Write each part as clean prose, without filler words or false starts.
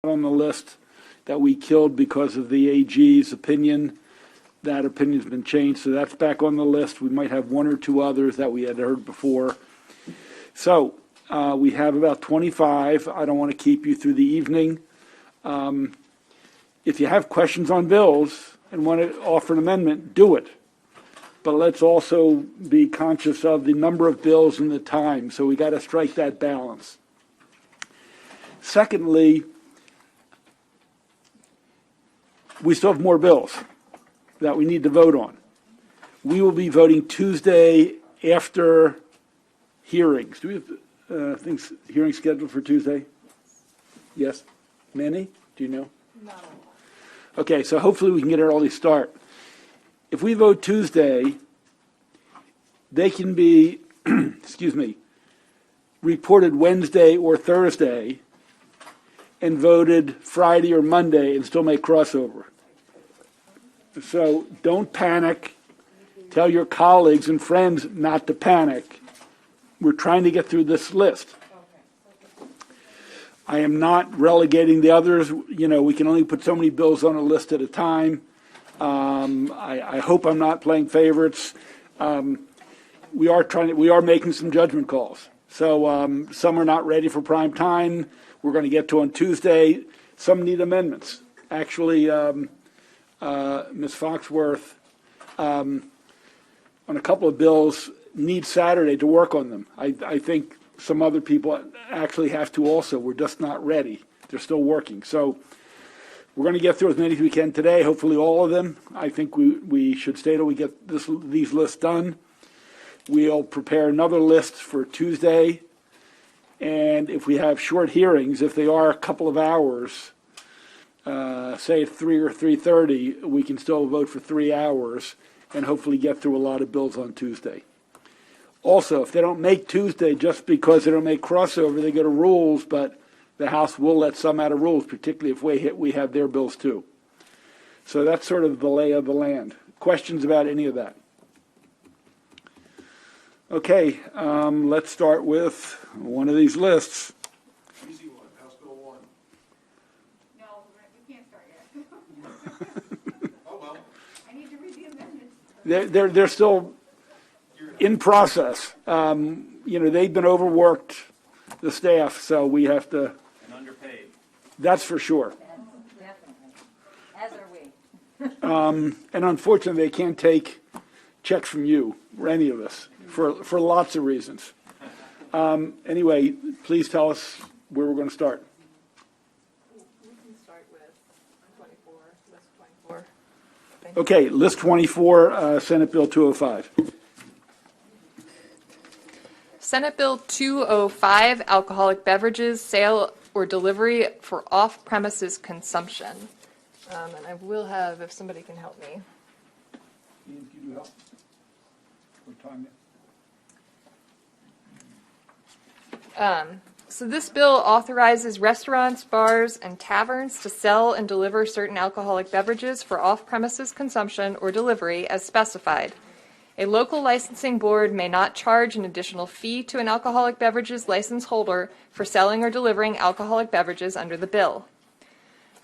on the list that we killed because of the AG's opinion. That opinion's been changed, so that's back on the list. We might have one or two others that we had heard before. So we have about 25. I don't want to keep you through the evening. If you have questions on bills and want to offer an amendment, do it. But let's also be conscious of the number of bills and the time, so we got to strike that balance. Secondly, we still have more bills that we need to vote on. We will be voting Tuesday after hearings. Do we have hearings scheduled for Tuesday? Yes? Many? Do you know? No. Okay, so hopefully we can get an early start. If we vote Tuesday, they can be, excuse me, reported Wednesday or Thursday and voted Friday or Monday and still make crossover. So don't panic. Tell your colleagues and friends not to panic. We're trying to get through this list. I am not relegating the others. You know, we can only put so many bills on a list at a time. I hope I'm not playing favorites. We are making some judgment calls. So some are not ready for prime time. We're going to get to on Tuesday. Some need amendments. Actually, Ms. Foxworth, on a couple of bills, need Saturday to work on them. I think some other people actually have to also. We're just not ready. They're still working. So we're going to get through as many as we can today, hopefully all of them. I think we should stay till we get these lists done. We'll prepare another list for Tuesday. And if we have short hearings, if they are a couple of hours, say at 3 or 3:30, we can still vote for 3 hours and hopefully get through a lot of bills on Tuesday. Also, if they don't make Tuesday just because they don't make crossover, they go to rules, but the House will let some out of rules, particularly if we have their bills too. So that's sort of the lay of the land. Questions about any of that? Okay, let's start with one of these lists. Easy one, House Bill 1. No, we can't start yet. Oh, well. I need to read the amendments. They're still in process. You know, they've been overworked, the staff, so we have to. And underpaid. That's for sure. Definitely. As are we. And unfortunately, they can't take checks from you or any of us for lots of reasons. Anyway, please tell us where we're going to start. We can start with 24, list 24. Okay, list 24, Senate Bill 205. Senate Bill 205, alcoholic beverages, sale or delivery for off-premises consumption. And I will have, if somebody can help me. Ian, can you help? What time? So this bill authorizes restaurants, bars, and taverns to sell and deliver certain alcoholic beverages for off-premises consumption or delivery as specified. A local licensing board may not charge an additional fee to an alcoholic beverages license holder for selling or delivering alcoholic beverages under the bill.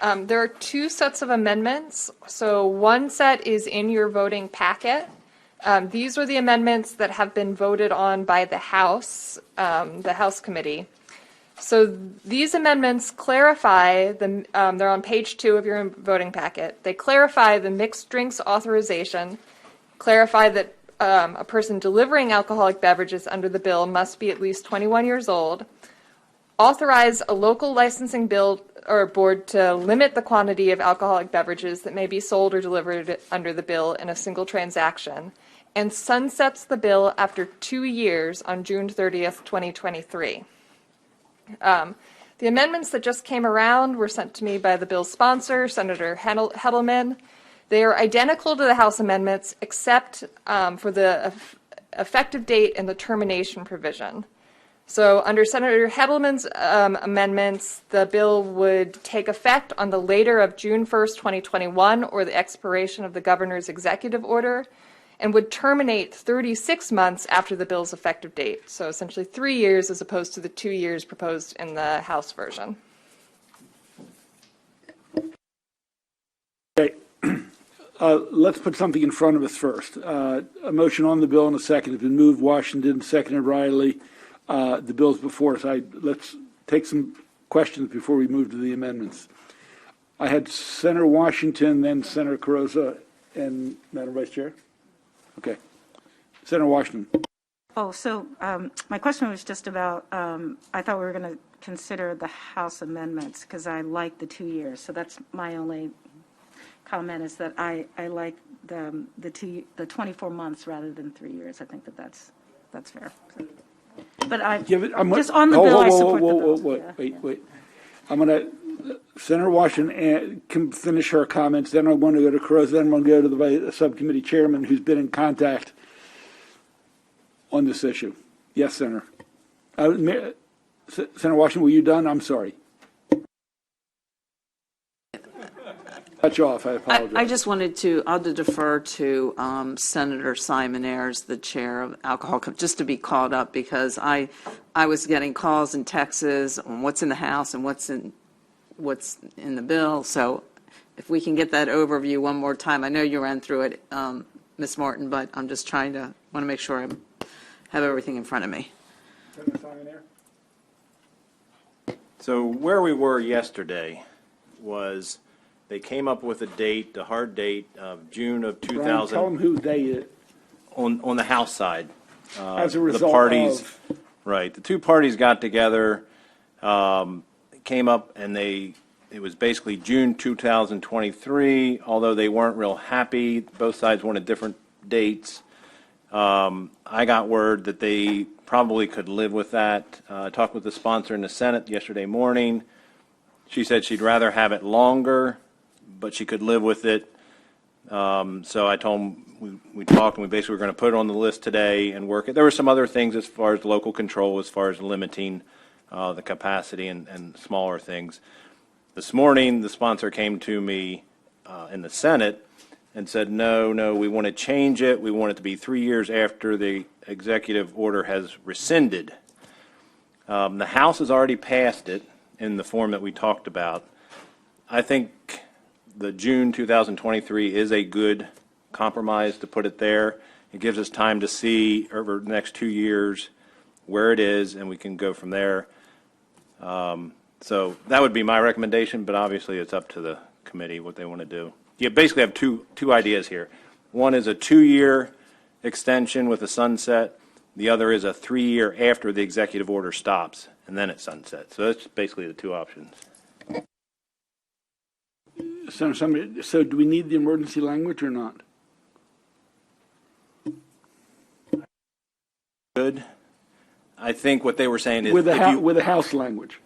There are two sets of amendments. So one set is in your voting packet. These are the amendments that have been voted on by the House Committee. So these amendments clarify, they're on page 2 of your voting packet. They clarify the mixed drinks authorization, clarify that a person delivering alcoholic beverages under the bill must be at least 21 years old, authorize a local licensing board to limit the quantity of alcoholic beverages that may be sold or delivered under the bill in a single transaction, and sunsets the bill after 2 years on June 30th, 2023. The amendments that just came around were sent to me by the bill's sponsor, Senator Hedelman. They are identical to the House amendments except for the effective date and the termination provision. So under Senator Hedelman's amendments, the bill would take effect on the later of June 1st, 2021, or the expiration of the governor's executive order, and would terminate 36 months after the bill's effective date. So essentially 3 years as opposed to the 2 years proposed in the House version. let's put something in front of us first. A motion on the bill and a second has been moved. Washington, seconded Riley. The bill's before us. Let's take some questions before we move to the amendments. I had Senator Washington, then Senator Carozza, and Madam Vice Chair. Okay. Senator Washington. Oh, so my question was just about, I thought we were going to consider the House amendments because I like the 2 years. So that's my only comment, is that I like the 24 months rather than 3 years. I think that's fair. But just on the bill, I support the bill. Wait. I'm going to, Senator Washington can finish her comments, then I'm going to go to Carozza, then I'm going to go to the subcommittee chairman who's been in contact on this issue. Yes, Senator. Senator Washington, were you done? I'm sorry. Cut you off, I apologize. I just wanted to, I'll defer to Senator Simon Ayers, the chair of Alcohol, just to be caught up, because I was getting calls and texts on what's in the House and what's in the bill. So if we can get that overview one more time. I know you ran through it, Ms. Martin, but I'm just want to make sure I have everything in front of me. Senator Simon Ayers? So where we were yesterday was they came up with a date, the hard date of June of Brian, 2000. tell them who they is. On the House side. As a result the parties, of. Right. The two parties got together, came up, and it was basically June 2023, although they weren't real happy. Both sides wanted different dates. I got word that they probably could live with that. I talked with the sponsor in the Senate yesterday morning. She said she'd rather have it longer, but she could live with it. So I told them we talked, and we basically were going to put it on the list today and work it. There were some other things as far as local control, as far as limiting the capacity and smaller things. This morning, the sponsor came to me in the Senate and said, no, we want to change it. We want it to be 3 years after the executive order has rescinded. The House has already passed it in the form that we talked about. I think the June 2023 is a good compromise to put it there. It gives us time to see over the next 2 years where it is, and we can go from there. So that would be my recommendation, but obviously it's up to the committee what they want to do. You basically have two ideas here. One is a 2-year extension with a sunset. The other is a 3-year after the executive order stops, and then it sunsets. So that's basically the two options. So do we need the emergency language or not? Good. I think what they were saying is With the House language.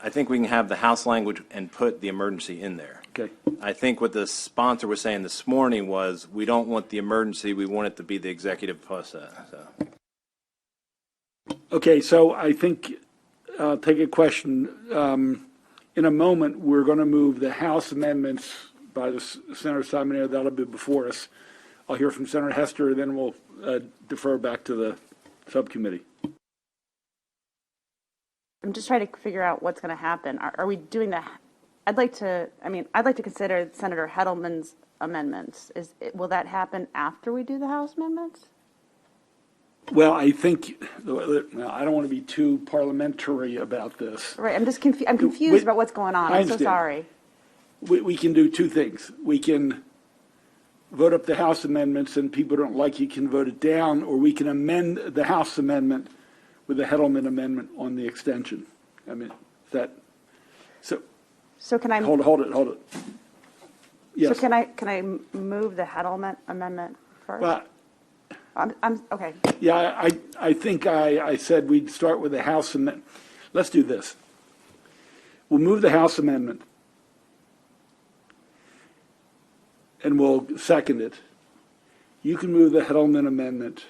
I think we can have the House language and put the emergency in there. Okay. I think what the sponsor was saying this morning was we don't want the emergency, we want it to be the executive process. So. Okay, so I think I'll take a question. In a moment, we're going to move the House amendments by the Senator Simon Ayers. That'll be before us. I'll hear from Senator Hester, then we'll defer back to the subcommittee. I'm just trying to figure out what's going to happen. Are we doing the? I'd like to consider Senator Heddleman's amendments. Will that happen after we do the House amendments? Well, I think I don't want to be too parliamentary about this. Right. I'm just I'm confused about what's going on. I'm so sorry. We can do two things. We can vote up the House amendments, and people don't like, you can vote it down, or we can amend the House amendment with the Heddleman amendment on the extension. I mean, so can I hold it. Yes. So can I move the Heddleman amendment first? Well, I'm okay. yeah, I think I said we'd start with the House amendment. Let's do this. We'll move the House amendment, and we'll second it. You can move the Heddleman amendment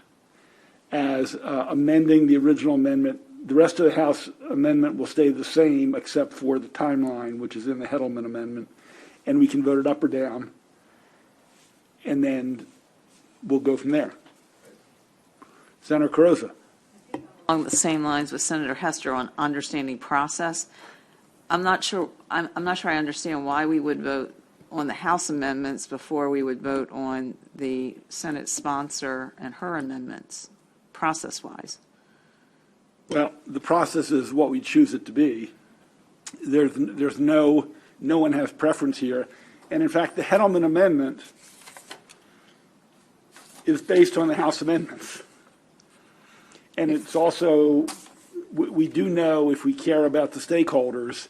as amending the original amendment. The rest of the House amendment will stay the same except for the timeline, which is in the Heddleman amendment, and we can vote it up or down, and then we'll go from there. Senator Carozza. Along the same lines with Senator Hester on understanding process, I'm not sure I understand why we would vote on the House amendments before we would vote on the Senate sponsor and her amendments, process-wise. Well, the process is what we choose it to be. There's no one has preference here. And in fact, the Hedelman Amendment is based on the House amendments. And it's also, we do know, if we care about the stakeholders,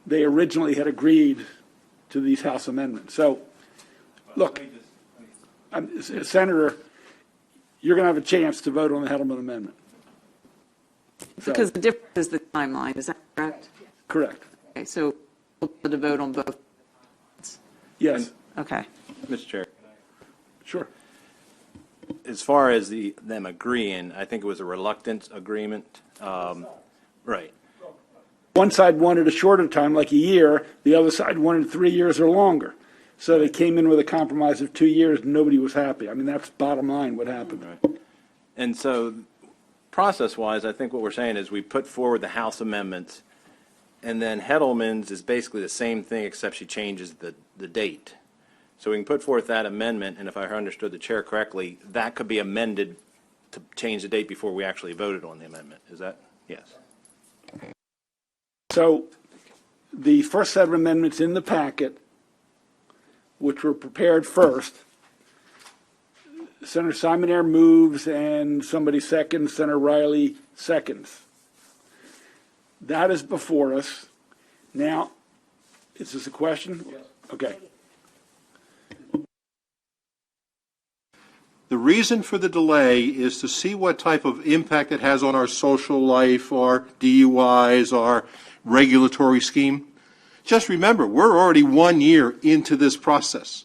they originally had agreed to these House amendments. So, look, Senator, you're going to have a chance to vote on the Hedelman Amendment. So, Because the difference is the timeline, is that correct? correct. Okay, so we'll put a vote on both. Yes, Okay. Mr. Chair, sure. as far as them agreeing, I think it was a reluctant agreement. Right. One side wanted a shorter time, like a year. The other side wanted 3 years or longer. So they came in with a compromise of 2 years, and nobody was happy. I mean, that's bottom line what happened. Right. And so, process-wise, I think what we're saying is we put forward the House amendments, and then Hedelman's is basically the same thing, except she changes the date. So we can put forth that amendment, and if I understood the chair correctly, that could be amended to change the date before we actually voted on the amendment. Is that? Yes. So the first set of amendments in the packet, which were prepared first, Senator Simonaire moves and somebody seconds, Senator Riley seconds. That is before us. Now, is this a question? Yes. Okay. The reason for the delay is to see what type of impact it has on our social life, our DUIs, our regulatory scheme. Just remember, we're already 1 year into this process.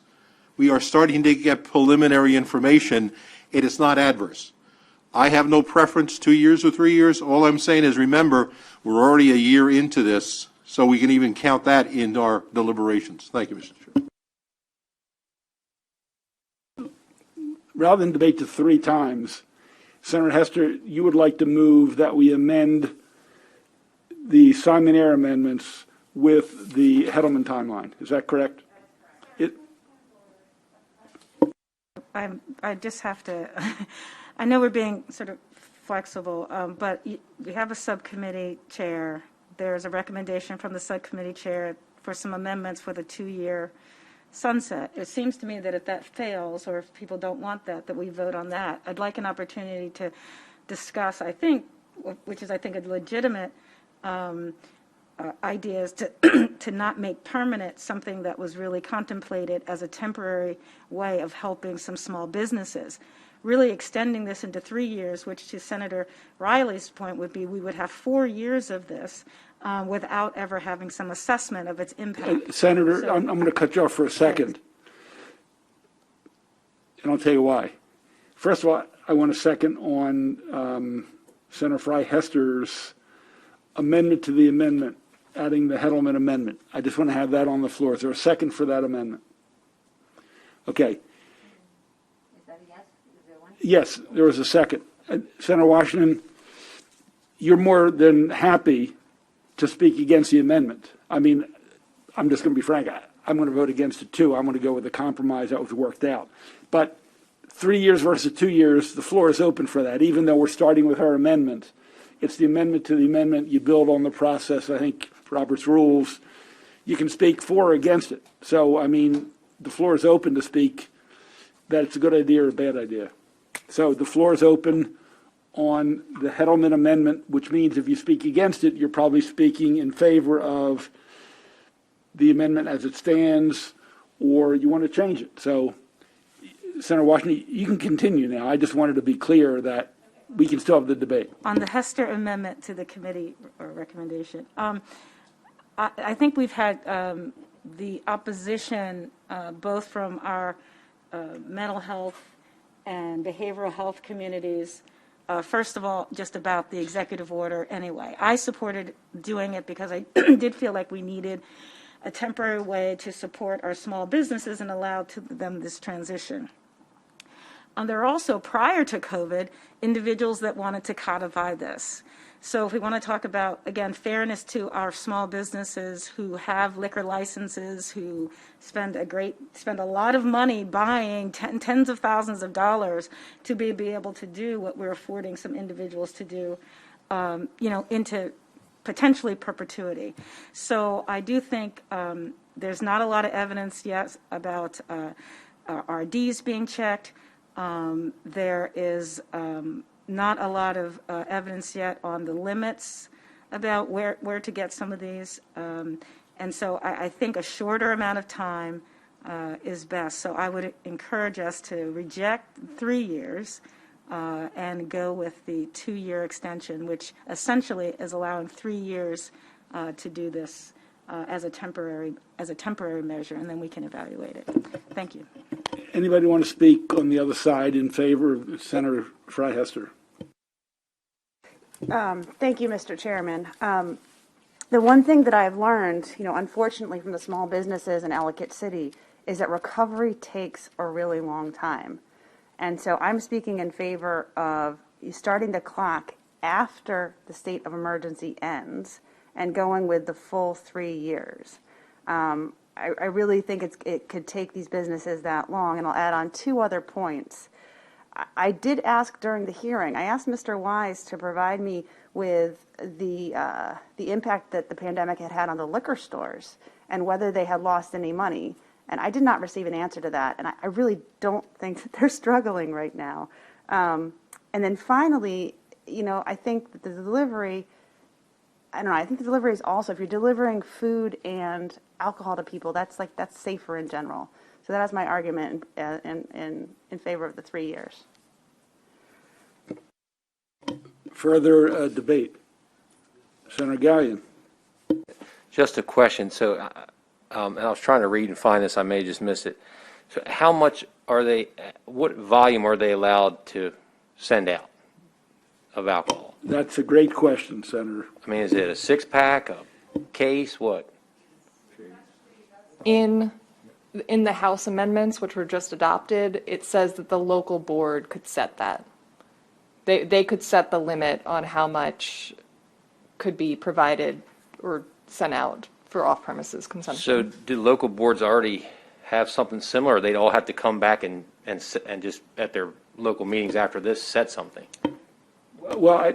We are starting to get preliminary information. It is not adverse. I have no preference, 2 years or 3 years. All I'm saying is, remember, we're already a year into this, so we can even count that in our deliberations. Thank you, Mr. Chair. Rather than debate to 3 times, Senator Hester, you would like to move that we amend the Simonaire amendments with the Hedelman timeline. Is that correct? I just have to, I know we're being sort of flexible, but we have a subcommittee chair. There's a recommendation from the subcommittee chair for some amendments with a 2-year sunset. It seems to me that if that fails, or if people don't want that, that we vote on that. I'd like an opportunity to discuss, I think, which is, I think, a legitimate idea is to not make permanent something that was really contemplated as a temporary way of helping some small businesses. Really extending this into 3 years, which to Senator Riley's point would be we would have 4 years of this without ever having some assessment of its impact. Senator, So- I'm going to cut you off for a second. And I'll tell you why. First of all, I want a second on Senator Fry Hester's amendment to the amendment, adding the Hedelman amendment. I just want to have that on the floor. Is there a second for that amendment? Okay. Is that a yes? Is there one? Yes, there was a second. Senator Washington, you're more than happy to speak against the amendment. I mean, I'm just going to be frank. I'm going to vote against it too. I'm going to go with the compromise that was worked out. But 3 years versus 2 years, the floor is open for that, even though we're starting with her amendment. It's the amendment to the amendment. You build on the process. I think Robert's rules, you can speak for or against it. So, I mean, the floor is open to speak that it's a good idea or a bad idea. So the floor is open on the Hedelman amendment, which means if you speak against it, you're probably speaking in favor of the amendment as it stands, or you want to change it. So, Senator Washington, you can continue now. I just wanted to be clear that we can still have the debate. On the Hester amendment to the committee or recommendation, I think we've had the opposition both from our mental health and behavioral health communities. First of all, just about the executive order anyway. I supported doing it because I did feel like we needed a temporary way to support our small businesses and allow to them this transition. There are also, prior to COVID, individuals that wanted to codify this. So if we want to talk about, again, fairness to our small businesses who have liquor licenses, who spend a lot of money buying tens of thousands of dollars to be able to do what we're affording some individuals to do, into potentially perpetuity. So I do think there's not a lot of evidence yet about RDs being checked. There is not a lot of evidence yet on the limits about where to get some of these. And so I think a shorter amount of time is best. So I would encourage us to reject 3 years and go with the 2-year extension, which essentially is allowing 3 years to do this as a temporary measure, and then we can evaluate it. Thank you. Anybody want to speak on the other side in favor of Senator Freihester? Thank you, Mr. Chairman. The one thing that I've learned, unfortunately from the small businesses in Ellicott City, is that recovery takes a really long time. And so I'm speaking in favor of starting the clock after the state of emergency ends and going with the full 3 years. I really think it could take these businesses that long, and I'll add on 2 other points. I did ask during the hearing, I asked Mr. Wise to provide me with the impact that the pandemic had on the liquor stores and whether they had lost any money. And I did not receive an answer to that, and I really don't think that they're struggling right now. And then finally, I think that the delivery, I think the delivery is also, if you're delivering food and alcohol to people, that's safer in general. So that is my argument in favor of the 3 years. Further debate. Senator Gallion. Just a question. So, and I was trying to read and find this. I may have just missed it. So how much are they, what volume are they allowed to send out of alcohol? That's a great question, Senator. I mean, is it a 6-pack, a case, what? In the House amendments, which were just adopted, it says that the local board could set that. They could set the limit on how much could be provided or sent out for off-premises consumption. So do local boards already have something similar, or they'd all have to come back and just at their local meetings after this set something? Well,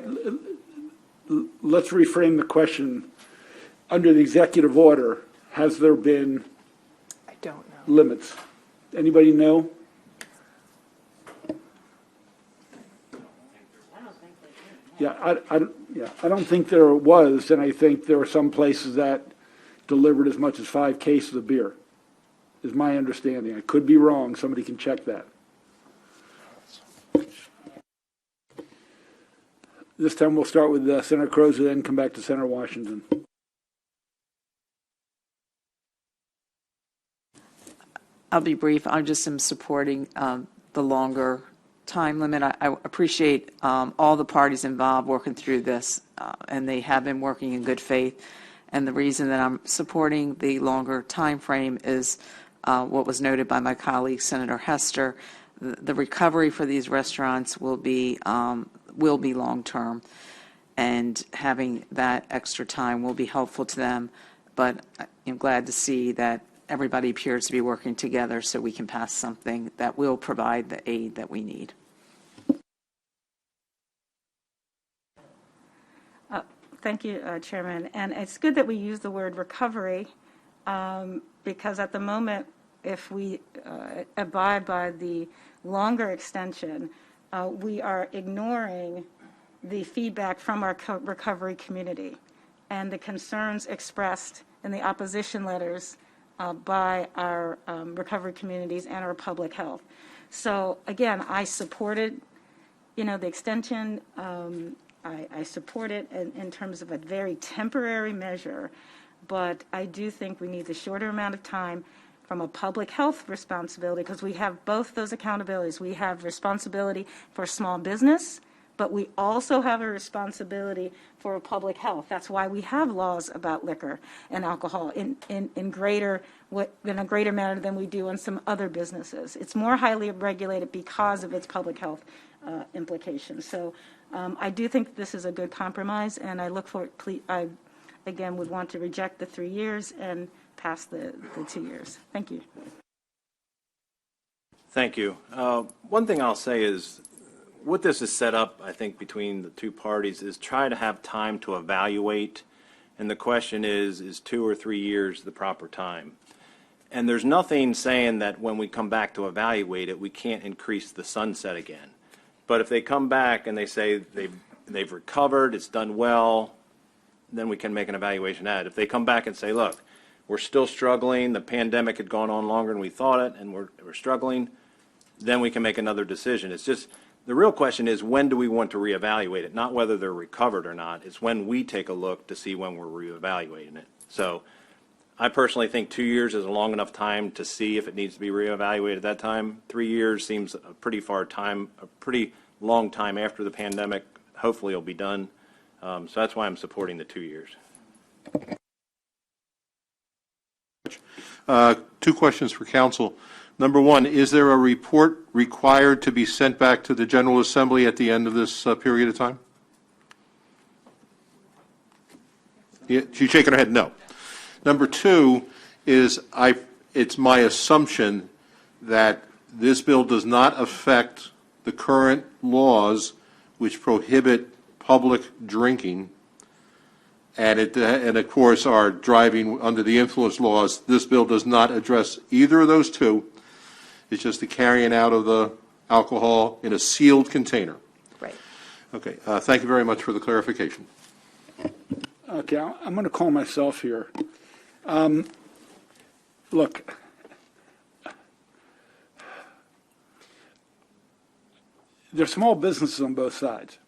let's reframe the question. Under the executive order, has there been I don't know. limits? Anybody know? Yeah, I don't think there was, and I think there were some places that delivered as much as 5 cases of beer, is my understanding. I could be wrong. Somebody can check that. This time we'll start with Senator Crozier, then come back to Senator Washington. I'll be brief. I just am supporting the longer time limit. I appreciate all the parties involved working through this, and they have been working in good faith. And the reason that I'm supporting the longer time frame is what was noted by my colleague, Senator Hester. The recovery for these restaurants will be long term, and having that extra time will be helpful to them. But I'm glad to see that everybody appears to be working together so we can pass something that will provide the aid that we need. Thank you, Chairman. And it's good that we use the word recovery because at the moment, if we abide by the longer extension, we are ignoring the feedback from our recovery community and the concerns expressed in the opposition letters by our recovery communities and our public health. So again, I supported, the extension. I support it in terms of a very temporary measure, but I do think we need the shorter amount of time from a public health responsibility because we have both those accountabilities. We have responsibility for small business, but we also have a responsibility for public health. That's why we have laws about liquor and alcohol in a greater manner than we do in some other businesses. It's more highly regulated because of its public health implications. So I do think this is a good compromise, and I look for, I, again, would want to reject the 3 years and pass the 2 years. Thank you. Thank you. One thing I'll say is, what this is set up, I think, between the two parties is try to have time to evaluate, and the question is 2 or 3 years the proper time? And there's nothing saying that when we come back to evaluate it, we can't increase the sunset again. But if they come back and they say they've recovered, it's done well, then we can make an evaluation at it. If they come back and say, look, we're still struggling, the pandemic had gone on longer than we thought it, and we're struggling, then we can make another decision. It's just, the real question is, when do we want to reevaluate it? Not whether they're recovered or not. It's when we take a look to see when we're reevaluating it. So I personally think 2 years is a long enough time to see if it needs to be reevaluated at that time. 3 years seems a pretty pretty long time after the pandemic. Hopefully it'll be done. So that's why I'm supporting the 2 years. 2 questions for council. Number one, is there a report required to be sent back to the General Assembly at the end of this period of time? Yeah, she's shaking her head no. Number 2 is it's my assumption that this bill does not affect the current laws which prohibit public drinking, and of course our driving under the influence laws. This bill does not address either of those 2. It's just the carrying out of the alcohol in a sealed container. Right. Okay. Thank you very much for the clarification. Okay, I'm going to call myself here. Look, there's small businesses on both sides.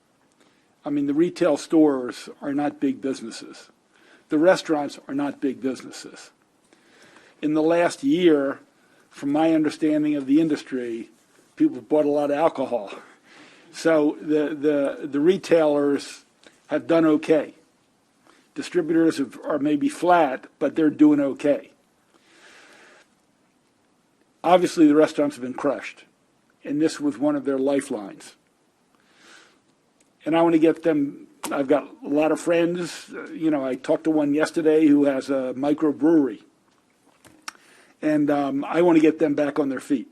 I mean, the retail stores are not big businesses. The restaurants are not big businesses. In the last year, from my understanding of the industry, people bought a lot of alcohol. So the retailers have done okay. Distributors are maybe flat, but they're doing okay. Obviously, the restaurants have been crushed, and this was one of their lifelines. And I want to get them. I've got a lot of friends. I talked to one yesterday who has a microbrewery. And I want to get them back on their feet.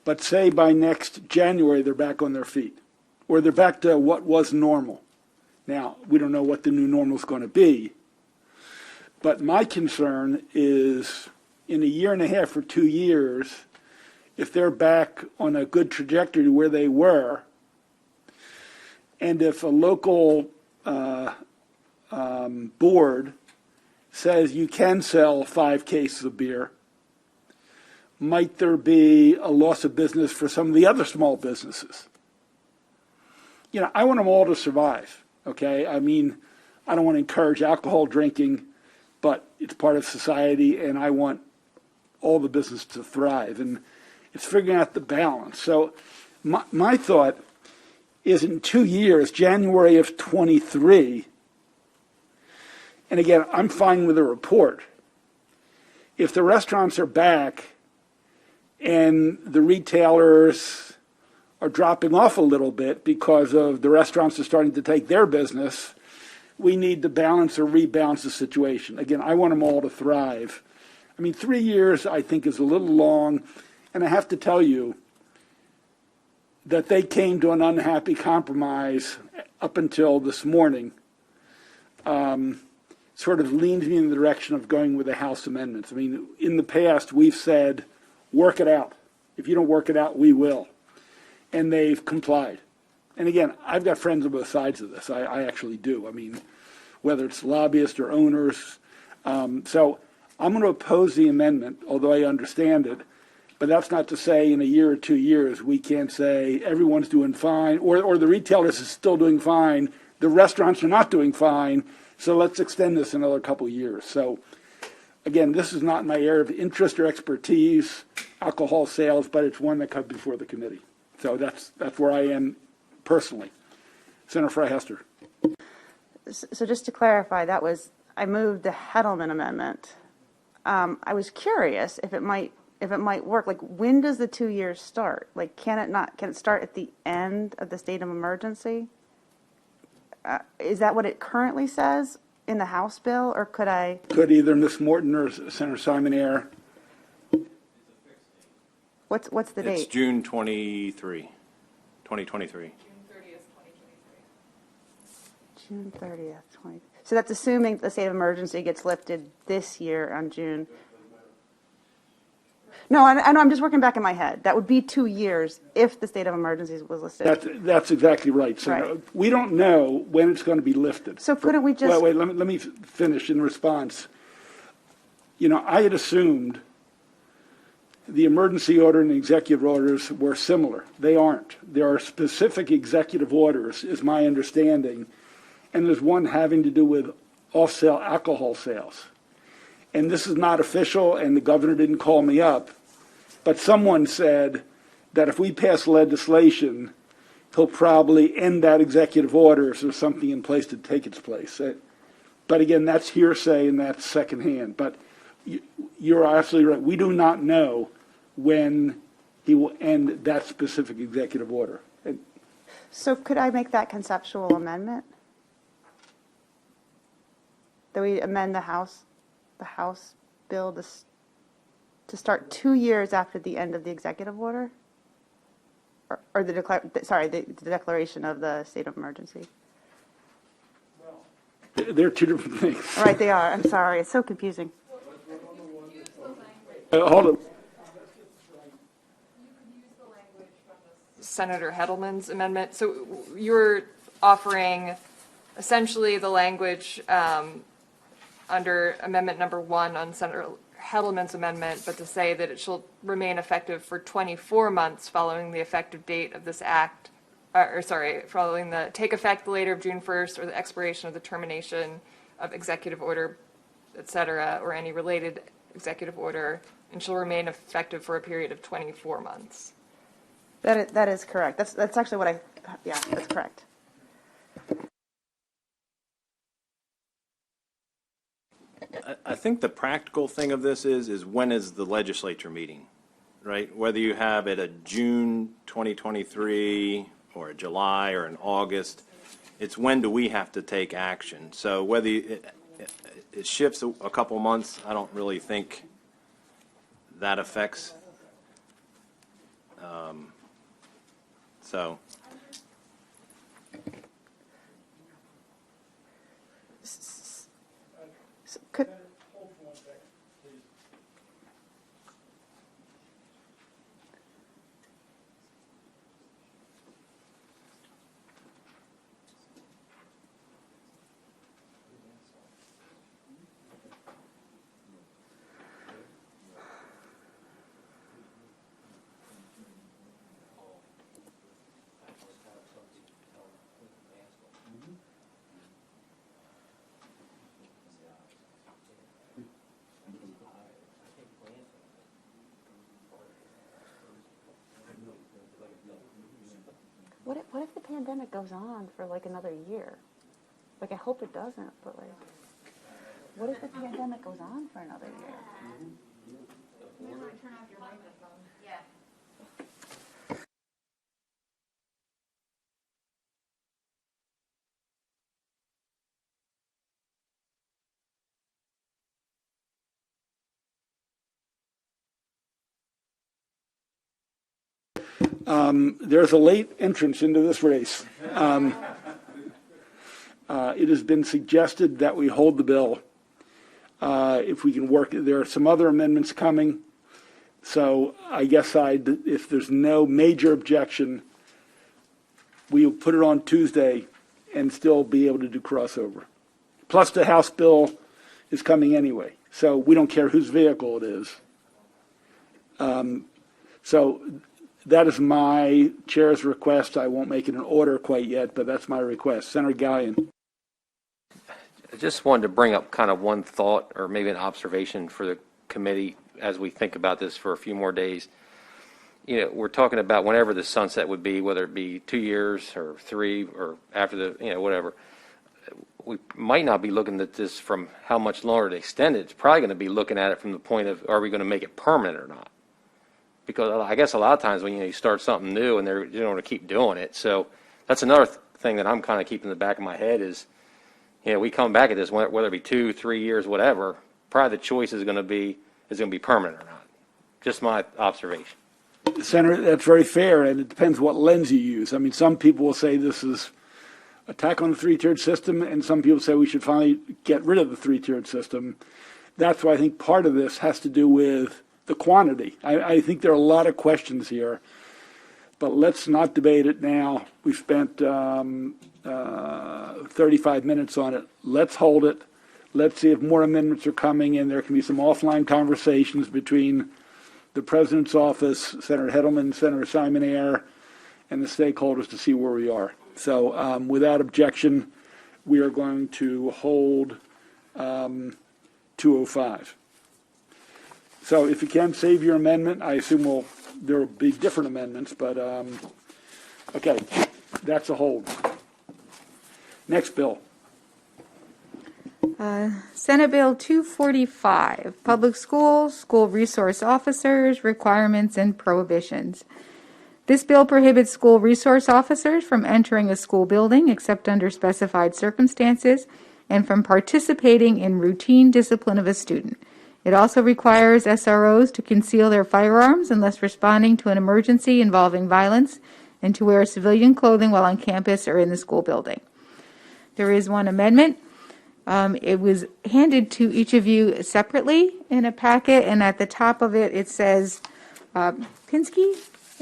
But say by next January they're back on their feet, or they're back to what was normal. Now, we don't know what the new normal is going to be, but my concern is in a year and a half or 2 years, if they're back on a good trajectory where they were, and if a local board says you can sell 5 cases of beer, might there be a loss of business for some of the other small businesses? I want them all to survive, okay? I mean, I don't want to encourage alcohol drinking, but it's part of society, and I want all the business to thrive. And it's figuring out the balance. So my thought is in 2 years, January of 23, and again, I'm fine with a report. If the restaurants are back and the retailers are dropping off a little bit because of the restaurants are starting to take their business, we need to balance or rebalance the situation. Again, I want them all to thrive. I mean, 3 years, I think, is a little long, and I have to tell you that they came to an unhappy compromise up until this morning. Sort of leans me in the direction of going with the House amendments. I mean, in the past, we've said, work it out. If you don't work it out, we will. And they've complied. And again, I've got friends on both sides of this. I actually do. I mean, whether it's lobbyists or owners. So I'm going to oppose the amendment, although I understand it. But that's not to say in a year or 2 years we can't say everyone's doing fine, or the retailers are still doing fine, the restaurants are not doing fine, so let's extend this another couple of years. So again, this is not my area of interest or expertise, alcohol sales, but it's one that comes before the committee. So that's where I am personally. Senator Fry Hester. So just to clarify, I moved the Heddleman amendment. I was curious if it might if it might work. Like, when does the 2 years start? Like, can it start at the end of the state of emergency? Is that what it currently says in the House bill, or Could either Ms. Morton or Senator Simon Ayer. what's the It's date? June 2023. June 30th, 20. So that's assuming the state of emergency gets lifted this year on June. No, I know, I'm just working back in my head. That would be 2 years if the state of emergency was listed. That's exactly right, Senator. Right. We don't know when it's going to be lifted. So couldn't we just? Wait, let me finish in response. I had assumed the emergency order and the executive orders were similar. They aren't. There are specific executive orders, is my understanding, and there's one having to do with off-sale alcohol sales. And this is not official, and the governor didn't call me up, but someone said that if we pass legislation, he'll probably end that executive order if there's something in place to take its place. But again, that's hearsay and that's secondhand. But you're absolutely right. We do not know when he will end that specific executive order. So could I make that conceptual amendment? That we amend the House bill to start 2 years after the end of the executive order? Or the declaration of the state of emergency? They're two different things. All right, they are. I'm sorry. It's so confusing. Hold on. Senator Heddleman's amendment. So you're offering essentially the language under amendment number 1 on Senator Heddleman's amendment, but to say that it shall remain effective for 24 months following the effective date of this act, following the take effect later of June 1st or the expiration of the termination of executive order, et cetera, or any related executive order, and shall remain effective for a period of 24 months. That is correct. That's actually that's correct. I think the practical thing of this is when is the legislature meeting, right? Whether you have it a June 2023 or a July or an August, it's when do we have to take action. So whether it shifts a couple months, I don't really think that affects. So. Could, What if the pandemic goes on for like another year? Like, I hope it doesn't, but like, what if the pandemic goes on for another year? Turn off your microphone. Yeah. There's a late entrance into this race. It has been suggested that we hold the bill if we can work. There are some other amendments coming. So I guess if there's no major objection, we'll put it on Tuesday and still be able to do crossover. Plus the House bill is coming anyway. So we don't care whose vehicle it is. So that is my chair's request. I won't make it an order quite yet, but that's my request. Senator Gallion. I just wanted to bring up kind of one thought or maybe an observation for the committee as we think about this for a few more days. We're talking about whenever the sunset would be, whether it be 2 years or 3 or after the, whatever. We might not be looking at this from how much longer to extend it. It's probably going to be looking at it from the point of, are we going to make it permanent or not? because I guess a lot of times when you start something new and you don't want to keep doing it. So that's another thing that I'm kind of keeping in the back of my head is, we come back at this, whether it be 2, 3 years, whatever, probably the choice is going to be permanent or not. Just my observation. Senator, that's very fair, and it depends what lens you use. I mean, some people will say this is attack on the three-tiered system, and some people say we should finally get rid of the three-tiered system. That's why I think part of this has to do with the quantity. I think there are a lot of questions here, but let's not debate it now. We've spent 35 minutes on it. Let's hold it. Let's see if more amendments are coming, and there can be some offline conversations between the President's office, Senator Hedelman, Senator Simonaire, and the stakeholders to see where we are. So without objection, we are going to hold 205. So if you can save your amendment, I assume there will be different amendments, but okay, that's a hold. Next bill. Senate Bill 245, Public Schools, School Resource Officers, Requirements and Prohibitions. This bill prohibits school resource officers from entering a school building except under specified circumstances and from participating in routine discipline of a student. It also requires SROs to conceal their firearms unless responding to an emergency involving violence and to wear civilian clothing while on campus or in the school building. There is one amendment. It was handed to each of you separately in a packet, and at the top of it, it says Pinsky,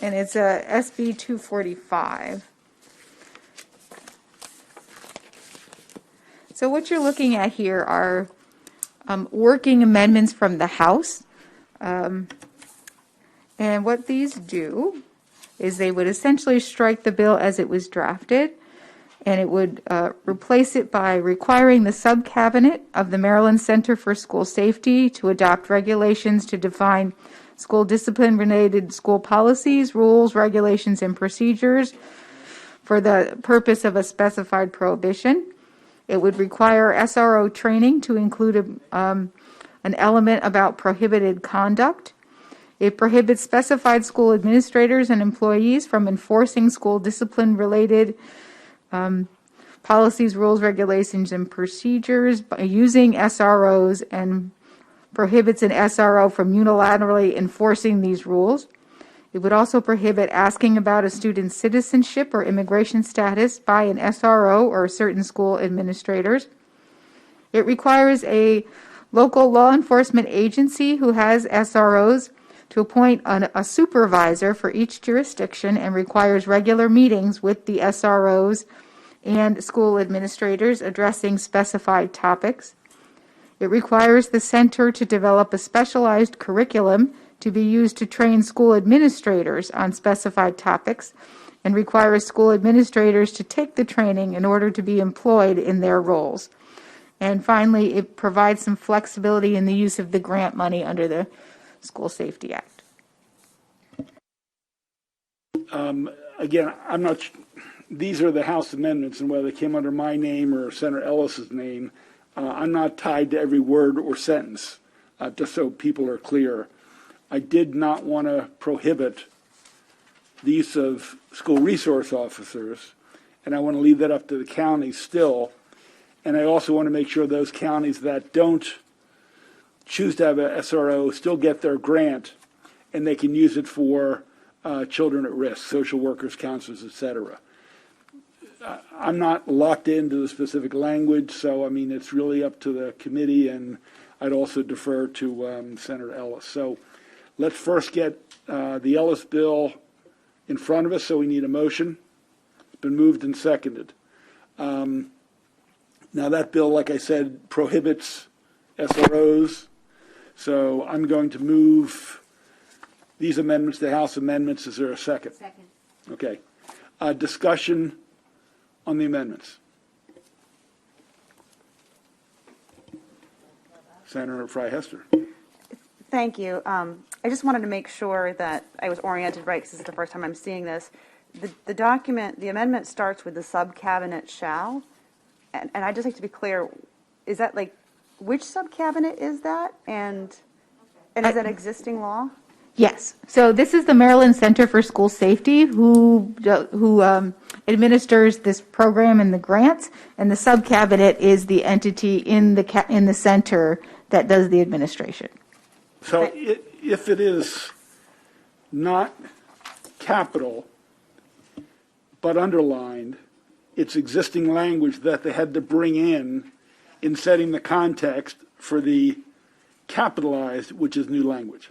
and it's a SB 245. So what you're looking at here are working amendments from the House. And what these do is they would essentially strike the bill as it was drafted, and it would replace it by requiring the subcabinet of the Maryland Center for School Safety to adopt regulations to define school discipline-related school policies, rules, regulations, and procedures for the purpose of a specified prohibition. It would require SRO training to include an element about prohibited conduct. It prohibits specified school administrators and employees from enforcing school discipline-related policies, rules, regulations, and procedures by using SROs, and prohibits an SRO from unilaterally enforcing these rules. It would also prohibit asking about a student's citizenship or immigration status by an SRO or certain school administrators. It requires a local law enforcement agency who has SROs to appoint a supervisor for each jurisdiction and requires regular meetings with the SROs and school administrators addressing specified topics. It requires the center to develop a specialized curriculum to be used to train school administrators on specified topics, and requires school administrators to take the training in order to be employed in their roles. And finally, it provides some flexibility in the use of the grant money under the School Safety Act. Again, I'm not. These are the House amendments, and whether they came under my name or Senator Ellis's name, I'm not tied to every word or sentence. Just so people are clear, I did not want to prohibit the use of school resource officers, and I want to leave that up to the counties still. And I also want to make sure those counties that don't choose to have a SRO still get their grant, and they can use it for children at risk, social workers, counselors, etc. I'm not locked into the specific language, so I mean it's really up to the committee, and I'd also defer to Senator Ellis. So let's first get the Ellis bill in front of us, so we need a motion. It's been moved and seconded. Now that bill, like I said, prohibits SROs, so I'm going to move these amendments to House amendments. Is there a second? Second. Okay. Discussion on the amendments. Senator Fry-Hester. Thank you. I just wanted to make sure that I was oriented right, because this is the first time I'm seeing this. The document, the amendment starts with the sub-cabinet shall, and I'd just like to be clear, is that like, which sub-cabinet is that? And is that existing law? Yes. So this is the Maryland Center for School Safety who administers this program and the grants, and the sub-cabinet is the entity in the center that does the administration. So if it is not capital, but underlined, it's existing language that they had to bring in setting the context for the capitalized, which is new language.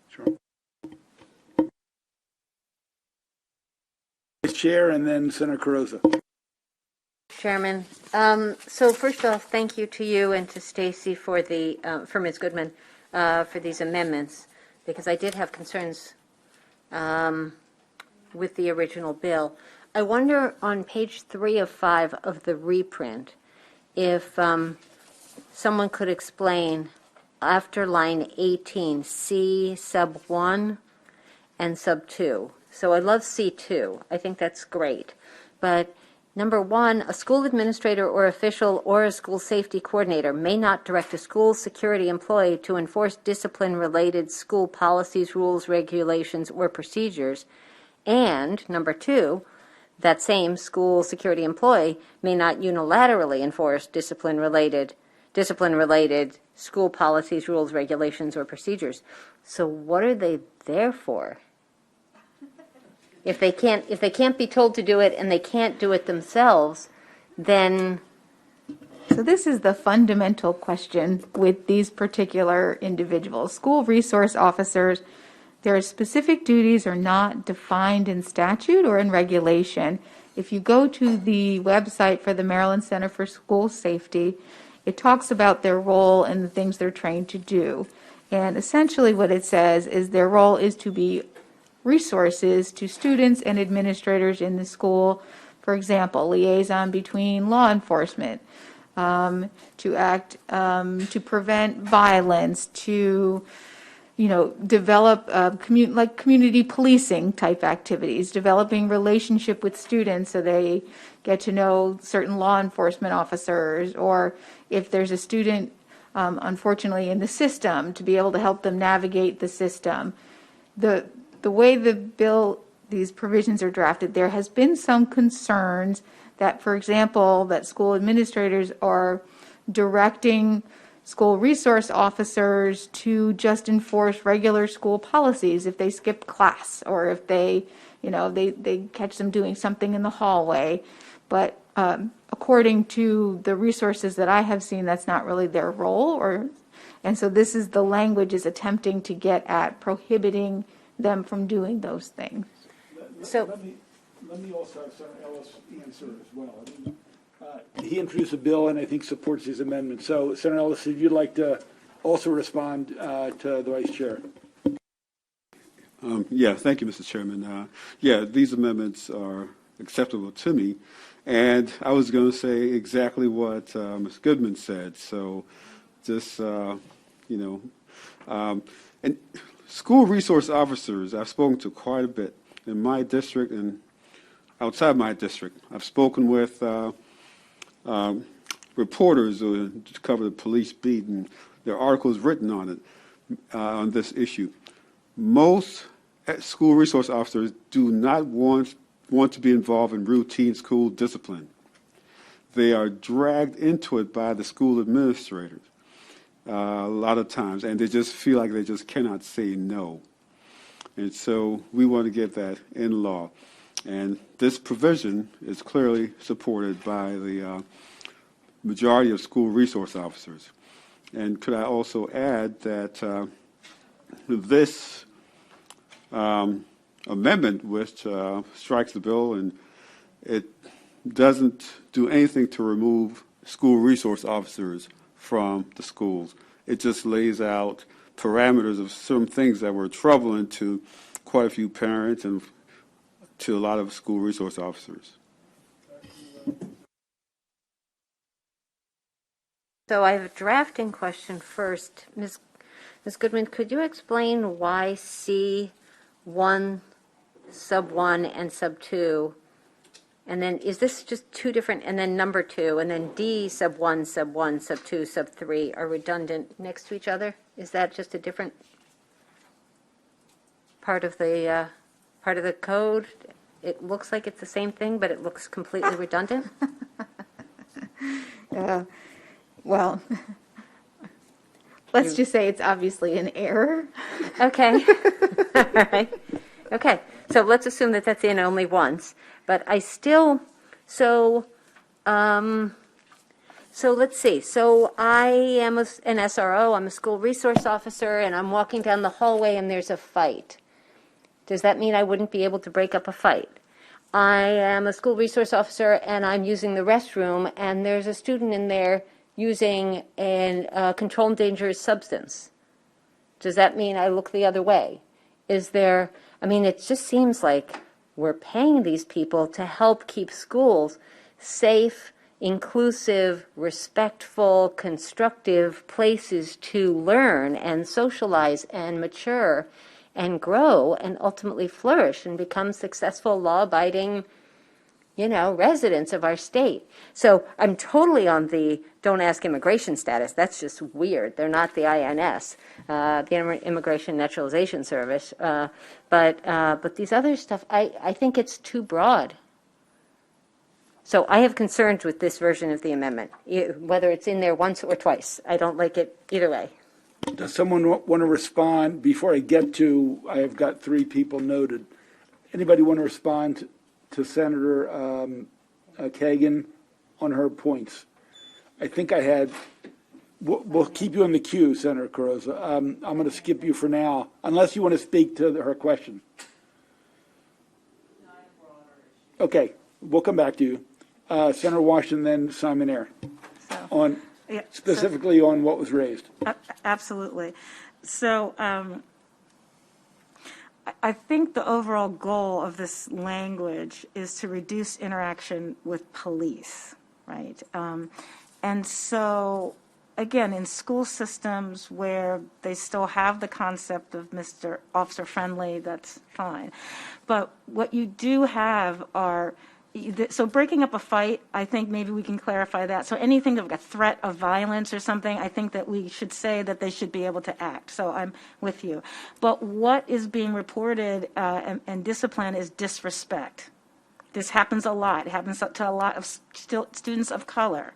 Sure. Vice Chair and then Senator Carozza. Chairman, so first off, thank you to you and to Stacy for for Ms. Goodman, for these amendments, because I did have concerns with the original bill. I wonder on page 3 of 5 of the reprint if someone could explain after line 18, C sub 1 and sub 2. So I love C2. I think that's great. But number 1, a school administrator or official or a school safety coordinator may not direct a school security employee to enforce discipline-related school policies, rules, regulations, or procedures. And number 2, that same school security employee may not unilaterally enforce discipline-related school policies, rules, regulations, or procedures. So what are they there for? If they can't be told to do it and they can't do it themselves, then... So this is the fundamental question with these particular individuals. School resource officers, their specific duties are not defined in statute or in regulation. If you go to the website for the Maryland Center for School Safety, it talks about their role and the things they're trained to do. And essentially what it says is their role is to be resources to students and administrators in the school. For example, liaison between law enforcement, to act, to prevent violence, to develop community policing type activities, developing relationship with students so they get to know certain law enforcement officers, or if there's a student, unfortunately, in the system, to be able to help them navigate the system. The way the bill, these provisions are drafted, there has been some concerns that, for example, that school administrators are directing school resource officers to just enforce regular school policies if they skip class or if they catch them doing something in the hallway. But according to the resources that I have seen, that's not really their role. And so this is the language is attempting to get at prohibiting them from doing those things. So let me also have Senator Ellis answer as well. He introduced a bill and I think supports these amendments. So Senator Ellis, if you'd like to also respond to the Vice Chair. Yeah, thank you, Mr. Chairman. These amendments are acceptable to me. And I was going to say exactly what Ms. Goodman said. So just, and school resource officers, I've spoken to quite a bit in my district and outside my district. I've spoken with reporters who cover the police beat, and there are articles written on it, on this issue. Most school resource officers do not want to be involved in routine school discipline. They are dragged into it by the school administrators a lot of times, and they just feel like they just cannot say no. And so we want to get that in law. And this provision is clearly supported by the majority of school resource officers. And could I also add that this amendment, which strikes the bill, and it doesn't do anything to remove school resource officers from the schools. It just lays out parameters of some things that were troubling to quite a few parents and to a lot of school resource officers. So I have a drafting question first. Ms. Goodman, could you explain why C1, sub 1, and sub 2 And then is this just two different, and then number 2, and then D sub 1, sub 1, sub 2, sub 3 are redundant next to each other? Is that just a different part of the code? It looks like it's the same thing, but it looks completely redundant? Well, let's just say it's obviously an error. Okay. All right. Okay. So let's assume that that's in only once. But I still, so let's see. So I am an SRO, I'm a school resource officer, and I'm walking down the hallway and there's a fight. Does that mean I wouldn't be able to break up a fight? I am a school resource officer and I'm using the restroom and there's a student in there using a controlled dangerous substance. Does that mean I look the other way? Is there, I mean, it just seems like we're paying these people to help keep schools safe, inclusive, respectful, constructive places to learn and socialize and mature and grow and ultimately flourish and become successful, law-abiding, residents of our state. So I'm totally on the don't ask immigration status. That's just weird. They're not the INS, the Immigration Naturalization Service. But these other stuff, I think it's too broad. So I have concerns with this version of the amendment, whether it's in there once or twice. I don't like it either way. Does someone want to respond before I get to, I have got 3 people noted. Anybody want to respond to Senator Kagan on her points? I think I had, we'll keep you in the queue, Senator Carrozza. I'm going to skip you for now, unless you want to speak to her question. Okay, we'll come back to you. Senator Washington, then Simon Ayer, on specifically on what was raised. Absolutely. So I think the overall goal of this language is to reduce interaction with police, right? And so, again, in school systems where they still have the concept of Mr. Officer Friendly, that's fine. But what you do have are, so breaking up a fight, I think maybe we can clarify that. So anything like a threat of violence or something, I think that we should say that they should be able to act. So I'm with you. But what is being reported and discipline is disrespect. This happens a lot. It happens to a lot of students of color.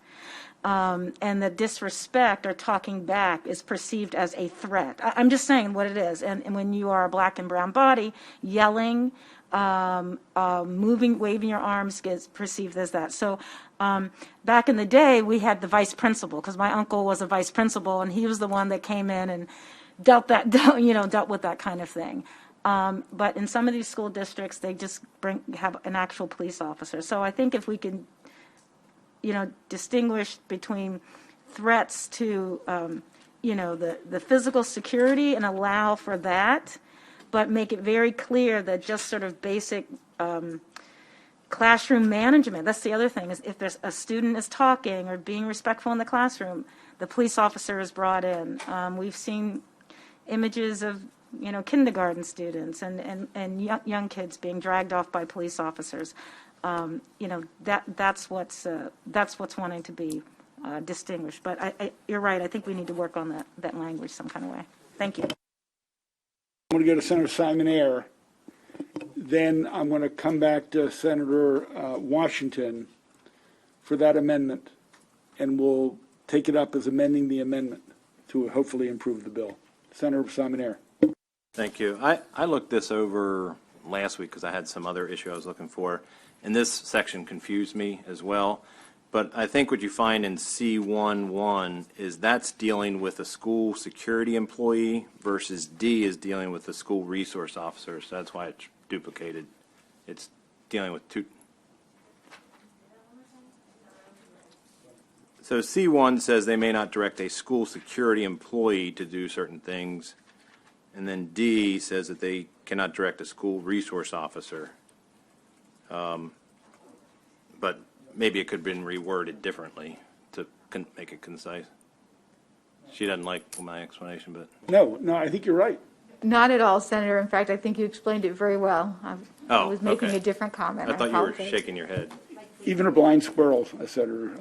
And the disrespect or talking back is perceived as a threat. I'm just saying what it is. And when you are a black and brown body, yelling, moving, waving your arms gets perceived as that. So back in the day, we had the vice principal, because my uncle was a vice principal, and he was the one that came in and dealt with that kind of thing. But in some of these school districts, they just have an actual police officer. So I think if we can, distinguish between threats to, the physical security and allow for that, but make it very clear that just sort of basic classroom management, that's the other thing, is if there's a student is talking or being respectful in the classroom, the police officer is brought in. We've seen images of, kindergarten students and young kids being dragged off by police officers. That's what's wanting to be distinguished. But you're right. I think we need to work on that language some kind of way. Thank you. I'm going to go to Senator Simon Ayer. Then I'm going to come back to Senator Washington for that amendment, and we'll take it up as amending the amendment to hopefully improve the bill. Senator Simon Ayer. Thank you. I looked this over last week because I had some other issue I was looking for, and this section confused me as well. But I think what you find in C11 is that's dealing with a school security employee versus D is dealing with a school resource officer. So that's why it's duplicated. It's dealing with two. So C1 says they may not direct a school security employee to do certain things. And then D says that they cannot direct a school resource officer. But maybe it could have been reworded differently to make it concise. She doesn't like my explanation, but... No, I think you're right. Not at all, Senator. In fact, I think you explained it very well. I was making okay. a different comment. I thought you were shaking your head. Even a blind squirrel, I said her.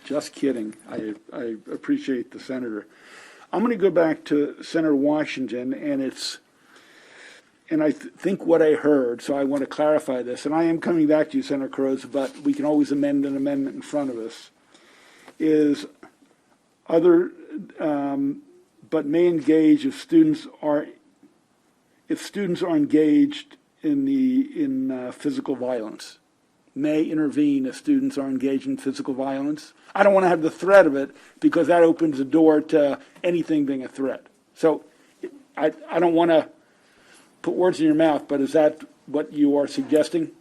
Just kidding. I appreciate the senator. I'm going to go back to Senator Washington, and I think what I heard, so I want to clarify this, and I am coming back to you, Senator Cruz, but we can always amend an amendment in front of us, is other, but may engage if students are engaged in physical violence. May intervene if students are engaged in physical violence. I don't want to have the threat of it because that opens the door to anything being a threat. So I don't want to put words in your mouth, but is that what you are suggesting?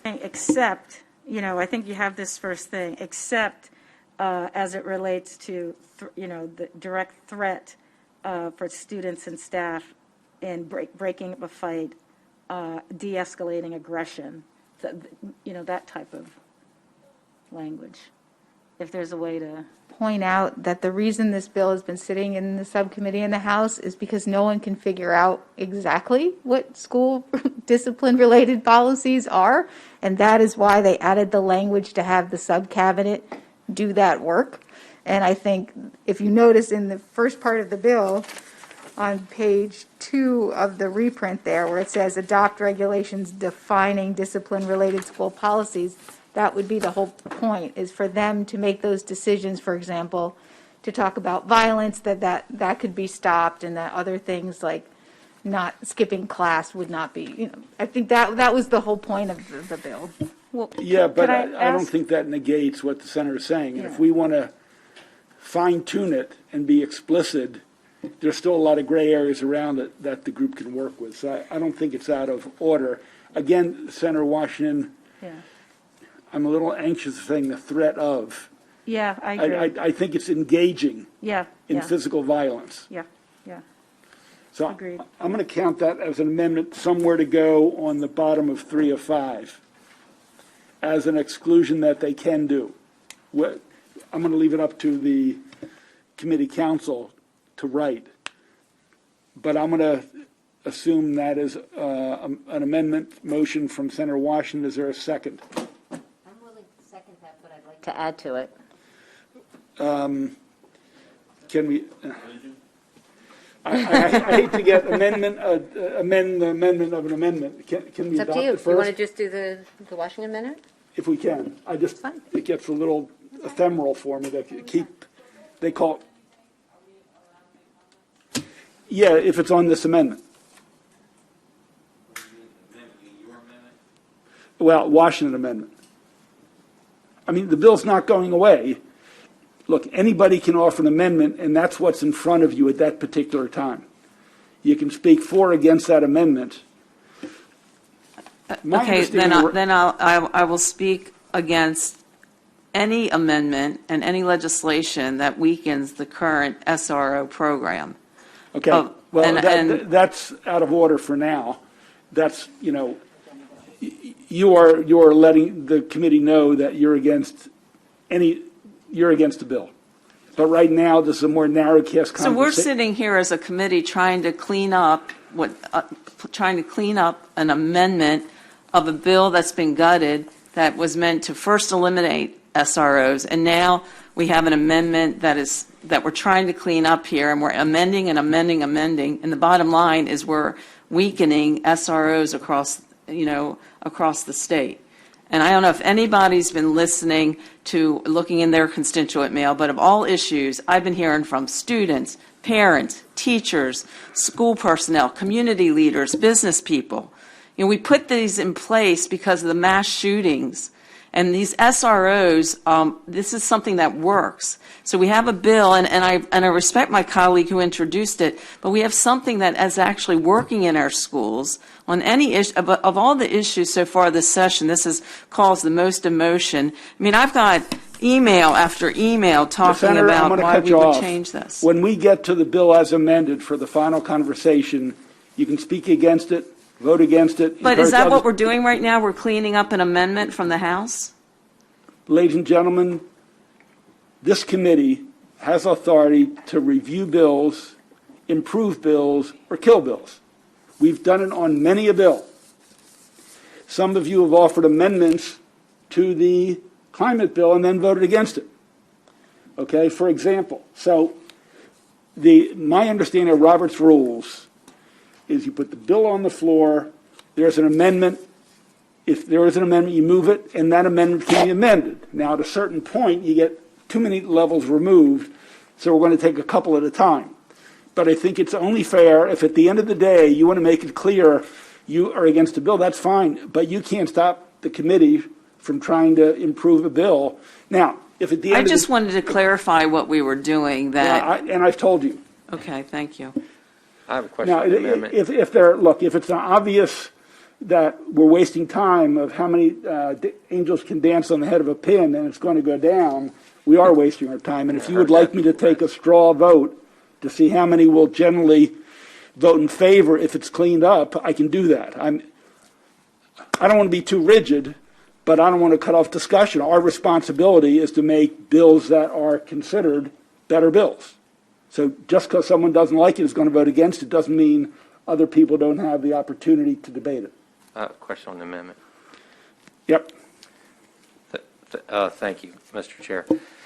Except, I think you have this first thing, except as it relates to, the direct threat for students and staff in breaking up a fight, de-escalating aggression, that type of language, if there's a way to. Point out that the reason this bill has been sitting in the subcommittee in the House is because no one can figure out exactly what school discipline-related policies are, and that is why they added the language to have the sub-cabinet do that work. And I think if you notice in the first part of the bill, on page 2 of the reprint there, where it says adopt regulations defining discipline-related school policies, that would be the whole point, is for them to make those decisions, for example, to talk about violence, that could be stopped, and that other things like not skipping class would not be, I think that was the whole point of the bill. Well, Yeah, but could I don't think that negates what the senator is saying. And if we want to fine-tune it and be explicit, there's still a lot of gray areas around it that the group can work with. So I don't think it's out of order. Again, Senator Washington, I'm a little anxious of saying the threat of. Yeah, I agree. I think it's engaging in physical violence. Yeah. So Agreed. I'm going to count that as an amendment somewhere to go on the bottom of 3 of 5 as an exclusion that they can do. I'm going to leave it up to the committee council to write. But I'm going to assume that is an amendment motion from Senator Washington. Is there a second? I'm willing to second that, but I'd like to add to it. Can we? I hate to get amend the amendment of an amendment. Can we It's up adopt to you. it You want to first? just do the Washington Amendment? If we can. It gets a little ephemeral for me to they call it. Yeah, if it's on this amendment. Well, Washington Amendment. I mean, the bill's not going away. Look, anybody can offer an amendment, and that's what's in front of you at that particular time. You can speak for or against that amendment. Okay, then I will speak against any amendment and any legislation that weakens the current SRO program. Okay, that's out of order for now. That's, you are letting the committee know that you're against the bill. But right now, this is a more narrow cast conversation. So we're sitting here as a committee trying to clean up an amendment of a bill that's been gutted that was meant to first eliminate SROs, and now we have an amendment that we're trying to clean up here, and we're amending, and the bottom line is we're weakening SROs across the state. And I don't know if anybody's been listening to looking in their constituent mail, but of all issues, I've been hearing from students, parents, teachers, school personnel, community leaders, business people. We put these in place because of the mass shootings. And these SROs, this is something that works. So we have a bill, and I respect my colleague who introduced it, but we have something that is actually working in our schools on any issue. Of all the issues so far this session, this has caused the most emotion. I mean, I've got email after email talking Senator, about why we would change this. When we get to the bill as amended for the final conversation, you can speak against it, vote against it. But is that what we're doing right now? We're cleaning up an amendment from the House? Ladies and gentlemen, this committee has authority to review bills, improve bills, or kill bills. We've done it on many a bill. some of you have offered amendments to the climate bill and then voted against it. Okay, for example, so my understanding of Robert's rules is you put the bill on the floor, there's an amendment. If there is an amendment, you move it, and that amendment can be amended. Now, at a certain point, you get too many levels removed, so we're going to take a couple at a time. But I think it's only fair if at the end of the day you want to make it clear you are against a bill, that's fine, but you can't stop the committee from trying to improve a bill. Now, if at the end I just wanted to clarify what we were doing, that, and I've told you. okay, thank you. I have a question Now, on the amendment. if it's not obvious that we're wasting time of how many angels can dance on the head of a pin and it's going to go down, we are wasting our time. And if you would like me to take a straw vote to see how many will generally vote in favor if it's cleaned up, I can do that. I don't want to be too rigid, but I don't want to cut off discussion. Our responsibility is to make bills that are considered better bills. So just because someone doesn't like it is going to vote against it doesn't mean other people don't have the opportunity to debate it. I have a question on the amendment. Yep. Thank you, Mr. Chair.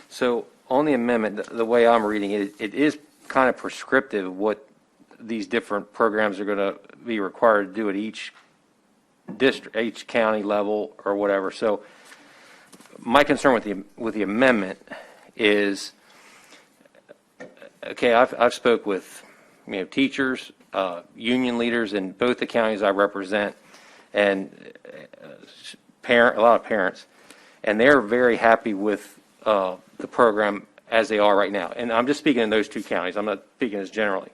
So on the amendment, the way I'm reading it, it is kind of prescriptive what these different programs are going to be required to do at each district, each county level or whatever. So my concern with the amendment is, okay, I've spoke with teachers, union leaders in both the counties I represent, and a lot of parents, and they're very happy with the program as they are right now. And I'm just speaking in those two counties. I'm not speaking as generally.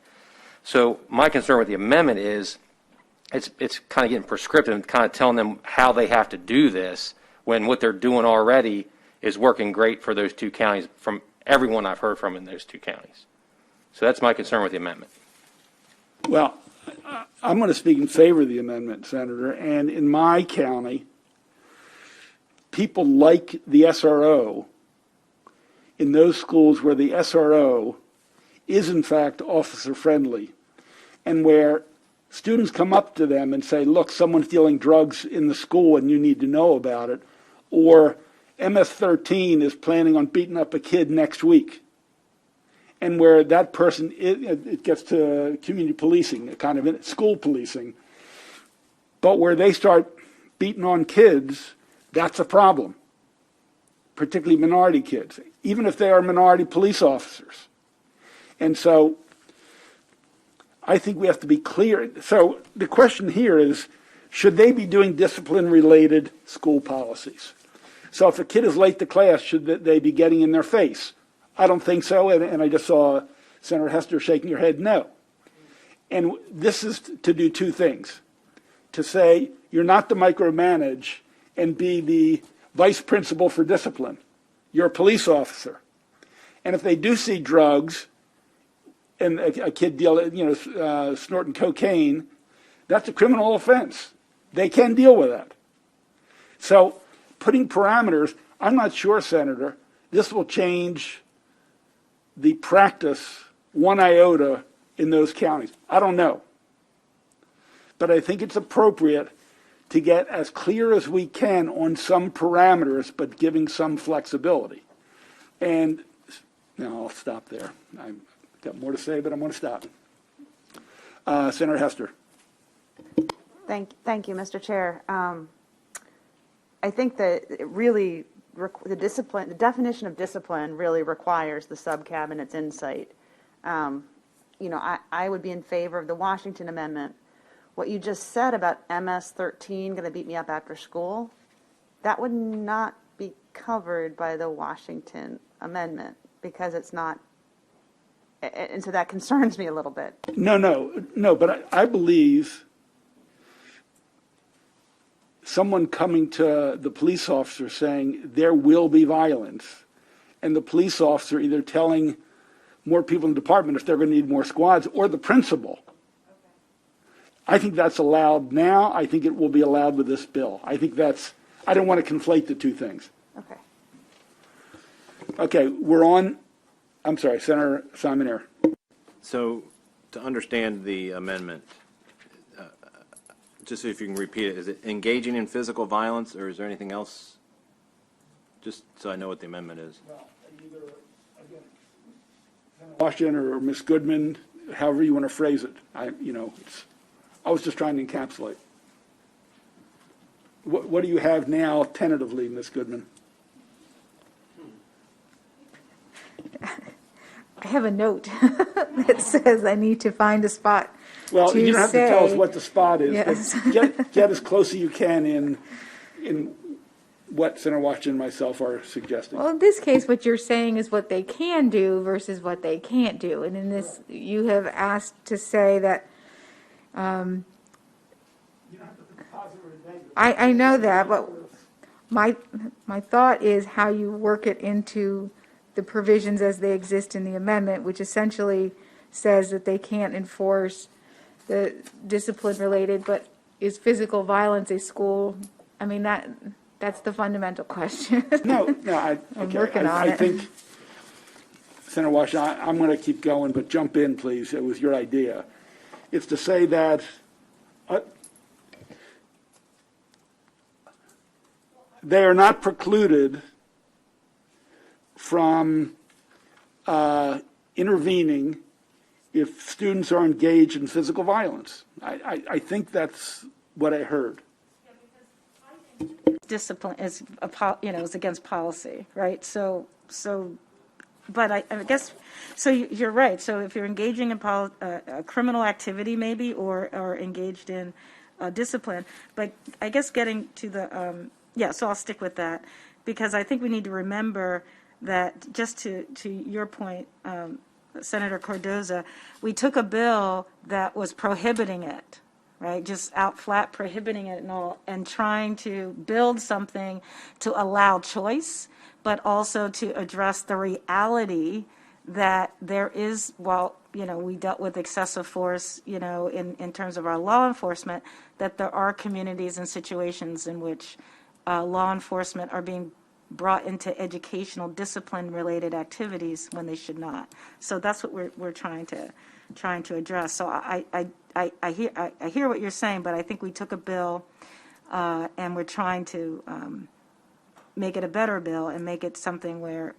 So my concern with the amendment is it's kind of getting prescriptive and kind of telling them how they have to do this when what they're doing already is working great for those two counties from everyone I've heard from in those two counties. So that's my concern with the amendment. Well, I'm going to speak in favor of the amendment, Senator. And in my county, people like the SRO in those schools where the SRO is in fact officer friendly and where students come up to them and say, look, someone's dealing drugs in the school and you need to know about it, or MS-13 is planning on beating up a kid next week, and where that person, it gets to community policing, kind of school policing, but where they start beating on kids, that's a problem, particularly minority kids, even if they are minority police officers. And so I think we have to be clear. So the question here is, should they be doing discipline-related school policies? So if a kid is late to class, should they be getting in their face? I don't think so, and I just saw Senator Hester shaking her head no. And this is to do two things. To say you're not to micromanage and be the vice principal for discipline. You're a police officer. And if they do see drugs, and a kid snorting cocaine, that's a criminal offense. They can deal with that. So putting parameters, I'm not sure, Senator, this will change the practice one iota in those counties. I don't know. But I think it's appropriate to get as clear as we can on some parameters, but giving some flexibility. And now I'll stop there. I've got more to say, but I'm going to stop. Senator Hester. Thank you, Mr. Chair. I think that it really the definition of discipline really requires the sub-cabinet's insight. I would be in favor of the Washington Amendment. What you just said about MS-13 going to beat me up after school, that would not be covered by the Washington Amendment because it's not, and so that concerns me a little bit. No, but I believe someone coming to the police officer saying there will be violence, and the police officer either telling more people in the department if they're going to need more squads, or the principal. I think that's allowed now. I think it will be allowed with this bill. I don't want to conflate the two things. Okay. Okay, we're on, I'm sorry, Senator Simon. So to understand the amendment, Just if you can repeat it, is it engaging in physical violence, or is there anything else? Just so I know what the amendment is. Well, either, again, Washington or Ms. Goodman, however you want to phrase it. I was just trying to encapsulate. What do you have now tentatively, Ms. Goodman? I have a note that says I need to find a spot. Well, you don't have to tell us say- what the spot is, Yes. but get as close as you can in what Senator Washington and myself are suggesting. Well, in this case, what you're saying is what they can do versus what they can't do. And in this, you have asked to say that, I know that, but my thought is how you work it into the provisions as they exist in the amendment, which essentially says that they can't enforce the discipline related, but is physical violence a school? I mean, that's the fundamental question. No, I'm okay. working on I it. think, Senator Washington, I'm going to keep going, but jump in, please. It was your idea. It's to say that they are not precluded from intervening if students are engaged in physical violence. I think that's what I heard. Discipline is, is against policy, right? But I guess, so you're right. So if you're engaging in a criminal activity maybe, or engaged in discipline, but I guess getting to the, so I'll stick with that, because I think we need to remember that, just to your point, Senator Cardoza, we took a bill that was prohibiting it, right? Just out flat prohibiting it and all, and trying to build something to allow choice, but also to address the reality that there is, we dealt with excessive force, in terms of our law enforcement, that there are communities and situations in which law enforcement are being brought into educational discipline-related activities when they should not. So that's what we're trying to address. So I hear what you're saying, but I think we took a bill and we're trying to make it a better bill and make it something where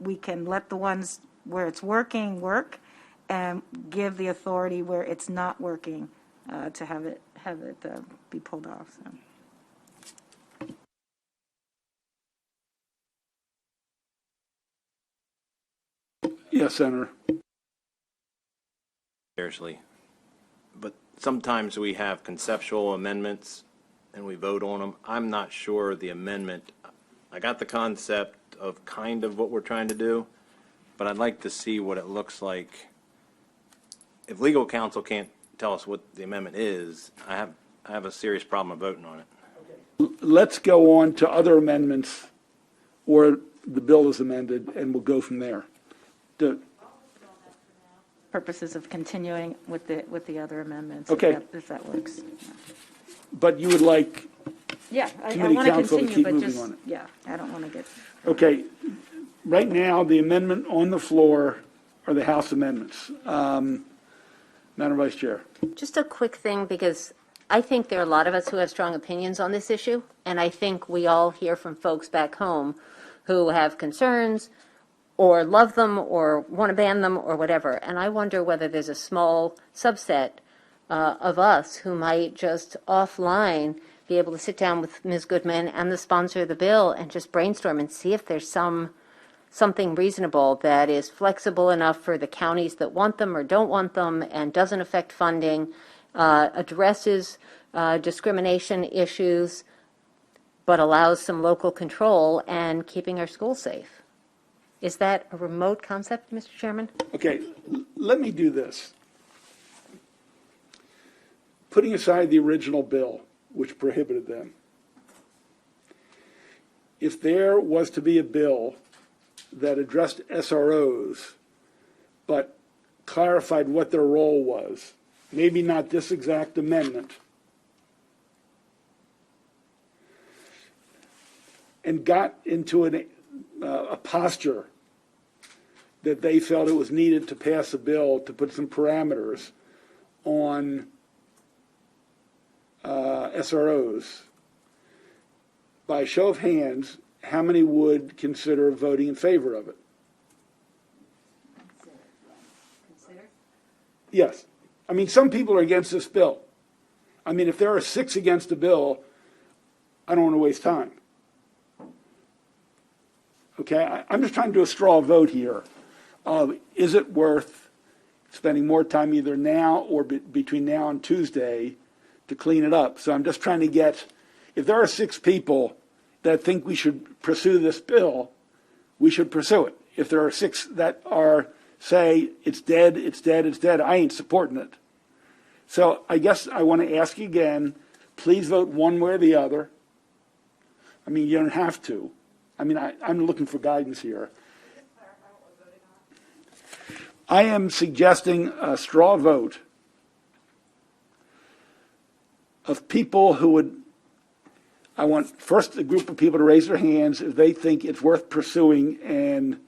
we can let the ones where it's working work, and give the authority where it's not working to have it be pulled off. So. Yes, Senator. Seriously. But sometimes we have conceptual amendments and we vote on them. I'm not sure the amendment, I got the concept of kind of what we're trying to do, but I'd like to see what it looks like. If legal counsel can't tell us what the amendment is, I have a serious problem of voting on it. Let's go on to other amendments, or the bill is amended, and we'll go from there. Purposes of continuing with the other amendments. Okay. If that works. But you would like, Yeah, I Committee want to counsel to continue, keep but moving just, on it. yeah, I don't want to get. okay, right now, the amendment on the floor are the House amendments. Madam Vice Chair. Just a quick thing, because I think there are a lot of us who have strong opinions on this issue, and I think we all hear from folks back home who have concerns or love them or want to ban them or whatever. And I wonder whether there's a small subset of us who might just offline be able to sit down with Ms. Goodman and the sponsor of the bill and just brainstorm and see if there's something reasonable that is flexible enough for the counties that want them or don't want them and doesn't affect funding, addresses discrimination issues, but allows some local control and keeping our schools safe. Is that a remote concept, Mr. Chairman? Okay, let me do this. Putting aside the original bill, which prohibited them, if there was to be a bill that addressed SROs, but clarified what their role was, maybe not this exact amendment, and got into a posture that they felt it was needed to pass a bill to put some parameters on SROs, by show of hands, how many would consider voting in favor of it? Yes. I mean, some people are against this bill. I mean, if there are 6 against the bill, I don't want to waste time. Okay, I'm just trying to do a straw vote here. Is it worth spending more time either now or between now and Tuesday to clean it up? So I'm just trying to get, if there are 6 people that think we should pursue this bill, we should pursue it. If there are 6 that are say it's dead, it's dead, it's dead, I ain't supporting it. So I guess I want to ask again, please vote one way or the other. I mean, you don't have to. I mean, I'm looking for guidance here. I am suggesting a straw vote of people who would, I want first a group of people to raise their hands if they think it's worth pursuing and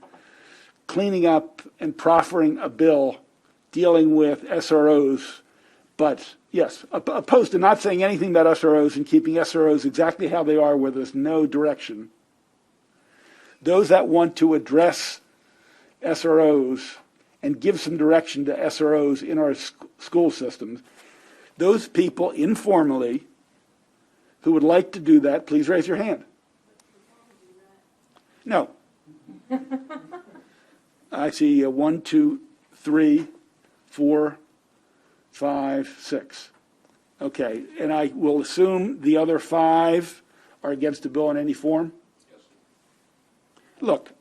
cleaning up and proffering a bill dealing with SROs. But yes, opposed to not saying anything about SROs and keeping SROs exactly how they are where there's no direction. Those that want to address SROs and give some direction to SROs in our school systems, those people informally who would like to do that, please raise your hand. No. I see 1, 2, 3, 4, 5, 6. Okay, and I will assume the other 5 are against the bill in any form? Yes. Look,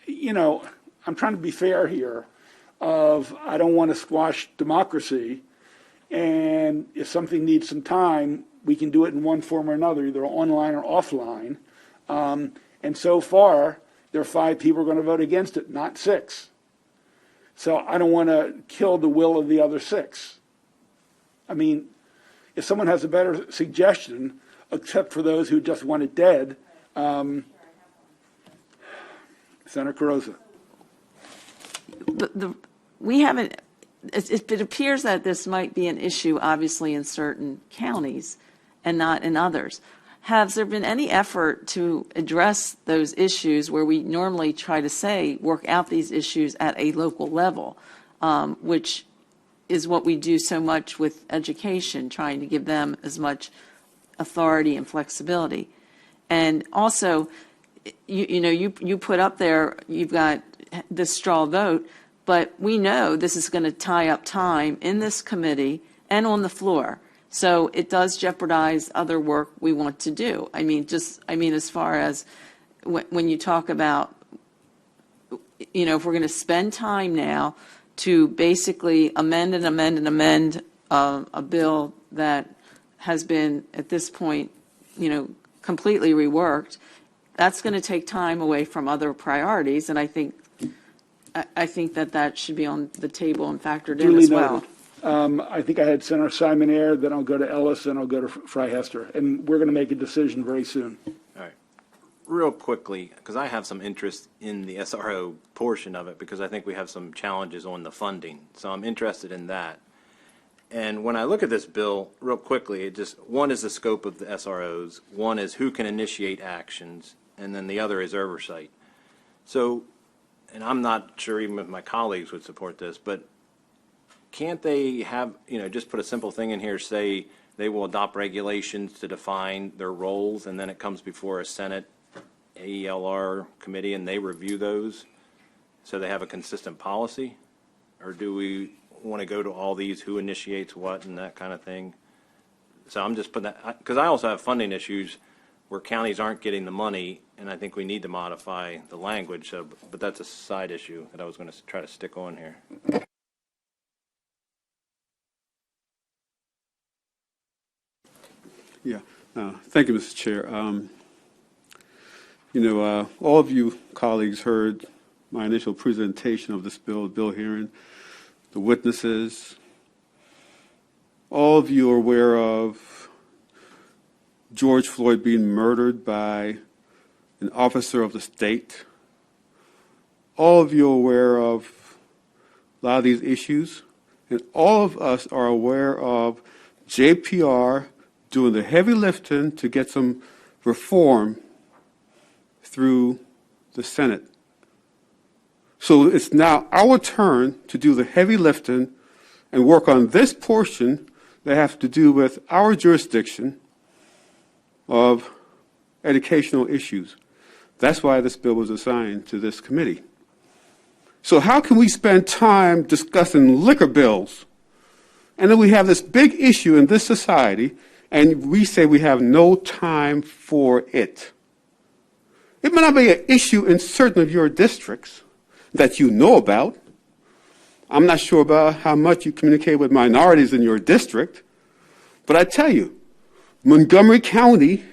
you know, I'm trying to be fair here I don't want to squash democracy, and if something needs some time, we can do it in one form or another, either online or offline. And so far, there are 5 people who are going to vote against it, not 6. So I don't want to kill the will of the other 6. I mean, if someone has a better suggestion, except for those who just want it dead, Senator Carrozza. We haven't, it appears that this might be an issue, obviously, in certain counties and not in others. Has there been any effort to address those issues where we normally try to say, work out these issues at a local level, which is what we do so much with education, trying to give them as much authority and flexibility? And also, you put up there, you've got this straw vote, but we know this is going to tie up time in this committee and on the floor. So it does jeopardize other work we want to do. I mean, as far as when you talk about, if we're going to spend time now to basically amend a bill that has been, at this point, completely reworked, that's going to take time away from other priorities. And I think that should be on the table and factored in as well. Noted. I think I had Senator Simon Ayer, then I'll go to Ellis, then I'll go to Fry Hester. And we're going to make a decision very soon. All right. Real quickly, because I have some interest in the SRO portion of it, because I think we have some challenges on the funding. So I'm interested in that. And when I look at this bill, real quickly, one is the scope of the SROs, one is who can initiate actions, and then the other is oversight. So, and I'm not sure even if my colleagues would support this, but can't they have, just put a simple thing in here, say they will adopt regulations to define their roles, and then it comes before a Senate AELR committee and they review those so they have a consistent policy? Or do we want to go to all these, who initiates what and that kind of thing? So I'm just putting that, because I also have funding issues where counties aren't getting the money, and I think we need to modify the language. So, but that's a side issue that I was going to try to stick on here. Yeah, thank you, Mr. Chair. All of you colleagues heard my initial presentation of this bill hearing, the witnesses. All of you are aware of George Floyd being murdered by an officer of the state. All of you are aware of a lot of these issues, and all of us are aware of JPR doing the heavy lifting to get some reform through the Senate. So it's now our turn to do the heavy lifting and work on this portion that has to do with our jurisdiction of educational issues. That's why this bill was assigned to this committee. So how can we spend time discussing liquor bills, and then we have this big issue in this society, and we say we have no time for it? It may not be an issue in certain of your districts that you know about. I'm not sure about how much you communicate with minorities in your district, but I tell you, Montgomery County,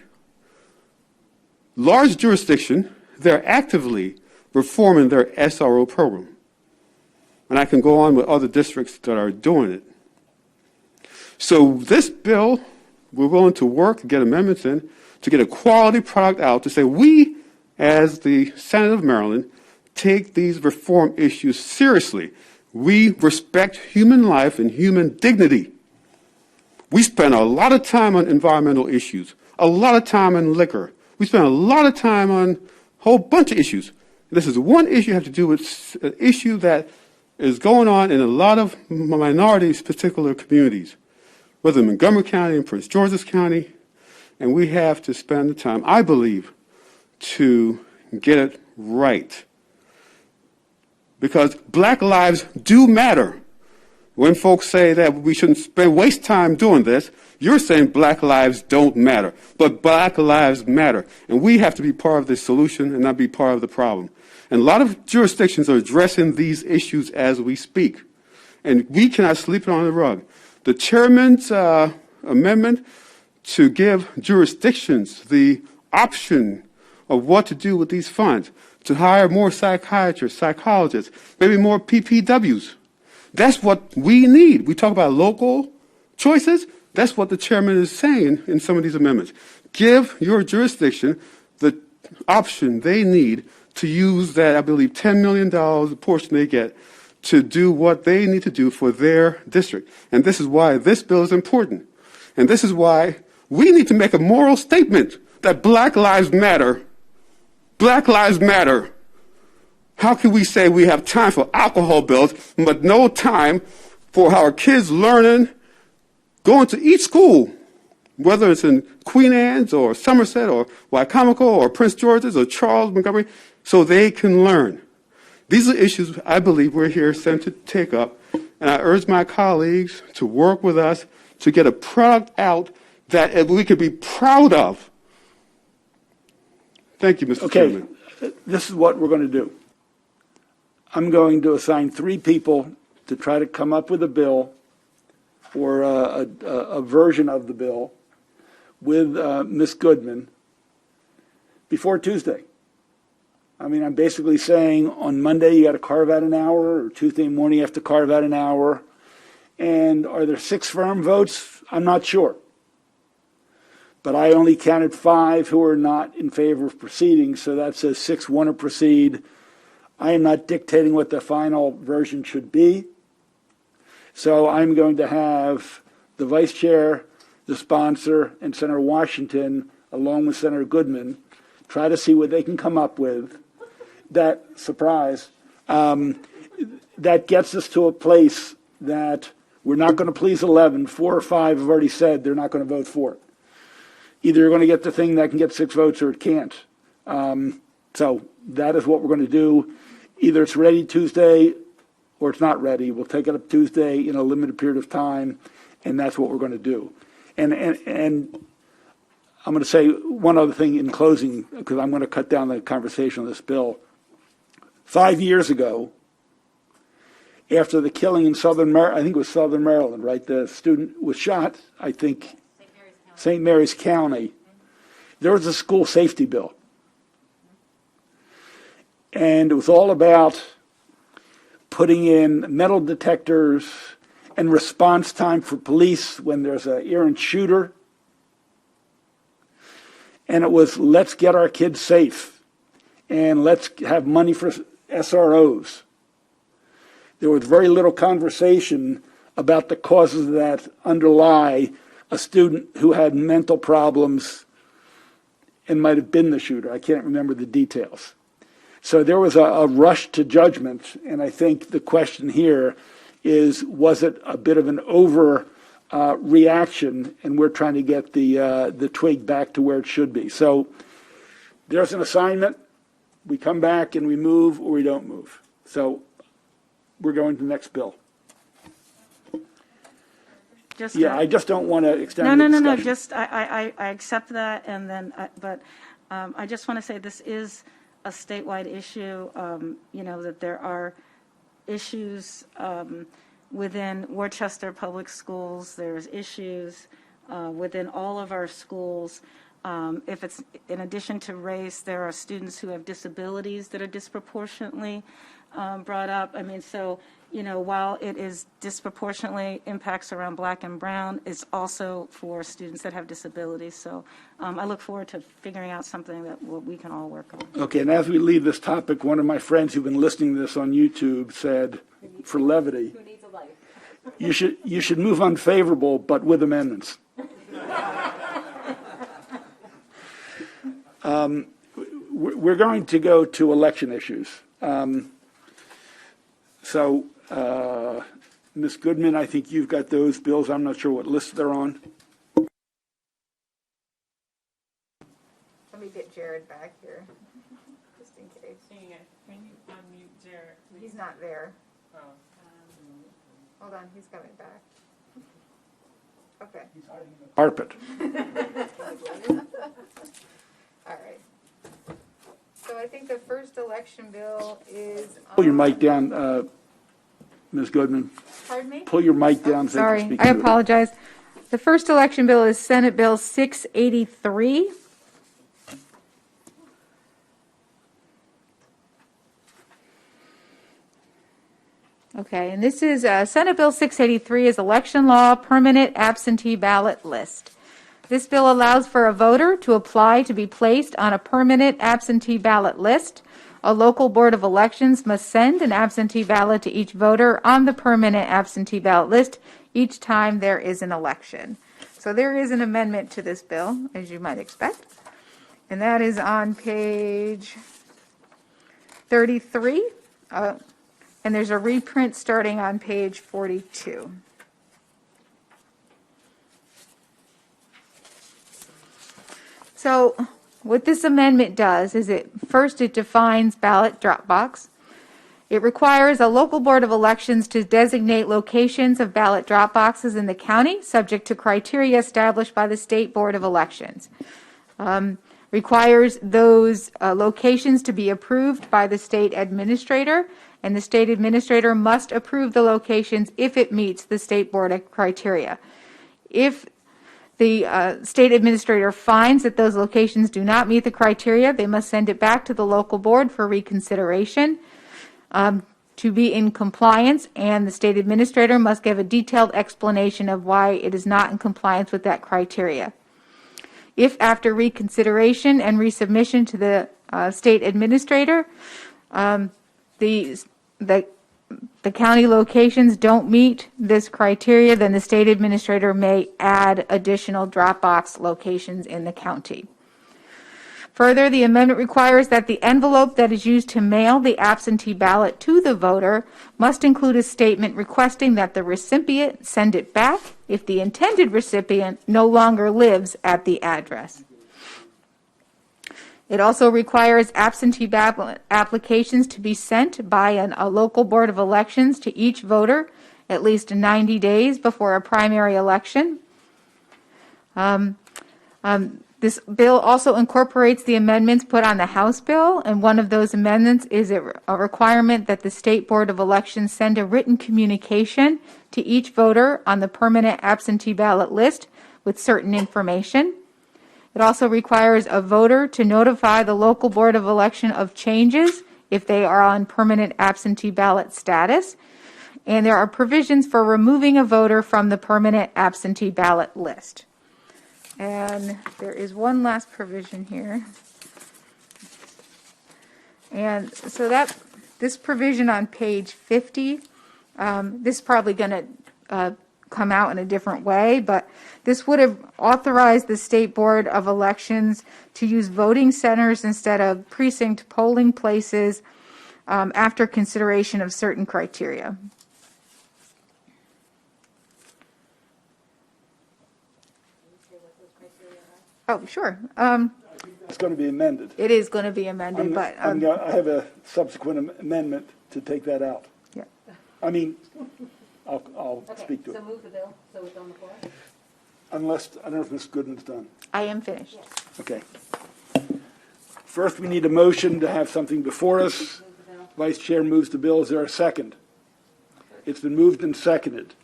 large jurisdiction, they're actively reforming their SRO program. And I can go on with other districts that are doing it. So this bill, we're willing to work to get amendments in, to get a quality product out, to say we, as the Senate of Maryland, take these reform issues seriously. We respect human life and human dignity. We spend a lot of time on environmental issues, a lot of time on liquor. We spend a lot of time on a whole bunch of issues. This is one issue that has to do with an issue that is going on in a lot of minorities, particular communities, whether in Montgomery County and Prince George's County, and we have to spend the time, I believe, to get it right. Because black lives do matter. When folks say that we shouldn't waste time doing this, you're saying black lives don't matter. But black lives matter. And we have to be part of the solution and not be part of the problem. And a lot of jurisdictions are addressing these issues as we speak. And we cannot sleep it on the rug. The chairman's amendment to give jurisdictions the option of what to do with these funds, to hire more psychiatrists, psychologists, maybe more PPWs. That's what we need. We talk about local choices. That's what the chairman is saying in some of these amendments. Give your jurisdiction the option they need to use that, I believe, $10 million, the portion they get, to do what they need to do for their district. And this is why this bill is important. And this is why we need to make a moral statement that black lives matter. Black lives matter. How can we say we have time for alcohol bills, but no time for our kids learning, going to each school, whether it's in Queen Anne's or Somerset or Wycomico or Prince George's or Charles Montgomery, so they can learn? These are issues I believe we're here sent to take up, and I urge my colleagues to work with us to get a product out that we could be proud of. Thank you, Mr. Chairman. This is what we're going to do. I'm going to assign 3 people to try to come up with a bill or a version of the bill with Ms. Goodman before Tuesday. I mean, I'm basically saying on Monday you got to carve out an hour, or Tuesday morning you have to carve out an hour. And are there 6 firm votes? I'm not sure. But I only counted 5 who are not in favor of proceeding, so that says 6 want to proceed. I am not dictating what the final version should be. So I'm going to have the vice chair, the sponsor, and Senator Washington, along with Senator Goodman, try to see what they can come up with. That, surprise, that gets us to a place that we're not going to please 11. 4 or 5 have already said they're not going to vote for it. Either you're going to get the thing that can get 6 votes or it can't. So that is what we're going to do. Either it's ready Tuesday or it's not ready. We'll take it up Tuesday in a limited period of time, and that's what we're going to do. And I'm going to say one other thing in closing, because I'm going to cut down the conversation on this bill. 5 years ago, after the killing in Southern Maryland, I think it was Southern Maryland, right? The student was shot, I think, St. Mary's County. There was a school safety bill. And it was all about putting in metal detectors and response time for police when there's an errant shooter. And it was, let's get our kids safe, and let's have money for SROs. There was very little conversation about the causes that underlie a student who had mental problems and might have been the shooter. I can't remember the details. So there was a rush to judgment, and I think the question here is, was it a bit of an over reaction, and we're trying to get the twig back to where it should be. So there's an assignment. We come back and we move or we don't move. So we're going to the next bill. Just Yeah, I just don't want to extend No, the no, no, discussion. no, just, I accept that, and then, but I just want to say this is a statewide issue, that there are issues within Worcester Public Schools, there's issues within all of our schools. If it's, in addition to race, there are students who have disabilities that are disproportionately brought up. I mean, so, while it is disproportionately impacts around black and brown, it's also for students that have disabilities. So I look forward to figuring out something that we can all work on. Okay, and as we leave this topic, one of my friends who've been listening to this on YouTube said, for levity, you should move unfavorable, but with amendments. We're going to go to election issues. So, Ms. Goodman, I think you've got those bills. I'm not sure what list they're on. Let me get Jared back here, just in case. Can you unmute Jared, please? He's not there. Oh. Hold on, he's coming back. Okay. Carpet. All right. So I think the first election bill is. Pull your mic down, Ms. Goodman. Pardon me? Pull your mic down so you can Sorry, speak I to it. apologize. The first election bill is Senate Bill 683. Okay, and this is Senate Bill 683 is election law permanent absentee ballot list. This bill allows for a voter to apply to be placed on a permanent absentee ballot list. A local board of elections must send an absentee ballot to each voter on the permanent absentee ballot list each time there is an election. So there is an amendment to this bill, as you might expect, and that is on page 33. And there's a reprint starting on page 42. So what this amendment does is it defines ballot drop box. It requires a local board of elections to designate locations of ballot drop boxes in the county, subject to criteria established by the state board of elections. Requires those locations to be approved by the state administrator, and the state administrator must approve the locations if it meets the state board of criteria. If the state administrator finds that those locations do not meet the criteria, they must send it back to the local board for reconsideration to be in compliance, and the state administrator must give a detailed explanation of why it is not in compliance with that criteria. If after reconsideration and resubmission to the state administrator, the county locations don't meet this criteria, then the state administrator may add additional drop box locations in the county. Further, the amendment requires that the envelope that is used to mail the absentee ballot to the voter must include a statement requesting that the recipient send it back if the intended recipient no longer lives at the address. It also requires absentee ballot applications to be sent by a local board of elections to each voter at least 90 days before a primary election. This bill also incorporates the amendments put on the House bill, and one of those amendments is a requirement that the State Board of Elections send a written communication to each voter on the permanent absentee ballot list with certain information. It also requires a voter to notify the local Board of Election of changes if they are on permanent absentee ballot status. And there are provisions for removing a voter from the permanent absentee ballot list. And there is one last provision here. And so this provision on page 50, this is probably going to come out in a different way, but this would have authorized the State Board of Elections to use voting centers instead of precinct polling places after consideration of certain criteria. Oh, sure. It's going to be amended. It is going to be amended, but I have a subsequent amendment to take that out. yeah. I mean, I'll speak to it. So move the bill, so it's on the floor? Unless, I don't know if Ms. Goodman's done. I am finished. Okay. First, we need a motion to have something before us. Vice Chair moves the bill. Is there a second? It's been moved and seconded.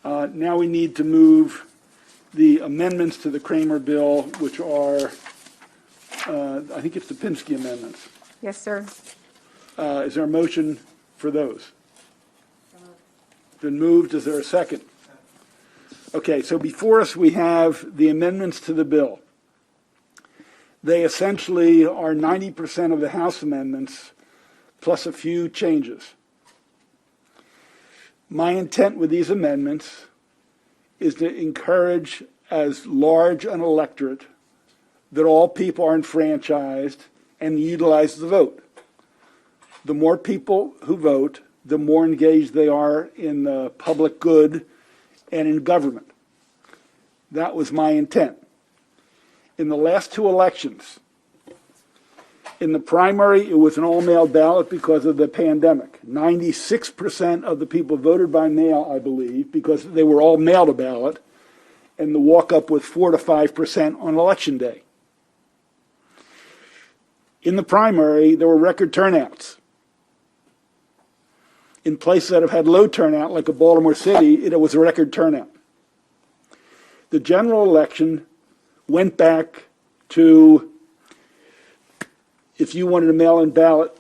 Now we need to move the amendments to the Kramer bill, which are, I think it's the Pinsky amendments. Yes, sir. Is there a motion for those? Been moved. Is there a second? Okay, so before us we have the amendments to the bill. They essentially are 90% of the House amendments plus a few changes. My intent with these amendments is to encourage as large an electorate that all people are enfranchised and utilize the vote. The more people who vote, the more engaged they are in the public good and in government. That was my intent. In the last two elections, in the primary, it was an all-mail ballot because of the pandemic. 96% of the people voted by mail, I believe, because they were all mailed a ballot, and the walk-up was 4 to 5% on Election Day. In the primary, there were record turnouts. In places that have had low turnout, like a Baltimore City, it was a record turnout. The general election went back to, if you wanted a mail-in ballot,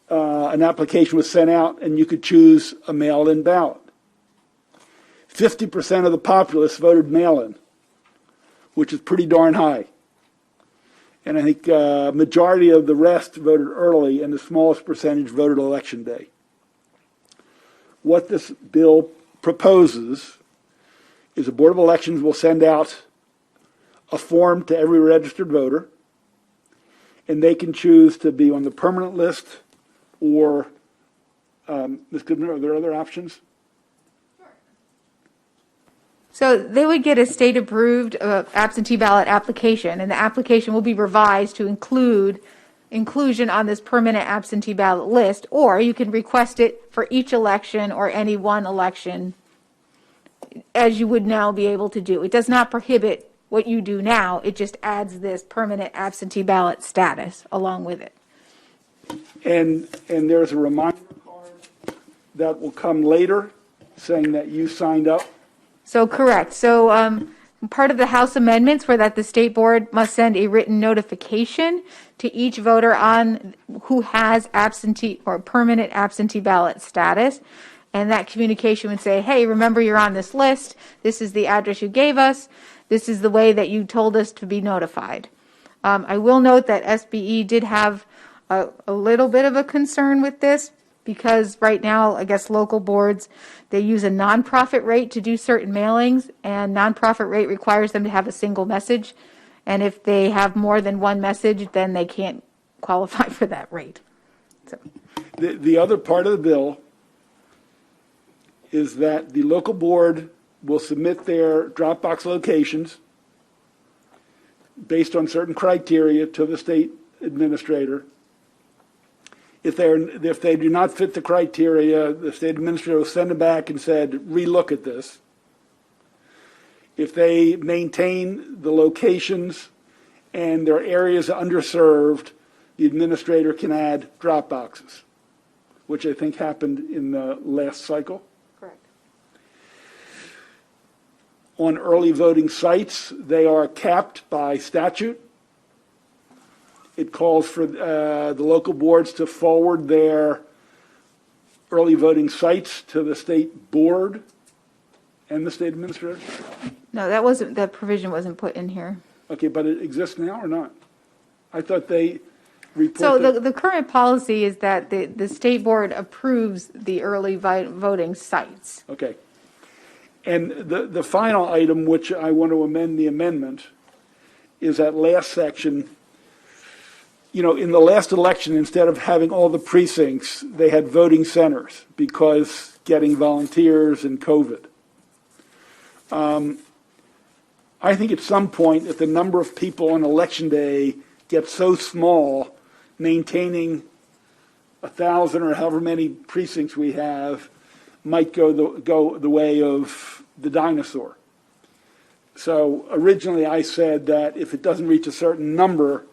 an application was sent out and you could choose a mail-in ballot. 50% of the populace voted mail-in, which is pretty darn high. And I think majority of the rest voted early, and the smallest percentage voted Election Day. What this bill proposes is the Board of Elections will send out a form to every registered voter, and they can choose to be on the permanent list or, Ms. Goodman, are there other options? So they would get a state-approved absentee ballot application, and the application will be revised to include inclusion on this permanent absentee ballot list, or you can request it for each election or any one election, as you would now be able to do. It does not prohibit what you do now. It just adds this permanent absentee ballot status along with it. And there's a reminder card that will come later saying that you signed up. So correct. So part of the House amendments were that the state board must send a written notification to each voter on who has absentee or permanent absentee ballot status. And that communication would say, hey, remember you're on this list. This is the address you gave us. This is the way that you told us to be notified. I will note that SBE did have a little bit of a concern with this because right now, I guess local boards, they use a nonprofit rate to do certain mailings, and nonprofit rate requires them to have a single message. And if they have more than one message, then they can't qualify for that rate. So. The other part of the bill is that the local board will submit their Dropbox locations based on certain criteria to the state administrator. If they do not fit the criteria, the state administrator will send them back and said, relook at this. If they maintain the locations and their areas are underserved, the administrator can add drop boxes, which I think happened in the last cycle. Correct. On early voting sites, they are capped by statute. It calls for the local boards to forward their early voting sites to the state board and the state administrator. No, that provision wasn't put in here. Okay, but it exists now or not? I thought they report. So the current policy is that the state board approves the early voting sites. Okay. And the final item, which I want to amend the amendment, is that last section. You know, in the last election, instead of having all the precincts, they had voting centers because getting volunteers and COVID. I think at some point, if the number of people on election day gets so small, maintaining 1,000 or however many precincts we have might go the way of the dinosaur. So originally I said that if it doesn't reach a certain number,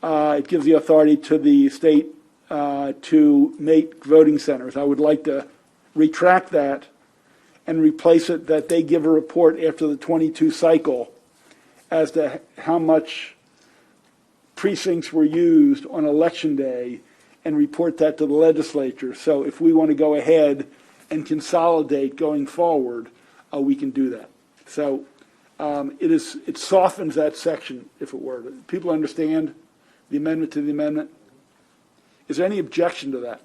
it gives the authority to the state to make voting centers. I would like to retract that and replace it that they give a report after the 22 cycle as to how much precincts were used on election day and report that to the legislature. So if we want to go ahead and consolidate going forward, we can do that. So it softens that section, if it were. People understand the amendment to the amendment? Is there any objection to that?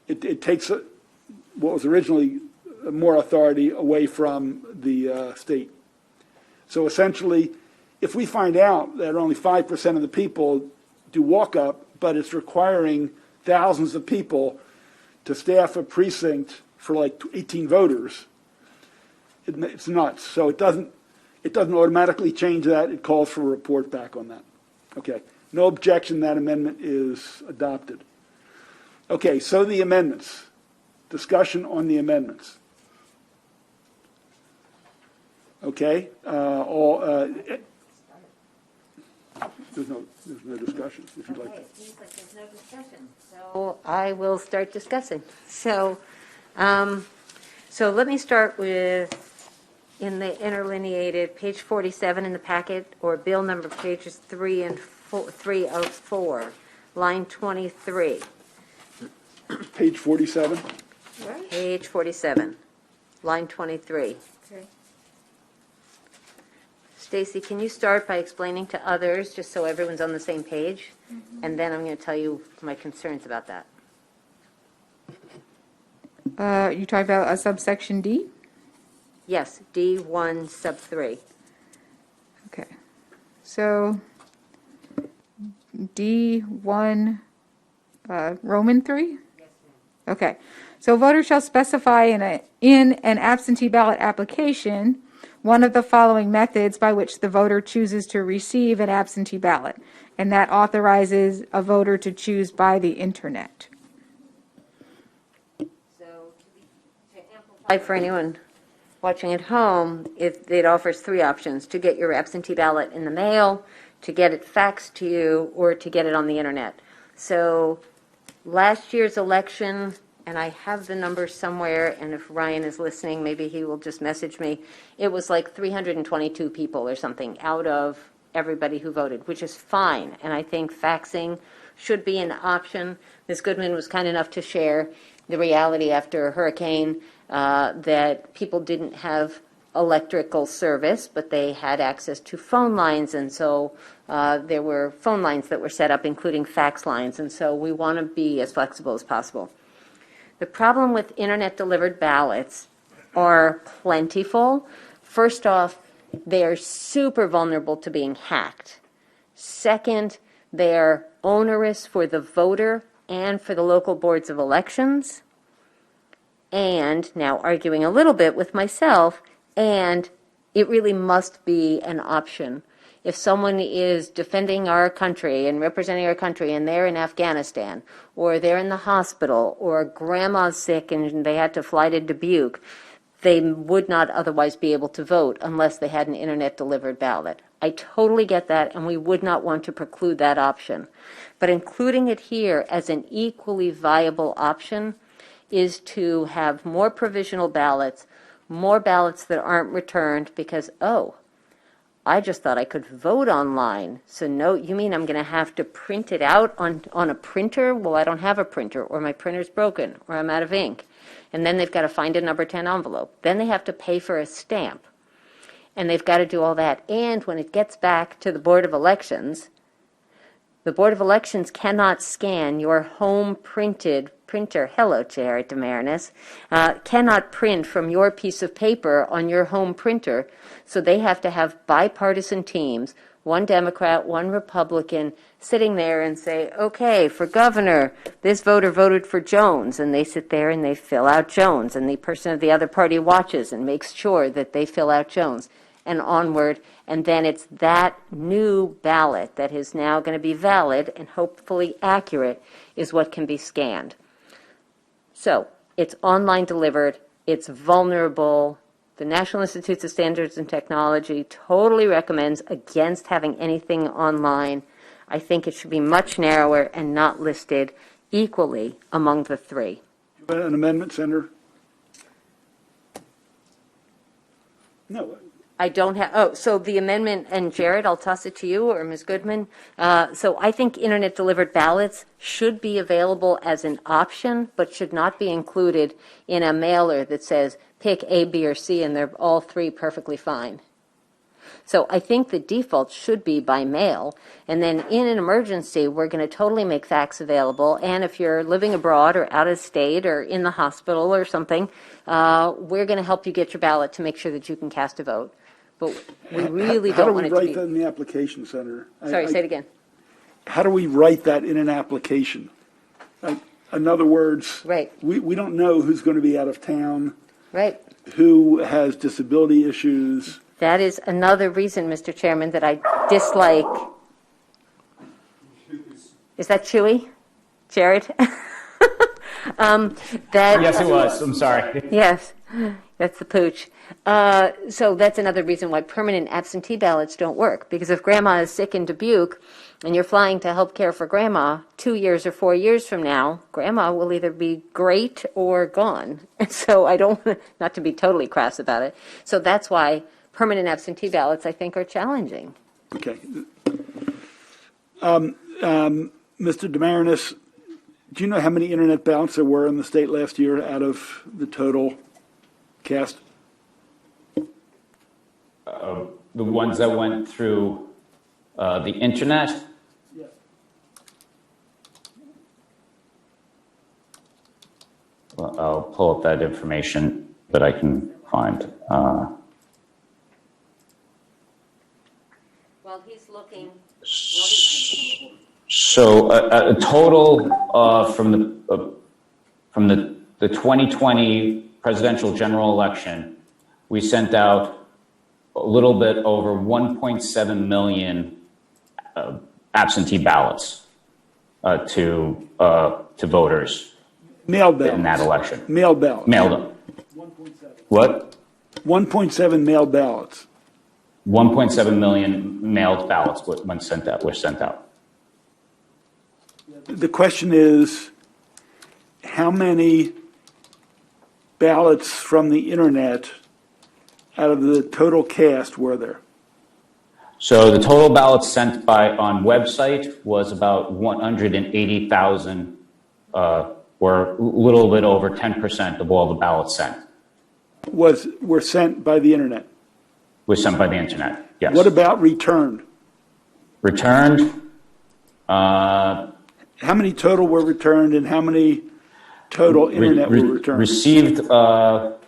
It takes what was originally more authority away from the state. So essentially, if we find out that only 5% of the people do walk-up, but it's requiring thousands of people to staff a precinct for like 18 voters, it's nuts. So it doesn't automatically change that. It calls for a report back on that. Okay. No objection. That amendment is adopted. Okay. So the amendments. Discussion on the amendments. Okay. There's no discussion, if you'd like. Okay, it seems like there's no discussion. So I will start discussing. So let me start with, in the interlineated, page 47 in the packet, or bill number pages 304, line 23. Page 47. Page 47, line 23. Okay. Stacy, can you start by explaining to others, just so everyone's on the same page? And then I'm going to tell you my concerns about that. You talking about a subsection D? Yes, D1 sub 3. Okay. So D1 Roman 3? Okay. So voters shall specify in an absentee ballot application one of the following methods by which the voter chooses to receive an absentee ballot, and that authorizes a voter to choose by the internet. So to amplify for anyone watching at home, it offers three options: to get your absentee ballot in the mail, to get it faxed to you, or to get it on the internet. So last year's election, and I have the numbers somewhere, and if Ryan is listening, maybe he will just message me. It was like 322 people or something out of everybody who voted, which is fine. And I think faxing should be an option. Ms. Goodman was kind enough to share the reality after a hurricane that people didn't have electrical service, but they had access to phone lines, and so there were phone lines that were set up, including fax lines, and so we want to be as flexible as possible. The problem with internet-delivered ballots are plentiful. First off, they are super vulnerable to being hacked. Second, they are onerous for the voter and for the local boards of elections. And, now arguing a little bit with myself, and it really must be an option. If someone is defending our country and representing our country and they're in Afghanistan, or they're in the hospital, or grandma's sick and they had to fly to Dubuque, they would not otherwise be able to vote unless they had an internet-delivered ballot. I totally get that, and we would not want to preclude that option. But including it here as an equally viable option is to have more provisional ballots, more ballots that aren't returned because, I just thought I could vote online. So no, you mean I'm going to have to print it out on a printer? Well, I don't have a printer, or my printer's broken, or I'm out of ink. And then they've got to find a number 10 envelope. Then they have to pay for a stamp. And they've got to do all that. And when it gets back to the Board of Elections, The Board of Elections cannot scan your home printed printer, hello, Jared Damaris, cannot print from your piece of paper on your home printer, so they have to have bipartisan teams, one Democrat, one Republican, sitting there and say, okay, for governor, this voter voted for Jones, and they sit there and they fill out Jones, and the person of the other party watches and makes sure that they fill out Jones, and onward, and then it's that new ballot that is now going to be valid and hopefully accurate is what can be scanned. So it's online delivered, it's vulnerable. The National Institute of Standards and Technology totally recommends against having anything online. I think it should be much narrower and not listed equally among the three. An amendment, Senator? No. I don't have, so the amendment, and Jared, I'll toss it to you or Ms. Goodman. So I think internet delivered ballots should be available as an option, but should not be included in a mailer that says pick A, B, or C, and they're all three perfectly fine. So I think the default should be by mail, and then in an emergency, we're going to totally make fax available, and if you're living abroad or out of state or in the hospital or something, we're going to help you get your ballot to make sure that you can cast a vote. But we really How do don't we want it to write be... that in the application, Senator? Sorry, say it again. How do we write that in an application? In other words, Right. we don't know who's going to be out of town, Right. who has disability issues. That is another reason, Mr. Chairman, that I dislike... Is that Chewy? Jared? Yes, it was. I'm sorry. Yes, that's the pooch. So that's another reason why permanent absentee ballots don't work. Because if Grandma is sick in Dubuque and you're flying to help care for Grandma 2 years or 4 years from now, Grandma will either be great or gone. And so I don't, not to be totally crass about it. So that's why permanent absentee ballots, I think, are challenging. Okay. Mr. Damaris, do you know how many internet ballots there were in the state last year out of the total cast? The ones that went through the internet? Yeah. Well, I'll pull up that information that I can find. While he's looking... So a total from the 2020 presidential general election, we sent out a little bit over 1.7 million absentee ballots to voters. Mailed ballots. In that election. Mailed ballots. Mailed them. 1.7. What? 1.7 mailed ballots. 1.7 million mailed ballots were sent out. The question is, how many ballots from the internet out of the total cast were there? So the total ballots sent on website was about 180,000, or a little bit over 10% of all the ballots sent. Were sent by the internet? Was sent by the internet, yes. What about returned? Returned? How many total were returned and how many total internet were returned? Received, total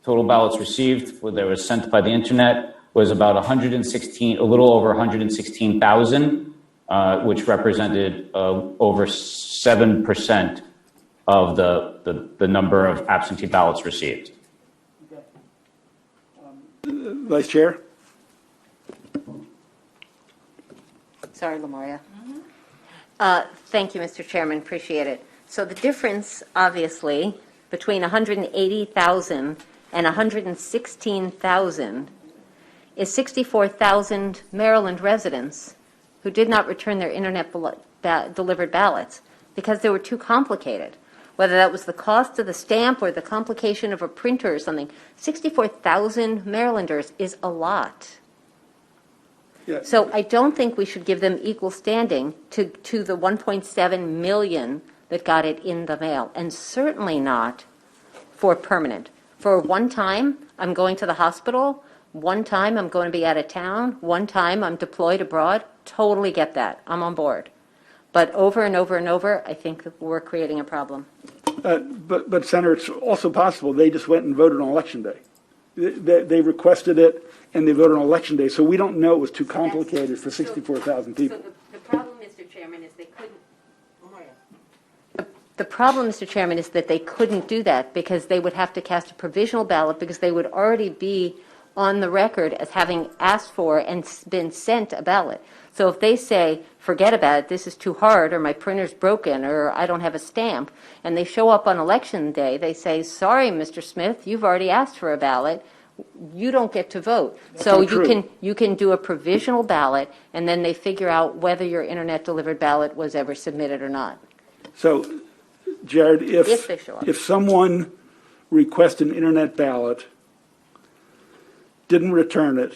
ballots received, that was sent by the internet, was about 116, a little over 116,000, which represented over 7% of the number of absentee ballots received. Okay. Vice Chair? Sorry, Lamoria. Thank you, Mr. Chairman. Appreciate it. So the difference, obviously, between 180,000 and 116,000 is 64,000 Maryland residents who did not return their internet delivered ballots because they were too complicated. Whether that was the cost of the stamp or the complication of a printer or something, 64,000 Marylanders is a lot. Yeah. So I don't think we should give them equal standing to the 1.7 million that got it in the mail, and certainly not for permanent. For one time, I'm going to the hospital, One time I'm going to be out of town, one time I'm deployed abroad, totally get that. I'm on board. But over and over and over, I think that we're creating a problem. But Senator, it's also possible they just went and voted on Election Day. They requested it, and they voted on Election Day, so we don't know it was too complicated for 64,000 people. So the problem, Mr. Chairman, is they couldn't. The problem, Mr. Chairman, is that they couldn't do that because they would have to cast a provisional ballot because they would already be on the record as having asked for and been sent a ballot. So if they say, forget about it, this is too hard, or my printer's broken, or I don't have a stamp, and they show up on Election Day, they say, sorry, Mr. Smith, you've already asked for a ballot, you don't get to vote. So you can do a provisional ballot, and then they figure out whether your internet-delivered ballot was ever submitted or not. So, Jared, If they show up. if someone requests an internet ballot, didn't return it,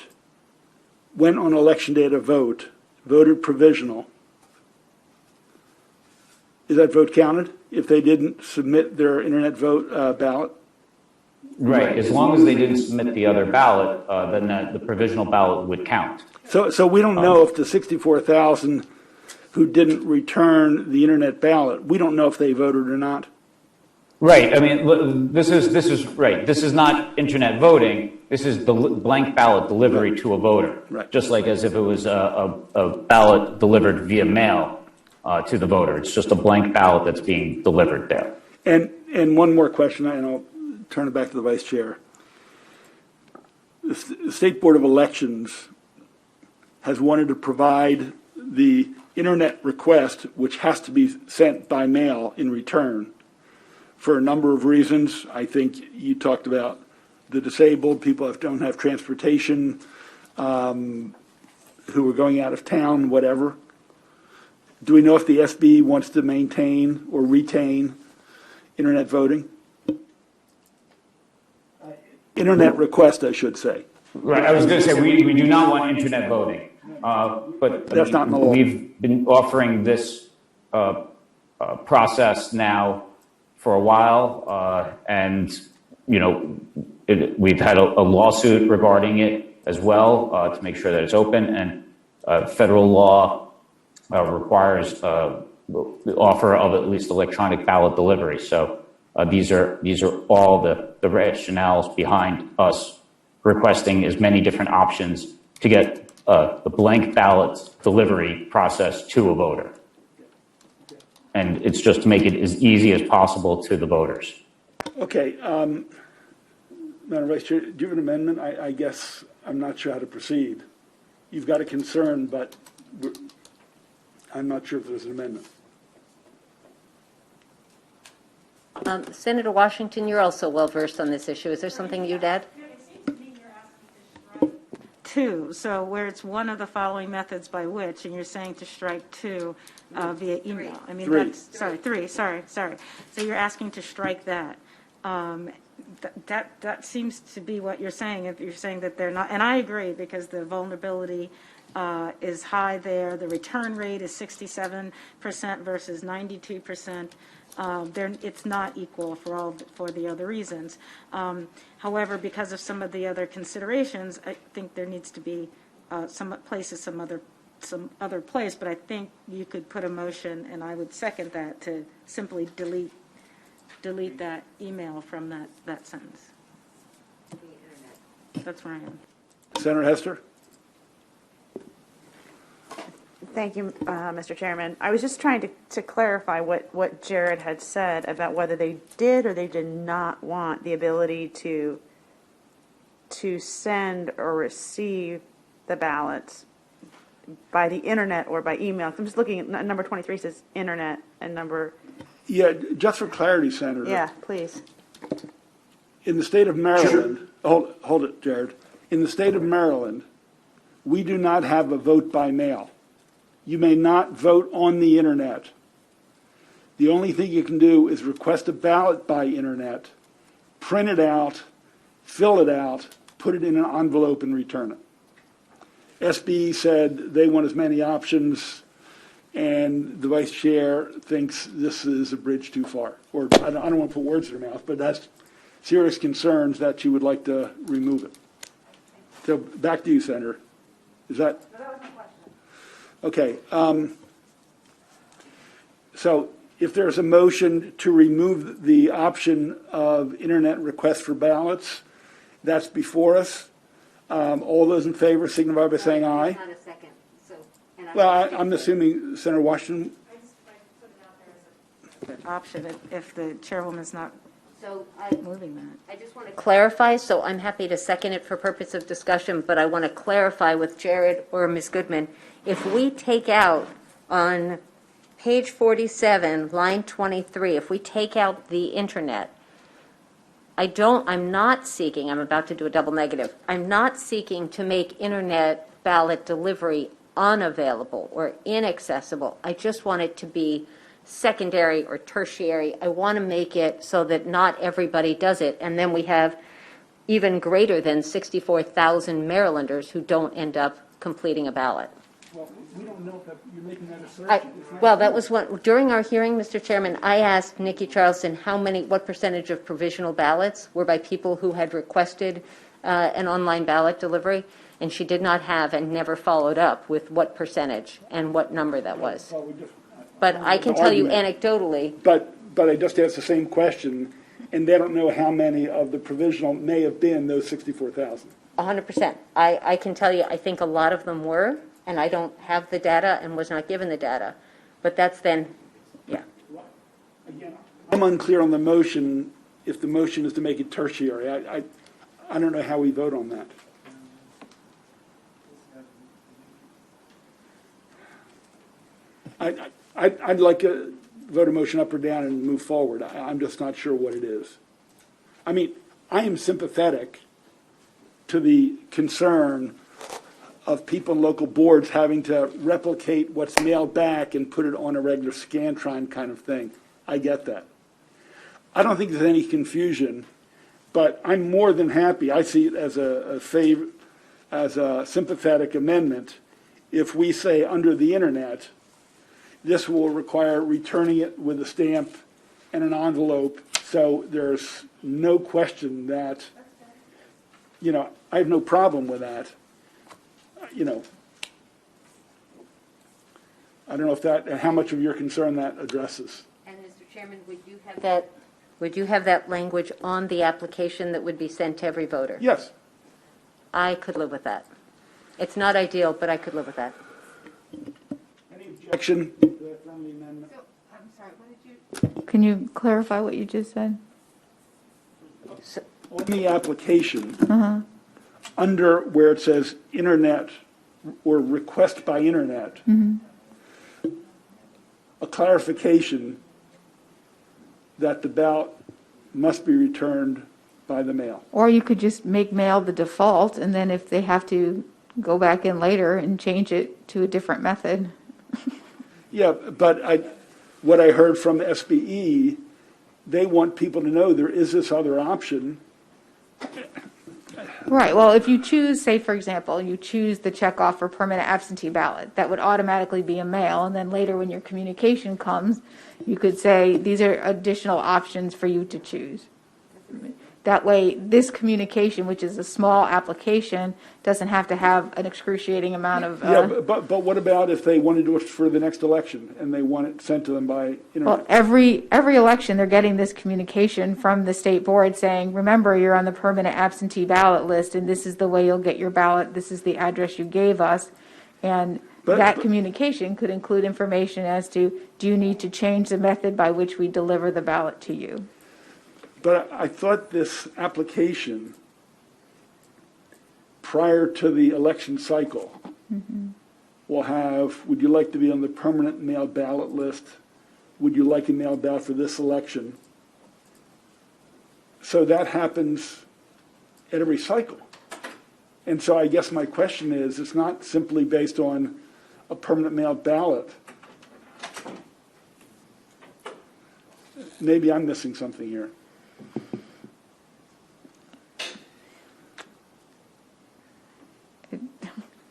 went on Election Day to vote, voted provisional, is that vote counted if they didn't submit their internet vote ballot? Right, as long as they didn't submit the other ballot, then the provisional ballot would count. So we don't know if the 64,000 who didn't return the internet ballot, we don't know if they voted or not. Right, I mean, this is right. This is not internet voting. This is the blank ballot delivery to a voter. Right. Just like as if it was a ballot delivered via mail to the voter. It's just a blank ballot that's being delivered there. And one more question, and I'll turn it back to the Vice Chair. The State Board of Elections has wanted to provide the internet request, which has to be sent by mail in return, for a number of reasons. I think you talked about the disabled, people that don't have transportation, who are going out of town, whatever. Do we know if the SB wants to maintain or retain internet voting? Internet request, I should say. Right, I was going to say, we do not want internet voting. But That's not in the law. We've been offering this process now for a while, and we've had a lawsuit regarding it as well to make sure that it's open. And federal law requires the offer of at least electronic ballot delivery. So these are all the rationales behind us requesting as many different options to get the blank ballot delivery process to a voter. And it's just to make it as easy as possible to the voters. Okay. Madam Vice Chair, do you have an amendment? I guess I'm not sure how to proceed. You've got a concern, but I'm not sure if there's an amendment. Senator Washington, you're also well-versed on this issue. Is there something you'd add? Two, so where it's one of the following methods by which, and you're saying to strike two via email. I mean, three, sorry. So you're asking to strike that. That seems to be what you're saying, if you're saying that they're not, and I agree, because the vulnerability is high there. The return rate is 67% versus 92%. It's not equal for the other reasons. However, because of some of the other considerations, I think there needs to be some other place. But I think you could put a motion, and I would second that, to simply delete that email from that sentence. That's where I am. Senator Hester? Thank you, Mr. Chairman. I was just trying to clarify what Jared had said about whether they did or they did not want the ability to send or receive the ballots by the internet or by email. I'm just looking at number 23 says internet and number. Yeah, just for clarity, Senator. Yeah, please. In the state of Maryland, hold it, Jared. In the state of Maryland, we do not have a vote by mail. You may not vote on the internet. The only thing you can do is request a ballot by internet, print it out, fill it out, put it in an envelope and return it. SB said they want as many options, and the vice chair thinks this is a bridge too far. Or I don't want to put words in her mouth, but that's serious concerns that she would like to remove it. So back to you, Senator. Is that? Okay. So if there's a motion to remove the option of internet request for ballots, that's before us. All those in favor signify by saying aye. Not a second, so. Well, I'm assuming Senator Washington. Option if the chairwoman's not So moving that. I just want to clarify, so I'm happy to second it for purpose of discussion, but I want to clarify with Jared or Ms. Goodman, if we take out on page 47, line 23, if we take out the internet, I'm not seeking, I'm about to do a double negative, I'm not seeking to make internet ballot delivery unavailable or inaccessible. I just want it to be secondary or tertiary. I want to make it so that not everybody does it. And then we have even greater than 64,000 Marylanders who don't end up completing a ballot. Well, we don't know if you're making that assertion. Well, that was what, during our hearing, Mr. Chairman, I asked Nikki Charleston what percentage of provisional ballots were by people who had requested an online ballot delivery, and she did not have and never followed up with what percentage and what number that was. But I can tell you anecdotally. But I just asked the same question, and they don't know how many of the provisional may have been those 64,000. 100%. I can tell you, I think a lot of them were, and I don't have the data and was not given the data. But that's then, yeah. Again, I'm unclear on the motion, if the motion is to make it tertiary. I don't know how we vote on that. I'd like to vote a motion up or down and move forward. I'm just not sure what it is. I mean, I am sympathetic to the concern of people in local boards having to replicate what's mailed back and put it on a regular Scantron kind of thing. I get that. I don't think there's any confusion, but I'm more than happy. I see it as a sympathetic amendment if we say under the internet, this will require returning it with a stamp and an envelope, so there's no question that, I have no problem with that. I don't know if how much of your concern that addresses. And Mr. Chairman, would you have that language on the application that would be sent to every voter? Yes. I could live with that. It's not ideal, but I could live with that. Any objection to that friendly amendment? I'm sorry, what did you? Can you clarify what you just said? On the application, under where it says internet or request by internet, a clarification that the ballot must be returned by the mail. Or you could just make mail the default, and then if they have to go back in later and change it to a different method. Yeah, but what I heard from SBE, they want people to know there is this other option. Right, well, if you choose, say, for example, you choose the checkoff for permanent absentee ballot, that would automatically be a mail, and then later when your communication comes, you could say, these are additional options for you to choose. That way, this communication, which is a small application, doesn't have to have an excruciating amount of... Yeah, but what about if they want to do it for the next election and they want it sent to them by internet? Well, every election, they're getting this communication from the state board saying, remember, you're on the permanent absentee ballot list, and this is the way you'll get your ballot, this is the address you gave us. And that communication could include information as to, do you need to change the method by which we deliver the ballot to you? But I thought this application, prior to the election cycle, will have, would you like to be on the permanent mail ballot list? Would you like a mail ballot for this election? So that happens at every cycle. And so I guess my question is, it's not simply based on a permanent mail ballot. Maybe I'm missing something here.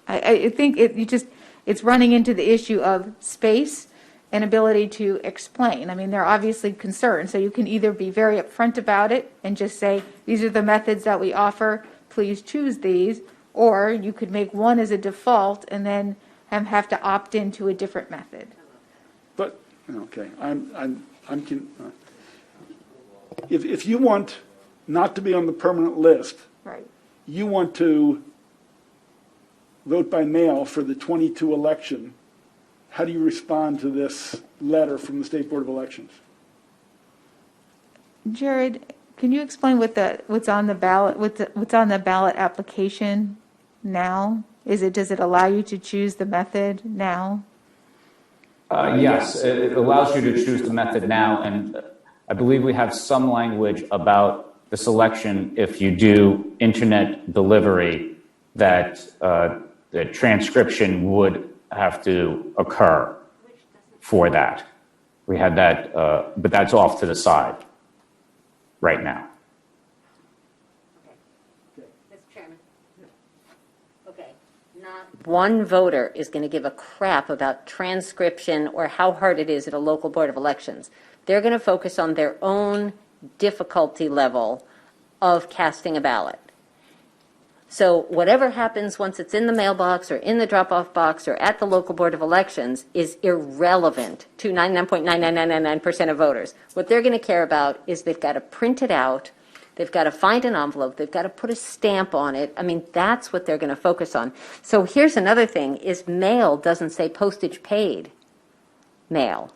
I think it's running into the issue of space and ability to explain. I mean, they're obviously concerned, so you can either be very upfront about it and just say, these are the methods that we offer, please choose these, Or you could make one as a default and then have to opt into a different method. But, okay, if you want not to be on the permanent list, Right. you want to vote by mail for the 22 election, how do you respond to this letter from the State Board of Elections? Jared, can you explain what's on the ballot application now? Does it allow you to choose the method now? Yes, it allows you to choose the method now, and I believe we have some language about the selection if you do internet delivery that the transcription would have to occur for that. We had that, but that's off to the side right now. Mr. Chairman. Okay, not one voter is going to give a crap about transcription or how hard it is at a local board of elections. They're going to focus on their own difficulty level of casting a ballot. So whatever happens once it's in the mailbox or in the drop-off box or at the local board of elections is irrelevant to 99.99999% of voters. What they're going to care about is they've got to print it out, they've got to find an envelope, they've got to put a stamp on it. I mean, that's what they're going to focus on. So here's another thing, is mail doesn't say postage paid mail.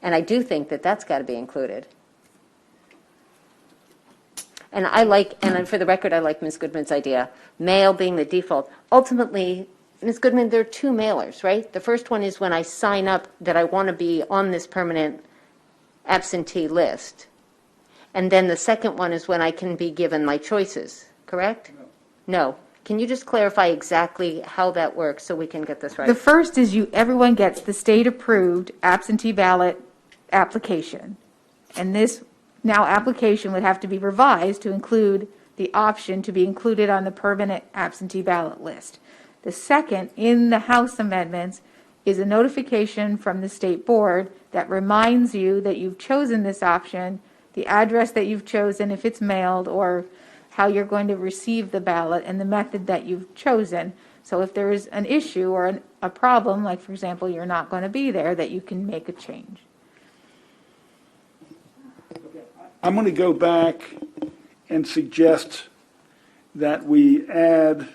And I do think that that's got to be included. And for the record, I like Ms. Goodman's idea, mail being the default. Ultimately, Ms. Goodman, there are two mailers, right? The first one is when I sign up that I want to be on this permanent absentee list. And then the second one is when I can be given my choices, correct? No. Can you just clarify exactly how that works so we can get this right? The first is everyone gets the state-approved absentee ballot application. And this now application would have to be revised to include the option to be included on the permanent absentee ballot list. The second, in the House amendments, is a notification from the state board that reminds you that you've chosen this option, the address that you've chosen, if it's mailed, or how you're going to receive the ballot, and the method that you've chosen. So if there is an issue or a problem, like, for example, you're not going to be there, that you can make a change. I'm going to go back and suggest that we add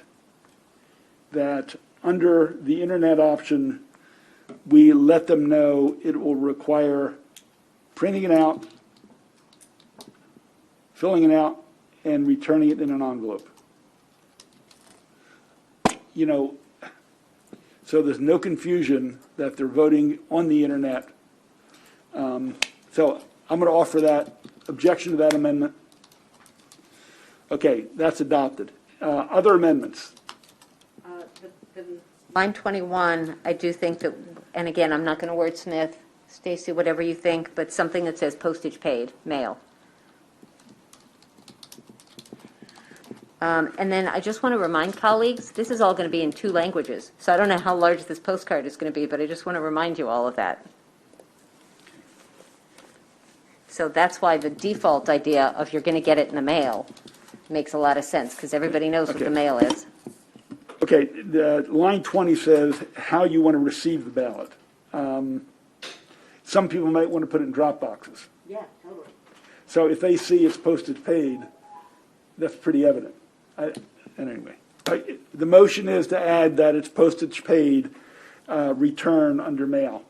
that under the internet option, we let them know it will require printing it out, filling it out, and returning it in an envelope. So there's no confusion that they're voting on the internet. So I'm going to offer that. Objection to that amendment? Okay, that's adopted. Other amendments? Line 21, I do think that, and again, I'm not going to wordsmith, Stacy, whatever you think, but something that says postage paid, mail. And then I just want to remind colleagues, this is all going to be in 2 languages. So I don't know how large this postcard is going to be, but I just want to remind you all of that. So that's why the default idea of you're going to get it in the mail makes a lot of sense, because everybody knows what the mail is. Okay, line 20 says how you want to receive the ballot. Some people might want to put it in drop boxes. Yeah, totally. So if they see it's postage paid, that's pretty evident. Anyway, the motion is to add that it's postage paid, return under mail.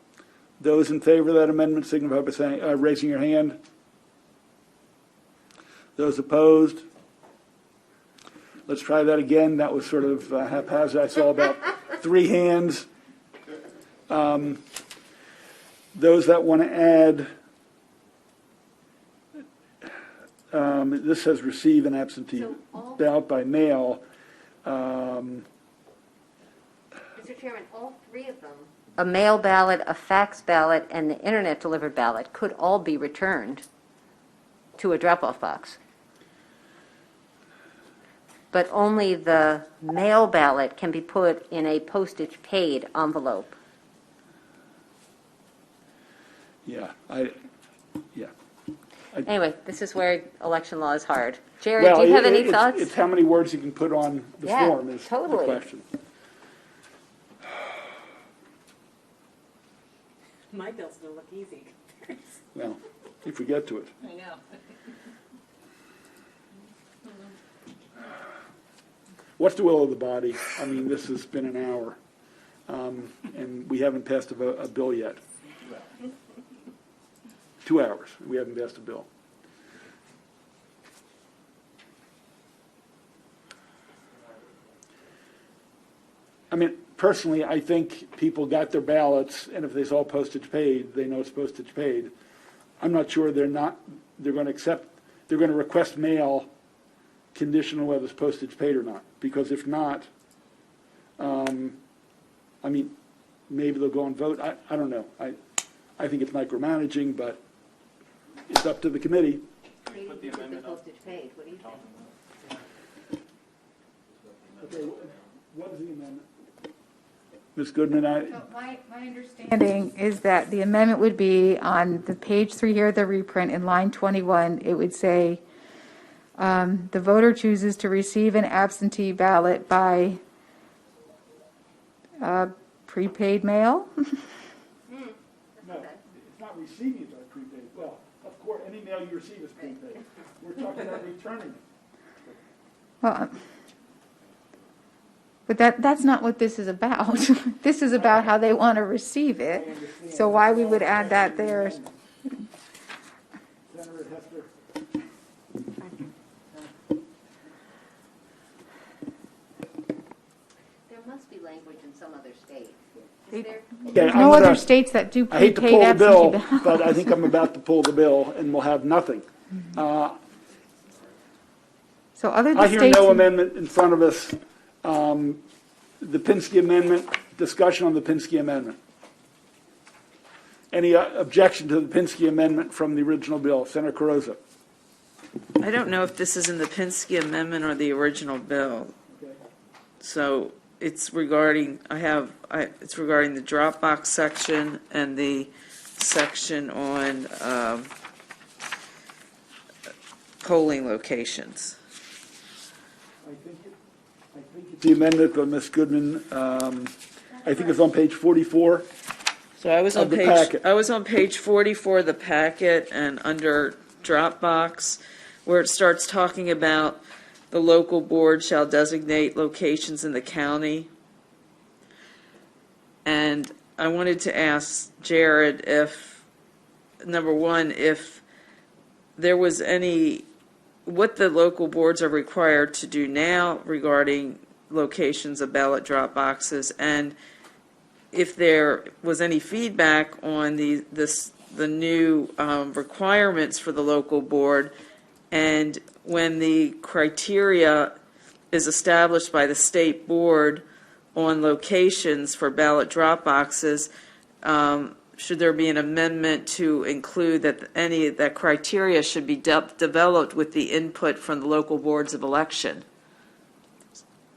Those in favor of that amendment signify by saying, raising your hand. Those opposed? Let's try that again. That was sort of haphazard. I saw about 3 hands. Those that want to add, this says receive an absentee ballot by mail. Mr. Chairman, all 3 of them, a mail ballot, a fax ballot, and the internet delivered ballot could all be returned to a drop-off box. But only the mail ballot can be put in a postage paid envelope. Yeah, Anyway, this is where election law is hard. Jared, Well, do you have any it's- thoughts? It's how many words you can put on the Yeah, form is the totally. question. My bills don't look easy. Well, if we get to it. I know. What's the will of the body? I mean, this has been an hour, and we haven't passed a bill yet. 2 hours, we haven't passed a bill. I mean, personally, I think people got their ballots, and if they saw postage paid, they know it's postage paid. I'm not sure they're going to request mail conditional whether it's postage paid or not. Because if not, I mean, maybe they'll go and vote. I don't know. I think it's micromanaging, but it's up to the committee. Put the amendment postage paid. What do you think? Okay, what is the amendment? Ms. Goodman, My understanding is that the amendment would be on the page 3 here, the reprint, in line 21, it would say, the voter chooses to receive an absentee ballot by prepaid mail? no, it's not receiving it by prepaid. Well, of course, any mail you receive is prepaid. We're talking about returning it. Well, but that's not what this is about. This is about how they want to receive it. So why we would add that there? Senator Hester. There must be language in some other state. They- Is there? There's no other states that do I hate to prepaid pull the bill, absentee ballots. but I think I'm about to pull the bill, and we'll have nothing. So other I than hear states. no amendment in front of us. The Pinsky Amendment, discussion on the Pinsky Amendment. Any objection to the Pinsky Amendment from the original bill? Senator Carozza. I don't know if this is in the Pinsky Amendment or the original bill. So it's regarding, it's regarding the Dropbox section and the section on polling locations. I think it's the amendment by Ms. Goodman, I think it's on page 44. So I was on Of the page, packet. I was on page 44 of the packet, and under Dropbox, where it starts talking about the local board shall designate locations in the county. And I wanted to ask Jared if, number one, if there was any, what the local boards are required to do now regarding locations of ballot drop boxes, and if there was any feedback on the new requirements for the local board, and when the criteria is established by the state board on locations for ballot drop boxes, should there be an amendment to include that any of that criteria should be developed with the input from the local boards of election?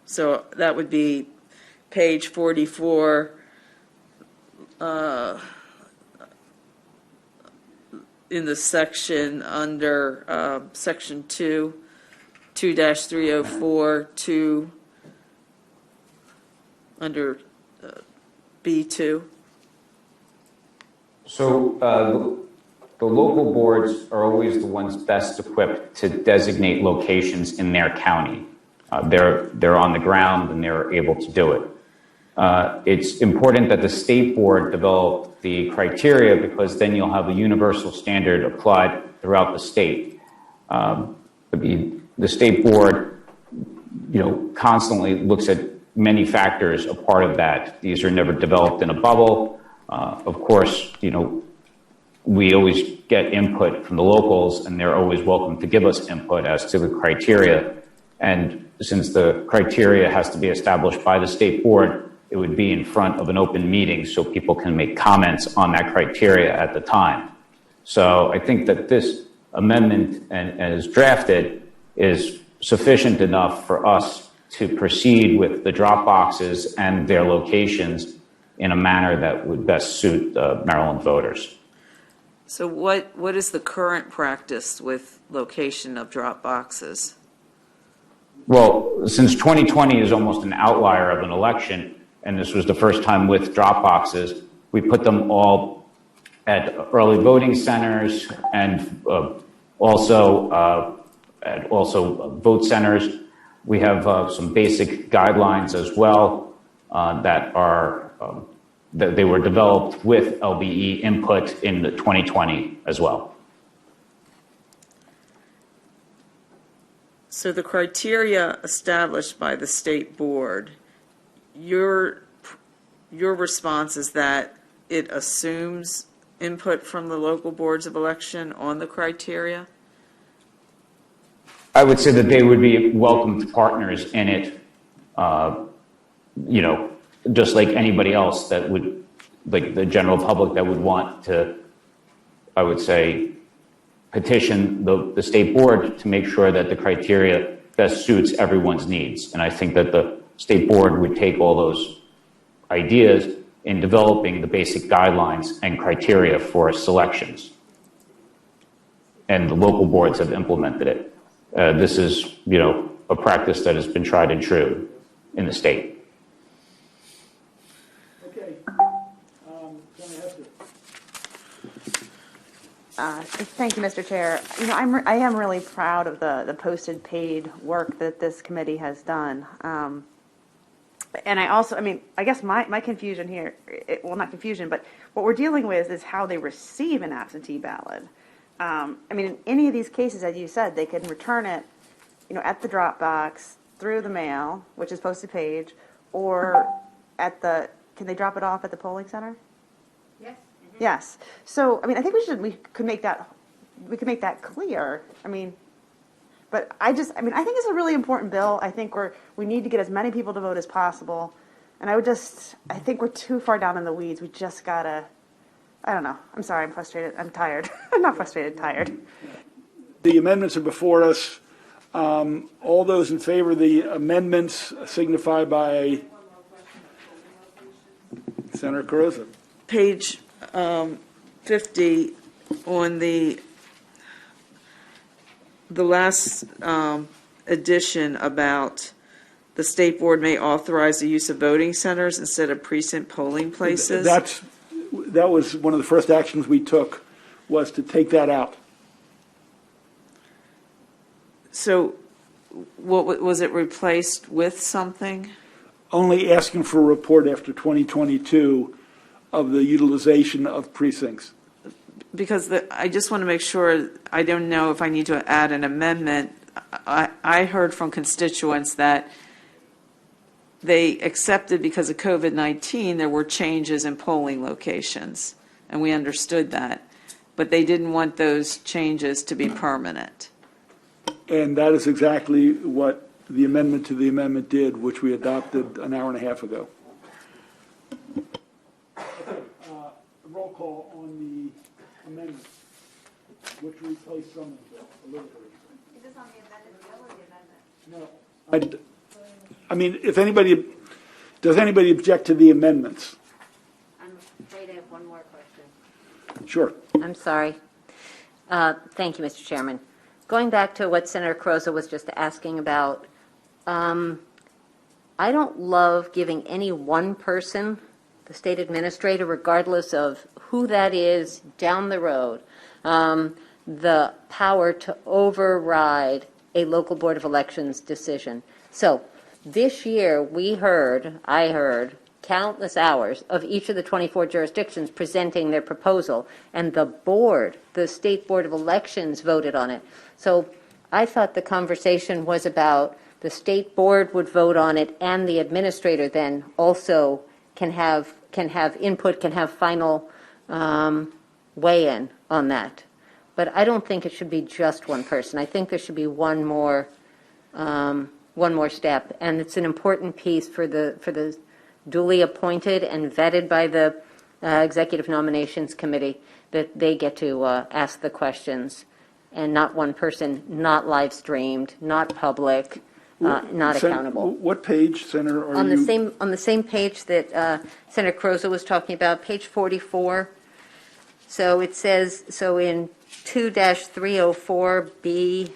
So that would be page 44, in the section under section 2-304, 2, under B2. So the local boards are always the ones best equipped to designate locations in their county. They're on the ground and they're able to do it. It's important that the state board develop the criteria, because then you'll have a universal standard applied throughout the state. The state board, constantly looks at many factors. A part of that, these are never developed in a bubble. Of course, we always get input from the locals, and they're always welcome to give us input as to the criteria. And since the criteria has to be established by the state board, it would be in front of an open meeting so people can make comments on that criteria at the time. So I think that this amendment, and as drafted, is sufficient enough for us to proceed with the drop boxes and their locations in a manner that would best suit Maryland voters. So what is the current practice with location of drop boxes? Well, since 2020 is almost an outlier of an election, and this was the first time with drop boxes, we put them all at early voting centers and also vote centers. We have some basic guidelines as well that they were developed with LBE input in the 2020 as well. So the criteria established by the state board, your response is that it assumes input from the local boards of election on the criteria? I would say that they would be welcomed partners in it, just like anybody else that would, like the general public that would want to, I would say, petition the state board to make sure that the criteria best suits everyone's needs. And I think that the state board would take all those ideas in developing the basic guidelines and criteria for selections. And the local boards have implemented it. This is, a practice that has been tried and true in the state. Okay. Thank you, Mr. Chair. I am really proud of the posted paid work that this committee has done. And I also, I guess my confusion here, well, not confusion, but what we're dealing with is how they receive an absentee ballot. In any of these cases, as you said, they can return it, at the drop box, through the mail, which is posted page, or can they drop it off at the polling center? Yes. Yes. So, I think we could make that clear. But I think it's a really important bill. I think we need to get as many people to vote as possible. And I think we're too far down in the weeds. We just gotta, I don't know. I'm sorry, I'm frustrated. I'm tired. I'm not frustrated, tired. The amendments are before us. All those in favor of the amendments signify by Senator Carrozza. Page 50 on the last addition about the state board may authorize the use of voting centers instead of precinct polling places. That was one of the first actions we took, was to take that out. So what was it replaced with something? Only asking for a report after 2022 of the utilization of precincts. Because I just want to make sure, I don't know if I need to add an amendment. I heard from constituents that they accepted because of COVID-19 there were changes in polling locations, and we understood that. But they didn't want those changes to be permanent. And that is exactly what the amendment to the amendment did, which we adopted an hour and a half ago. Okay, roll call on the amendment, which replaced some of the bill, a little bit. Is this on the amended bill or the amendment? No. Does anybody object to the amendments? I'm afraid I have one more question. Sure. I'm sorry. Thank you, Mr. Chairman. Going back to what Senator Carrozza was just asking about, I don't love giving any one person, the state administrator, regardless of who that is down the road, the power to override a local board of elections decision. So this year I heard countless hours of each of the 24 jurisdictions presenting their proposal, and the state board of elections voted on it. So I thought the conversation was about the state board would vote on it, and the administrator then also can have input, can have final weigh-in on that. But I don't think it should be just one person. I think there should be one more step, and it's an important piece for the duly appointed and vetted by the Executive Nominations Committee, that they get to ask the questions, and not one person, not live streamed, not public, not accountable. What page, Senator, are on you? On the same page that Senator Carrozza was talking about, page 44. So it says, so in 2-304B,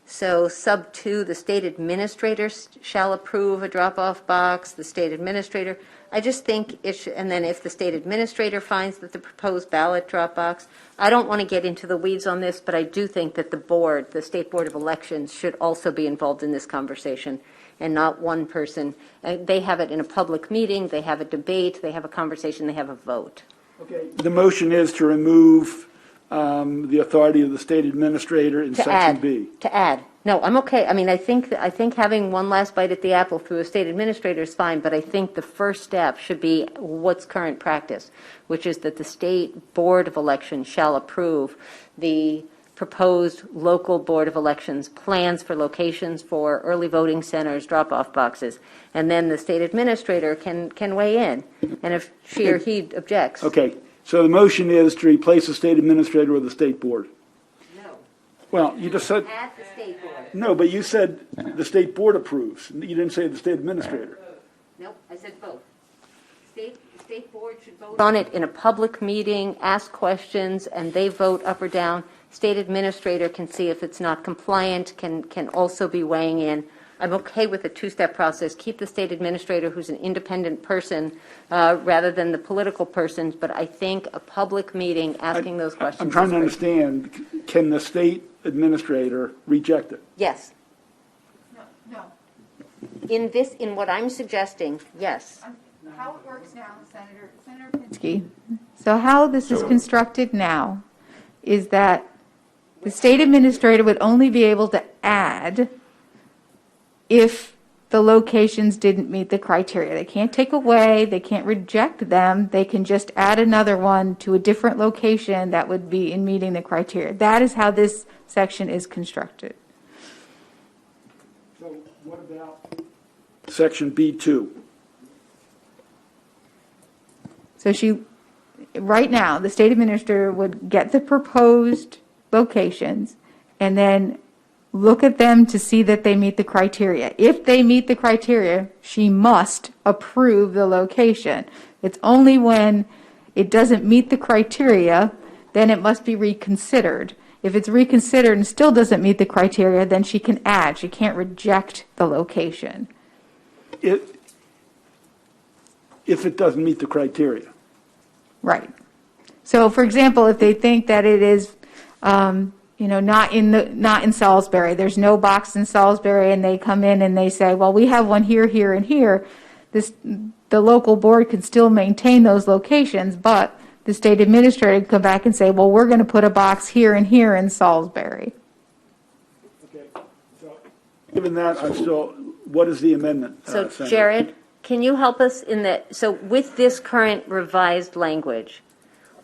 so sub 2, the state administrator shall approve a drop-off box, the state administrator. I just think it should, and then if the state administrator finds that the proposed ballot drop box, I don't want to get into the weeds on this, but I do think that the board, the State Board of Elections, should also be involved in this conversation, and not one person. They have it in a public meeting, they have a debate, they have a conversation, they have a vote. Okay. The motion is to remove the authority of the state administrator in section B. To add. No, I'm okay. I mean, I think having one last bite at the apple through a state administrator is fine, but I think the first step should be what's current practice, which is that the State Board of Elections shall approve the proposed local Board of Elections plans for locations for early voting centers, drop-off boxes, and then the state administrator can weigh in, and if she or he objects. Okay. So the motion is to replace the state administrator with the state board. No. Well, you just said, At the state board. no, but you said the state board approves. You didn't say the state administrator. Nope, I said both. State board should vote on it in a public meeting, ask questions, and they vote up or down. State administrator can see if it's not compliant, can also be weighing in. I'm okay with a two-step process. Keep the state administrator, who's an independent person, rather than the political person, but I think a public meeting asking those questions. I'm trying to is great. understand, can the state administrator reject it? Yes. No. In what I'm suggesting, yes. How it works now, Senator Pinsky. So how this is constructed now is that the state administrator would only be able to add if the locations didn't meet the criteria. They can't take away, they can't reject them, they can just add another one to a different location that would be in meeting the criteria. That is how this section is constructed. So what about section B2? So right now, the state administrator would get the proposed locations and then look at them to see that they meet the criteria. If they meet the criteria, she must approve the location. It's only when it doesn't meet the criteria, then it must be reconsidered. If it's reconsidered and still doesn't meet the criteria, then she can add. She can't reject the location. If it doesn't meet the criteria. Right. So, for example, if they think that it is, not in Salisbury, there's no box in Salisbury, and they come in and they say, well, we have one here, here, and here. The local board can still maintain those locations, but the state administrator can come back and say, well, we're going to put a box here and here in Salisbury. Okay. So given that, what is the amendment? So Senator? Jared, can you help us so with this current revised language,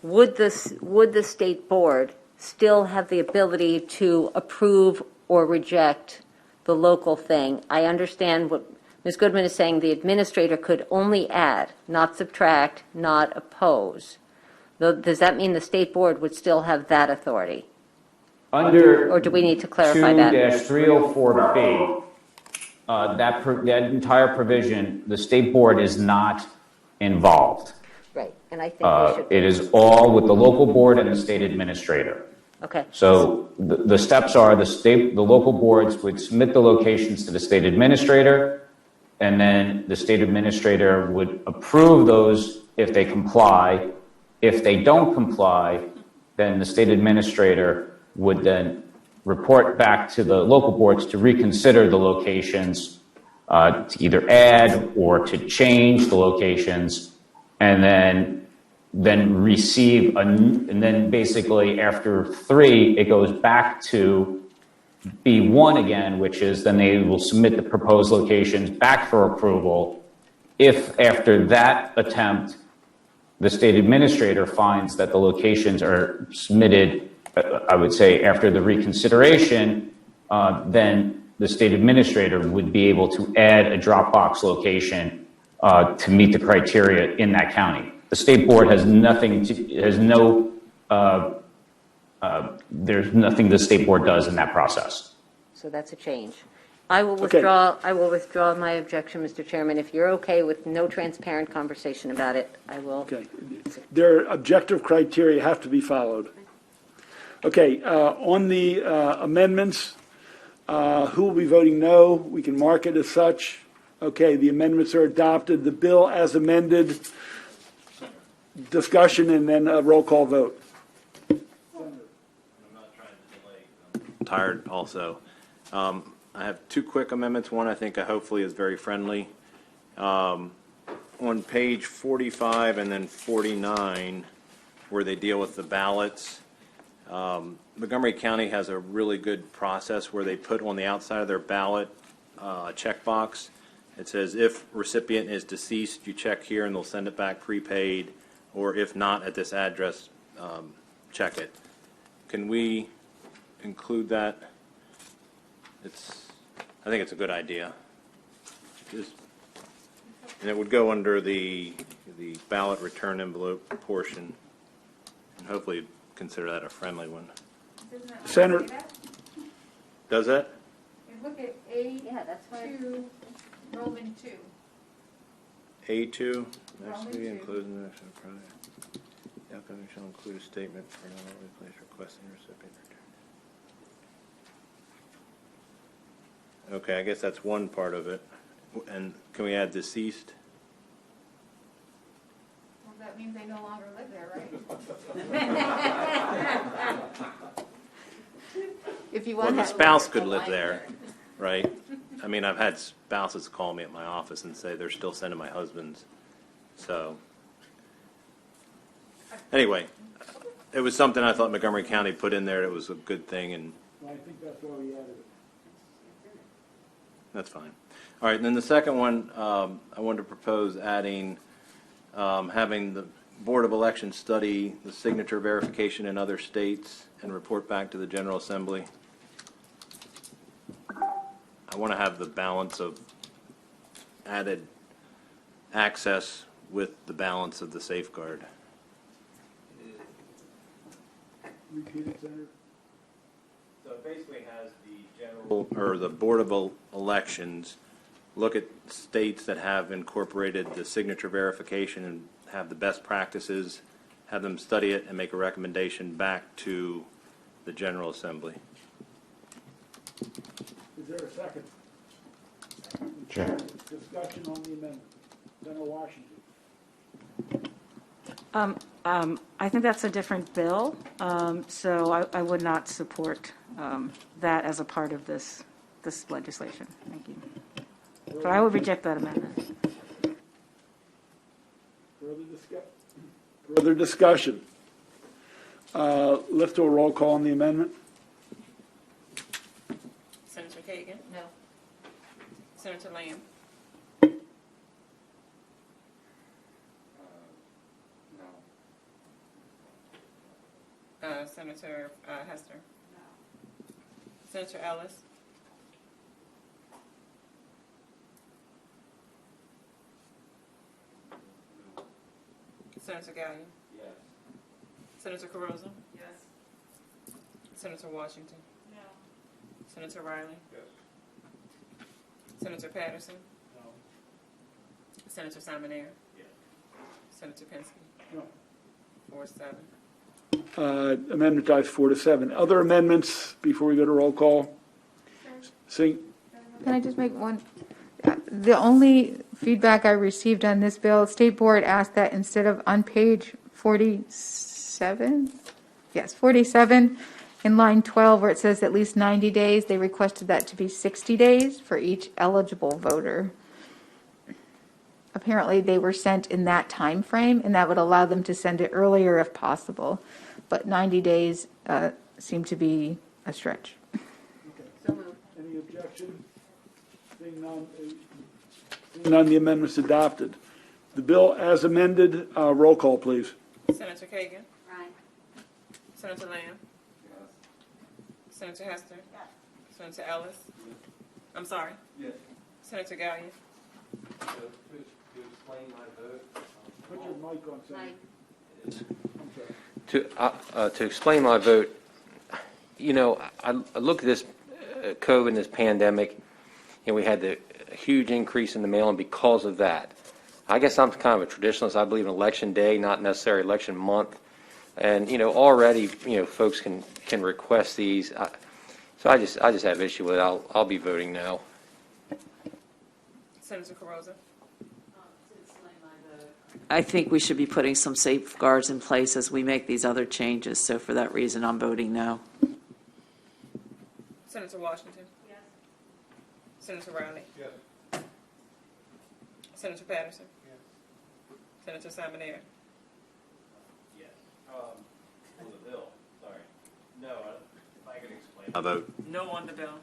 would the state board still have the ability to approve or reject the local thing? I understand what Ms. Goodman is saying. The administrator could only add, not subtract, not oppose. Does that mean the state board would still have that authority? Under Or do we need to clarify that? 2-304B, that entire provision, the state board is not involved. Right, and I think we should. It is all with the local board and the state administrator. Okay. So the steps are the local boards would submit the locations to the state administrator, and then the state administrator would approve those if they comply. If they don't comply, then the state administrator would then report back to the local boards to reconsider the locations, to either add or to change the locations, and then receive, and then basically after 3, it goes back to B1 again, which is then they will submit the proposed locations back for approval. If after that attempt, the state administrator finds that the locations are submitted, I would say after the reconsideration, then the state administrator would be able to add a Dropbox location to meet the criteria in that county. The state board has nothing there's nothing the state board does in that process. So that's a change. I will Okay. withdraw my objection, Mr. Chairman. If you're okay with no transparent conversation about it, I will. Okay. Their objective criteria have to be followed. Okay, on the amendments, who will be voting no? We can mark it as such. Okay, the amendments are adopted. The bill as amended, discussion, and then a roll call vote. Tired also. I have two quick amendments. One I think hopefully is very friendly. On page 45 and then 49, where they deal with the ballots, Montgomery County has a really good process where they put on the outside of their ballot a checkbox. It says if recipient is deceased, you check here and they'll send it back prepaid, or if not at this address, check it. Can we include that? I think it's a good idea. And it would go under the ballot return envelope portion, and hopefully consider that a friendly one. Senator, Does that? Look at A2, Yeah, that's what. Roman 2. A2, next to Roman be two. included in the action product. The outcome shall include a statement for an hourly place requesting recipient return. Okay, I guess that's one part of it. And can we add deceased? Well, that means they no longer live there, right? If you Well, want the to. spouse could live there, right? I mean, I've had spouses call me at my office and say they're still sending my husband's. So, anyway, it was something I thought Montgomery County put in there. It was a good thing, and I think that's why we added it. that's fine. All right, and then the second one, I wanted to propose adding, having the Board of Elections study the signature verification in other states and report back to the General Assembly. I want to have the balance of added access with the balance of the safeguard. Repeat it, Senator. So it basically has the general, or the Board of Elections look at states that have incorporated the signature verification and have the best practices, have them study it and make a recommendation back to the General Assembly. Is there a second? Chair. Discussion on the amendment. Senator Washington. I think that's a different bill, so I would not support that as a part of this legislation. Thank you. So I would reject that amendment. Further discussion. Let's do a roll call on the amendment. Senator Kagan? No. Senator Lamb? Senator Hester? No. Senator Ellis? Senator Gallion? Yes. Senator Carozza? Yes. Senator Washington? No. Senator Riley? Yes. Senator Patterson? No. Senator Simonaire? Yes. Senator Penske? No. 4-7. Amendment dies 4-7. Other amendments before we go to roll call? Can Can I just make one? The only feedback I received on this bill, State Board asked that instead of on page 47, yes, 47, in line 12 where it says at least 90 days, they requested that to be 60 days for each eligible voter. Apparently, they were sent in that time frame, and that would allow them to send it earlier if possible. But 90 days seemed to be a stretch. So moved. Any objection? Seeing none, the amendment's adopted. The bill as amended, roll call, please. Senator Kagan? Aye. Senator Lamb? Yes. Senator Hester? Senator Ellis? I'm sorry? Yes. Senator Gallion? To explain my vote. Put your mic on, Senator. To explain my vote, you know, I look at this COVID and this pandemic, and we had the huge increase in the mail-in because of that. I guess I'm kind of a traditionalist. I believe in election day, not necessarily election month. And, already, folks can request these. So I just have issue with it. I'll be voting no. Senator Carozza. I think we should be putting some safeguards in place as we make these other changes. So for that reason, I'm voting no. Senator Washington. Yes. Senator Riley. Yes. Senator Patterson. Yes. Senator Simon-Air. Yes. For the bill, sorry. No, if I can explain. I vote No on the bill.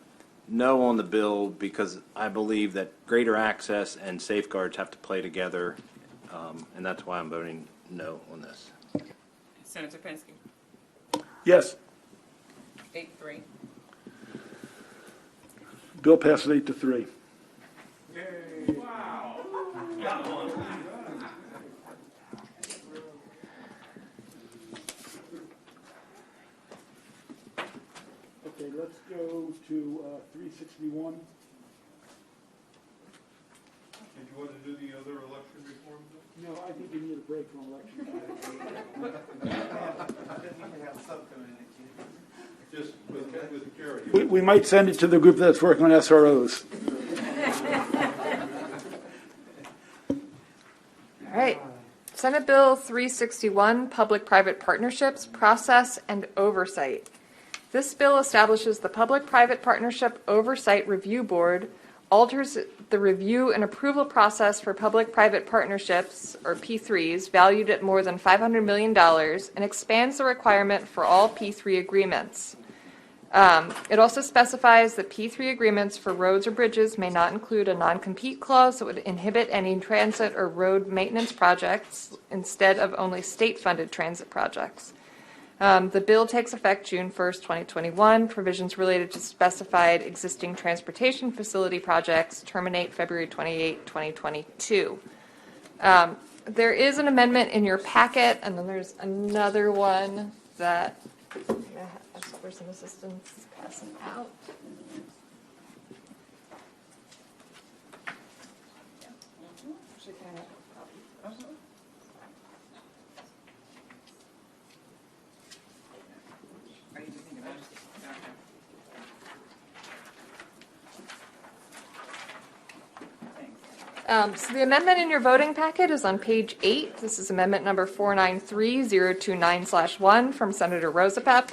no on the bill because I believe that greater access and safeguards have to play together, and that's why I'm voting no on this. Senator Penske. Yes, 8-3. bill passes 8-3. Okay, let's go to 361. Did you want to do the other election reform? No, I think we need a break from election. Just with Carrie. We might send it to the group that's working on SROs. All right. Senate Bill 361, Public-Private Partnerships, Process and Oversight. This bill establishes the Public-Private Partnership Oversight Review Board, alters the review and approval process for public-private partnerships, or P3s, valued at more than $500 million, and expands the requirement for all P3 agreements. It also specifies that P3 agreements for roads or bridges may not include a non-compete clause that would inhibit any transit or road maintenance projects instead of only state-funded transit projects. The bill takes effect June 1st, 2021. Provisions related to specified existing transportation facility projects terminate February 28, 2022. There is an amendment in your packet, and then there's another one that where's some assistance passing out. So the amendment in your voting packet is on page 8. This is amendment number 493029/1 from Senator Rosapep.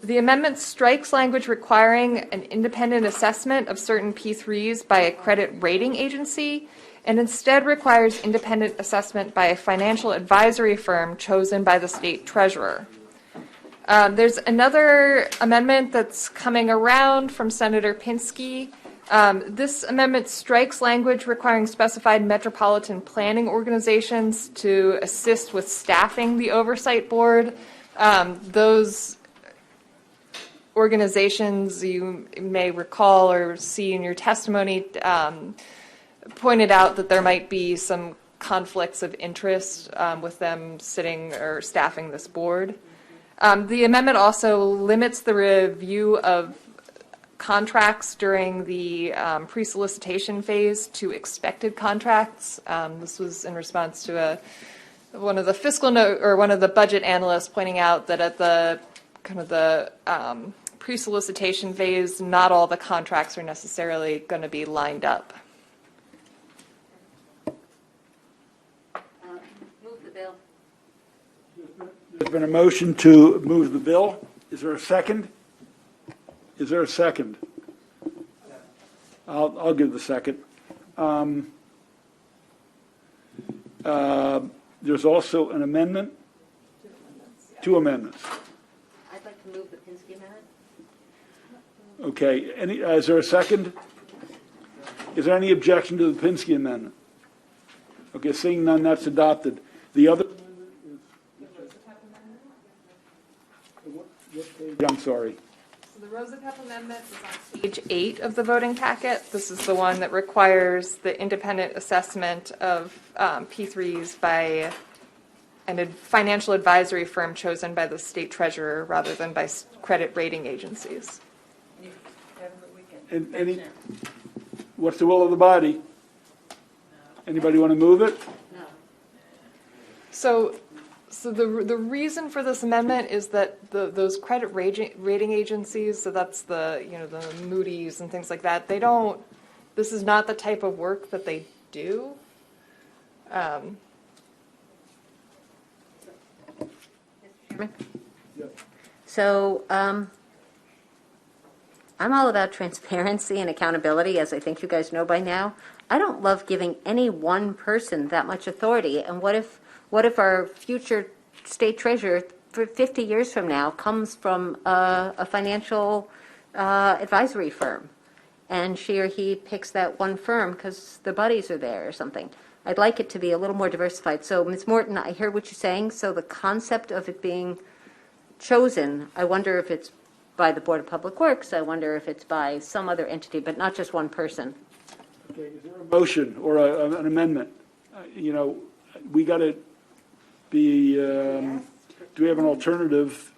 The amendment strikes language requiring an independent assessment of certain P3s by a credit rating agency and instead requires independent assessment by a financial advisory firm chosen by the state treasurer. There's another amendment that's coming around from Senator Pinsky. This amendment strikes language requiring specified metropolitan planning organizations to assist with staffing the oversight board. Those organizations, you may recall or see in your testimony, pointed out that there might be some conflicts of interest with them sitting or staffing this board. The amendment also limits the review of contracts during the pre-solicitation phase to expected contracts. This was in response to one of the fiscal note or one of the budget analysts pointing out that at the kind of the pre-solicitation phase, not all the contracts are necessarily going to be lined up. Move the bill. There's been a motion to move the bill. Is there a second? Is there a second? I'll give the second. There's also an amendment. Two amendments. I'd like to move the Pinsky amendment. Okay. Is there a second? Is there any objection to the Pinsky amendment? Okay. Seeing none, that's adopted. The other amendment is. What page? I'm sorry. So the Rosapep amendment is on page 8 of the voting packet. This is the one that requires the independent assessment of P3s by a financial advisory firm chosen by the state treasurer rather than by credit rating agencies. And what's the will of the body? Anybody want to move it? So the reason for this amendment is that those credit rating agencies, so that's the Moody's and things like that, this is not the type of work that they do. So I'm all about transparency and accountability, as I think you guys know by now. I don't love giving any one person that much authority. And what if our future state treasurer for 50 years from now comes from a financial advisory firm, and she or he picks that one firm because the buddies are there or something? I'd like it to be a little more diversified. So, Ms. Morton, I hear what you're saying. So the concept of it being chosen, I wonder if it's by the Board of Public Works, I wonder if it's by some other entity, but not just one person. Okay, is there a motion or an amendment? We got to be, do we have an alternative?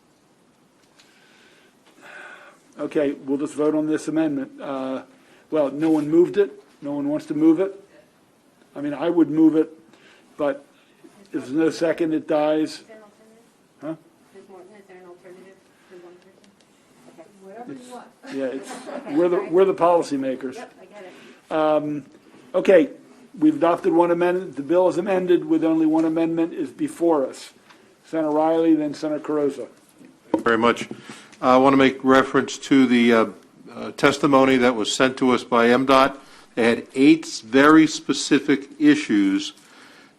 Okay, we'll just vote on this amendment. Well, no one moved it. No one wants to move it. I mean, I would move it, but if there's no second, it dies. Huh? Ms. Morton, is there an alternative for one person? Whatever you want. Yeah, we're the policymakers. Yep, I get it. Okay, we've adopted one amendment. The bill is amended with only one amendment is before us. Senator Riley, then Senator Carozza. Thank you very much. I want to make reference to the testimony that was sent to us by MDOT. They had 8 very specific issues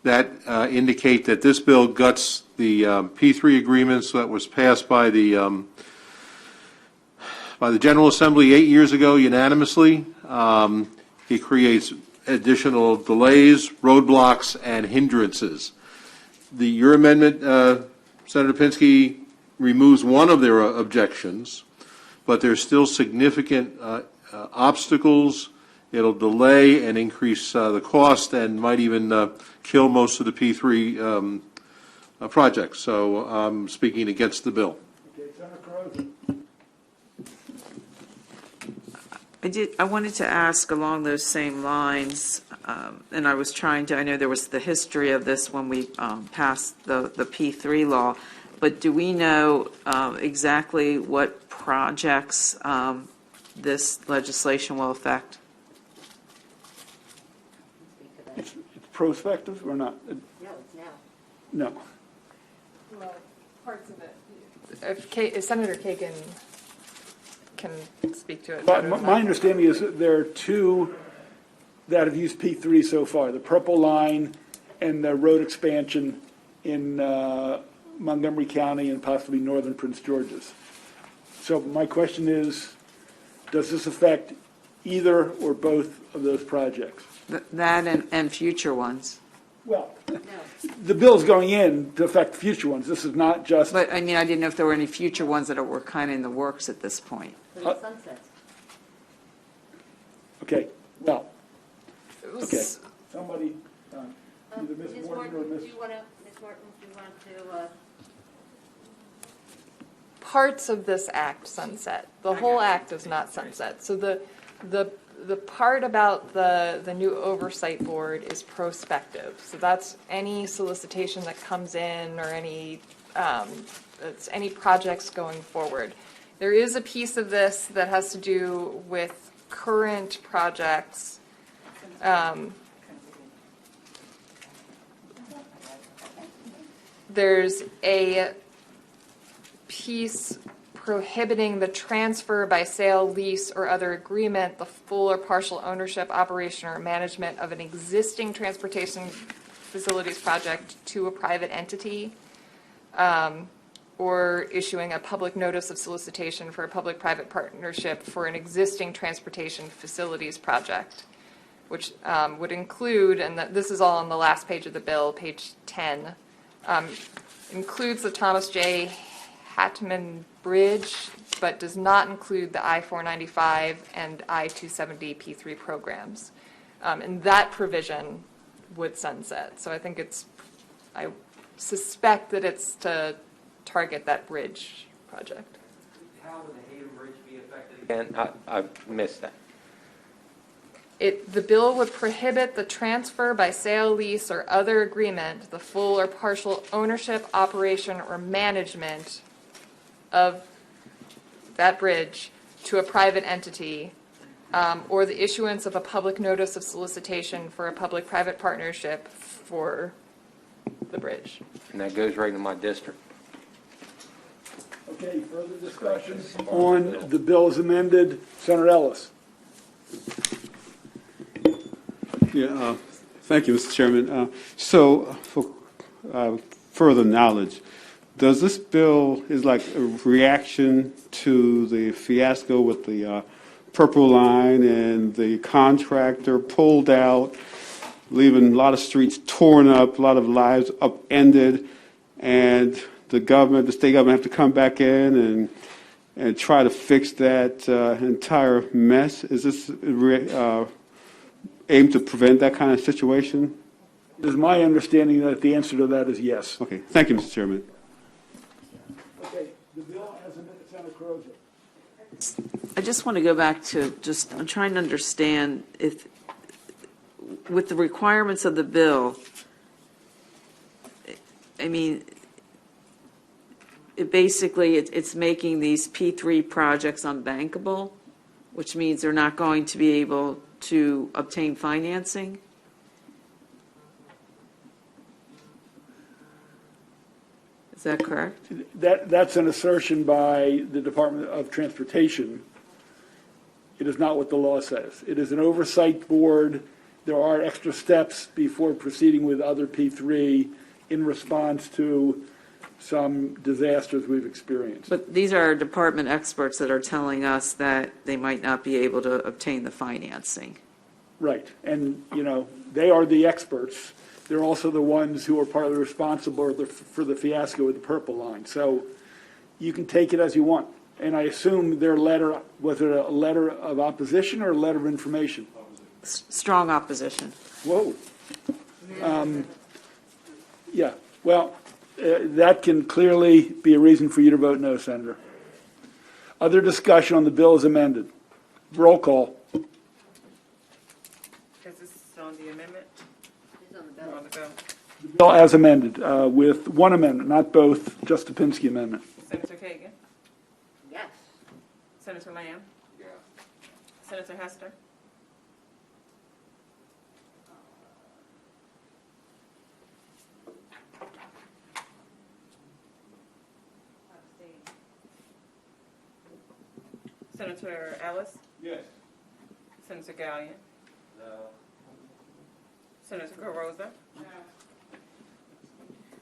that indicate that this bill guts the P3 agreements that was passed by the General Assembly 8 years ago unanimously. It creates additional delays, roadblocks, and hindrances. Your amendment, Senator Pinsky, removes one of their objections, but there's still significant obstacles. It'll delay and increase the cost and might even kill most of the P3 projects. So I'm speaking against the bill. Okay, Senator Carozza. I wanted to ask along those same lines, and I was trying to, I know there was the history of this when we passed the P3 law, but do we know exactly what projects this legislation will affect? It's prospective or not? No, it's now. No. Well, parts of it. If Senator Kagan can speak to it. But my understanding is that there are 2 that have used P3 so far, the Purple Line and the road expansion in Montgomery County and possibly northern Prince George's. So my question is, does this affect either or both of those projects? That and future ones. Well, the bill's going in to affect future ones. This is not just. But, I mean, I didn't know if there were any future ones that were kind of in the works at this point. Sunsets. Okay, well, okay. Somebody, either Ms. Morton or Ms. Ms. Morton, do you want to? Parts of this act sunset. The whole act is not sunset. So the part about the new oversight board is prospective. So that's any solicitation that comes in or any projects going forward. There is a piece of this that has to do with current projects. There's a piece prohibiting the transfer by sale, lease, or other agreement, the full or partial ownership, operation, or management of an existing transportation facilities project to a private entity, or issuing a public notice of solicitation for a public-private partnership for an existing transportation facilities project, which would include, and this is all on the last page of the bill, page 10, includes the Thomas J. Hatman Bridge, but does not include the I-495 and I-270 P3 programs. And that provision would sunset. So I think I suspect that it's to target that bridge project. How would the Hayden Bridge be affected again? I missed that. The bill would prohibit the transfer by sale, lease, or other agreement, the full or partial ownership, operation, or management of that bridge to a private entity, or the issuance of a public notice of solicitation for a public-private partnership for the bridge. And that goes right into my district. Okay, further discussion on the bill as amended. Senator Ellis. Yeah, thank you, Mr. Chairman. So, for further knowledge, does this bill is like a reaction to the fiasco with the Purple Line and the contractor pulled out, leaving a lot of streets torn up, a lot of lives upended, and the government, the state government, have to come back in and try to fix that entire mess? Is this aimed to prevent that kind of situation? It is my understanding that the answer to that is yes. Okay, thank you, Mr. Chairman. Okay, the bill as amended, Senator Carozza. I just want to go back to I'm trying to understand if, with the requirements of the bill, I mean, it's making these P3 projects unbankable, which means they're not going to be able to obtain financing? Is that correct? That's an assertion by the Department of Transportation. It is not what the law says. It is an oversight board. There are extra steps before proceeding with other P3 in response to some disasters we've experienced. But these are department experts that are telling us that they might not be able to obtain the financing. Right. And, they are the experts. They're also the ones who are partly responsible for the fiasco with the Purple Line. So you can take it as you want. And I assume their letter, was it a letter of opposition or a letter of information? Strong opposition. Whoa. Yeah. Well, that can clearly be a reason for you to vote no, Senator. Other discussion on the bill as amended. Roll call. Is this on the amendment? It's on the bill. On the bill. The bill as amended, with one amendment, not both, just the Pinsky amendment. Senator Kagan? Yes. Senator Lamb? Yeah. Senator Hester? Senator Ellis? Yes. Senator Gallion? No. Senator Carozza? No.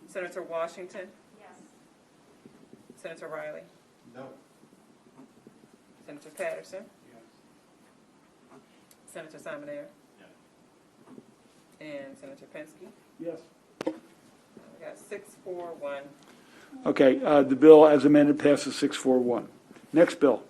Senator Washington? Yes. Senator Riley? No. Senator Patterson? Yes. Senator Simonaire? And Senator Penske? Yes. We got 6-4-1. Okay, the bill as amended passes 6-4-1. Next bill.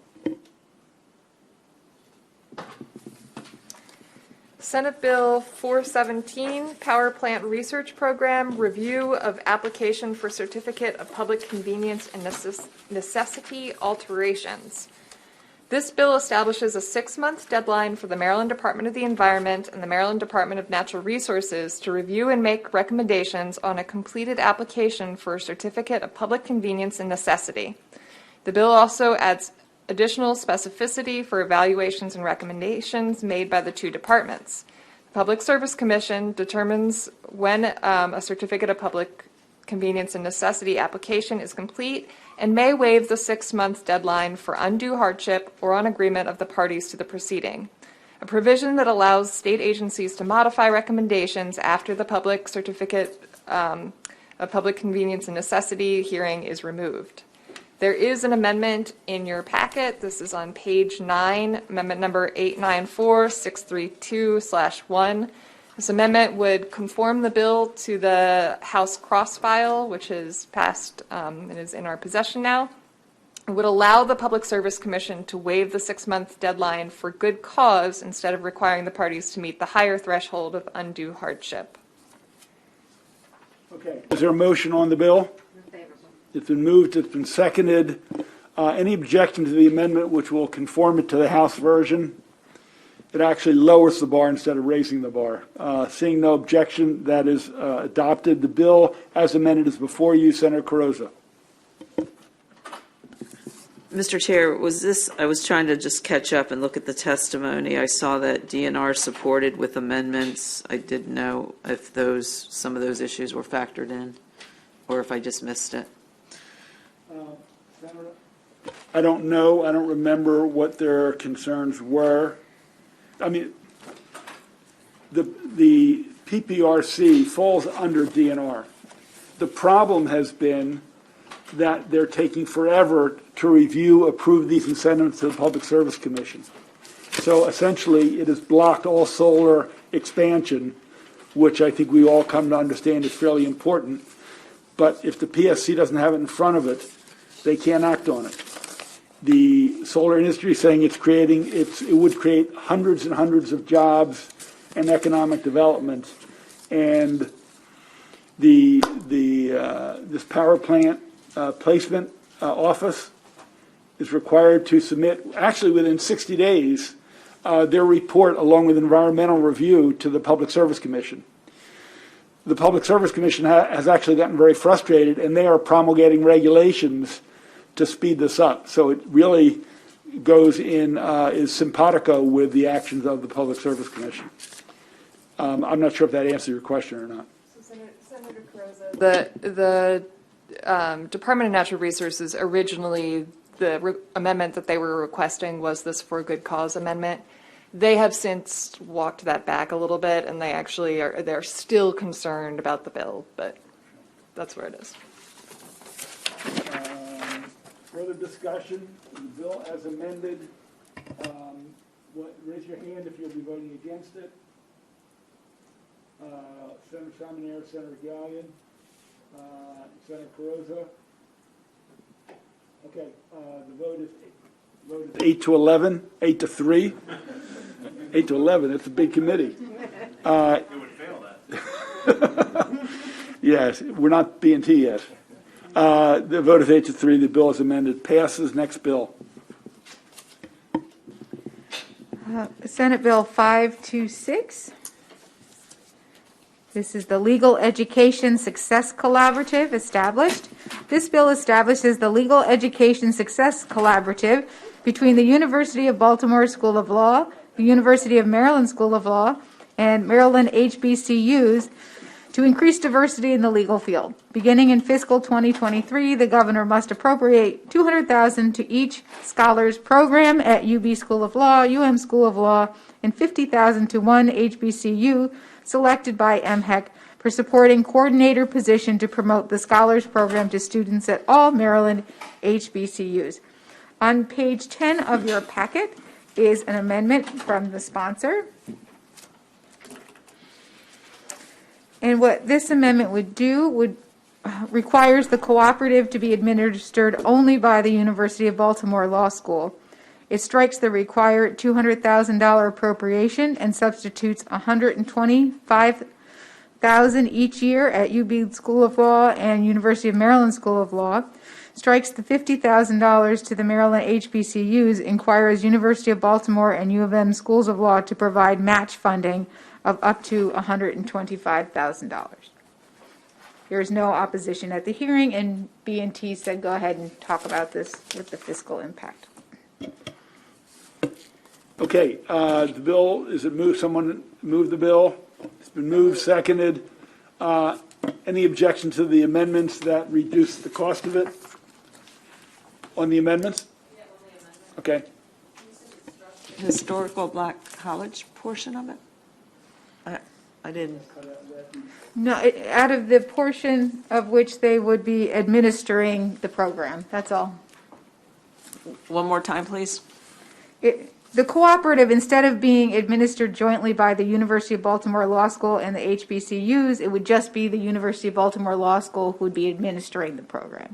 Senate Bill 417, Power Plant Research Program, Review of Application for Certificate of Public Convenience and Necessity Alterations. This bill establishes a 6-month deadline for the Maryland Department of the Environment and the Maryland Department of Natural Resources to review and make recommendations on a completed application for a Certificate of Public Convenience and Necessity. The bill also adds additional specificity for evaluations and recommendations made by the two departments. The Public Service Commission determines when a Certificate of Public Convenience and Necessity application is complete and may waive the 6-month deadline for undue hardship or on agreement of the parties to the proceeding. A provision that allows state agencies to modify recommendations after the Public Certificate of Public Convenience and Necessity hearing is removed. There is an amendment in your packet. This is on page 9, amendment number 894-632/1. This amendment would conform the bill to the House cross file, which is passed and is in our possession now. It would allow the Public Service Commission to waive the 6-month deadline for good cause instead of requiring the parties to meet the higher threshold of undue hardship. Okay. Is there a motion on the bill? It's been moved, it's been seconded. Any objection to the amendment which will conform it to the House version? It actually lowers the bar instead of raising the bar. Seeing no objection, that is adopted. The bill as amended is before you, Senator Carozza. Mr. Chair, I was trying to just catch up and look at the testimony. I saw that DNR supported with amendments. I didn't know if some of those issues were factored in, or if I just missed it. Senator? I don't know. I don't remember what their concerns were. I mean, the PPRC falls under DNR. The problem has been that they're taking forever to review, approve these incentives to the Public Service Commission. So essentially, it has blocked all solar expansion, which I think we all come to understand is fairly important. But if the PSC doesn't have it in front of it, they can't act on it. The solar industry is saying it would create hundreds and hundreds of jobs and economic development. And this power plant placement office is required to submit, actually within 60 days, their report along with environmental review to the Public Service Commission. The Public Service Commission has actually gotten very frustrated, and they are promulgating regulations to speed this up. So it really is simpatico with the actions of the Public Service Commission. I'm not sure if that answers your question or not. So Senator Carozza, the Department of Natural Resources originally, the amendment that they were requesting was this for a good cause amendment. They have since walked that back a little bit, and they're still concerned about the bill, but that's where it is. Further discussion, the bill as amended. Raise your hand if you'll be voting against it. Senator Salmonero, Senator Gallion, Senator Carozza. Okay, the vote is 8 to 11, 8 to 3. 8 to 11, it's a big committee. It would fail that. Yes, we're not B&T yet. The vote is 8 to 3. The bill is amended. Passes. Next bill. Senate Bill 526. This is the Legal Education Success Collaborative established. This bill establishes the Legal Education Success Collaborative between the University of Baltimore School of Law, the University of Maryland School of Law, and Maryland HBCUs to increase diversity in the legal field. Beginning in fiscal 2023, the governor must appropriate $200,000 to each scholars program at UB School of Law, UM School of Law, and $50,000 to one HBCU selected by MHEC for supporting coordinator position to promote the scholars program to students at all Maryland HBCUs. On page 10 of your packet is an amendment from the sponsor. And what this amendment would do requires the cooperative to be administered only by the University of Baltimore Law School. It strikes the required $200,000 appropriation and substitutes $125,000 each year at UB School of Law and University of Maryland School of Law. Strikes the $50,000 to the Maryland HBCUs, inquires University of Baltimore and U of M Schools of Law to provide match funding of up to $125,000. There is no opposition at the hearing, and B&T said go ahead and talk about this with the fiscal impact. Okay, the bill, is it moved? Someone moved the bill? It's been moved, seconded. Any objection to the amendments that reduce the cost of it? On the amendments? Yeah, on the amendment. Okay. Historical Black College portion of it? I didn't. No, out of the portion of which they would be administering the program, that's all. One more time, please. The cooperative, instead of being administered jointly by the University of Baltimore Law School and the HBCUs, it would just be the University of Baltimore Law School who would be administering the program.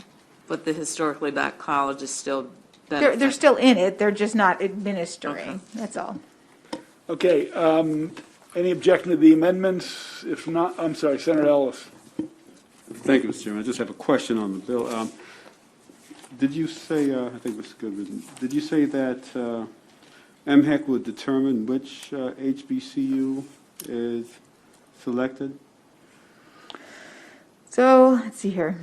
But the historically black college is still They're still in it, they're just not administering, Okay. that's all. Okay, any objection to the amendments? If not, I'm sorry, Senator Ellis. Thank you, Mr. Chairman. I just have a question on the bill. Did you say, I think Mr. Goodman, did you say that MHEC would determine which HBCU is selected? So, let's see here.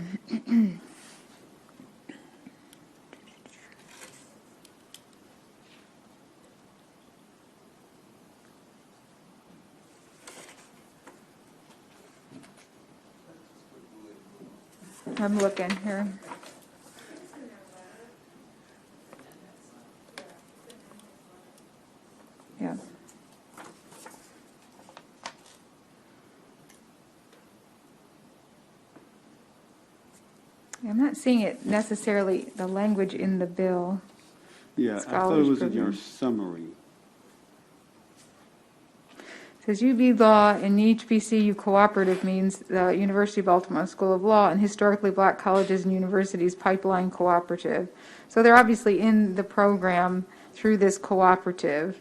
I'm looking here. Yeah. I'm not seeing it necessarily, the language in the bill. Yeah, I thought it Scholars was in your program. summary. Says UB Law and HBCU Cooperative means the University of Baltimore School of Law and historically black colleges and universities pipeline cooperative. So they're obviously in the program through this cooperative.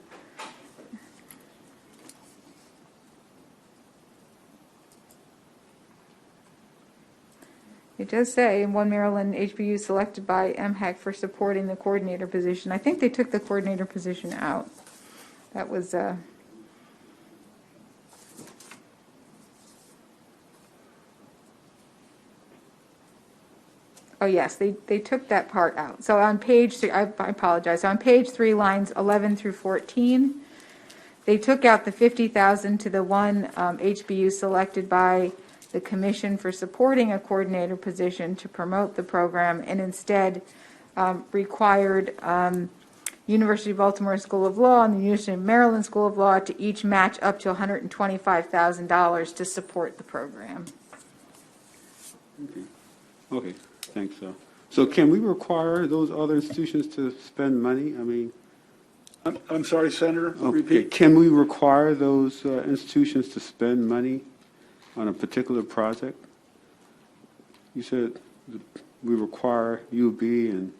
It does say in one Maryland HBU selected by MHEC for supporting the coordinator position. I think they took the coordinator position out. That was oh yes, they took that part out. So on page 3, I apologize. On page 3, lines 11 through 14, they took out the $50,000 to the one HBU selected by the commission for supporting a coordinator position to promote the program, and instead required University of Baltimore School of Law and the University of Maryland School of Law to each match up to $125,000 to support the program. Okay, thanks. So can we require those other institutions to spend money? I mean, I'm sorry, Senator, okay, repeat. can we require those institutions to spend money on a particular project? You said we require UB and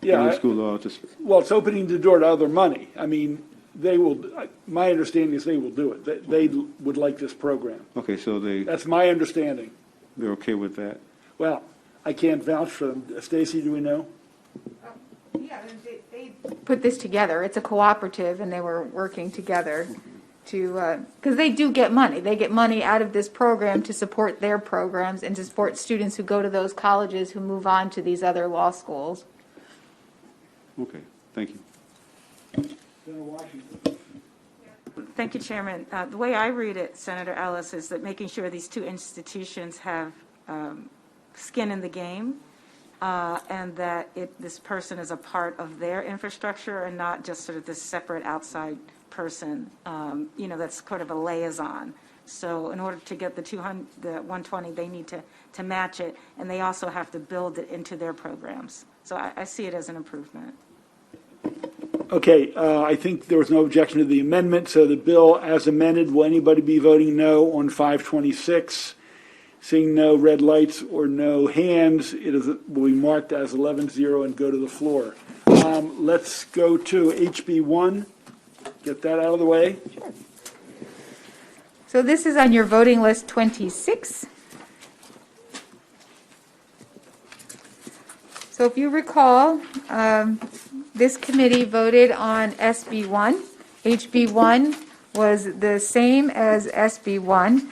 Maryland School of Law to. Well, it's opening the door to other money. I mean, they will, my understanding is they will do it. They would like this program. Okay, so That's my understanding. they're okay with that? Well, I can't vouch for them. Stacy, do we know? Yeah, they put this together. It's a cooperative, and they were working together to, because they do get money. They get money out of this program to support their programs and to support students who go to those colleges who move on to these other law schools. Okay, thank you. Senator Washington. Thank you, Chairman. The way I read it, Senator Ellis, is that making sure these two institutions have skin in the game, and that this person is a part of their infrastructure and not just sort of this separate outside person, that's kind of a liaison. So in order to get the 120, they need to match it, and they also have to build it into their programs. So I see it as an improvement. Okay, I think there was no objection to the amendment, so the bill as amended, will anybody be voting no on 526? Seeing no red lights or no hands, will be marked as 11-0 and go to the floor. Let's go to HB1, get that out of the way. So this is on your voting list 26. So if you recall, this committee voted on SB1. HB1 was the same as SB1.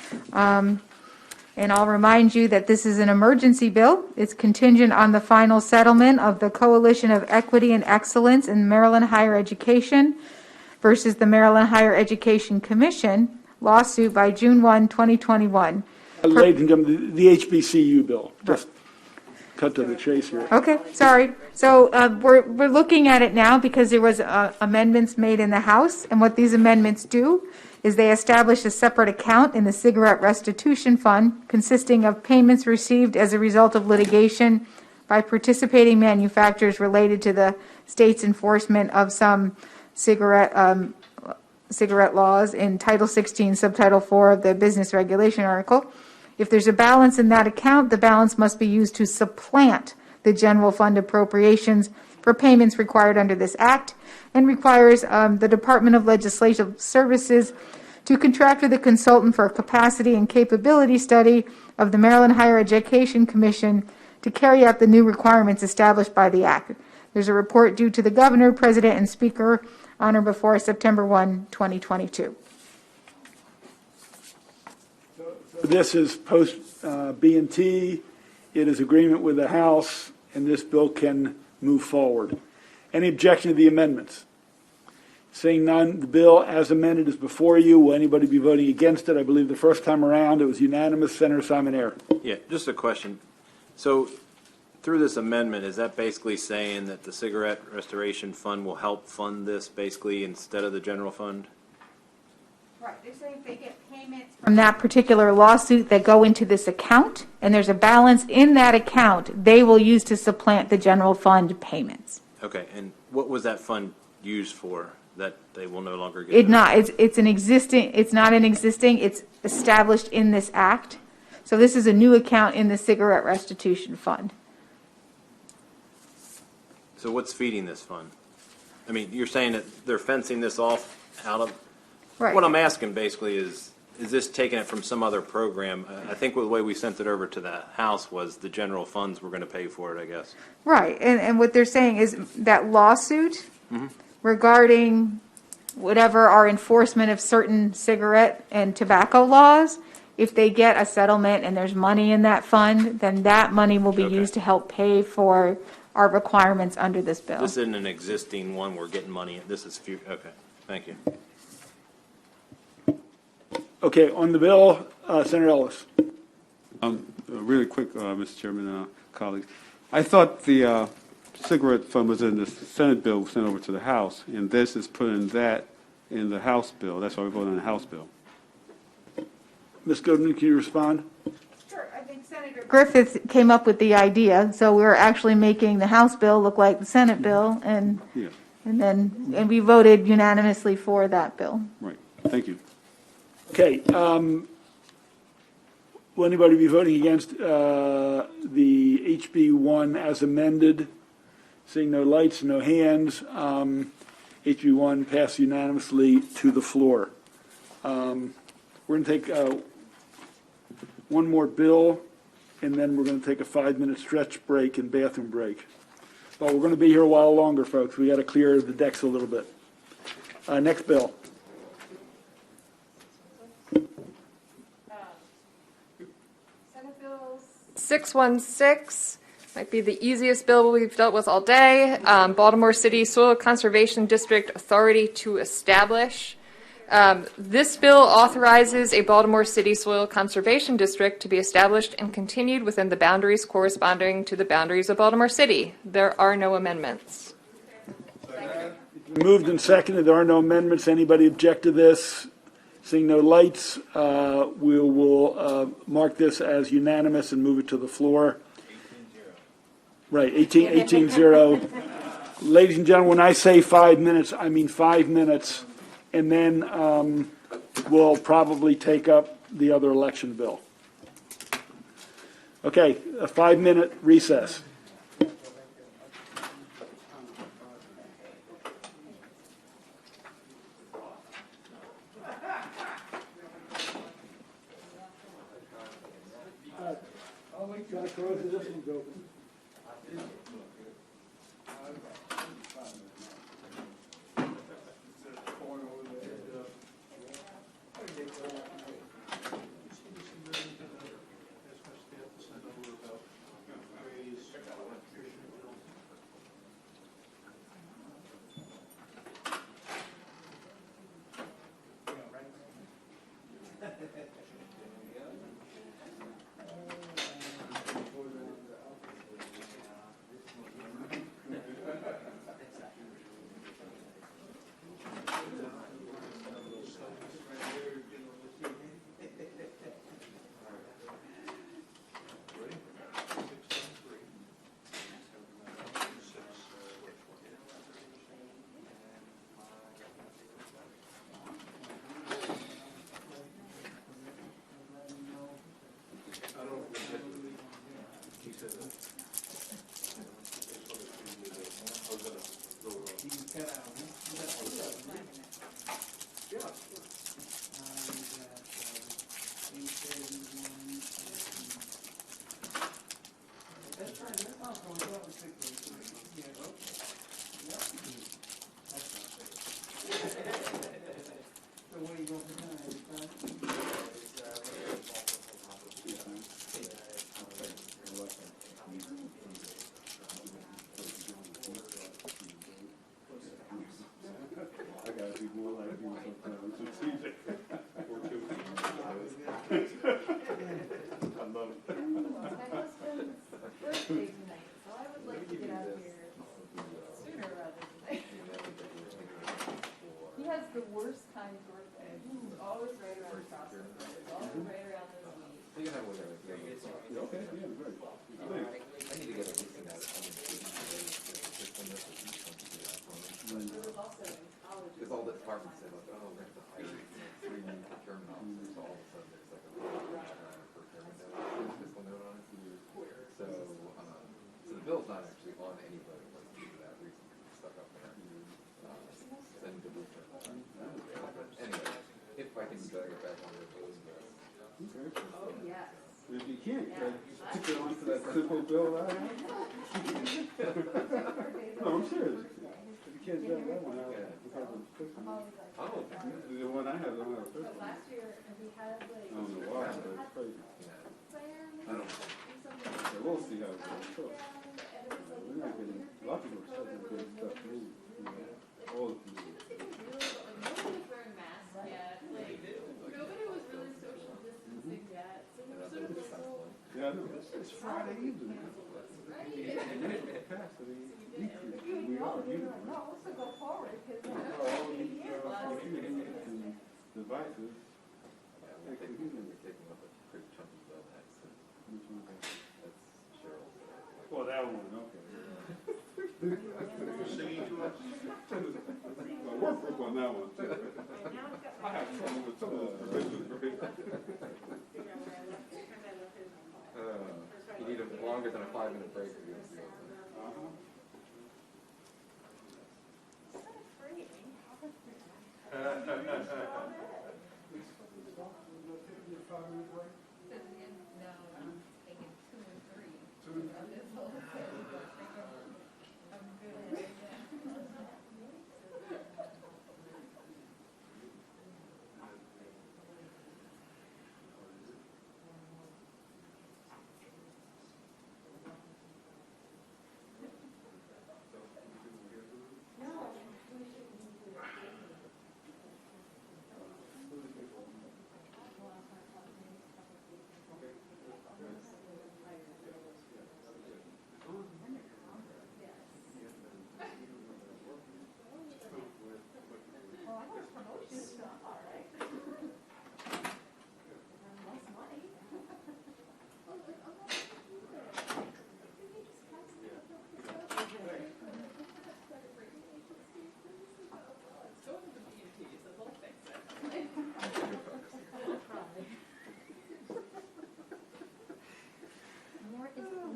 And I'll remind you that this is an emergency bill. It's contingent on the final settlement of the Coalition of Equity and Excellence in Maryland Higher Education versus the Maryland Higher Education Commission lawsuit by June 1, 2021. Ladies and gentlemen, the HBCU bill. Just cut to the chase here. Okay, sorry. So we're looking at it now because there was amendments made in the House, and what these amendments do is they establish a separate account in the Cigarette Restitution Fund consisting of payments received as a result of litigation by participating manufacturers related to the state's enforcement of some cigarette laws in Title 16, Subtitle 4 of the Business Regulation Article. If there's a balance in that account, the balance must be used to supplant the general fund appropriations for payments required under this act, and requires the Department of Legislative Services to contract with a consultant for a capacity and capability study of the Maryland Higher Education Commission to carry out the new requirements established by the act. There's a report due to the governor, president, and speaker on or before September 1, 2022. This is post B&T. It is agreement with the House, and this bill can move forward. Any objection to the amendments? Seeing none, the bill as amended is before you. Will anybody be voting against it? I believe the first time around it was unanimous. Senator Simon-Ayer. Yeah, just a question. So through this amendment, is that basically saying that the Cigarette Restoration Fund will help fund this basically instead of the general fund? Right, they're saying if they get payments from that particular lawsuit that go into this account, and there's a balance in that account, they will use to supplant the general fund payments. Okay, and what was that fund used for that they will no longer get? It's not an existing, it's established in this act. So this is a new account in the Cigarette Restitution Fund. So what's feeding this fund? I mean, you're saying that they're fencing this off out of. Right. What I'm asking basically is this taking it from some other program? I think the way we sent it over to the House was the general funds were going to pay for it, I guess. Right, and what they're saying is that lawsuit regarding whatever our enforcement of certain cigarette and tobacco laws, if they get a settlement and there's money in that fund, then that money will be used to help pay for our requirements under this bill. This isn't an existing one we're getting money in. This is future. Okay, thank you. Okay, on the bill, Senator Ellis. Really quick, Mr. Chairman, colleagues. I thought the cigarette fund was in the Senate bill sent over to the House, and this is putting that in the House bill. That's why we're voting on the House bill. Ms. Goodman, can you respond? Sure, I think Senator Griffith came up with the idea, so we're actually making the House bill look like the Senate bill, and Yeah, and we voted unanimously for that bill. right. Thank you. Okay, will anybody be voting against the HB1 as amended? Seeing no lights, no hands, HB1 passed unanimously to the floor. We're going to take one more bill, and then we're going to take a 5-minute stretch break and bathroom break. But we're going to be here a while longer, folks. We got to clear the decks a little bit. Next bill. Senate Bill 616 might be the easiest bill we've dealt with all day. Baltimore City Soil Conservation District Authority to establish. This bill authorizes a Baltimore City Soil Conservation District to be established and continued within the boundaries corresponding to the boundaries of Baltimore City. There are no amendments. Moved and seconded. There are no amendments. Anybody object to this? Seeing no lights, we will mark this as unanimous and move it to the floor. Right, 18-0. Ladies and gentlemen, when I say 5 minutes, I mean 5 minutes, and then we'll probably take up the other election bill. Okay, a 5-minute recess. Sooner rather than later. He has the worst kind of birthday. He's always right around Christmas. He's always right around this week. Okay, yeah, great. I need to get a leasing out of because all the departments say, like, oh, we have to hire 3 new procurement officers, so all of a sudden there's like a procurement note, fiscal note on it. So the bill's not actually on anybody, but due to that reason, it's stuck up there. So I need to move it. But anyway, if I can drag it back on the bills, Okay. Oh, yes. If you can't, stick it onto that simple bill I have. No, I'm serious. If you can't drag that one out, because of Christmas. oh, The one I have don't have a Christmas. Last year, we had like. I don't know why, but it's crazy. I don't know. So we'll see how it goes. Sure. We're not getting, a lot of people are starting to get stuff moved, all the people. Nobody was wearing masks yet. Like, nobody was really social distancing yet. So we were sort of like, oh, Yeah, I know, it's Friday evening. It's past, I mean, we are. no, let's go forward because. All these computers and devices. We're taking up a pretty chunky bill next. That's Cheryl's. Well, that one, okay. Singing to us? My work group on that one, too. I have trouble with some of those provisions. You need a longer than a 5-minute break to do this. No, I'm taking 2 and 3. I'm good.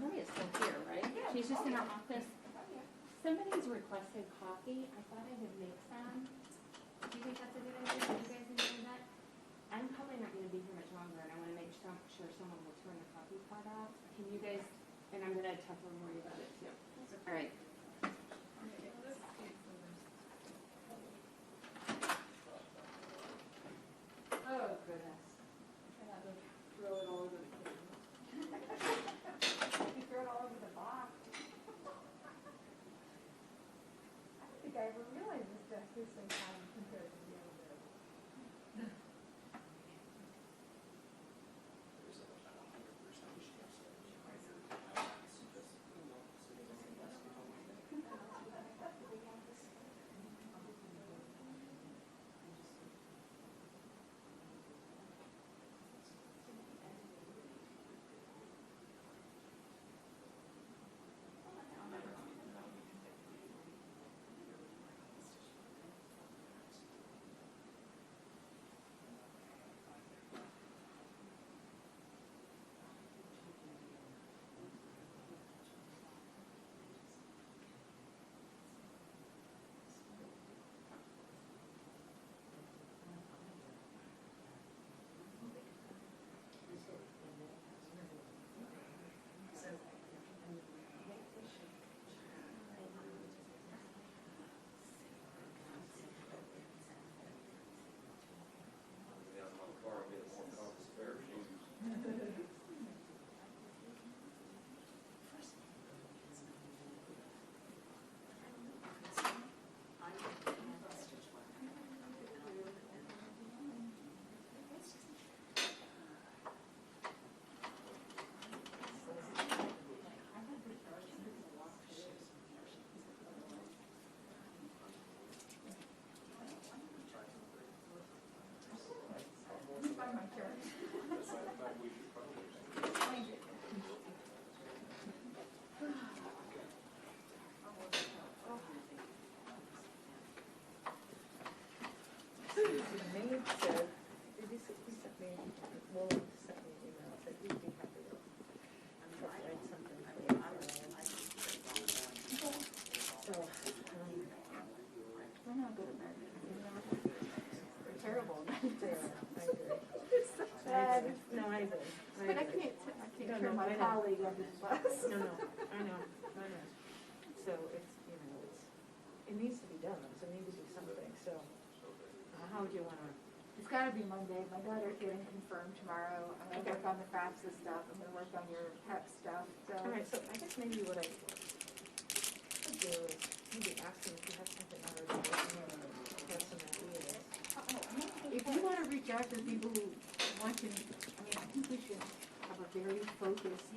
Maria's still here, right? She's just in her office. Somebody's requested coffee. I thought I would make some. Do you think that's a good idea? Are you guys enjoying that? I'm probably not going to be here much longer, and I want to make sure someone will turn the coffee pot off. Can you guys, and I'm going to talk to Maria about it too. All right. Oh, goodness. I had to throw it all over the kitchen. You throw it all over the box. I don't think I ever realized this desk is so tiny compared to the other bed. Terrible. No, I agree. But I can't turn my colleague under the bus. No, I know. So it's, it needs to be done, so it needs to do something, so how would you want to? It's got to be Monday. My daughter's getting confirmed tomorrow. I'm going to work on the FAFSA stuff. I'm going to work on your PEP stuff. So. All right, so I guess maybe what I could do is maybe ask him if you have something already working on, or have some ideas. If you want to reach out to people who want to, I think we should have a very focused,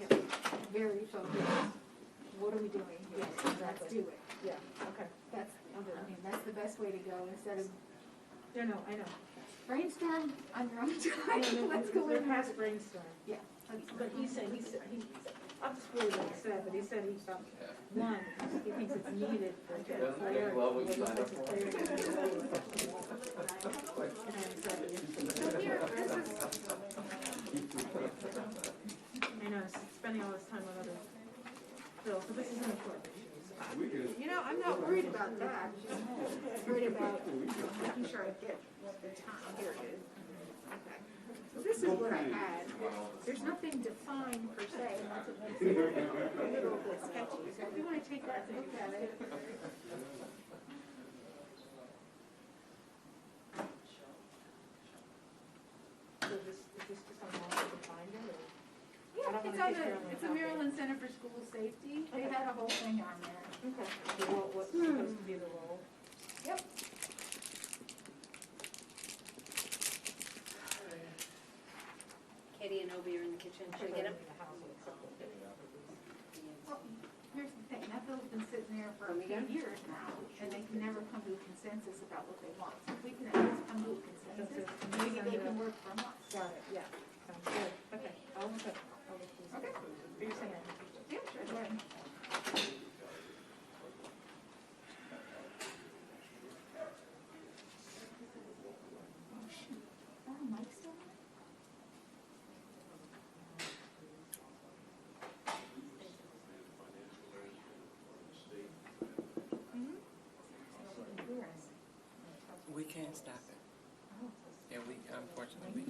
what are we doing here? Yes, Let's exactly. do it. Yeah, okay. That's the best way to go instead of No, I know. brainstorm on your own time. Let's go We're in. past brainstorm. Yeah. But he said, I'll just read what he said, but he said he felt, one, he thinks it's needed for clarity. Love what you signed up for. I know, spending all this time on other bills, so this is an important issue. I'm not worried about that. I'm worried about making sure I get the time. Here it is. Okay. So this is what I had. There's nothing defined per se, and that's what makes it a little bit sketchy. So if you want to take that and look at it. So is this just on how to find it, or? I don't It's wanna on take Maryland it's a out Maryland Center for School Safety. They had a whole thing on there. Okay. What's supposed to be the role? Yep. Katie and Obi are in the kitchen. Should we get them? Well, here's the thing, that bill's been sitting there for a few years now, and they can never come to a consensus about what they want. So if we can at least come to a consensus, maybe they can work for months. Got it, yeah. Sounds good. Okay, I'll look at, these. Okay. Are you saying? Yeah, sure, go ahead. Oh, Mike's still on? We can't stop it. Yeah, we unfortunately.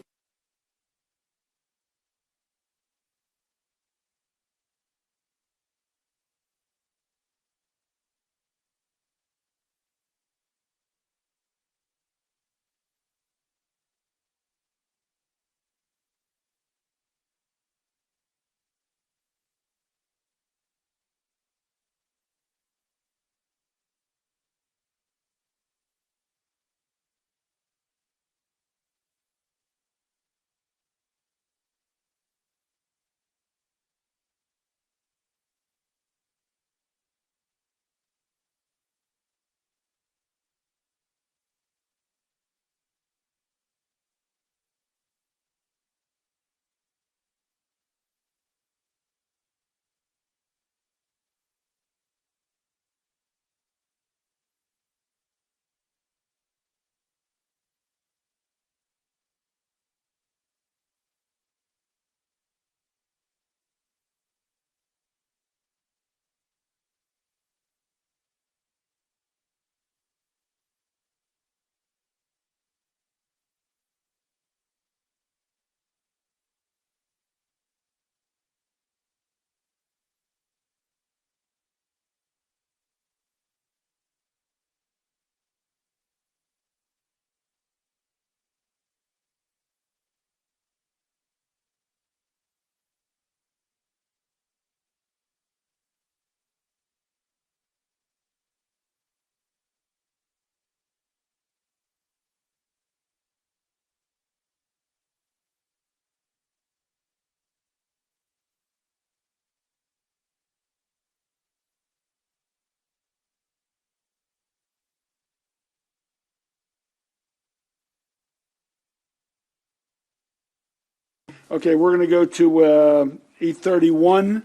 Okay, we're going to go to 831.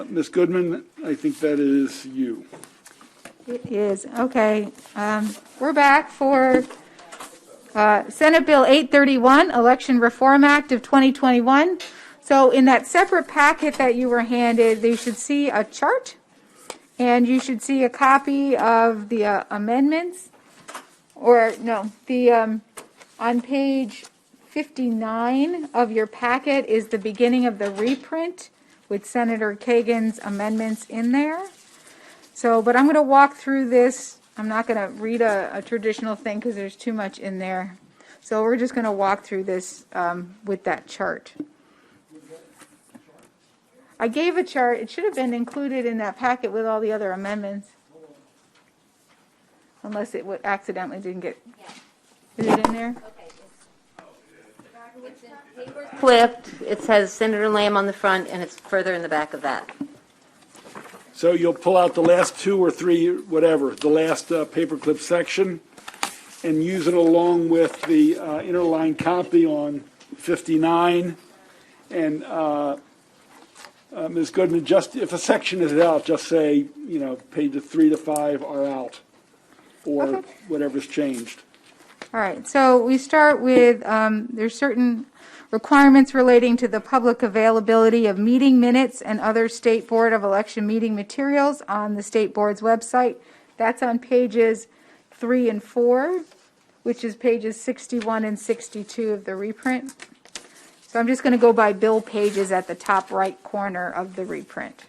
Ms. Goodman, I think that is you. It is. Okay. We're back for Senate Bill 831, Election Reform Act of 2021. So in that separate packet that you were handed, you should see a chart. And you should see a copy of the amendments, or no, the on page 59 of your packet is the beginning of the reprint with Senator Kagan's amendments in there. So, but I'm going to walk through this. I'm not going to read a traditional thing because there's too much in there. So we're just going to walk through this with that chart. I gave a chart. It should have been included in that packet with all the other amendments. Unless it accidentally didn't get... Is it in there? Flipped, it says Senator Lamb on the front, and it's further in the back of that. So you'll pull out the last 2 or 3, whatever, the last paperclip section, and use it along with the interline copy on 59. And Ms. Goodman, just if a section is out, just say, pages 3 to 5 are out, or whatever's changed. All right, so we start with, there's certain requirements relating to the public availability of meeting minutes and other State Board of Election meeting materials on the State Board's website. That's on pages 3 and 4, which is pages 61 and 62 of the reprint. So I'm just going to go by bill pages at the top right corner of the reprint.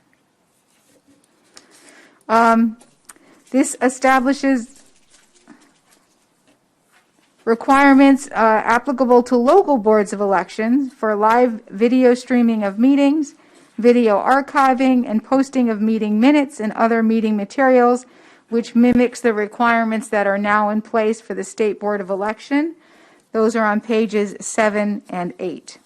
This establishes requirements applicable to local boards of elections for live video streaming of meetings, video archiving, and posting of meeting minutes and other meeting materials, which mimics the requirements that are now in place for the State Board of Election. Those are on pages 7 and 8.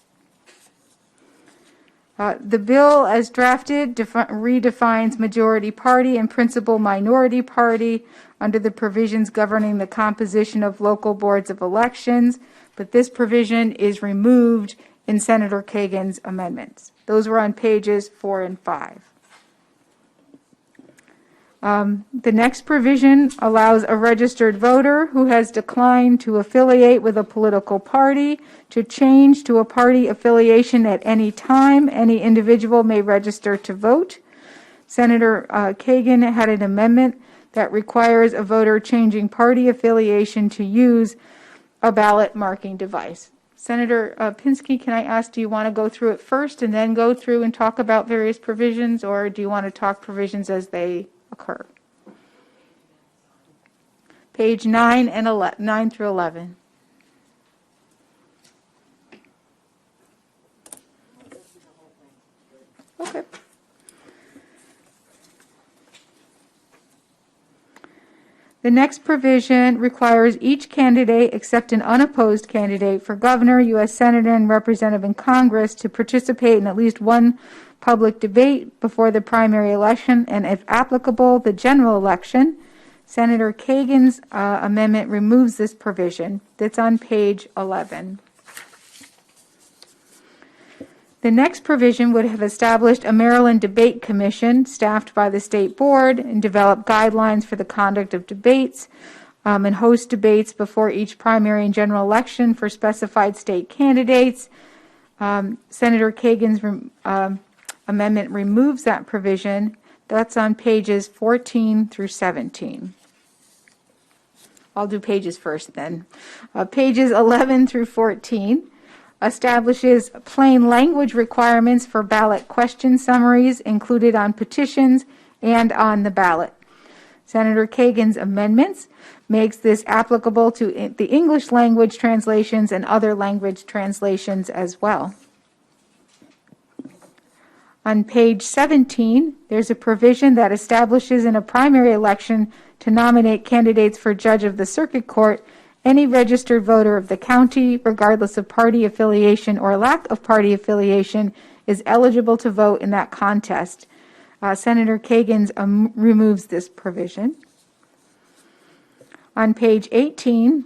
The bill as drafted redefines majority party and principal minority party under the provisions governing the composition of local boards of elections, but this provision is removed in Senator Kagan's amendments. Those were on pages 4 and 5. The next provision allows a registered voter who has declined to affiliate with a political party to change to a party affiliation at any time. Any individual may register to vote. Senator Kagan had an amendment that requires a voter changing party affiliation to use a ballot marking device. Senator Pinsky, can I ask, do you want to go through it first and then go through and talk about various provisions, or do you want to talk provisions as they occur? Page 9 and 11, 9 through 11. Okay. The next provision requires each candidate except an unopposed candidate for governor, U.S. Senator, and representative in Congress to participate in at least one public debate before the primary election and, if applicable, the general election. Senator Kagan's amendment removes this provision. That's on page 11. The next provision would have established a Maryland Debate Commission staffed by the State Board and developed guidelines for the conduct of debates and host debates before each primary and general election for specified state candidates. Senator Kagan's amendment removes that provision. That's on pages 14 through 17. I'll do pages first then. Pages 11 through 14 establishes plain language requirements for ballot question summaries included on petitions and on the ballot. Senator Kagan's amendments makes this applicable to the English language translations and other language translations as well. On page 17, there's a provision that establishes in a primary election to nominate candidates for judge of the circuit court, any registered voter of the county, regardless of party affiliation or lack of party affiliation, is eligible to vote in that contest. Senator Kagan's removes this provision. On page 18,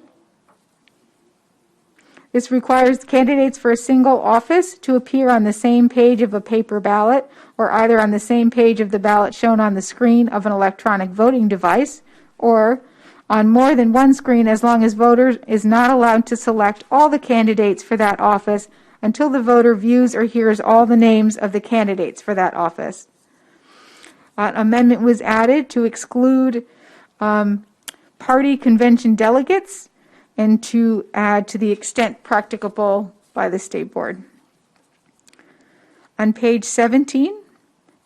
this requires candidates for a single office to appear on the same page of a paper ballot or either on the same page of the ballot shown on the screen of an electronic voting device or on more than one screen as long as voters is not allowed to select all the candidates for that office until the voter views or hears all the names of the candidates for that office. An amendment was added to exclude party convention delegates and to add to the extent practicable by the state board. On page 17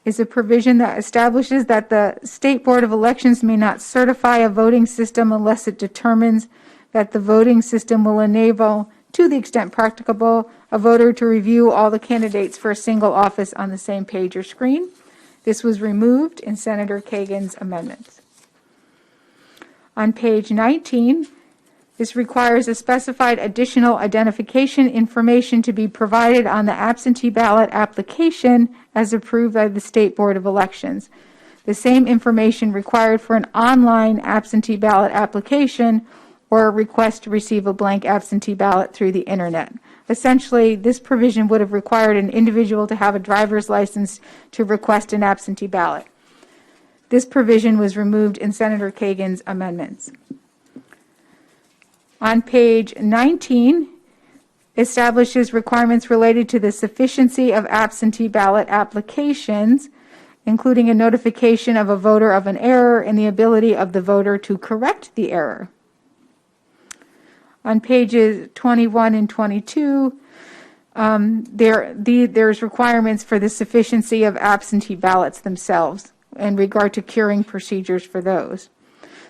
is a provision that establishes that the State Board of Elections may not certify a voting system unless it determines that the voting system will enable, to the extent practicable, a voter to review all the candidates for a single office on the same page or screen. This was removed in Senator Kagan's amendments. On page 19, this requires a specified additional identification information to be provided on the absentee ballot application as approved by the State Board of Elections. The same information required for an online absentee ballot application or a request to receive a blank absentee ballot through the internet. Essentially, this provision would have required an individual to have a driver's license to request an absentee ballot. This provision was removed in Senator Kagan's amendments. On page 19, establishes requirements related to the sufficiency of absentee ballot applications, including a notification of a voter of an error and the ability of the voter to correct the error. On pages 21 and 22, there's requirements for the sufficiency of absentee ballots themselves in regard to curing procedures for those.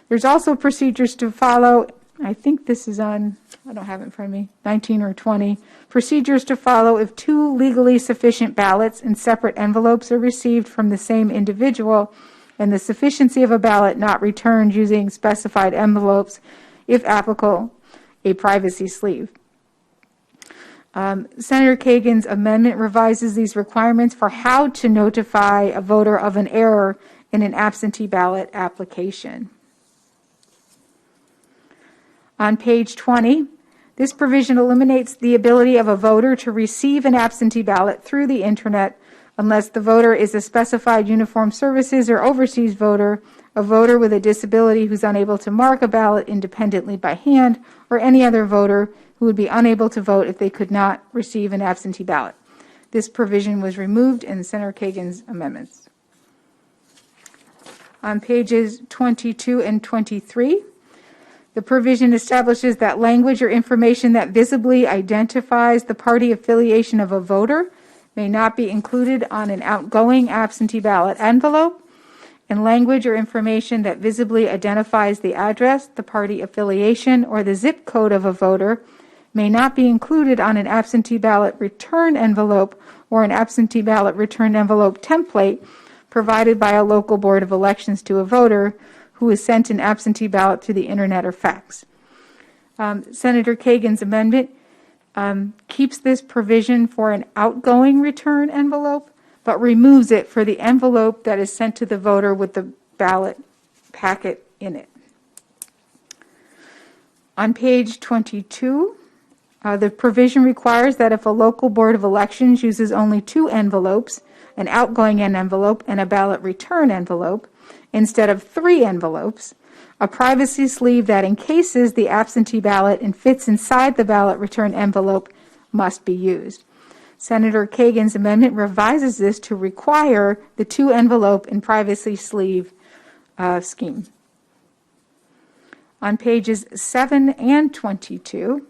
There's also procedures to follow. I think this is on, I don't have it in front of me, 19 or 20. Procedures to follow if two legally sufficient ballots in separate envelopes are received from the same individual and the sufficiency of a ballot not returned using specified envelopes, if applicable, a privacy sleeve. Senator Kagan's amendment revises these requirements for how to notify a voter of an error in an absentee ballot application. On page 20, this provision eliminates the ability of a voter to receive an absentee ballot through the internet unless the voter is a specified uniformed services or overseas voter, a voter with a disability who's unable to mark a ballot independently by hand, or any other voter who would be unable to vote if they could not receive an absentee ballot. This provision was removed in Senator Kagan's amendments. On pages 22 and 23, the provision establishes that language or information that visibly identifies the party affiliation of a voter may not be included on an outgoing absentee ballot envelope, and language or information that visibly identifies the address, the party affiliation, or the zip code of a voter may not be included on an absentee ballot return envelope or an absentee ballot return envelope template provided by a local board of elections to a voter who is sent an absentee ballot through the internet or fax. Senator Kagan's amendment keeps this provision for an outgoing return envelope, but removes it for the envelope that is sent to the voter with the ballot packet in it. On page 22, the provision requires that if a local board of elections uses only two envelopes, an outgoing envelope and a ballot return envelope, instead of three envelopes, a privacy sleeve that encases the absentee ballot and fits inside the ballot return envelope must be used. Senator Kagan's amendment revises this to require the two envelope and privacy sleeve scheme. On pages 7 and 22,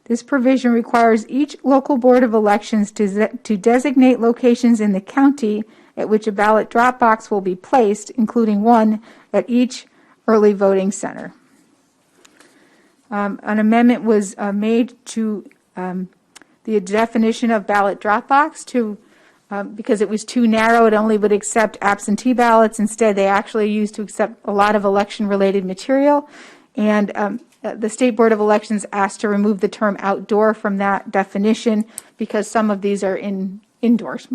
this provision requires each local board of elections to designate locations in the county at which a ballot drop box will be placed, including one at each early voting center. An amendment was made to the definition of ballot drop box to because it was too narrow. It only would accept absentee ballots. Instead, they actually used to accept a lot of election-related material. And the State Board of Elections asked to remove the term outdoor from that definition because some of these are indoors.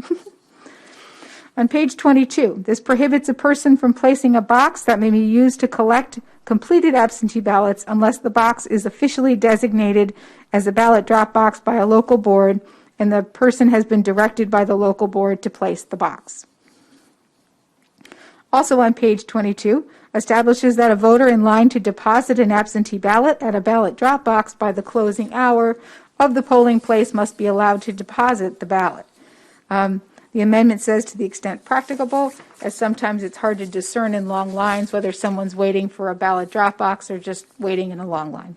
On page 22, this prohibits a person from placing a box that may be used to collect completed absentee ballots unless the box is officially designated as a ballot drop box by a local board and the person has been directed by the local board to place the box. Also on page 22, establishes that a voter in line to deposit an absentee ballot at a ballot drop box by the closing hour of the polling place must be allowed to deposit the ballot. The The amendment says to the extent practicable, as sometimes it's hard to discern in long lines whether someone's waiting for a ballot drop box or just waiting in a long line.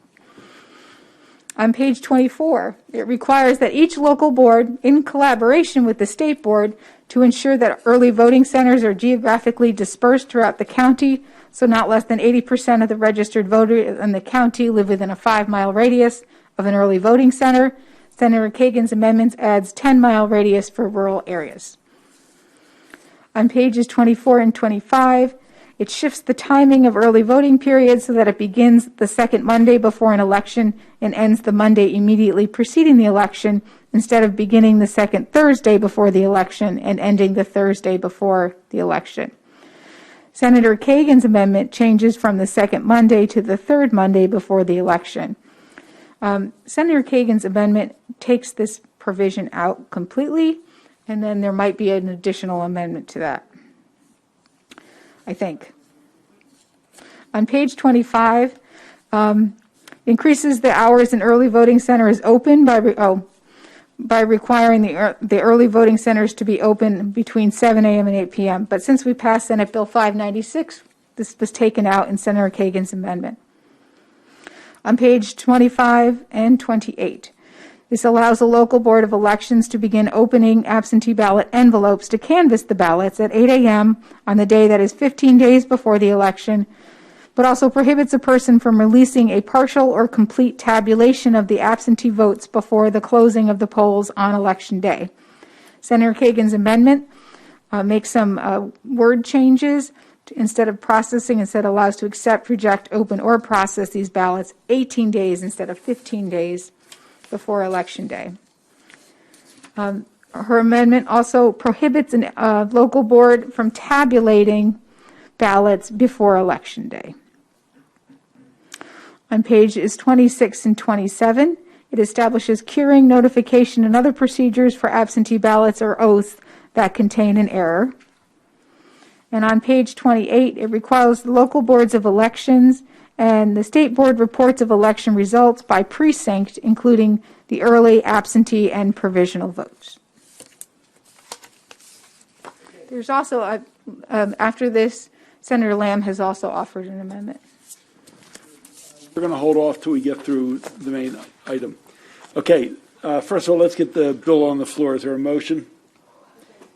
On page 24, it requires that each local board, in collaboration with the state board, to ensure that early voting centers are geographically dispersed throughout the county, so not less than 80% of the registered voters in the county live within a 5-mile radius of an early voting center. Senator Kagan's amendments adds 10-mile radius for rural areas. On pages 24 and 25, it shifts the timing of early voting periods so that it begins the second Monday before an election and ends the Monday immediately preceding the election, instead of beginning the second Thursday before the election and ending the Thursday before the election. Senator Kagan's amendment changes from the second Monday to the third Monday before the election. Senator Kagan's amendment takes this provision out completely, and then there might be an additional amendment to that, I think. On page 25, increases the hours an early voting center is open by requiring the early voting centers to be open between 7 a.m. and 8 p.m. But since we passed Senate Bill 596, this was taken out in Senator Kagan's amendment. On page 25 and 28, this allows the local board of elections to begin opening absentee ballot envelopes to canvass the ballots at 8 a.m. on the day that is 15 days before the election, but also prohibits a person from releasing a partial or complete tabulation of the absentee votes before the closing of the polls on election day. Senator Kagan's amendment makes some word changes. Instead of processing, instead allows to accept, reject, open, or process these ballots 18 days instead of 15 days before election day. Her amendment also prohibits a local board from tabulating ballots before election day. On pages 26 and 27, it establishes curing, notification, and other procedures for absentee ballots or oaths that contain an error. And on page 28, it requires the local boards of elections and the state board reports of election results by precinct, including the early, absentee, and provisional votes. There's also, after this, Senator Lamb has also offered an amendment. We're going to hold off till we get through the main item. Okay, first of all, let's get the bill on the floor. Is there a motion?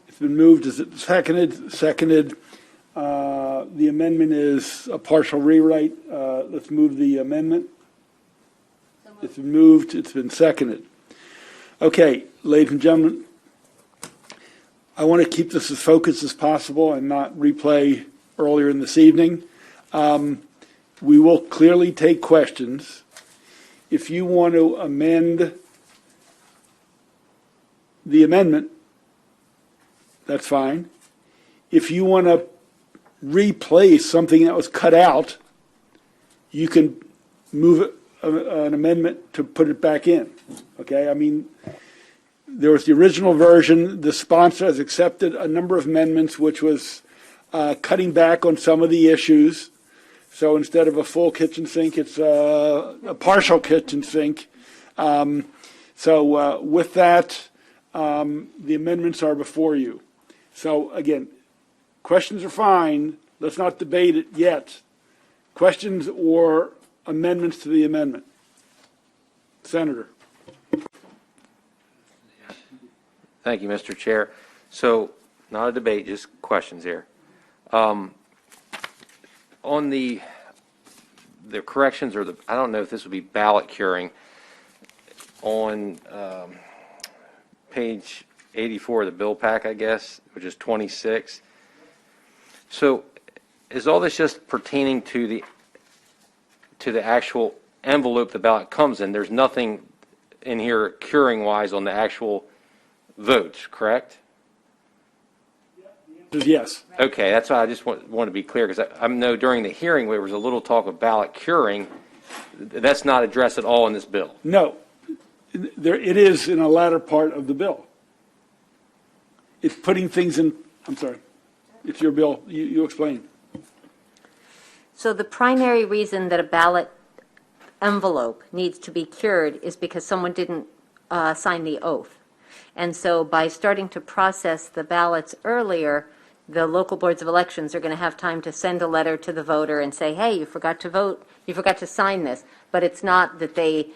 It's been moved. Is it seconded? Seconded. The amendment is a partial rewrite. Let's move the amendment. It's been moved. It's been seconded. Okay, ladies and gentlemen, I want to keep this as focused as possible and not replay earlier in this evening. We will clearly take questions. If you want to amend the amendment, that's fine. If you want to replace something that was cut out, you can move an amendment to put it back in. Okay, I mean, there was the original version. The sponsor has accepted a number of amendments, which was cutting back on some of the issues. So instead of a full kitchen sink, it's a partial kitchen sink. So with that, the amendments are before you. So again, questions are fine. Let's not debate it yet. Questions or amendments to the amendment? Senator. Thank you, Mr. Chair. So, not a debate, just questions here. On the corrections, or I don't know if this would be ballot curing, on page 84 of the bill pack, I guess, which is 26. So, is all this just pertaining to the actual envelope the ballot comes in? There's nothing in here curing-wise on the actual votes, correct? Yes. Okay, that's why I just want to be clear, because I know during the hearing there was a little talk of ballot curing. That's not addressed at all in this bill. No, it is in a latter part of the bill. It's putting things in. I'm sorry. It's your bill. You explain. So the primary reason that a ballot envelope needs to be cured is because someone didn't sign the oath. And so by starting to process the ballots earlier, the local boards of elections are going to have time to send a letter to the voter and say, hey, you forgot to vote, you forgot to sign this. But it's not that they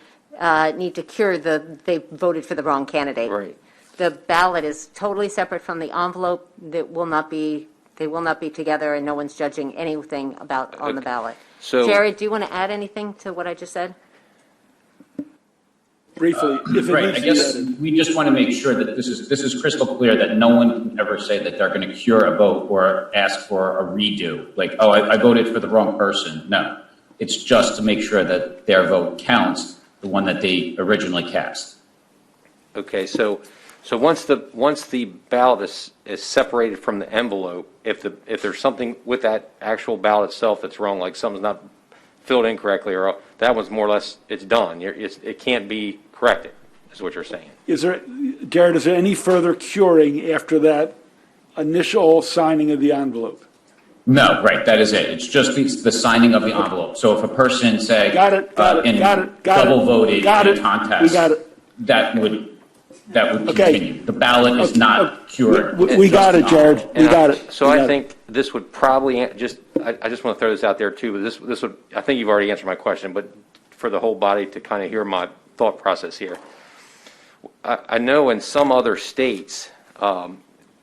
need to cure they voted for the wrong candidate. Right. The ballot is totally separate from the envelope. They will not be together, and no one's judging anything about on the ballot. So- Jared, do you want to add anything to what I just said? Briefly, if it Right, needs I to be guess added. we just want to make sure that this is crystal clear, that no one can ever say that they're going to cure a vote or ask for a redo. Like, oh, I voted for the wrong person. No, it's just to make sure that their vote counts, the one that they originally cast. Okay, so once the ballot is separated from the envelope, if there's something with that actual ballot itself that's wrong, like something's not filled in correctly, or that one's more or less, it's done. It can't be corrected, is what you're saying. Jared, is there any further curing after that initial signing of the envelope? No, right, that is it. It's just the signing of the envelope. So if a person, say, double voted in a contest, that would continue. The ballot is not cured. We got it, Jared. We got it. So I think this would probably I just want to throw this out there too, but this would, I think you've already answered my question, but for the whole body to kind of hear my thought process here. I know in some other states,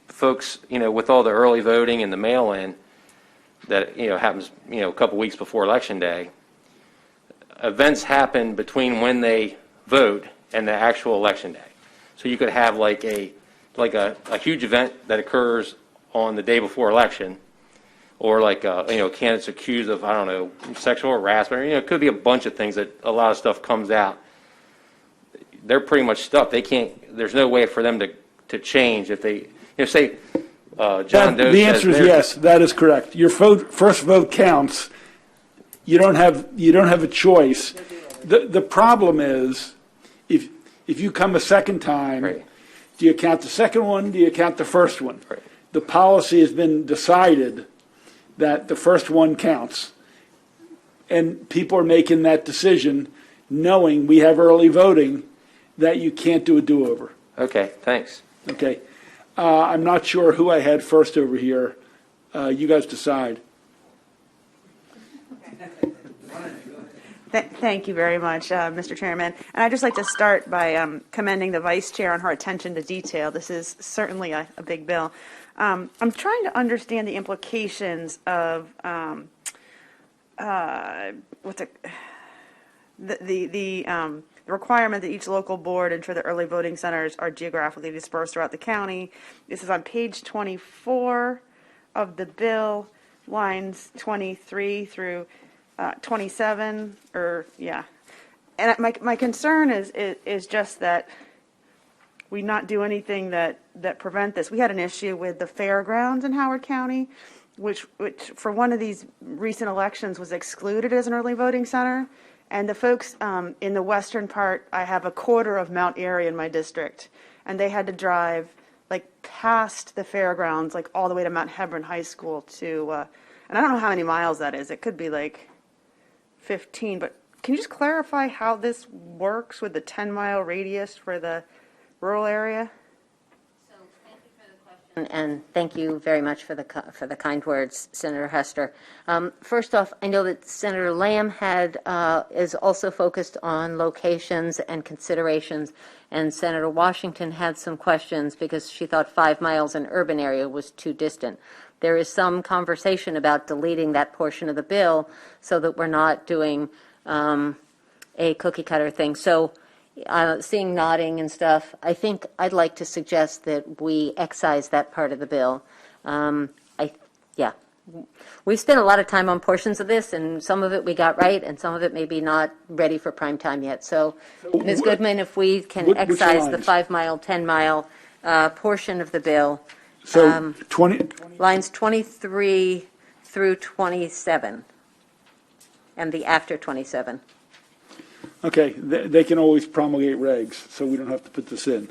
folks, with all the early voting and the mail-in that, happens, a couple weeks before Election Day, events happen between when they vote and the actual Election Day. So you could have like a huge event that occurs on the day before election, or like candidates accused of, I don't know, sexual harassment, or it could be a bunch of things that a lot of stuff comes out. They're pretty much stuck. They can't. There's no way for them to change if they, say, John Doe. The answer is yes. That is correct. Your first vote counts. You don't have a choice. The problem is if you come a second time, Right. Do you count the second one? Do you count the first one? Right. The policy has been decided that the first one counts, and people are making that decision knowing we have early voting, that you can't do a do-over. Okay, thanks. Okay. I'm not sure who I had first over here. You guys decide. Thank you very much, Mr. Chairman. And I'd just like to start by commending the Vice Chair on her attention to detail. This is certainly a big bill. I'm trying to understand the implications of the requirement that each local board ensure the early voting centers are geographically dispersed throughout the county. This is on page 24 of the bill, lines 23 through 27, And my concern is just that we not do anything that prevent this. We had an issue with the fairgrounds in Howard County, which for one of these recent elections was excluded as an early voting center. And the folks in the western part, I have a quarter of Mount Airy in my district, and they had to drive like past the fairgrounds, like all the way to Mount Hebron High School to, and I don't know how many miles that is. It could be like 15, but can you just clarify how this works with the 10-mile radius for the rural area? So thank you for the question, and thank you very much for the kind words, Senator Hester. First off, I know that Senator Lamb is also focused on locations and considerations, and Senator Washington had some questions because she thought 5 miles in urban area was too distant. There is some conversation about deleting that portion of the bill so that we're not doing a cookie cutter thing. So seeing nodding and stuff, I think I'd like to suggest that we excise that part of the bill. We've spent a lot of time on portions of this, and some of it we got right, and some of it maybe not ready for prime time yet. So Ms. Goodman, if we can excise the 5 mile, 10 mile portion of the bill. So Lines 23 through 27, and the after 27. Okay, they can always promulgate regs, so we don't have to put this in.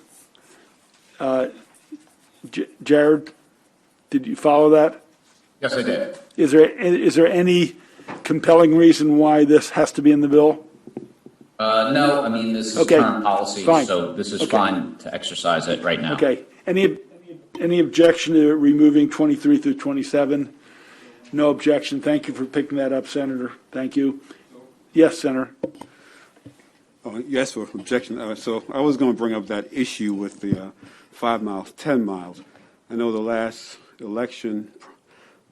Jared, did you follow that? Yes, I did. Is there any compelling reason why this has to be in the bill? No, I mean, this is Okay, current policy, fine. so this is Okay. fine to exercise it right now. Okay. Any objection to removing 23 through 27? No objection. Thank you for picking that up, Senator. Thank you. Yes, Senator. Oh, yes, for objection. So I was going to bring up that issue with the 5 miles, 10 miles. I know the last election,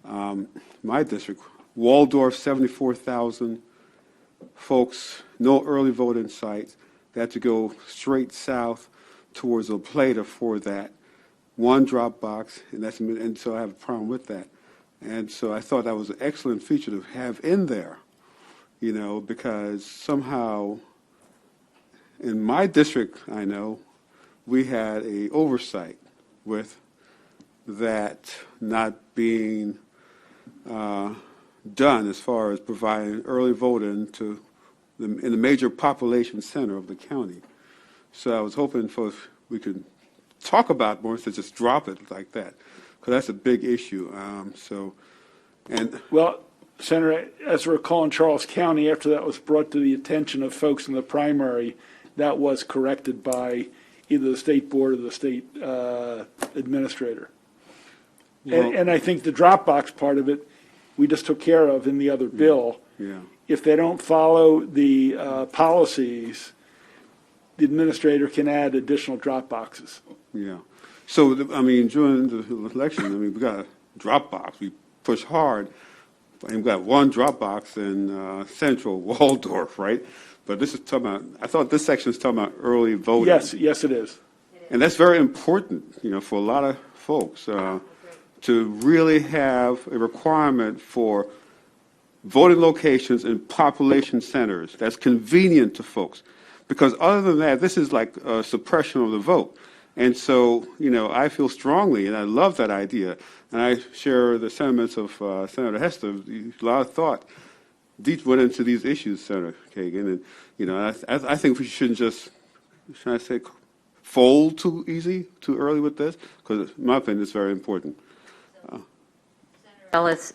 my district, Waldorf, 74,000 folks, no early voting sites. They had to go straight south towards La Plata for that. One drop box, and so I have a problem with that. And so I thought that was an excellent feature to have in there, you know, because somehow in my district, I know, we had a oversight with that not being done as far as providing early voting in the major population center of the county. So I was hoping we could talk about more instead of just drop it like that, because that's a big issue. Well, Senator, as I recall, in Charles County, after that was brought to the attention of folks in the primary, that was corrected by either the state board or the state administrator. Well, and I think the Dropbox part of it, we just took care of in the other bill. yeah. If they don't follow the policies, the administrator can add additional drop boxes. Yeah. So, I mean, during the election, I mean, we got a drop box. We pushed hard, and we got one drop box in Central Waldorf, right? But this is talking about, I thought this section is talking about early voting. Yes, it is. And that's very important, you know, for a lot of folks to really have a requirement for voting locations in population centers that's convenient to folks. Because other than that, this is like a suppression of the vote. And so, you know, I feel strongly, and I love that idea, and I share the sentiments of Senator Hester. A lot of thought deep went into these issues, Senator Kagan, and, you know, I think we shouldn't just, should I say, fold too early with this, because in my opinion, it's very important. Ellis,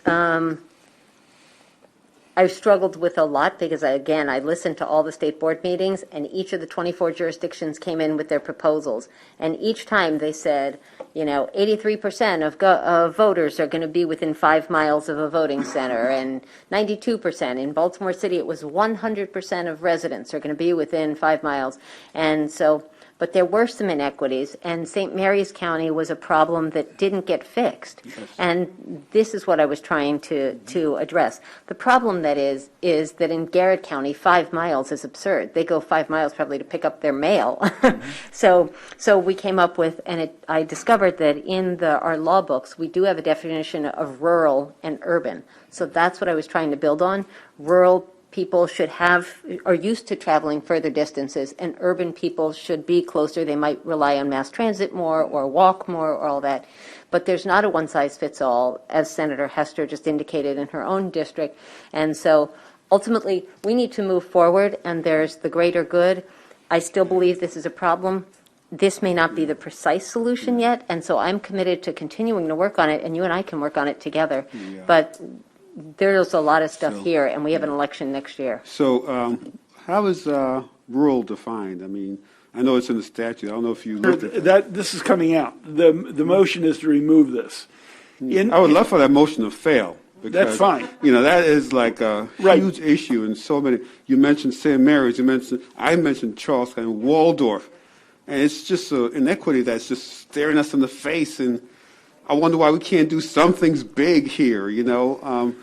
I've struggled with a lot because, I listened to all the state board meetings, and each of the 24 jurisdictions came in with their proposals. And each time they said, you know, 83% of voters are going to be within 5 miles of a voting center, and 92%. In Baltimore City, it was 100% of residents are going to be within 5 miles. And so, but there were some inequities, and St. Mary's County was a problem that didn't get fixed. Yes. And this is what I was trying to address. The problem that is that in Garrett County, 5 miles is absurd. They go 5 miles probably to pick up their mail. Mm-hmm. So we came up with, and I discovered that in our law books, we do have a definition of rural and urban. So that's what I was trying to build on. Rural people are used to traveling further distances, and urban people should be closer. They might rely on mass transit more or walk more or all that. But there's not a one-size-fits-all, as Senator Hester just indicated in her own district. And so ultimately, we need to move forward, and there's the greater good. I still believe this is a problem. This may not be the precise solution yet, and so I'm committed to continuing to work on it, and you and I can work on it together. Yeah. But there's a lot of stuff here, and we have an election next year. So how is rural defined? I mean, I know it's in the statute. I don't know if you looked at that. This is coming out. The motion is to remove this. I would love for that motion to fail. Because, that's fine. You know, that is like a huge issue in so many. You mentioned St. Mary's. I mentioned Charles and Waldorf. And it's just an inequity that's just staring us in the face, and I wonder why we can't do some things big here, you know. I'll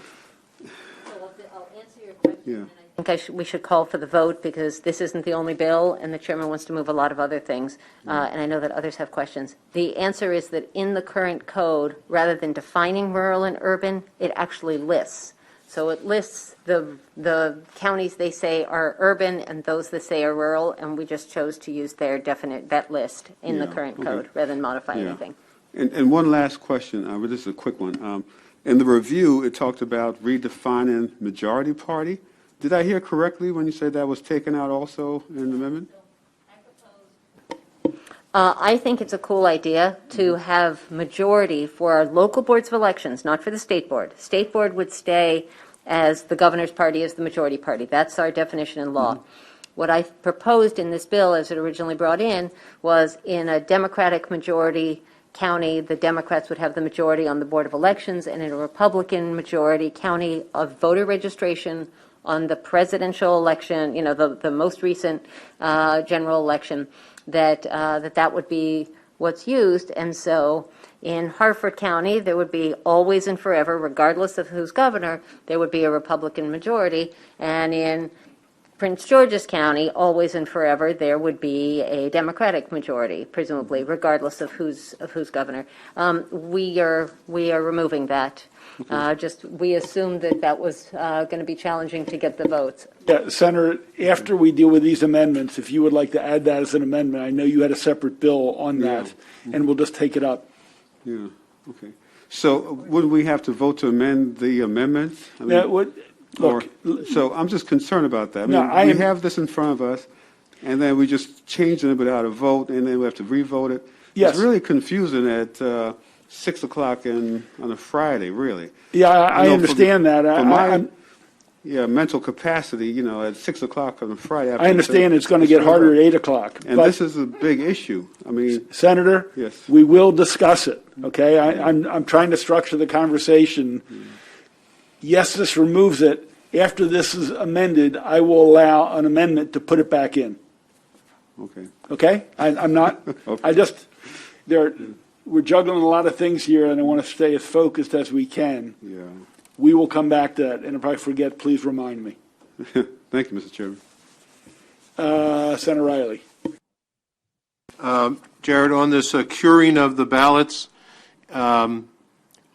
answer your question. Yeah. I think we should call for the vote, because this isn't the only bill, and the chairman wants to move a lot of other things, and I know that others have questions. The answer is that in the current code, rather than defining rural and urban, it actually lists. So it lists the counties they say are urban and those that say are rural, and we just chose to use that list in the current code rather than modify anything. And one last question, but this is a quick one. In the review, it talked about redefining majority party. Did I hear correctly when you said that was taken out also in the amendment? I think it's a cool idea to have majority for our local boards of elections, not for the state board. State board would stay as the governor's party is the majority party. That's our definition in law. What I proposed in this bill, as it originally brought in, was in a Democratic majority county, the Democrats would have the majority on the Board of Elections, and in a Republican majority county of voter registration on the presidential election, the most recent general election, that would be what's used. And so in Hartford County, there would be always and forever, regardless of who's governor, there would be a Republican majority. And in Prince George's County, always and forever, there would be a Democratic majority, presumably, regardless of who's governor. We are removing that. We assumed that was going to be challenging to get the votes. Yeah, Senator, after we deal with these amendments, if you would like to add that as an amendment, I know you had a separate bill on that, and we'll just take it up. Yeah, okay. So would we have to vote to amend the amendment? I mean, so I'm just concerned about that. We have this in front of us, and then we just change it without a vote, and then we have to re-vote it. Yes. It's really confusing at 6 o'clock on a Friday, really. Yeah, I understand that. Mental capacity, at 6 o'clock on a Friday. I understand it's going to get harder at 8 o'clock. And this is a big issue. I mean, Senator, yes, we will discuss it. Okay, I'm trying to structure the conversation. Yes, this removes it. After this is amended, I will allow an amendment to put it back in. Okay. Okay? I'm not, Okay. We're juggling a lot of things here, and I want to stay as focused as we can. Yeah. We will come back to that, and if I forget, please remind me. Thank you, Mr. Chairman. Senator Riley. Jared, on this curing of the ballots,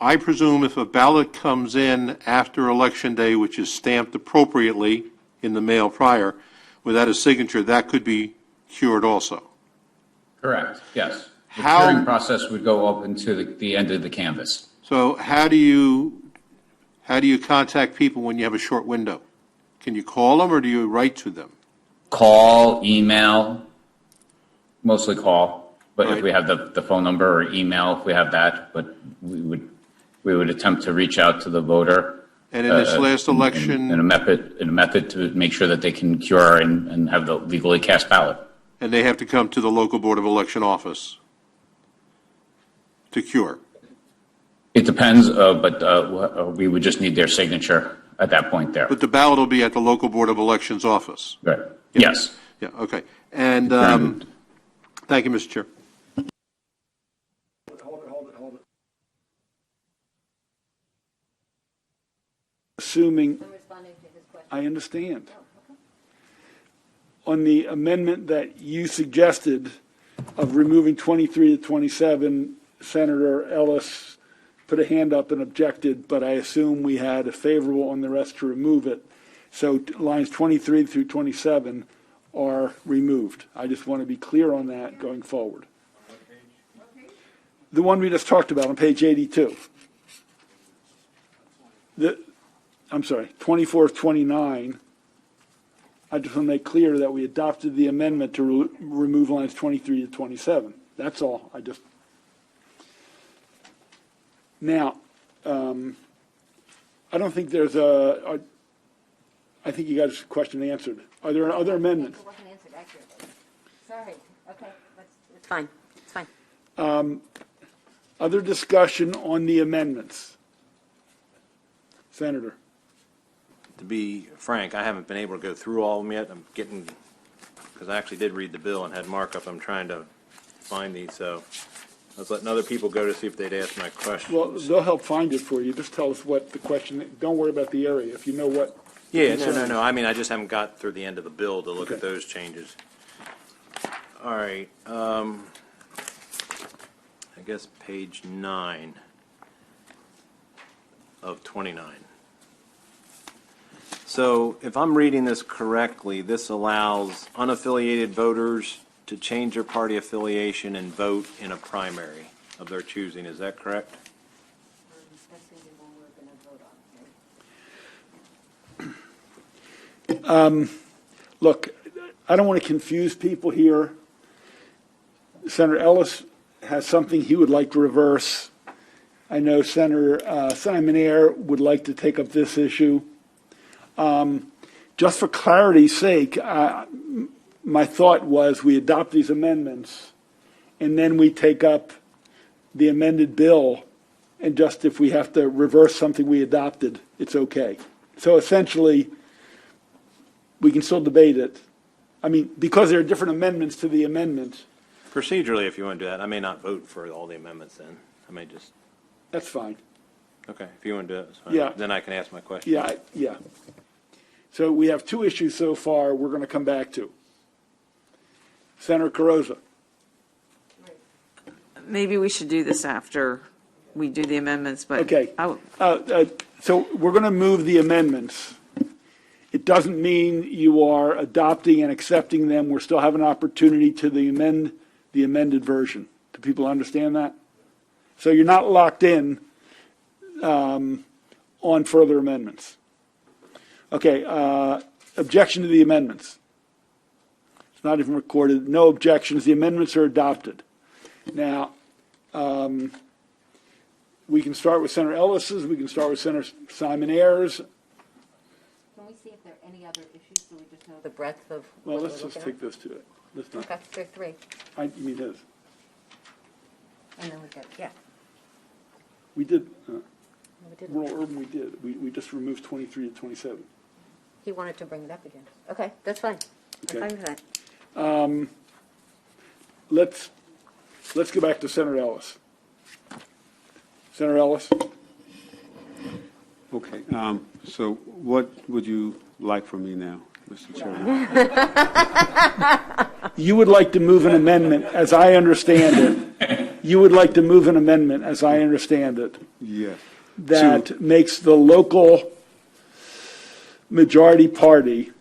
I presume if a ballot comes in after Election Day, which is stamped appropriately in the mail prior, without a signature, that could be cured also. Correct, yes. The How- curing process would go up into the end of the canvas. So how do you contact people when you have a short window? Can you call them or do you write to them? Call, email, mostly call, but Right. if we have the phone number or email, if we have that, but we would attempt to reach out to the voter. And in this last election, In a method to make sure that they can cure and have the legally cast ballot. and they have to come to the local Board of Election office to cure. It depends, but we would just need their signature at that point there. But the ballot will be at the local Board of Elections office. Right. Yeah. Yes. Yeah, okay. And thank you, Mr. Chair. Hold it. Assuming, I understand. On the amendment that you suggested of removing 23 to 27, Senator Ellis put a hand up and objected, but I assume we had a favorable on the rest to remove it. So lines 23 through 27 are removed. I just want to be clear on that going forward. The one we just talked about on page 82. I'm sorry, 24, 29. I just want to make clear that we adopted the amendment to remove lines 23 to 27. That's all. Now, I don't think there's I think you got your question answered. Are there other amendments? It wasn't answered accurately. Sorry. Okay, it's fine. It's fine. Other discussion on the amendments? Senator. To be frank, I haven't been able to go through all of them yet. I'm getting, because I actually did read the bill and had markup. I'm trying to find these, so I was letting other people go to see if they'd ask my questions. Well, they'll help find it for you. Just tell us what the question, don't worry about the area. If you know what. Yeah, no. I mean, I just haven't got through the end of the bill to look at those changes. All right. I guess page 9 of 29. So if I'm reading this correctly, this allows unaffiliated voters to change their party affiliation and vote in a primary of their choosing. Is that correct? That's going to be one we're going to vote on. Look, I don't want to confuse people here. Senator Ellis has something he would like to reverse. I know Senator Simon-Ayer would like to take up this issue. Just for clarity's sake, my thought was we adopt these amendments, and then we take up the amended bill, and just if we have to reverse something we adopted, it's okay. So essentially, we can still debate it. I mean, because there are different amendments to the amendment. Procedurally, if you want to do that, I may not vote for all the amendments then. I may just, That's fine. okay, if you want to do it, it's fine. Yeah. Then I can ask my question. Yeah. So we have two issues so far we're going to come back to. Senator Carrozza. Maybe we should do this after we do the amendments, but. Okay. I would- So we're going to move the amendments. It doesn't mean you are adopting and accepting them. We're still having an opportunity to amend the amended version. Do people understand that? So you're not locked in on further amendments. Okay, objection to the amendments. It's not even recorded. No objections. The amendments are adopted. Now, we can start with Senator Ellis's. We can start with Senator Simon Ayers. Can we see if there are any other issues, so we just know the breadth of Well, what let's we're just looking take those to it. Let's at? not, Okay, there are three, you mean his. and then we get, yeah. We did, we did. rural urban, we did. We just removed 23 to 27. He wanted to bring it up again. Okay, that's fine. Okay. I'm fine with that. Let's go back to Senator Ellis. Senator Ellis? Okay, so what would you like from me now, Mr. Chairman? You would like to move an amendment, as I understand it. You would like to move an amendment, as I understand it, Yes. that makes the local majority party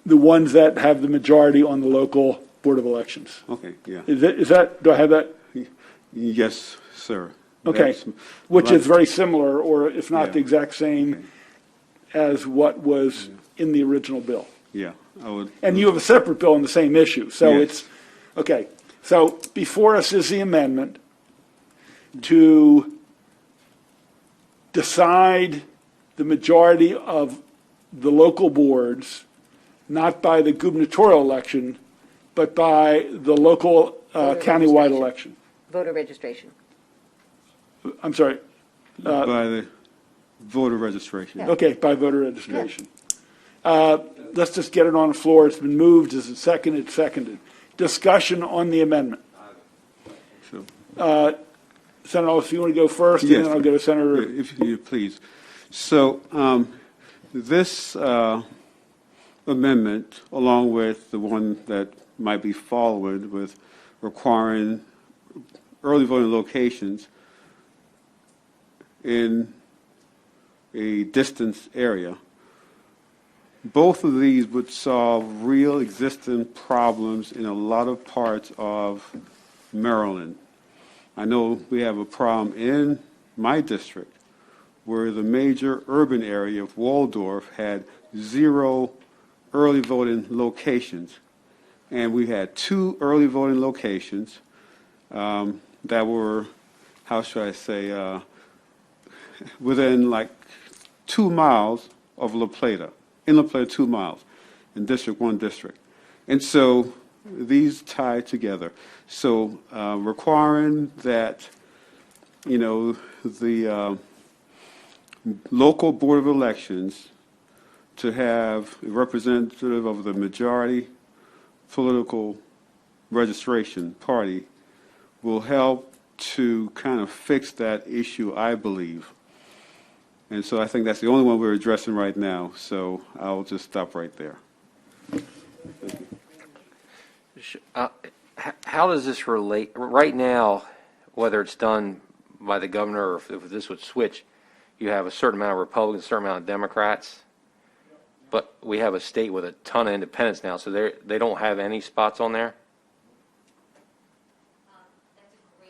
the ones that have the majority on the local Board of Elections. Okay, yeah. Is that, do I have that? Yes, sir. Okay, That's- which is very similar, or if not the Yeah. exact same, as what was in the original bill. Yeah, I would. And you have a separate bill on the same issue, so Yes. it's, okay. So before us is the amendment to decide the majority of the local boards, not by the gubernatorial election, but by the local Voter countywide registration. election. Voter registration. I'm sorry, By the voter registration. okay, by voter registration. Let's just get it on the floor. It's been moved. Is it seconded? It's seconded. Discussion on the amendment. So, Senator Ellis, if you want to go first, and Yes. then I'll go to Senator. if you please. So, this amendment, along with the one that might be followed with requiring early voting locations in a distance area, both of these would solve real existing problems in a lot of parts of Maryland. I know we have a problem in my district where the major urban area of Waldorf had 0 early voting locations. And we had 2 early voting locations that were, how should I say, within like 2 miles of La Plata, in La Plata 2 miles, in District 1 district. And so these tie together. So requiring that, the local Board of Elections to have a representative of the majority political registration party will help to kind of fix that issue, I believe. And so I think that's the only one we're addressing right now. So I'll just stop right there. How does this relate, right now, whether it's done by the governor or if this would switch, you have a certain amount of Republicans, a certain amount of Democrats, but we have a state with a ton of independents now, so they don't have any spots on there?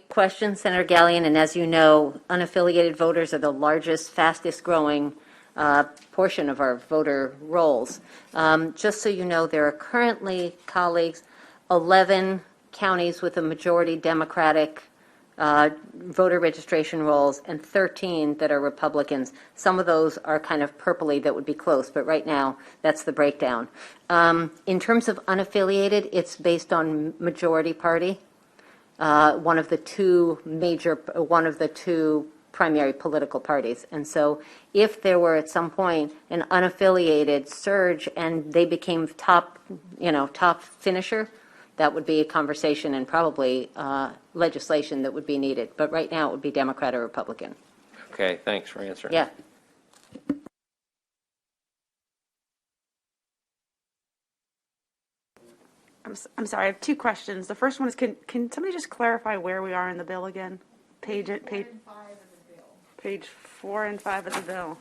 Question, Senator Gallion, and as you know, unaffiliated voters are the largest, fastest growing portion of our voter rolls. Just so you know, there are currently, colleagues, 11 counties with a majority Democratic voter registration rolls and 13 that are Republicans. Some of those are kind of purpley that would be close, but right now that's the breakdown. In terms of unaffiliated, it's based on majority party. One of the two primary political parties. And so if there were at some point an unaffiliated surge and they became top finisher, that would be a conversation and probably legislation that would be needed. But right now it would be Democrat or Republican. Okay, thanks for answering. Yeah. I'm sorry, I have two questions. The first one is, can somebody just clarify where we are in the bill again? Page 4 and 5 of the bill.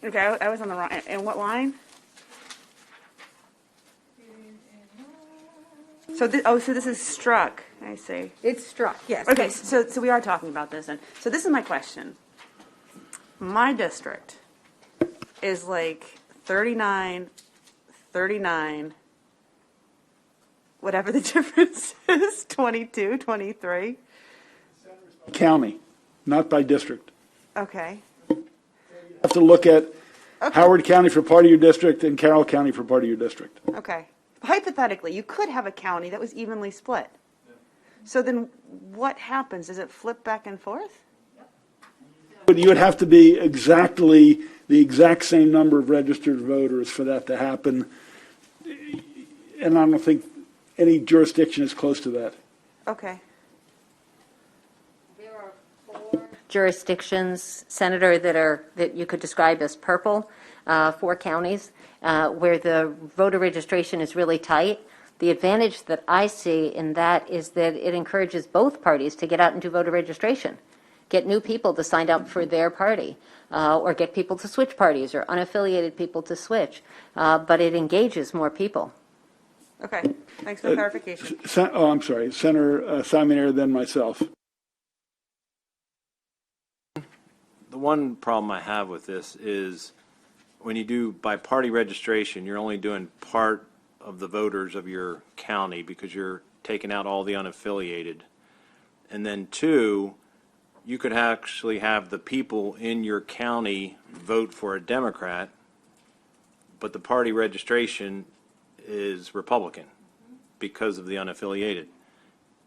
Okay, I was on the wrong, and what line? So this is struck, I see. It's struck, yes. Okay, so we are talking about this, and so this is my question. My district is like 39, whatever the difference is, 22, 23. County, not by district. Okay. You have to look at Howard County for part of your district and Carroll County for part of your district. Okay. Hypothetically, you could have a county that was evenly split. So then what happens? Does it flip back and forth? But you would have to be exactly the exact same number of registered voters for that to happen. And I don't think any jurisdiction is close to that. Okay. There are 4 jurisdictions, Senator, that you could describe as purple, 4 counties, where the voter registration is really tight. The advantage that I see in that is that it encourages both parties to get out and do voter registration. Get new people to sign up for their party, or get people to switch parties, or unaffiliated people to switch. But it engages more people. Okay. Thanks for the clarification. I'm sorry, Senator Simon, then myself. The one problem I have with this is when you do by party registration, you're only doing part of the voters of your county because you're taking out all the unaffiliated. And then 2, you could actually have the people in your county vote for a Democrat, but the party registration is Republican because of the unaffiliated.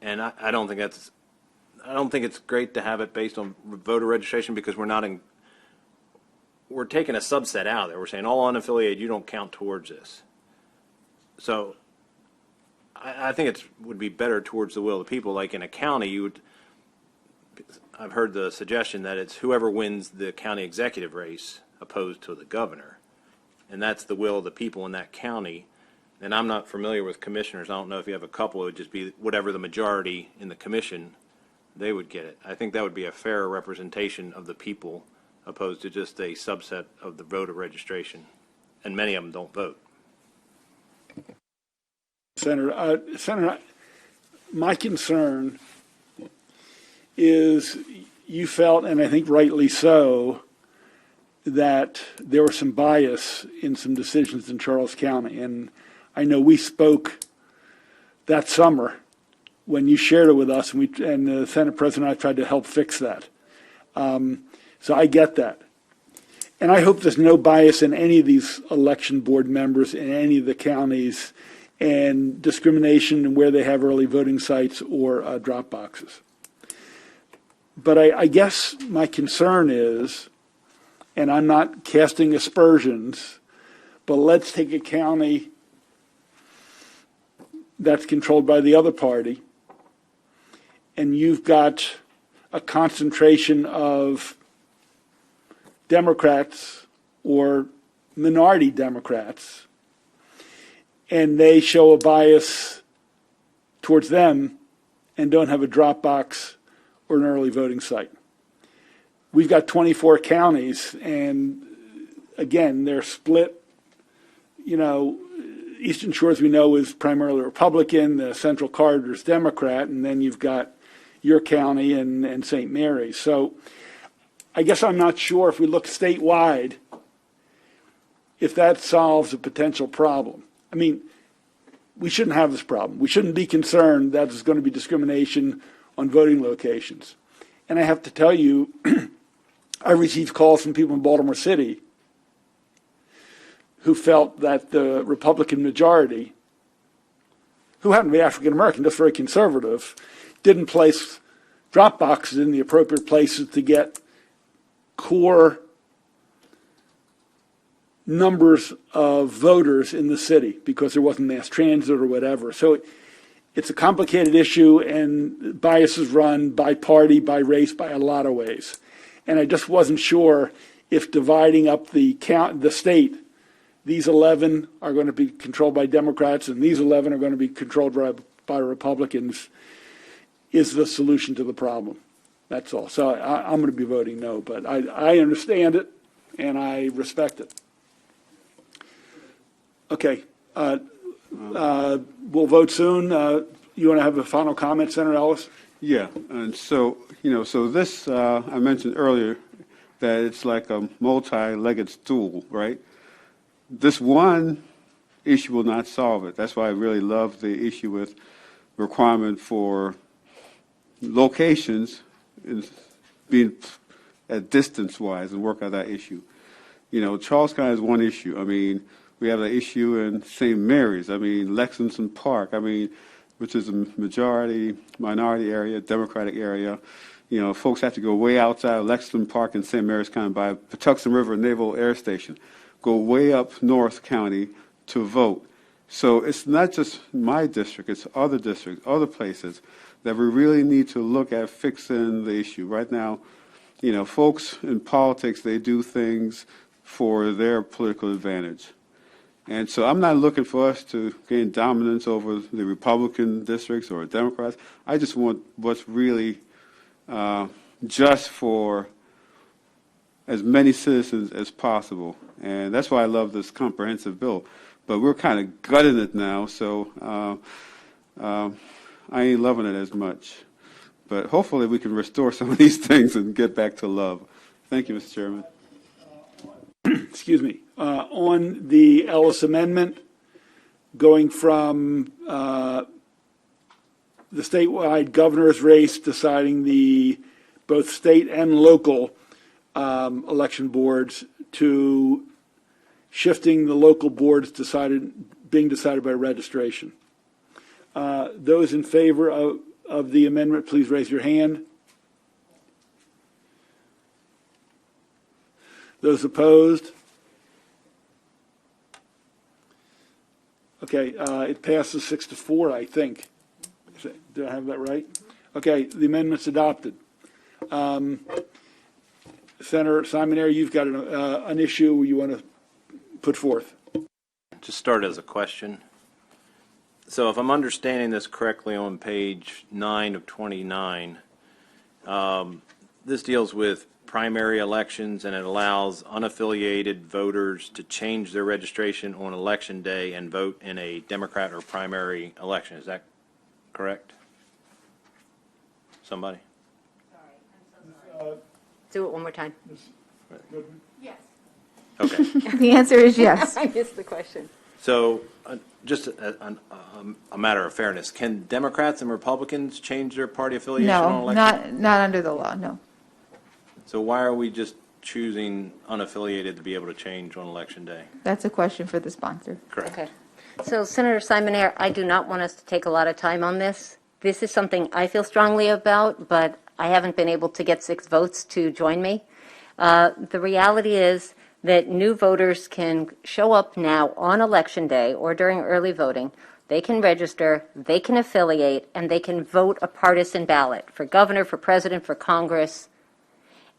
And I don't think it's great to have it based on voter registration because we're taking a subset out there. We're saying all unaffiliated, you don't count towards this. So I think it would be better towards the will of the people. Like in a county, I've heard the suggestion that it's whoever wins the county executive race opposed to the governor. And that's the will of the people in that county. And I'm not familiar with commissioners. I don't know if you have a couple. It would just be whatever the majority in the commission, they would get it. I think that would be a fair representation of the people opposed to just a subset of the voter registration. And many of them don't vote. Senator, my concern is you felt, and I think rightly so, that there was some bias in some decisions in Charles County. And I know we spoke that summer when you shared it with us, and the Senate President and I tried to help fix that. So I get that. And I hope there's no bias in any of these election board members in any of the counties and discrimination in where they have early voting sites or drop boxes. But I guess my concern is, and I'm not casting aspersions, but let's take a county that's controlled by the other party, and you've got a concentration of Democrats or minority Democrats, and they show a bias towards them and don't have a drop box or an early voting site. We've got 24 counties, and again, they're split. You know, Eastern Shores we know is primarily Republican, the Central Corridor is Democrat, and then you've got your county and St. Mary's. So I guess I'm not sure if we look statewide if that solves a potential problem. I mean, we shouldn't have this problem. We shouldn't be concerned that there's going to be discrimination on voting locations. And I have to tell you, I received calls from people in Baltimore City who felt that the Republican majority, who happened to be African American, just very conservative, didn't place drop boxes in the appropriate places to get core numbers of voters in the city because there wasn't mass transit or whatever. So it's a complicated issue, and bias is run by party, by race, by a lot of ways. And I just wasn't sure if dividing up the state, these 11 are going to be controlled by Democrats and these 11 are going to be controlled by Republicans, is the solution to the problem. That's all. So I'm going to be voting no, but I understand it and I respect it. Okay. We'll vote soon. You want to have a final comment, Senator Ellis? Yeah, and so, so this, I mentioned earlier that it's like a multi-legged stool, right? This one issue will not solve it. That's why I really love the issue with requirement for locations being at distance-wise and work out that issue. Charles County is one issue. I mean, we have an issue in St. Mary's. I mean, Lexington Park. I mean, which is a minority area, Democratic area. Folks have to go way outside of Lexington Park and St. Mary's County by Patuxent River Naval Air Station, go way up North County to vote. So it's not just my district, it's other districts, other places that we really need to look at fixing the issue. Right now, folks in politics, they do things for their political advantage. And so I'm not looking for us to gain dominance over the Republican districts or Democrats. I just want what's really just for as many citizens as possible. And that's why I love this comprehensive bill. But we're kind of gutting it now, so I ain't loving it as much. But hopefully we can restore some of these things and get back to love. Thank you, Mr. Chairman. Excuse me. On the Ellis Amendment, going from the statewide governor's race, deciding both state and local election boards, to shifting the local boards being decided by registration. Those in favor of the amendment, please raise your hand. Those opposed? Okay, it passes 6-4, I think. Did I have that right? Okay, the amendment's adopted. Senator Simon-Air, you've got an issue you want to put forth. Just start as a question. So if I'm understanding this correctly on page 9 of 29, this deals with primary elections, and it allows unaffiliated voters to change their registration on election day and vote in a Democrat or primary election. Is that correct? Somebody? Do it one more time. Yes. Okay. The answer is yes. I missed the question. So just a matter of fairness, can Democrats and Republicans change their party affiliation on No, election? not under the law, no. So why are we just choosing unaffiliated to be able to change on election day? That's a question for the sponsor. Correct. Okay. So Senator Simon-Air, I do not want us to take a lot of time on this. This is something I feel strongly about, but I haven't been able to get 6 votes to join me. The reality is that new voters can show up now on election day or during early voting. They can register, they can affiliate, and they can vote a partisan ballot for governor, for president, for Congress.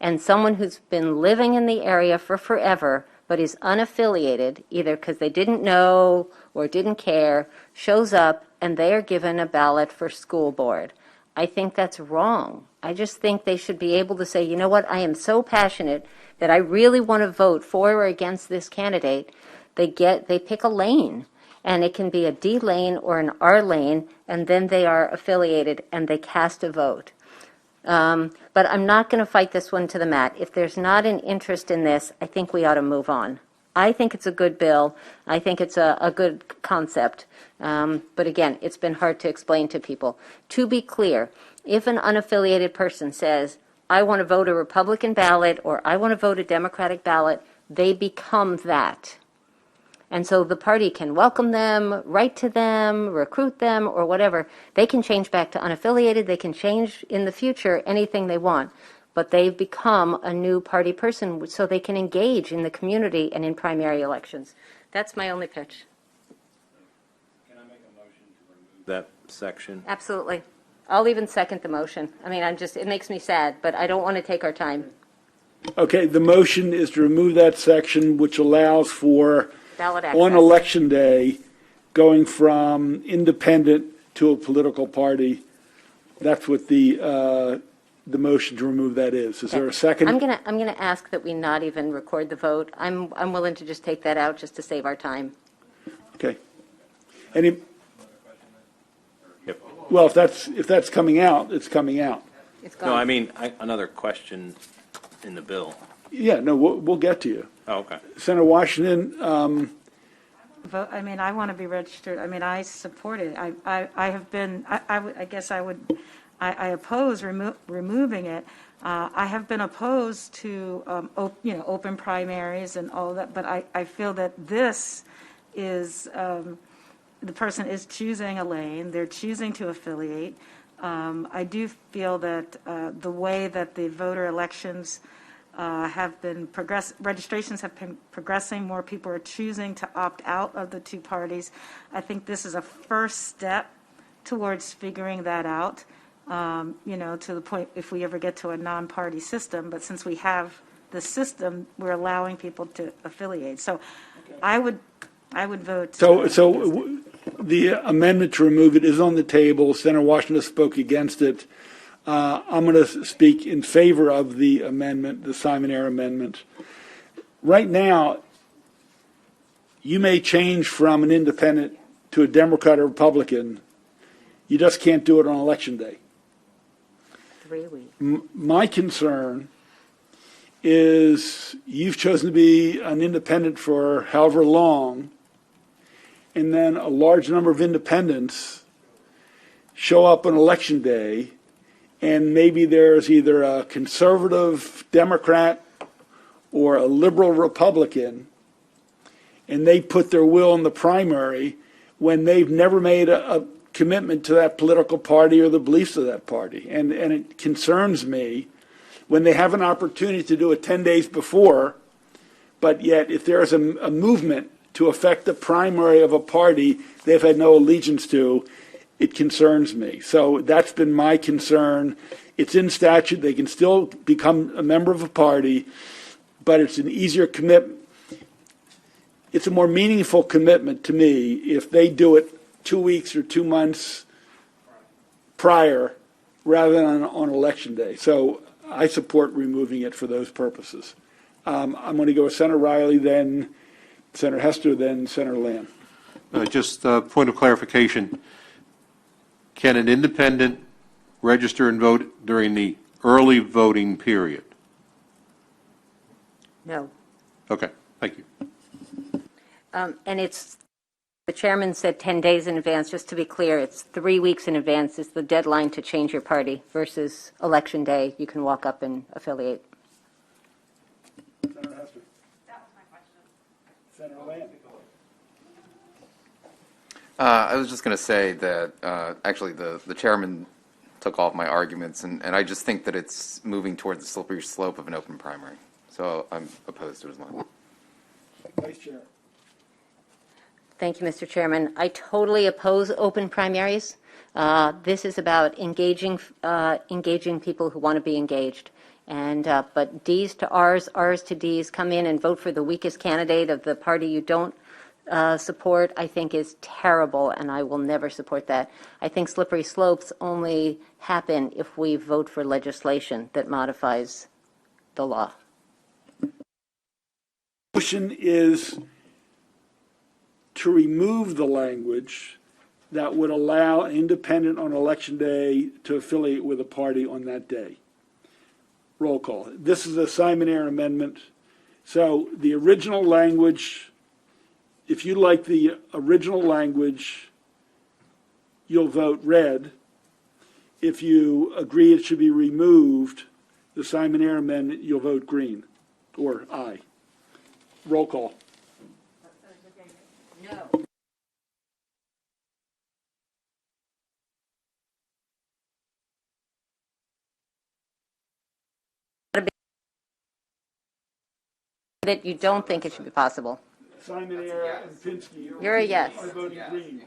And someone who's been living in the area for forever but is unaffiliated, either because they didn't know or didn't care, shows up and they are given a ballot for school board. I think that's wrong. I just think they should be able to say, you know what, I am so passionate that I really want to vote for or against this candidate. They pick a lane, and it can be a D lane or an R lane, and then they are affiliated and they cast a vote. But I'm not going to fight this one to the mat. If there's not an interest in this, I think we ought to move on. I think it's a good bill. I think it's a good concept. But again, it's been hard to explain to people. To be clear, if an unaffiliated person says, I want to vote a Republican ballot or I want to vote a Democratic ballot, they become that. And so the party can welcome them, write to them, recruit them, or whatever. They can change back to unaffiliated. They can change in the future anything they want. But they've become a new party person so they can engage in the community and in primary elections. That's my only pitch. Can I make a motion to remove that section? Absolutely. I'll even second the motion. I mean, it makes me sad, but I don't want to take our time. Okay, the motion is to remove that section which allows for, Ballot access. on election day, going from independent to a political party. That's what the motion to remove that is. Is there a second? I'm gonna ask that we not even record the vote. I'm willing to just take that out just to save our time. Okay. Any? Yep. Well, if that's coming out, it's coming out. It's gone. No, I mean, another question in the bill. Yeah, no, we'll get to you. Oh, okay. Senator Washington, Vote, I mean, I want to be registered. I mean, I support it. I have been, I guess I oppose removing it. I have been opposed to, open primaries and all that, but I feel that this is, the person is choosing a lane, they're choosing to affiliate. I do feel that the way that the voter elections have been registrations have been progressing, more people are choosing to opt out of the two parties. I think this is a first step towards figuring that out, to the point if we ever get to a non-party system. But since we have the system, we're allowing people to affiliate. So I would vote. So the amendment to remove it is on the table. Senator Washington spoke against it. I'm going to speak in favor of the amendment, the Simon-Ayer amendment. Right now, you may change from an independent to a Democrat or Republican. You just can't do it on Election Day. 3 weeks. My concern is you've chosen to be an independent for however long, and then a large number of independents show up on Election Day, and maybe there's either a conservative Democrat or a liberal Republican, and they put their will in the primary when they've never made a commitment to that political party or the beliefs of that party. And it concerns me when they have an opportunity to do it 10 days before, but yet if there's a movement to affect the primary of a party they've had no allegiance to, it concerns me. So that's been my concern. It's in statute. They can still become a member of a party, but it's an easier commitment. It's a more meaningful commitment to me if they do it 2 weeks or 2 months prior rather than on Election Day. So I support removing it for those purposes. I'm going to go with Senator Riley, then Senator Hester, then Senator Lamb. Just a point of clarification. Can an independent register and vote during the early voting period? No. Okay, thank you. And the chairman said 10 days in advance. Just to be clear, it's 3 weeks in advance is the deadline to change your party versus Election Day. You can walk up and affiliate. Senator Hester. That was my question. Senator Lamb. I was just going to say that actually the chairman took all of my arguments, and I just think that it's moving towards the slippery slope of an open primary. So I'm opposed to it as well. Vice Chair. Thank you, Mr. Chairman. I totally oppose open primaries. This is about engaging people who want to be engaged. And but D's to R's, R's to D's, come in and vote for the weakest candidate of the party you don't support, I think is terrible, and I will never support that. I think slippery slopes only happen if we vote for legislation that modifies the law. Motion is to remove the language that would allow an independent on Election Day to affiliate with a party on that day. Roll call. This is a Simon-Ayer amendment. So the original language, if you like the original language, you'll vote red. If you agree it should be removed, the Simon Air amendment, you'll vote green or aye. Roll call. No. That you don't think it should be possible. Simon Air and Pinsky. You're a yes. I voted green.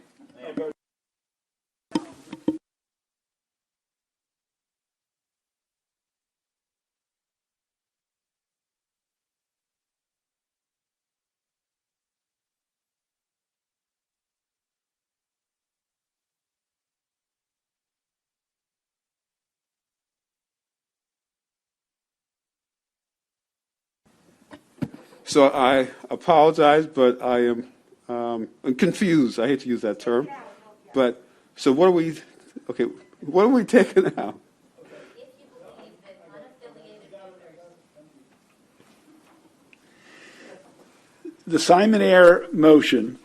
So I apologize, but I am confused. I hate to use that term. But, so what are we taking out? The Simon Air motion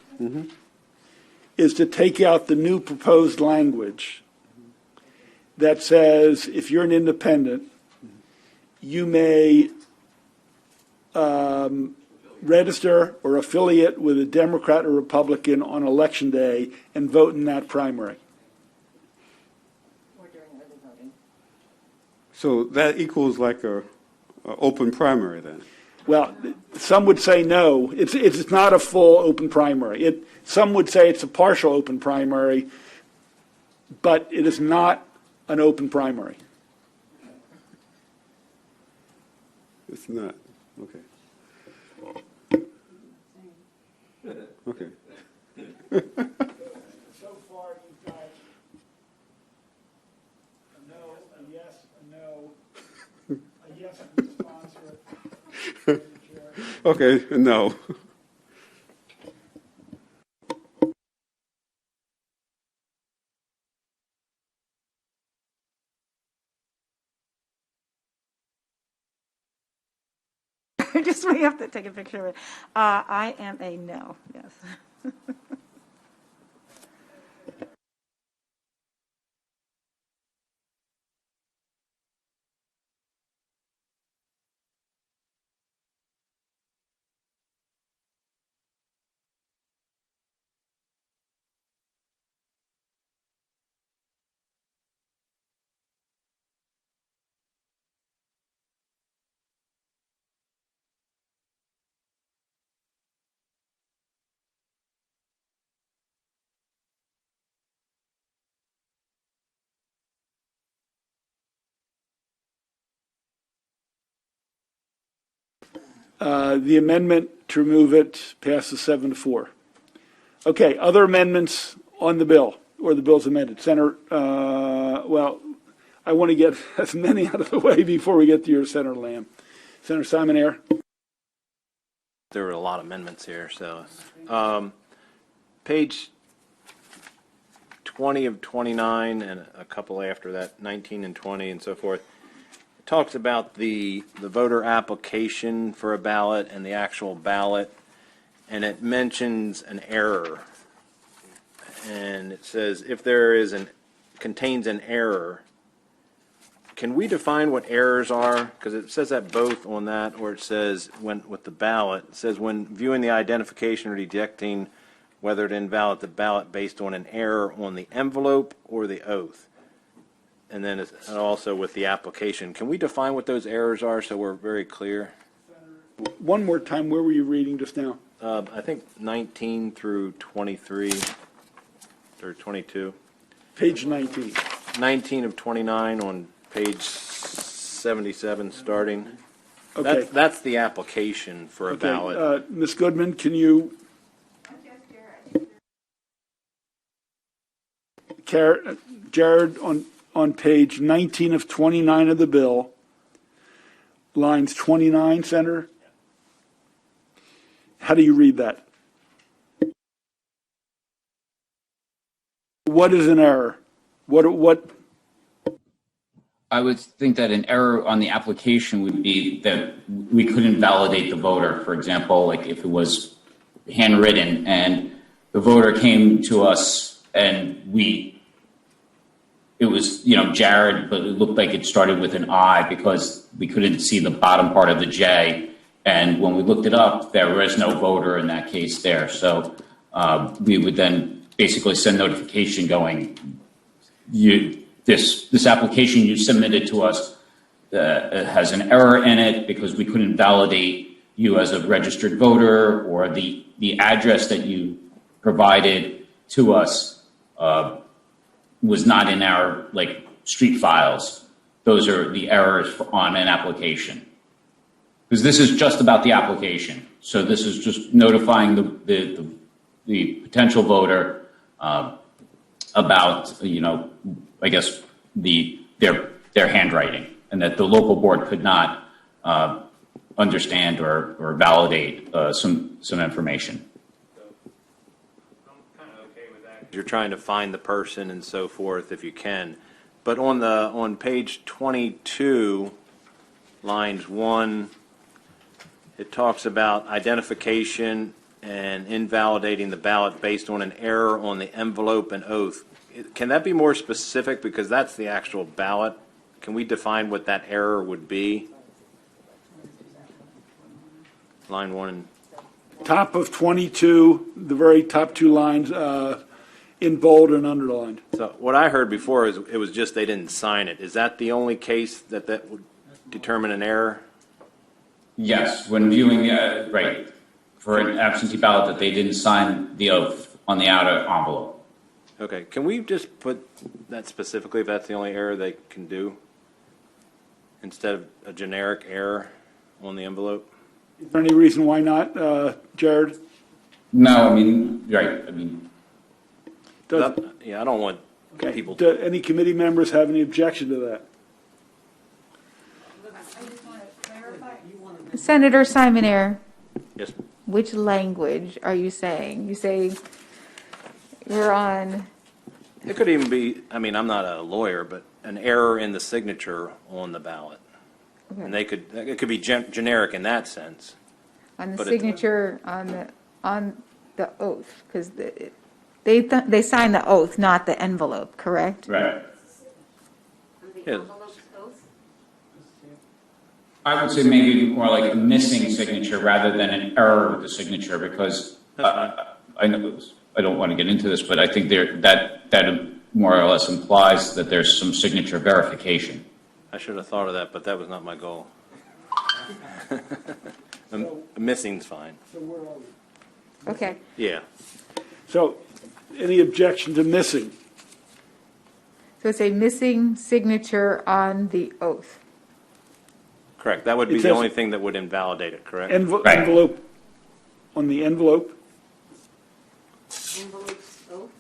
is to take out the new proposed language that says if you're an independent, you may register or affiliate with a Democrat or Republican on Election Day and vote in that primary. So that equals like a open primary then? Well, some would say no. It's not a full open primary. Some would say it's a partial open primary, but it is not an open primary. It's not. Okay. Okay. So far, you've got a no, a yes, a no, a yes from the sponsor. Okay, no. Just we have to take a picture of it. I am a no, yes. The amendment to remove it passes 7-4. Okay, other amendments on the bill, or the bill's amended. Senator, well, I want to get as many out of the way before we get to your Senator Lamb. Senator Simon Air. There were a lot of amendments here, so. Page 20 of 29 and a couple after that, 19 and 20 and so forth. Talks about the voter application for a ballot and the actual ballot, and it mentions an error. And it says if there is contains an error, can we define what errors are? Because it says that both on that, or it says with the ballot, it says when viewing the identification or detecting whether to invalidate the ballot based on an error on the envelope or the oath. And then it's also with the application. Can we define what those errors are so we're very clear? One more time, where were you reading just now? I think 19 through 23 or 22. Page 19. 19 of 29 on page 77 starting. Okay. That's the application for a ballot. Ms. Goodman, can you? Jared, on page 19 of 29 of the bill, lines 29, Senator. How do you read that? What is an error? What? I would think that an error on the application would be that we couldn't validate the voter. For example, like if it was handwritten and the voter came to us and it was, Jared, but it looked like it started with an I because we couldn't see the bottom part of the J. And when we looked it up, there was no voter in that case there. So we would then basically send notification going, this application you submitted to us has an error in it because we couldn't validate you as a registered voter, or the address that you provided to us was not in our street files. Those are the errors on an application. Because this is just about the application. So this is just notifying the potential voter about, I guess their handwriting, and that the local board could not understand or validate some information. You're trying to find the person and so forth if you can. But on page 22, lines 1, it talks about identification and invalidating the ballot based on an error on the envelope and oath. Can that be more specific, because that's the actual ballot? Can we define what that error would be? Line 1. Top of 22, the very top two lines, in bold and underlined. So what I heard before is it was just they didn't sign it. Is that the only case that would determine an error? Yes, when viewing, right, for an absentee ballot that they didn't sign the oath on the outer envelope. Okay, can we just put that specifically if that's the only error they can do, instead of a generic error on the envelope? Is there any reason why not, Jared? No, right, Yeah, I don't want people. Do any committee members have any objection to that? Senator Simonaire, Yes. which language are you saying? You say you're on. It could even be, I'm not a lawyer, but an error in the signature on the ballot. Okay. And it could be generic in that sense. On the But signature on the oath, because they sign the oath, not the envelope, correct? Right. Yeah. I would say maybe more like a missing signature rather than an error with the signature, because I know I don't want to get into this, but I think that more or less implies that there's some signature verification. I should have thought of that, but that was not my goal. Missing's fine. So where are we? Okay. Yeah. So, any objection to missing? So it's a missing signature on the oath. Correct. That would be It the says- only thing that would invalidate it, correct? Right. Envelope, on the envelope? Envelope's oath?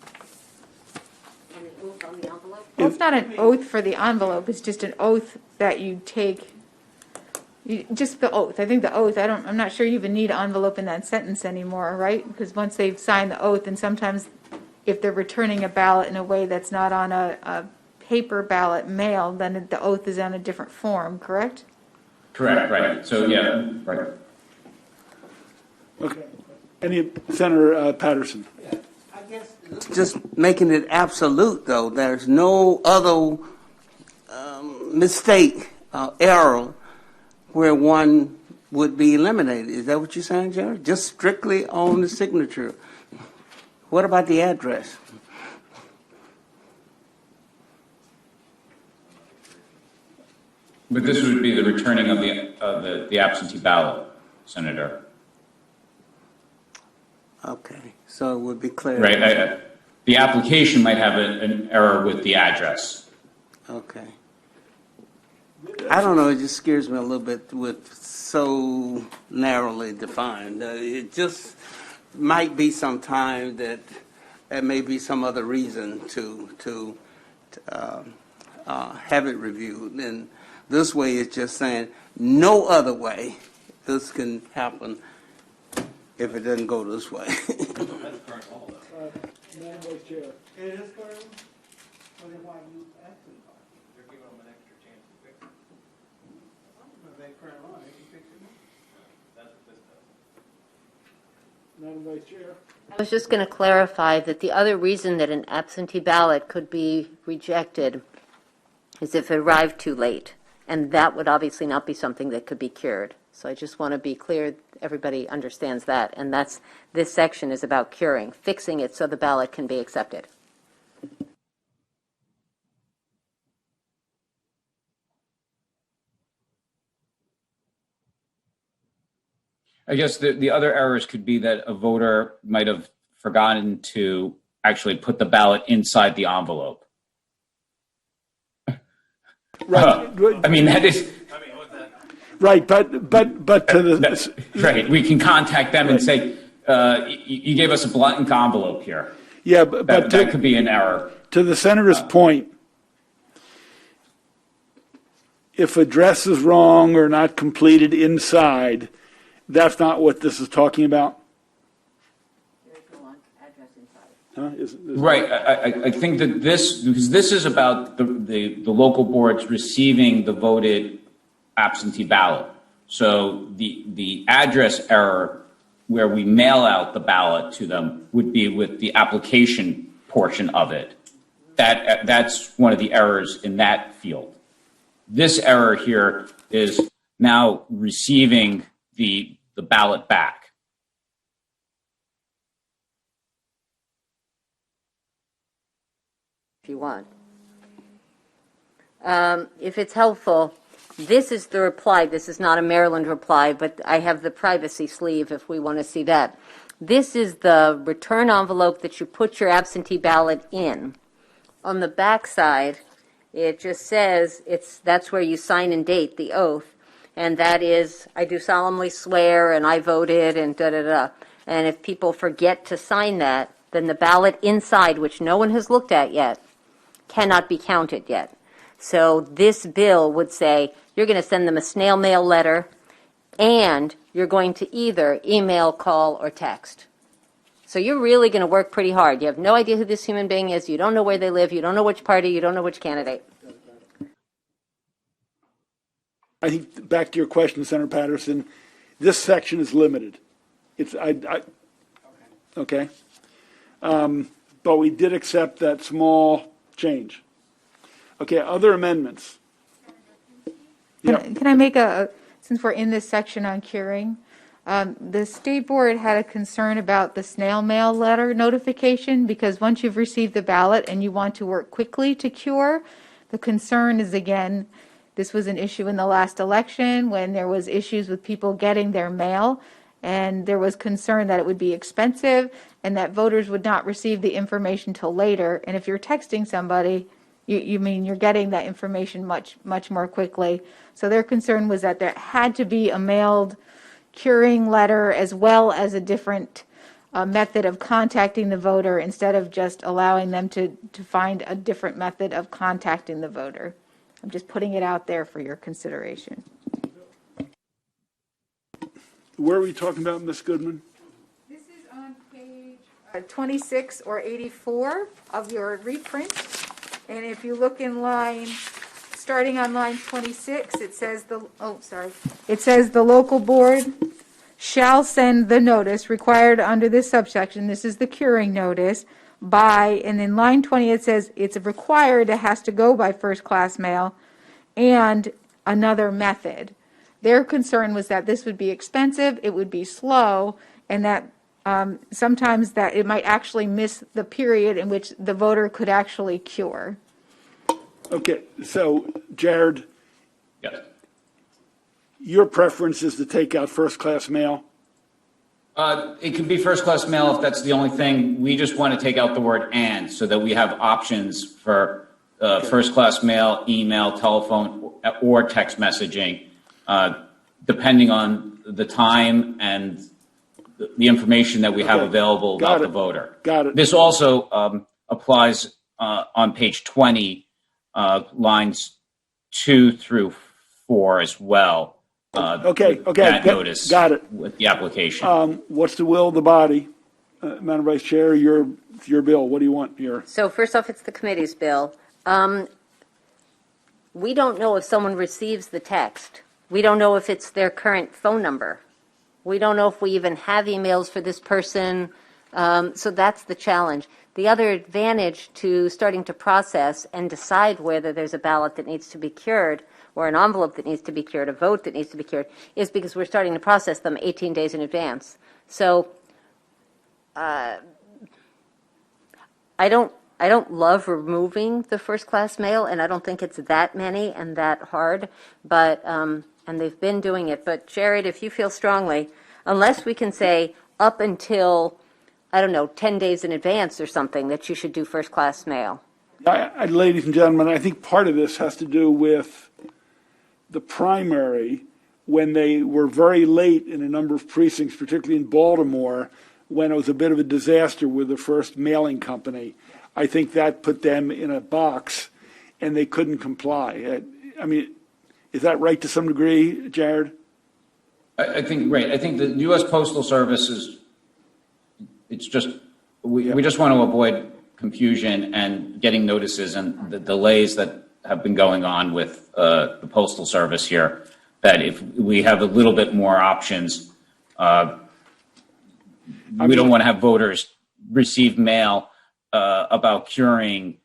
On the oath on the envelope? Well, it's not an oath for the envelope, it's just an oath that you take, just the oath. I think the oath, I'm not sure you even need envelope in that sentence anymore, right? Because once they've signed the oath, and sometimes if they're returning a ballot in a way that's not on a paper ballot mail, then the oath is on a different form, correct? Correct, right. So, yeah, right. Okay. Any, Senator Patterson? I guess just making it absolute, though, there's no other mistake, error, where one would be eliminated. Is that what you're saying, Jerry? Just strictly on the signature. What about the address? But this would be the returning of the absentee ballot, Senator. Okay, so it would be clear. Right. The application might have an error with the address. Okay. I don't know, it just scares me a little bit with so narrowly defined. It just might be some time that there may be some other reason to have it reviewed. And this way it's just saying no other way this can happen if it doesn't go this way. Madam Vice Chair. It is current? Well, then why you asking? They're giving them an extra chance Madam Vice Chair. I was just going to clarify that the other reason that an absentee ballot could be rejected is if it arrived too late, and that would obviously not be something that could be cured. So I just want to be clear, everybody understands that, and this section is about curing, fixing it so the ballot can be accepted. I guess the other errors could be that a voter might have forgotten to actually put the ballot inside the envelope. Right. I mean, that is Right, but to the right. We can contact them and say, "You gave us a blank envelope here." yeah, but That could be an error. to the senator's point, if address is wrong or not completed inside, that's not what this is talking about. Huh? Right. I think that because this is about the local boards receiving the voted absentee ballot. So the address error where we mail out the ballot to them would be with the application portion of it. That's one of the errors in that field. This error here is now receiving the ballot back. If you want. If it's helpful, this is the reply. This is not a Maryland reply, but I have the privacy sleeve if we want to see that. This is the return envelope that you put your absentee ballot in. On the back side, it just says that's where you sign and date the oath, and that is, I do solemnly swear, and I voted, and da-da-da. And if people forget to sign that, then the ballot inside, which no one has looked at yet, cannot be counted yet. So this bill would say you're going to send them a snail mail letter, and you're going to either email, call, or text. So you're really going to work pretty hard. You have no idea who this human being is. You don't know where they live. You don't know which party. You don't know which candidate. I think back to your question, Senator Patterson, this section is limited. Okay. But we did accept that small change. Okay, other amendments. Can I make since we're in this section on curing, the state board had a concern about the snail mail letter notification, because once you've received the ballot and you want to work quickly to cure, the concern is, again, this was an issue in the last election when there was issues with people getting their mail, and there was concern that it would be expensive and that voters would not receive the information till later. And if you're texting somebody, you mean you're getting that information much more quickly. So their concern was that there had to be a mailed curing letter as well as a different method of contacting the voter, instead of just allowing them to find a different method of contacting the voter. I'm just putting it out there for your consideration. Where are we talking about, Ms. Goodman? This is on page 26 or 84 of your reprint. And if you look in line, starting on line 26, it says the local board shall send the notice required under this subsection. This is the curing notice by, and in line 20 it says it's required, it has to go by first class mail, and another method. Their concern was that this would be expensive, it would be slow, and that sometimes that it might actually miss the period in which the voter could actually cure. Okay, so Jared, Yes. your preference is to take out first-class mail? It can be first-class mail if that's the only thing. We just want to take out the word "and" so that we have options for first-class mail, email, telephone, or text messaging, depending on the time and the information that we have available about the voter. Got it. This also applies on page 20, lines 2 through 4 as well. That notice. Got it. With the application. What's the will of the body? Madam Vice Chair, your bill. What do you want here? So first off, it's the committee's bill. We don't know if someone receives the text. We don't know if it's their current phone number. We don't know if we even have emails for this person. So that's the challenge. The other advantage to starting to process and decide whether there's a ballot that needs to be cured or an envelope that needs to be cured, a vote that needs to be cured, is because we're starting to process them 18 days in advance. So I don't love removing the first-class mail, and I don't think it's that many and that hard, but and they've been doing it. But Jared, if you feel strongly, unless we can say up until, I don't know, 10 days in advance or something, that you should do first-class mail. Ladies and gentlemen, I think part of this has to do with the primary, when they were very late in a number of precincts, particularly in Baltimore, when it was a bit of a disaster with the first mailing company. I think that put them in a box, and they couldn't comply. I mean, is that right to some degree, Jared? I think, right. I think the U.S. Postal Service is, it's just, we just want to avoid confusion and getting notices and the delays that have been going on with the Postal Service here, that if we have a little bit more options, we don't want to have voters receive mail about curing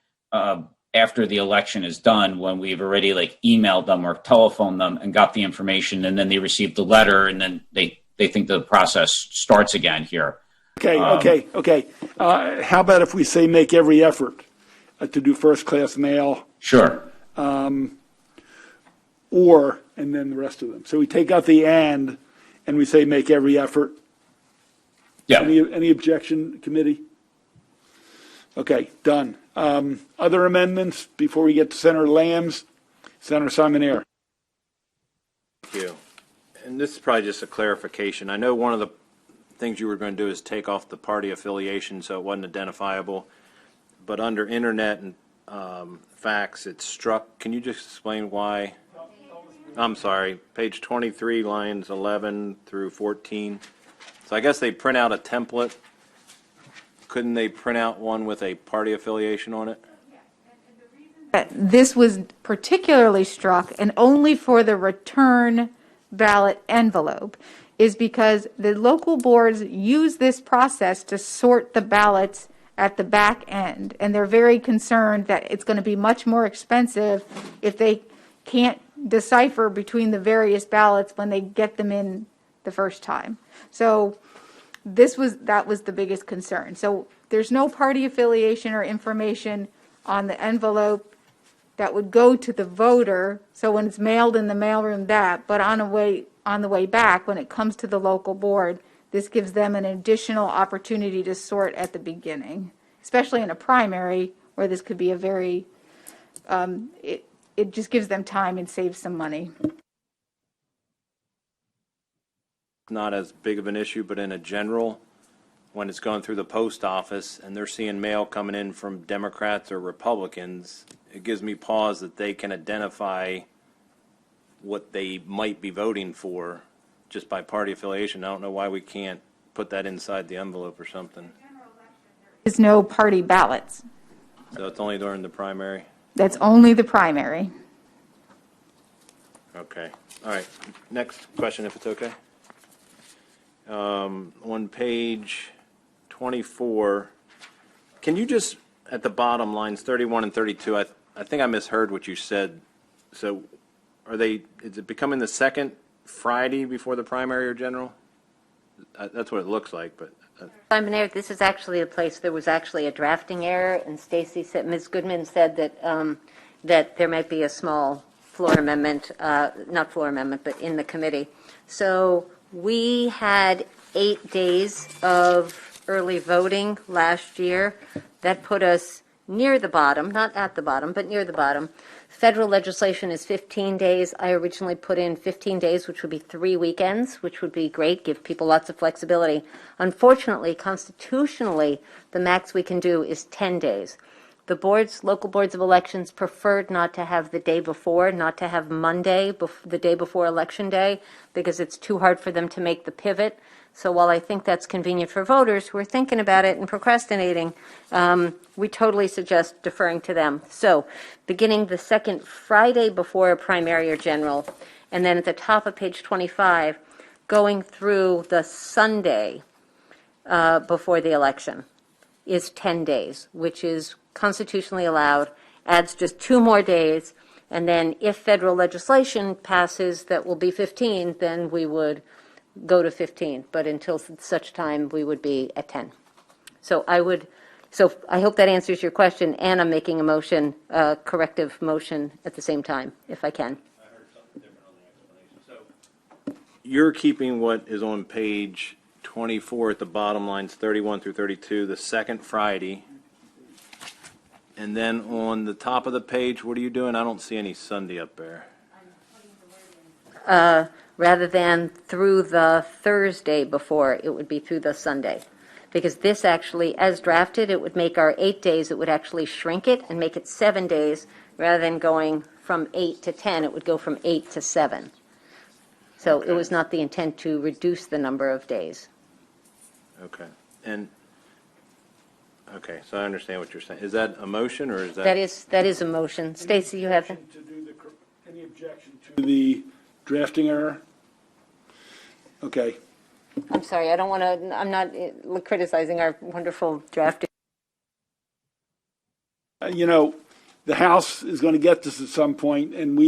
after the election is done, when we've already emailed them or telephoned them and got the information, and then they receive the letter, and then they think the process starts again here. Okay. How about if we say make every effort to do first-class mail? Sure. Or, and then the rest of them. So we take out the and we say make every effort. Yeah. Any objection, committee? Okay, done. Other amendments before we get to Senator Lamb's? Senator Simonaire. Thank you. And this is probably just a clarification. I know one of the things you were going to do is take off the party affiliation so it wasn't identifiable, but under internet and fax, it's struck. Can you just explain why? I'm sorry, page 23, lines 11 through 14. So I guess they print out a template. Couldn't they print out one with a party affiliation on it? This was particularly struck, and only for the return ballot envelope, is because the local boards use this process to sort the ballots at the back end, and they're very concerned that it's going to be much more expensive if they can't decipher between the various ballots when they get them in the first time. So that was the biggest concern. So there's no party affiliation or information on the envelope that would go to the voter. So when it's mailed in the mailroom, but on the way back, when it comes to the local board, this gives them an additional opportunity to sort at the beginning, especially in a primary where this could be a very, it just gives them time and saves some money. Not as big of an issue, but in a general, when it's going through the post office and they're seeing mail coming in from Democrats or Republicans, it gives me pause that they can identify what they might be voting for just by party affiliation. I don't know why we can't put that inside the envelope or something. There's no party ballots. So it's only during the primary? That's only the primary. Okay. All right. Next question, if it's okay. On page 24, can you just, at the bottom, lines 31 and 32, I think I misheard what you said. So is it becoming the second Friday before the primary or general? That's what it looks like, but. Simonaire, this is actually a place, there was actually a drafting error, and Stacy said, Ms. Goodman said that, that there might be a small floor amendment, not floor amendment, but in the committee. So we had 8 days of early voting last year. That put us near the bottom, not at the bottom, but near the bottom. Federal legislation is 15 days. I originally put in 15 days, which would be 3 weekends, which would be great, give people lots of flexibility. Unfortunately, constitutionally, the max we can do is 10 days. The boards, local boards of elections, preferred not to have the day before, not to have Monday, the day before Election Day, because it's too hard for them to make the pivot. So while I think that's convenient for voters who are thinking about it and procrastinating, we totally suggest deferring to them. So beginning the second Friday before a primary or general, and then at the top of page 25, going through the Sunday before the election is 10 days, which is constitutionally allowed, adds just 2 more days, and then if federal legislation passes that will be 15, then we would go to 15, but until such time, we would be at 10. So I hope that answers your question, and I'm making a motion, corrective motion at the same time, if I can. I heard something different on the explanation. So you're keeping what is on page 24 at the bottom lines 31 through 32, the second Friday. And then on the top of the page, what are you doing? I don't see any Sunday up there. Rather than through the Thursday before, it would be through the Sunday. Because this actually, as drafted, it would make our 8 days, it would actually shrink it and make it 7 days. Rather than going from 8 to 10, it would go from 8 to 7. So it was not the intent to reduce the number of days. Okay. Okay, so I understand what you're saying. Is that a motion, or is that? That is a motion. Stacy, you have? Any objection to the drafting error? Okay. I'm sorry, I don't want to, I'm not criticizing our wonderful drafting. The House is going to get this at some point, and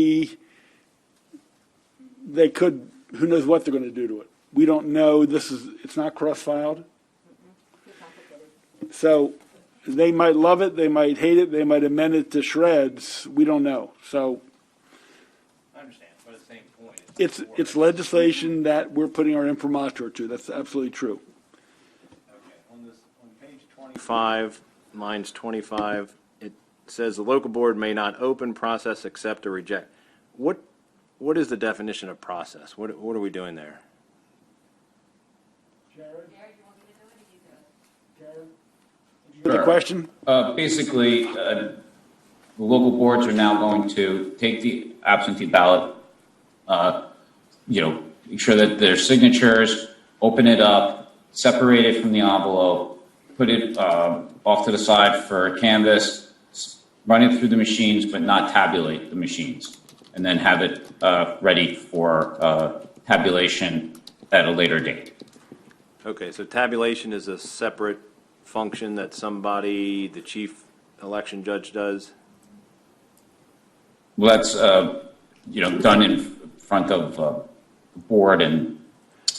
they could, who knows what they're going to do to it. We don't know. It's not cross-filed. So they might love it, they might hate it, they might amend it to shreds. We don't know. So I understand, but at the same point. it's legislation that we're putting our imprimatur to. That's absolutely true. Okay, on page 25, lines 25, it says the local board may not open, process, accept, or reject. What is the definition of process? What are we doing there? Jared, you want me to do it, or you do it? Jared, you have the question? Basically, the local boards are now going to take the absentee ballot, make sure that their signatures, open it up, separate it from the envelope, put it off to the side for canvas, run it through the machines, but not tabulate the machines, and then have it ready for tabulation at a later date. Okay, so tabulation is a separate function that the chief election judge does? Well, that's, done in front of the board and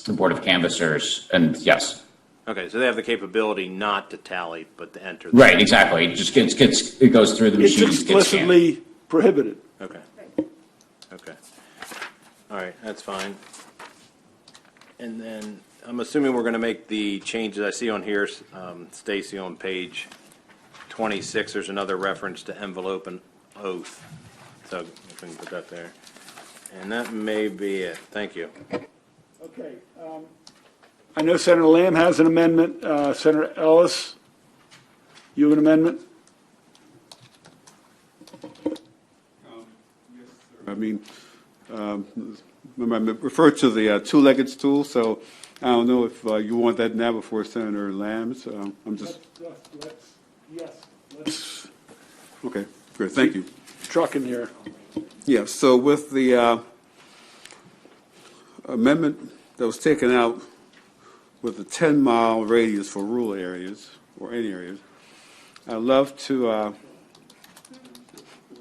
the board of canvassers, and yes. Okay, so they have the capability not to tally, but to enter. Right, exactly. It just it goes through the machines. It's explicitly prohibited. Okay. All right, that's fine. And then I'm assuming we're going to make the changes I see on here, Stacy, on page 26. There's another reference to envelope and oath. So if we can put that there. And that may be it. Thank you. Okay. I know Senator Lamb has an amendment. Senator Ellis, you have an amendment? Remember I referred to the two-legged stool, so I don't know if you want that now before Senator Lamb's. I'm just. Let's Okay, good, thank you. truck in here. Yeah, so with the amendment that was taken out with the 10-mile radius for rural areas or any areas, I'd love to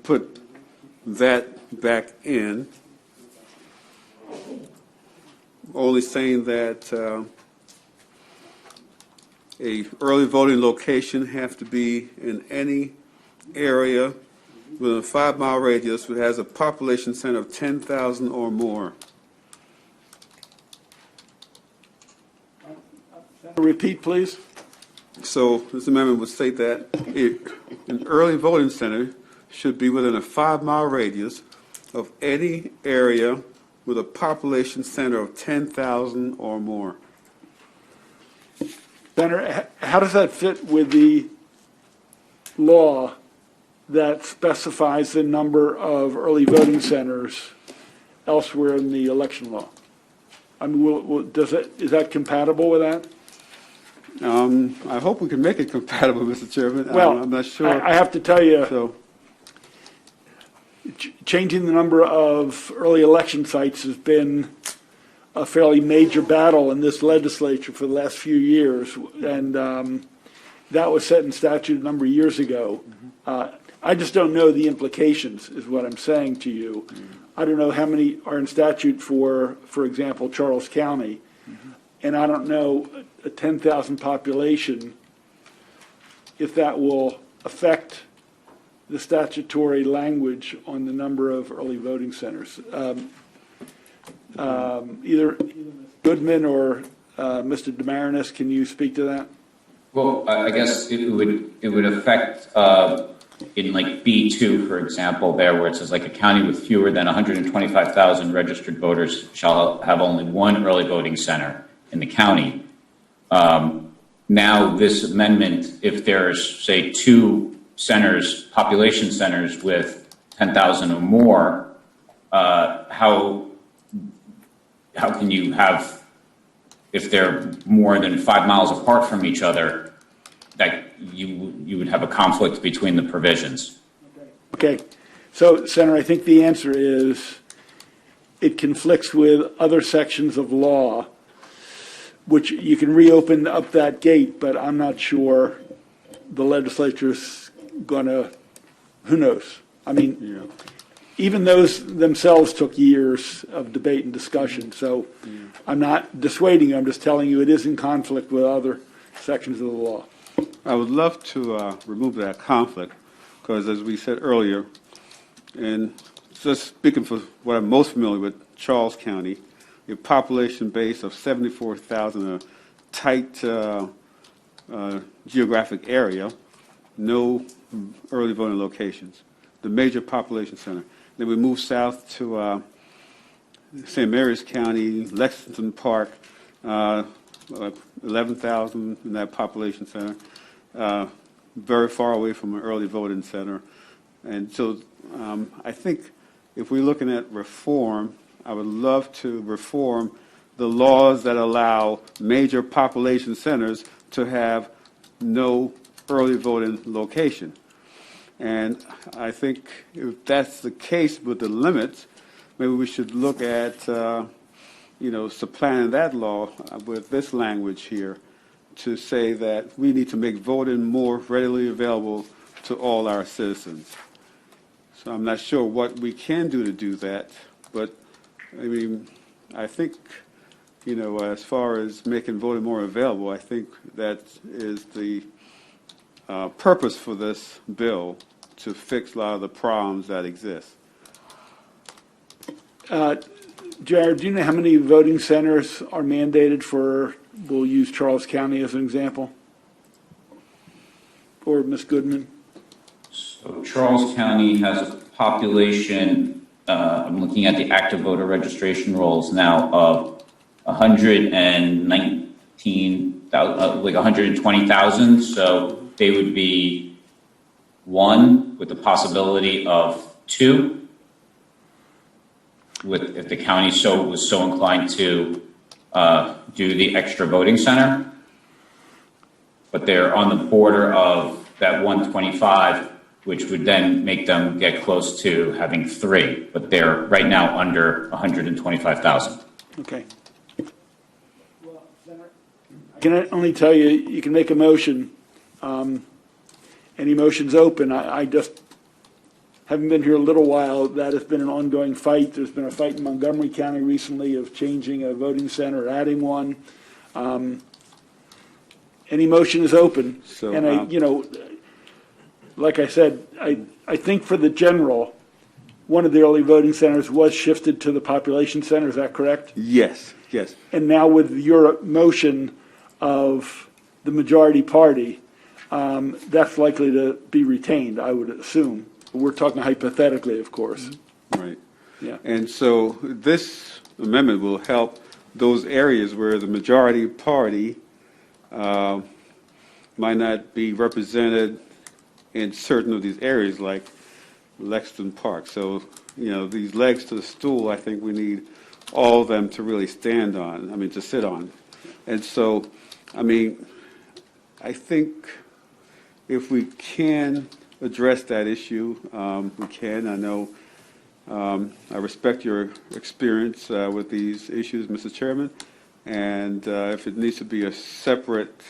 put that back in, only saying that a early voting location have to be in any area within a 5-mile radius that has a population center of 10,000 or more. Repeat, please. So this amendment would state that an early voting center should be within a 5-mile radius of any area with a population center of 10,000 or more. Senator, how does that fit with the law that specifies the number of early voting centers elsewhere in the election law? I mean, is that compatible with that? I hope we can make it compatible, Mr. Chairman. Well, I'm not sure. I have to tell you, So, changing the number of early election sites has been a fairly major battle in this legislature for the last few years, and that was set in statute a number of years ago. I just don't know the implications, is what I'm saying to you. I don't know how many are in statute for example, Charles County, and I don't know a 10,000 population, if that will affect the statutory language on the number of early voting centers. Either Goodman or Mr. Demarinis, can you speak to that? Well, I guess it would affect in like B2, for example, there where it says like a county with fewer than 125,000 registered voters shall have only one early voting center in the county. Now, this amendment, if there's, say, 2 centers, population centers with 10,000 or more, how can you have, if they're more than 5 miles apart from each other, that you would have a conflict between the provisions? Okay. So, Senator, I think the answer is it conflicts with other sections of law, which you can reopen up that gate, but I'm not sure the legislature's going to, who knows? I mean, even those themselves took years of debate and discussion, so I'm not dissuading you, I'm just telling you it is in conflict with other sections of the law. I would love to remove that conflict, because as we said earlier, and just speaking for what I'm most familiar with, Charles County, a population base of 74,000, a tight geographic area, no early voting locations, the major population center. Then we move south to St. Mary's County, Lexington Park, 11,000 in that population center, very far away from an early voting center. And so I think if we're looking at reform, I would love to reform the laws that allow major population centers to have no early voting location. And I think if that's the case with the limits, maybe we should look at, supplanting that law with this language here to say that we need to make voting more readily available to all our citizens. So I'm not sure what we can do to do that, but I mean, I think, as far as making voting more available, I think that is the purpose for this bill, to fix a lot of the problems that exist. Jared, do you know how many voting centers are mandated for, we'll use Charles County as an example? Or Ms. Goodman? So Charles County has a population, I'm looking at the active voter registration rolls now, of 120,000. So they would be 1 with the possibility of 2. If the county was so inclined to do the extra voting center, but they're on the border of that 125, which would then make them get close to having 3, but they're right now under 125,000. Okay. Well, Senator, I can only tell you, you can make a motion. Any motion's open. I just haven't been here a little while. That has been an ongoing fight. There's been a fight in Montgomery County recently of changing a voting center or adding one. Any motion is open. So, and like I said, I think for the general, one of the early voting centers was shifted to the population center. Is that correct? Yes, yes. And now with your motion of the majority party, that's likely to be retained, I would assume. We're talking hypothetically, of course. Right. Yeah. And so this amendment will help those areas where the majority party might not be represented in certain of these areas, like Lexington Park. So, these legs to the stool, I think we need all of them to really stand on, to sit on. And so, I think if we can address that issue, we can. I know I respect your experience with these issues, Mr. Chairman, and if it needs to be a separate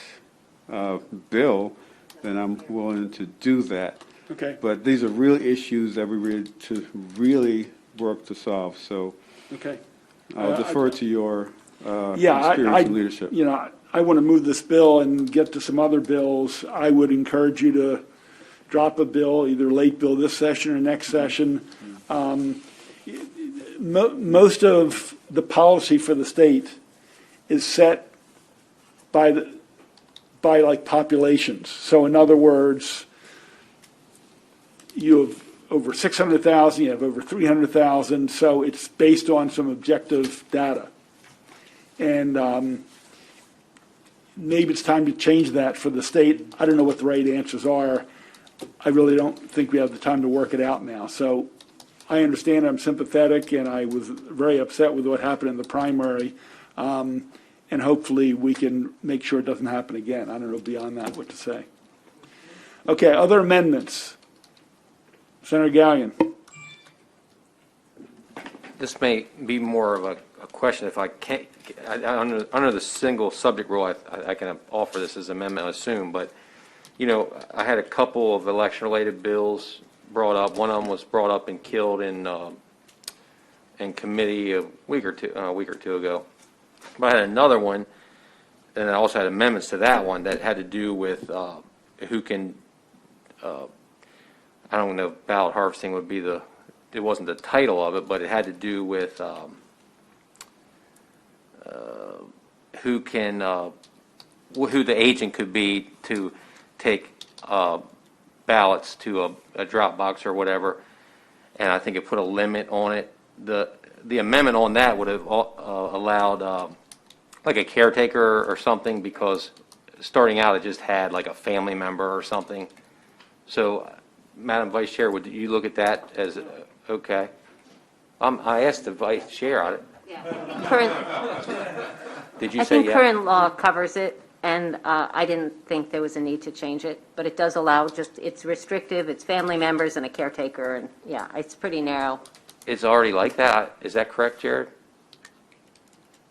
bill, then I'm willing to do that. Okay. But these are real issues that we really work to solve. So Okay. I'll defer to your Yeah, experience and leadership. You know, I want to move this bill and get to some other bills. I would encourage you to drop a bill, either late bill this session or next session. Most of the policy for the state is set by like populations. So in other words, you have over 600,000, you have over 300,000, so it's based on some objective data. And maybe it's time to change that for the state. I don't know what the right answers are. I really don't think we have the time to work it out now. So I understand, I'm sympathetic, and I was very upset with what happened in the primary. And hopefully we can make sure it doesn't happen again. I don't know beyond that what to say. Okay, other amendments. Senator Gallion. This may be more of a question. If I can't, under the single subject rule, I can offer this as an amendment, I assume. But, you know, I had a couple of election-related bills brought up. One of them was brought up and killed in committee a week or two ago. But I had another one, and I also had amendments to that one that had to do with who can. I don't know if ballot harvesting would be it wasn't the title of it, but it had to do with who the agent could be to take ballots to a drop box or whatever, and I think it put a limit on it. The amendment on that would have allowed like a caretaker or something, because starting out it just had like a family member or something. So, Madam Vice Chair, would you look at that as okay? I asked the Vice Chair. Did you I say think yeah? current law covers it, and I didn't think there was a need to change it, but it does allow it's restrictive, it's family members and a caretaker, and yeah, it's pretty narrow. It's already like that. Is that correct, Jared?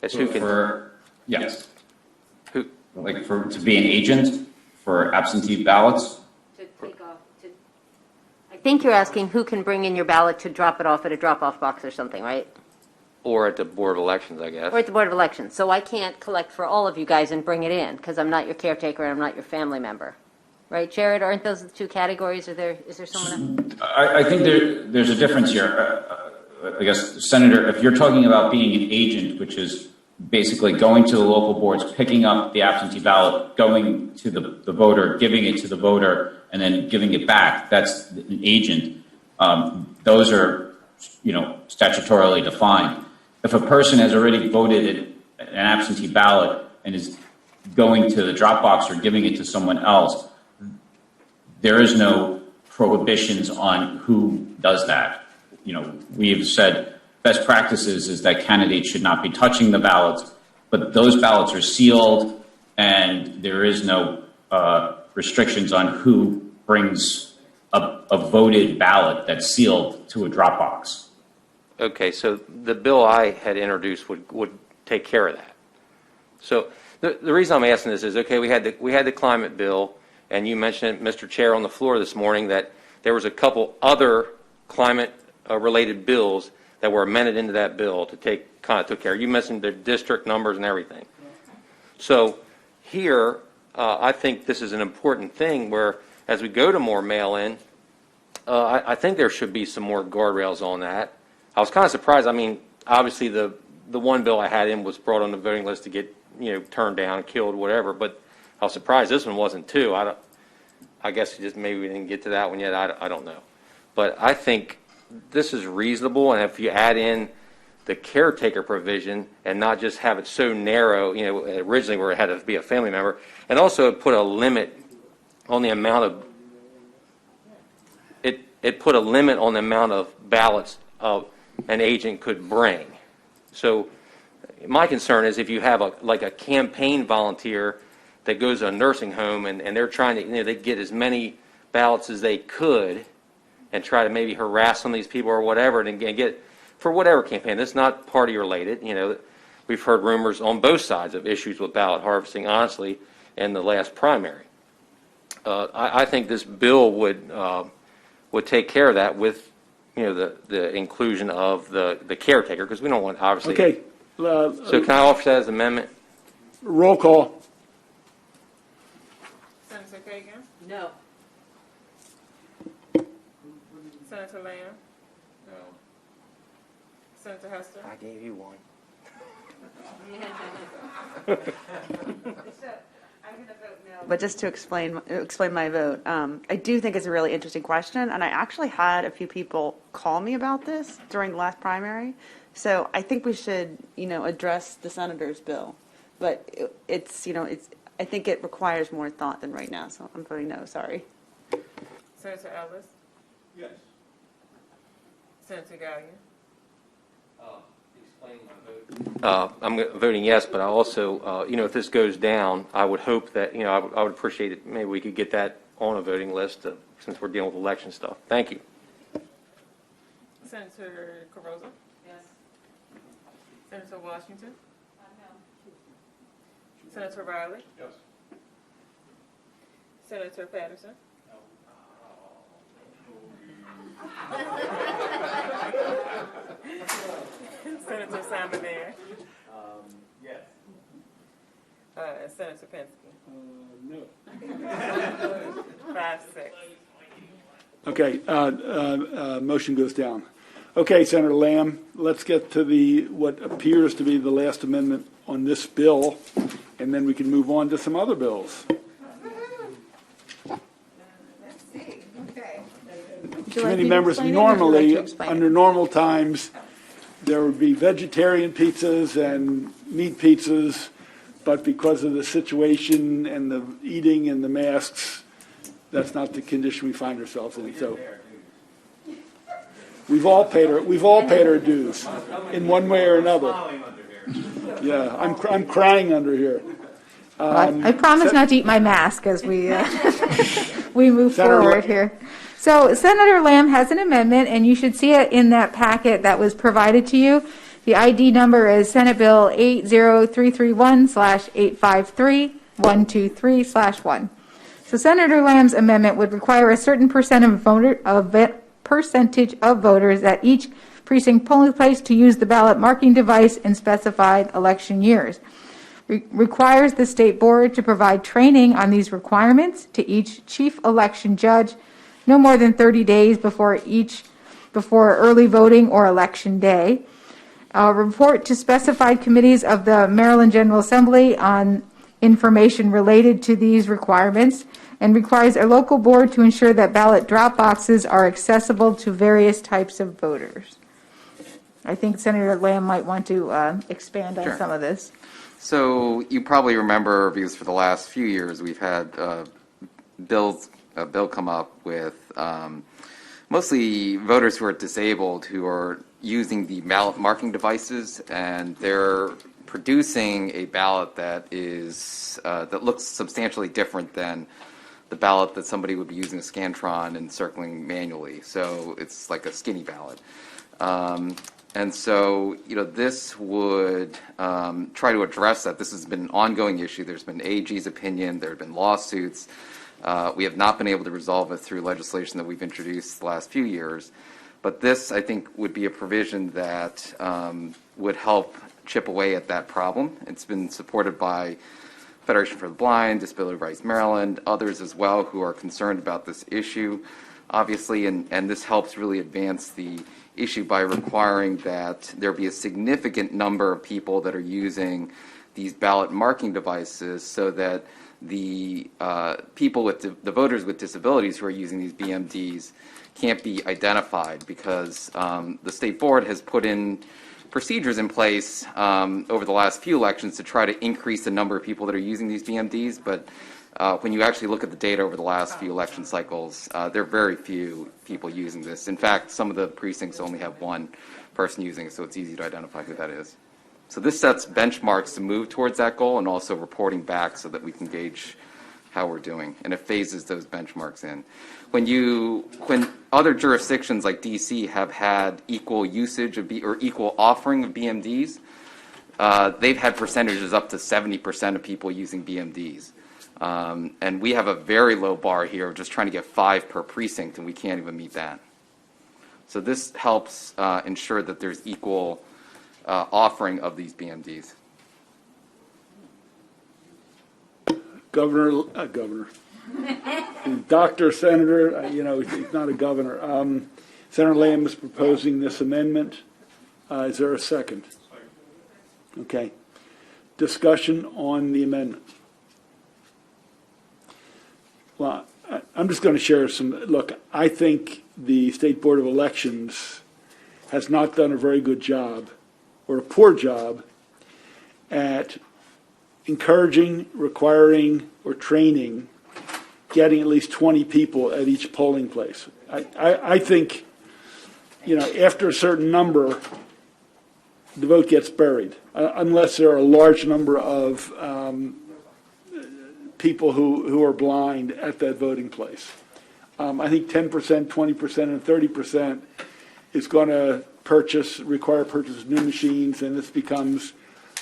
It's who can. Yes. Who? Like to be an agent for absentee ballots? To take off. I think you're asking who can bring in your ballot to drop it off at a drop-off box or something, right? Or at the Board of Elections, I guess. Or at the Board of Elections. So I can't collect for all of you guys and bring it in, because I'm not your caretaker and I'm not your family member. Right, Jared? Aren't those the two categories? Is there someone else? I think there's a difference here. I guess, Senator, if you're talking about being an agent, which is basically going to the local boards, picking up the absentee ballot, going to the voter, giving it to the voter, and then giving it back, that's an agent. Those are, statutorily defined. If a person has already voted an absentee ballot and is going to the drop box or giving it to someone else, there is no prohibitions on who does that. We've said best practices is that candidates should not be touching the ballots, but those ballots are sealed, and there is no restrictions on who brings a voted ballot that's sealed to a drop box. Okay, so the bill I had introduced would take care of that. So the reason I'm asking this is, okay, we had the climate bill, and you mentioned it, Mr. Chair, on the floor this morning, that there was a couple other climate related bills that were amended into that bill to took care. You mentioned the district numbers and everything. So here, I think this is an important thing where, as we go to more mail-in, I think there should be some more guardrails on that. I was kind of surprised. I mean, obviously the one bill I had in was brought on the voting list to get turned down, killed, whatever. But I was surprised this one wasn't too. I guess maybe we didn't get to that one yet. I don't know. But I think this is reasonable, and if you add in the caretaker provision and not just have it so narrow, originally where it had to be a family member, and also put a limit on the amount of it put a limit on the amount of ballots an agent could bring. So my concern is if you have a campaign volunteer that goes to a nursing home and they're trying to they get as many ballots as they could, and try to maybe harass some of these people or whatever, and get, for whatever campaign. This is not party related. We've heard rumors on both sides of issues with ballot harvesting, honestly, in the last primary. I think this bill would take care of that with, the inclusion of the caretaker, because we don't want, obviously. Okay. So can I offer that as an amendment? Roll call. Senator Kagan? No. Senator Lamb? No. Senator Hester? I gave you one. But just to explain my vote, I do think it's a really interesting question, and I actually had a few people call me about this during the last primary. So I think we should, address the senator's bill, but I think it requires more thought than right now. So I'm voting no. Sorry. Senator Ellis? Yes. Senator Gallion? I'm voting yes, but I also, if this goes down, I would hope that, I would appreciate it. Maybe we could get that on a voting list since we're dealing with election stuff. Thank you. Senator Carozza? Yes. Senator Washington? No. Senator Riley? Yes. Senator Patterson? Senator Simon-Mayer? Yes. Senator Penske? No. 5-6. Okay, motion goes down. Okay, Senator Lamb, let's get to what appears to be the last amendment on this bill, and then we can move on to some other bills. Let's see, okay. Committee members, normally, under normal times, there would be vegetarian pizzas and meat pizzas, but because of the situation and the eating and the masks, that's not the condition we find ourselves in. So we've all paid our dues in one way or another. Yeah, I'm crying under here. I promise not to eat my mask as we we move forward here. So Senator Lamb has an amendment, and you should see it in that packet that was provided to you. The ID number is Senate Bill 80331/853-123/1. So Senator Lamb's amendment would require a certain percentage of voters at each precinct polling place to use the ballot marking device in specified election years. Requires the state board to provide training on these requirements to each chief election judge no more than 30 days before early voting or election day. Report to specified committees of the Maryland General Assembly on information related to these requirements, and requires a local board to ensure that ballot drop boxes are accessible to various types of voters. I think Senator Lamb might want to expand on some of this. So you probably remember, because for the last few years we've had a bill come up with mostly voters who are disabled who are using the ballot marking devices, and they're producing a ballot that is that looks substantially different than the ballot that somebody would be using a Scantron and circling manually. So it's like a skinny ballot. And so, this would try to address that. This has been an ongoing issue. There's been AG's opinion. There have been lawsuits. We have not been able to resolve it through legislation that we've introduced the last few years. But this, I think, would be a provision that would help chip away at that problem. It's been supported by Federation for the Blind, Disability Rights Maryland, others as well who are concerned about this issue, obviously, and this helps really advance the issue by requiring that there be a significant number of people that are using these ballot marking devices, so that the people with the voters with disabilities who are using these BMDs can't be identified, because the state board has put in procedures in place over the last few elections to try to increase the number of people that are using these BMDs, but when you actually look at the data over the last few election cycles, there are very few people using this. In fact, some of the precincts only have one person using it, so it's easy to identify who that is. So this sets benchmarks to move towards that goal, and also reporting back so that we can gauge how we're doing, and it phases those benchmarks in. When other jurisdictions like DC have had equal usage of or equal offering of BMDs. They've had percentages up to 70% of people using BMDs. And we have a very low bar here of just trying to get 5 per precinct, and we can't even meet that. So this helps ensure that there's equal offering of these BMDs. Governor, Dr. Senator, he's not a governor. Senator Lamb is proposing this amendment. Is there a second? Okay. Discussion on the amendment. Well, I'm just going to share look, I think the State Board of Elections has not done a very good job, or a poor job, at encouraging, requiring, or training, getting at least 20 people at each polling place. I think, after a certain number, the vote gets buried, unless there are a large number of people who are blind at that voting place. I think 10%, 20%, and 30% is going to require purchase of new machines, and this becomes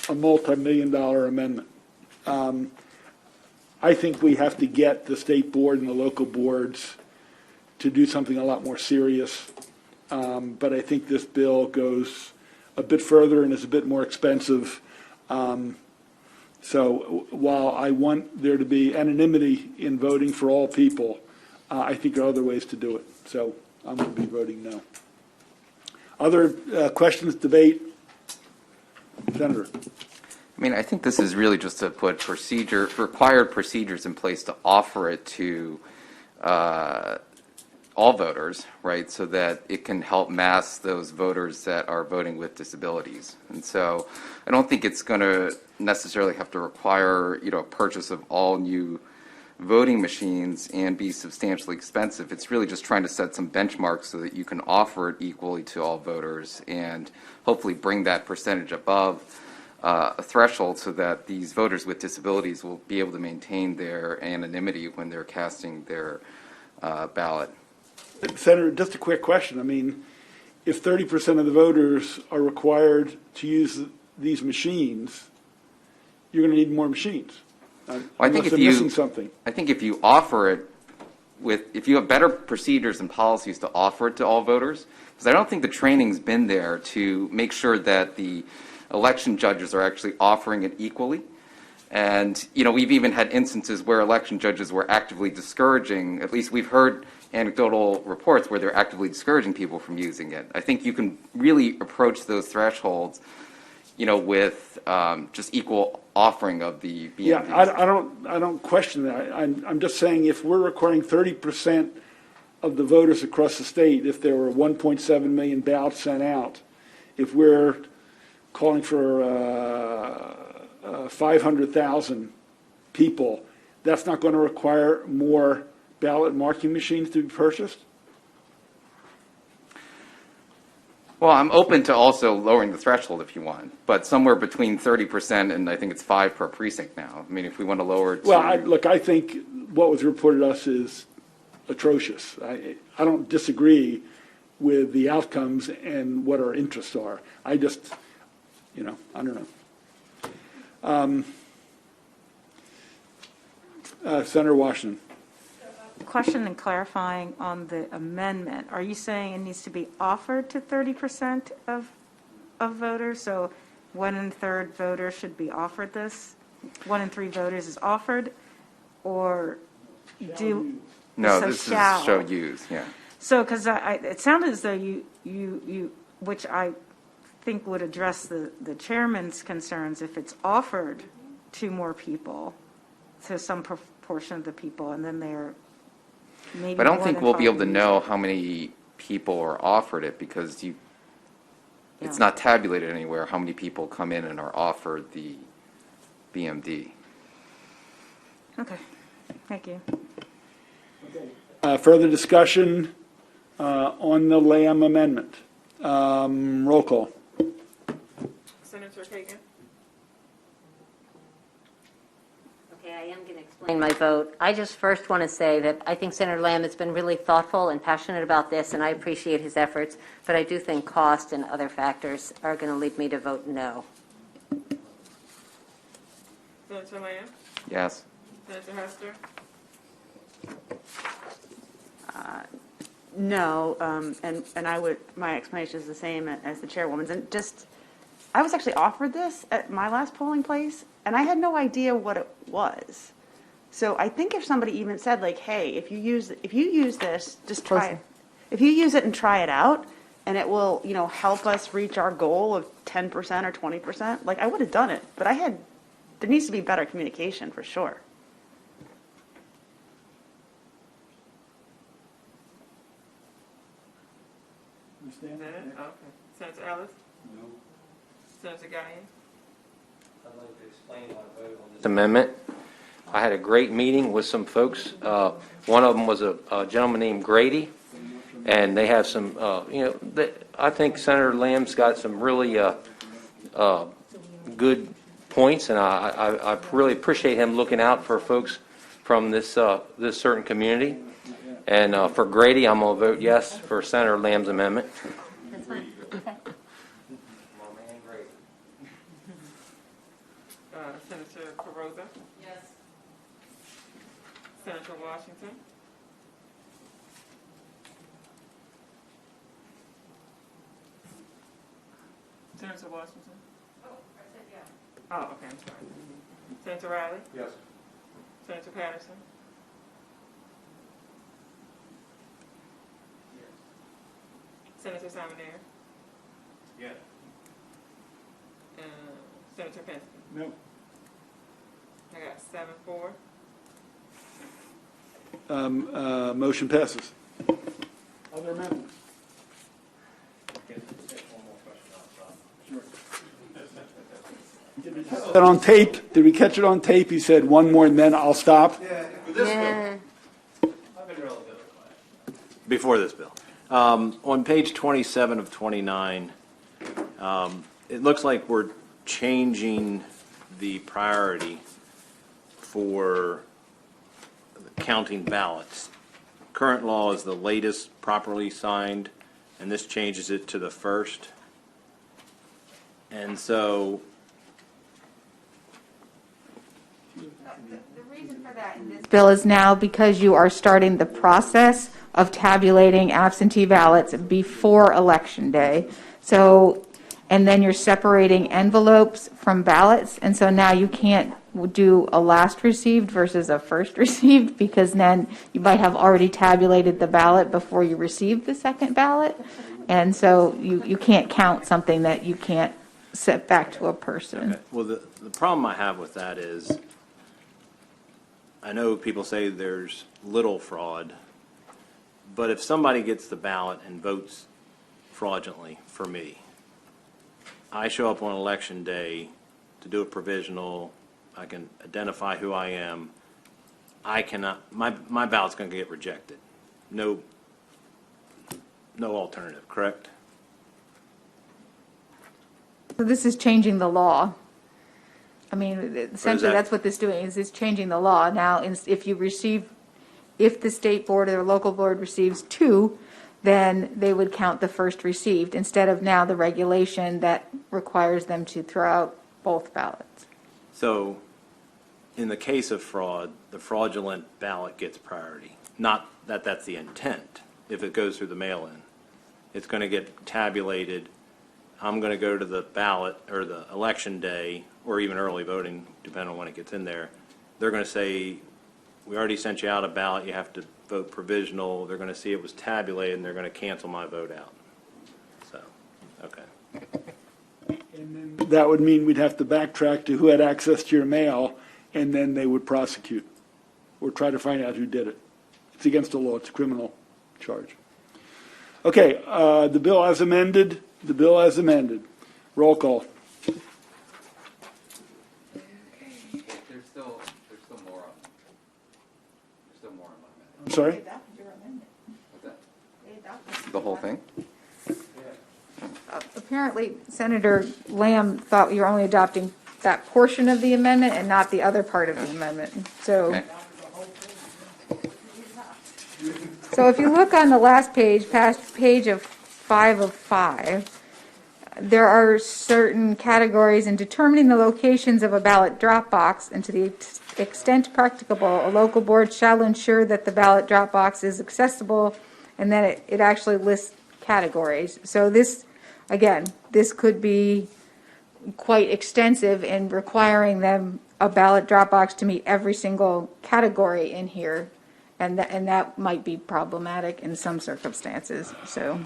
a multi-million-dollar amendment. I think we have to get the state board and the local boards to do something a lot more serious. But I think this bill goes a bit further and is a bit more expensive. So while I want there to be anonymity in voting for all people, I think there are other ways to do it. So I'm going to be voting no. Other questions, debate? Senator. I mean, I think this is really just to put required procedures in place to offer it to all voters, right, so that it can help mass those voters that are voting with disabilities. And so I don't think it's going to necessarily have to require, purchase of all new voting machines and be substantially expensive. It's really just trying to set some benchmarks so that you can offer it equally to all voters and hopefully bring that percentage above a threshold so that these voters with disabilities will be able to maintain their anonymity when they're casting their ballot. Senator, just a quick question. I mean, if 30% of the voters are required to use these machines, you're going to need more machines. I think if missing something. I think if you offer it if you have better procedures and policies to offer it to all voters, because I don't think the training's been there to make sure that the election judges are actually offering it equally. And, we've even had instances where election judges were actively discouraging, at least we've heard anecdotal reports where they're actively discouraging people from using it. I think you can really approach those thresholds, with just equal offering of the BMDs. Yeah, I don't question that. I'm just saying if we're requiring 30% of the voters across the state, if there were 1.7 million ballots sent out, if we're calling for 500,000 people, that's not going to require more ballot marking machines to be purchased? Well, I'm open to also lowering the threshold if you want, but somewhere between 30% and I think it's 5 per precinct now. I mean, if we want to lower it to... Well, I think what was reported to us is atrocious. I don't disagree with the outcomes and what our interests are. I just, I don't know. Senator Washington. Question and clarifying on the amendment. Are you saying it needs to be offered to 30% of voters? So 1 1/3 voters should be offered this? 1 in 3 voters is offered? Or do... No, so this shall. is show use, yeah. So, because it sounded as though you, which I think would address the chairman's concerns if it's offered to more people, to some proportion of the people, and then they're maybe. But I don't think we'll be able to know how many people are offered it because it's not tabulated anywhere how many people come in and are offered the BMD. Okay, thank you. Further discussion on the Lamb amendment. Roll call. Senator Kagan? Okay, I am going to explain my vote. I just first want to say that I think Senator Lamb has been really thoughtful and passionate about this, and I appreciate his efforts, but I do think cost and other factors are going to lead me to vote no. Senator Lamb? Yes. Senator Hester? No, and I would, my explanation is the same as the chairwoman's. And just, I was actually offered this at my last polling place, and I had no idea what it was. So I think if somebody even said like, hey, if you use this, just try it. If you use it and try it out, and it will, help us reach our goal of 10% or 20%, like I would have done it. But there needs to be better communication for sure. Okay. Senator Ellis? No. Senator Guyan? I'd like to explain my vote on this amendment. I had a great meeting with some folks. One of them was a gentleman named Grady, and they have some, I think Senator Lamb's got some really good points, and I really appreciate him looking out for folks from this certain community. And for Grady, I'm going to vote yes for Senator Lamb's amendment. That's fine. Okay. Senator Carozza? Yes. Senator Washington? Senator Washington? Oh, I said yeah. Oh, okay, I'm sorry. Senator Riley? Yes. Senator Patterson? Senator Simoneer? Yes. Senator Penske? No. I got 7-4. Motion passes. Other amendments? Did we catch that on tape? Did we catch it on tape? He said one more and then I'll stop. Yeah. Before this bill. On page 27 of 29, it looks like we're changing the priority for counting ballots. Current law is the latest properly signed, and this changes it to the first. And so the reason for that in this bill is now because you are starting the process of tabulating absentee ballots before Election Day. So, and then you're separating envelopes from ballots, and so now you can't do a last received versus a first received, because then you might have already tabulated the ballot before you received the second ballot, and so you can't count something that you can't set back to a person. okay. Well, the problem I have with that is, I know people say there's little fraud, but if somebody gets the ballot and votes fraudulently for me, I show up on Election Day to do a provisional, I can identify who I am, I cannot, my ballot's going to get rejected. No alternative, correct? So this is changing the law. I mean, essentially, that- that's what this doing, is it's changing the law. Now, if the state board or the local board receives 2, then they would count the first received, instead of now the regulation that requires them to throw out both ballots. So, in the case of fraud, the fraudulent ballot gets priority. Not that that's the intent, if it goes through the mail-in. It's going to get tabulated. I'm going to go to the ballot, or the Election Day, or even early voting, depending on when it gets in there. They're going to say, we already sent you out a ballot, you have to vote provisional. They're going to see it was tabulated, and they're going to cancel my vote out. So, okay. And then that would mean we'd have to backtrack to who had access to your mail, and then they would prosecute or try to find out who did it. It's against the law. It's a criminal charge. Okay, the bill as amended. The bill as amended. Roll call. There's still more on. There's still more on my amendment. I'm sorry? What's that? The whole thing? Apparently, Senator Lamb thought you were only adopting that portion of the amendment and not the other part of the amendment. So, so if you look on the last page, past page of 5, there are certain categories in determining the locations of a ballot drop box, and to the extent practicable, a local board shall ensure that the ballot drop box is accessible, and then it actually lists categories. So this, again, this could be quite extensive in requiring them a ballot drop box to meet every single category in here, and that might be problematic in some circumstances. So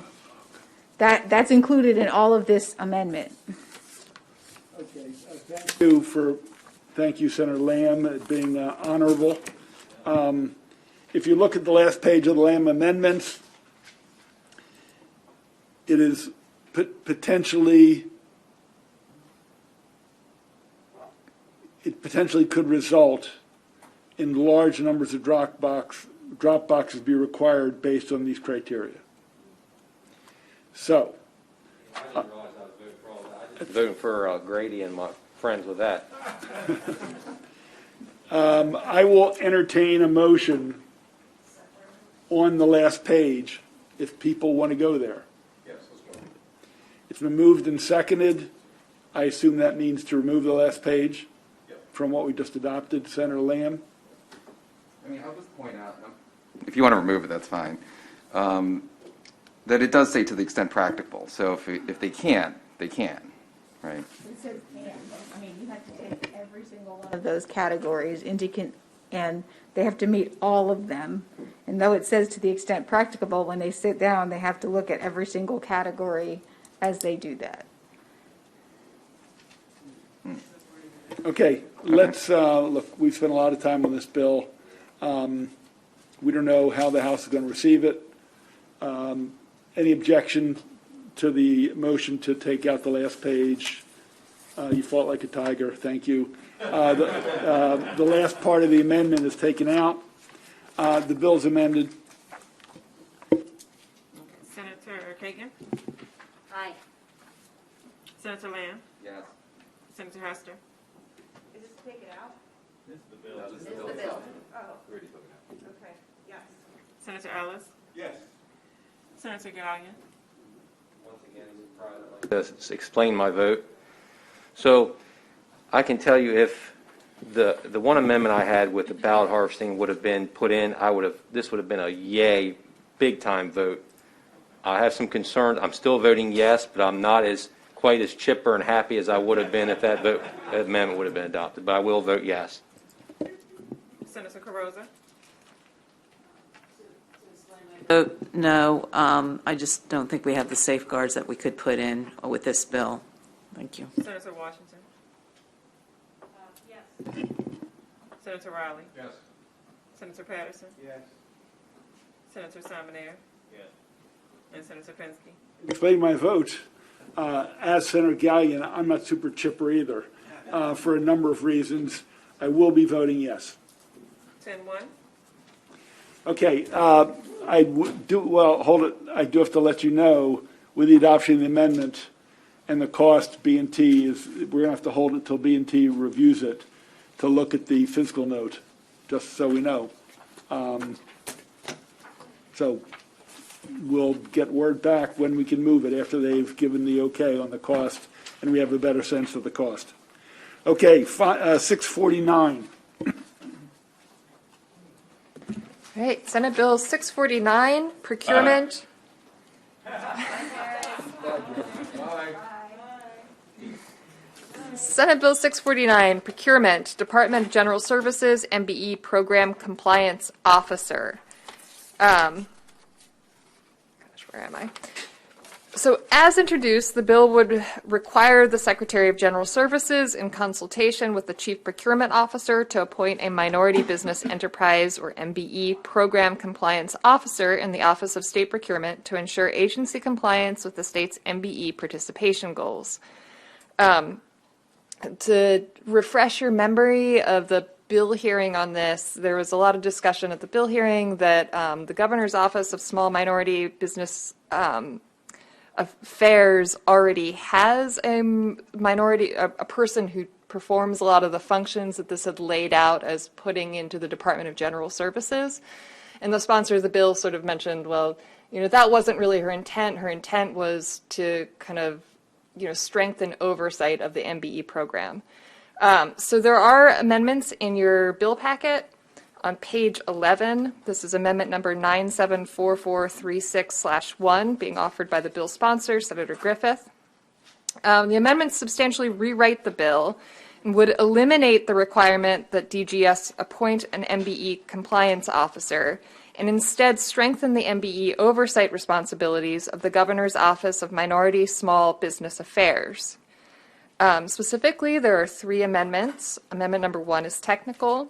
that's included in all of this amendment. Okay, thank you, Senator Lamb, being honorable. If you look at the last page of the Lamb amendments, it is potentially could result in large numbers of drop boxes be required based on these criteria. So, Voting for Grady and my friends with that. I will entertain a motion on the last page if people want to go there. Yes, let's go. It's been moved and seconded. I assume that means to remove the last page from what we just adopted. Senator Lamb? I mean, I'll just point out, if you want to remove it, that's fine, that it does say to the extent practicable. So if they can't, they can, right? It says can. I mean, you have to take every single one of those categories and they have to meet all of them. And though it says to the extent practicable, when they sit down, they have to look at every single category as they do that. Okay, let's look. We've spent a lot of time on this bill. We don't know how the House is going to receive it. Any objection to the motion to take out the last page? You fought like a tiger. Thank you. The last part of the amendment is taken out. The bill's amended. Senator Kagan? Aye. Senator Lamb? Yes. Senator Hester? Is this to take it out? This is the bill. This is the bill. Oh, Already took it out. okay, yes. Senator Ellis? Yes. Senator Gallion? Once again, I'd like to explain my vote. So I can tell you if the one amendment I had with the ballot harvesting would have been put in, this would have been a yay, big time vote. I have some concerns. I'm still voting yes, but I'm not quite as chipper and happy as I would have been if that amendment would have been adopted. But I will vote yes. Senator Carozza? No, I just don't think we have the safeguards that we could put in with this bill. Thank you. Senator Washington? Yes. Senator Riley? Yes. Senator Patterson? Yes. Senator Simoneer? Yes. And Senator Penske? Explain my vote. As Senator Gallion, I'm not super chipper either, for a number of reasons. I will be voting yes. 10-1? Okay, hold it. I do have to let you know, with the adoption of the amendment and the cost, B&T we're going to have to hold it till B&T reviews it to look at the fiscal note, just so we know. So we'll get word back when we can move it after they've given the okay on the cost and we have a better sense of the cost. Okay, 649. All right, Senate Bill 649, procurement. Senate Bill 649, procurement, Department of General Services, MBE Program Compliance Officer. Gosh, where am I? So as introduced, the bill would require the Secretary of General Services, in consultation with the Chief Procurement Officer, to appoint a Minority Business Enterprise, or MBE, Program Compliance Officer in the Office of State Procurement to ensure agency compliance with the state's MBE participation goals. To refresh your memory of the bill hearing on this, there was a lot of discussion at the bill hearing that the Governor's Office of Small Minority Business Affairs already has a person who performs a lot of the functions that this had laid out as putting into the Department of General Services. And the sponsor of the bill sort of mentioned, well, that wasn't really her intent. Her intent was to kind of, strengthen oversight of the MBE program. So there are amendments in your bill packet on page 11. This is amendment number 974436/1 being offered by the bill sponsor, Senator Griffith. The amendments substantially rewrite the bill and would eliminate the requirement that DGS appoint an MBE compliance officer and instead strengthen the MBE oversight responsibilities of the Governor's Office of Minority Small Business Affairs. Specifically, there are 3 amendments. Amendment number 1 is technical.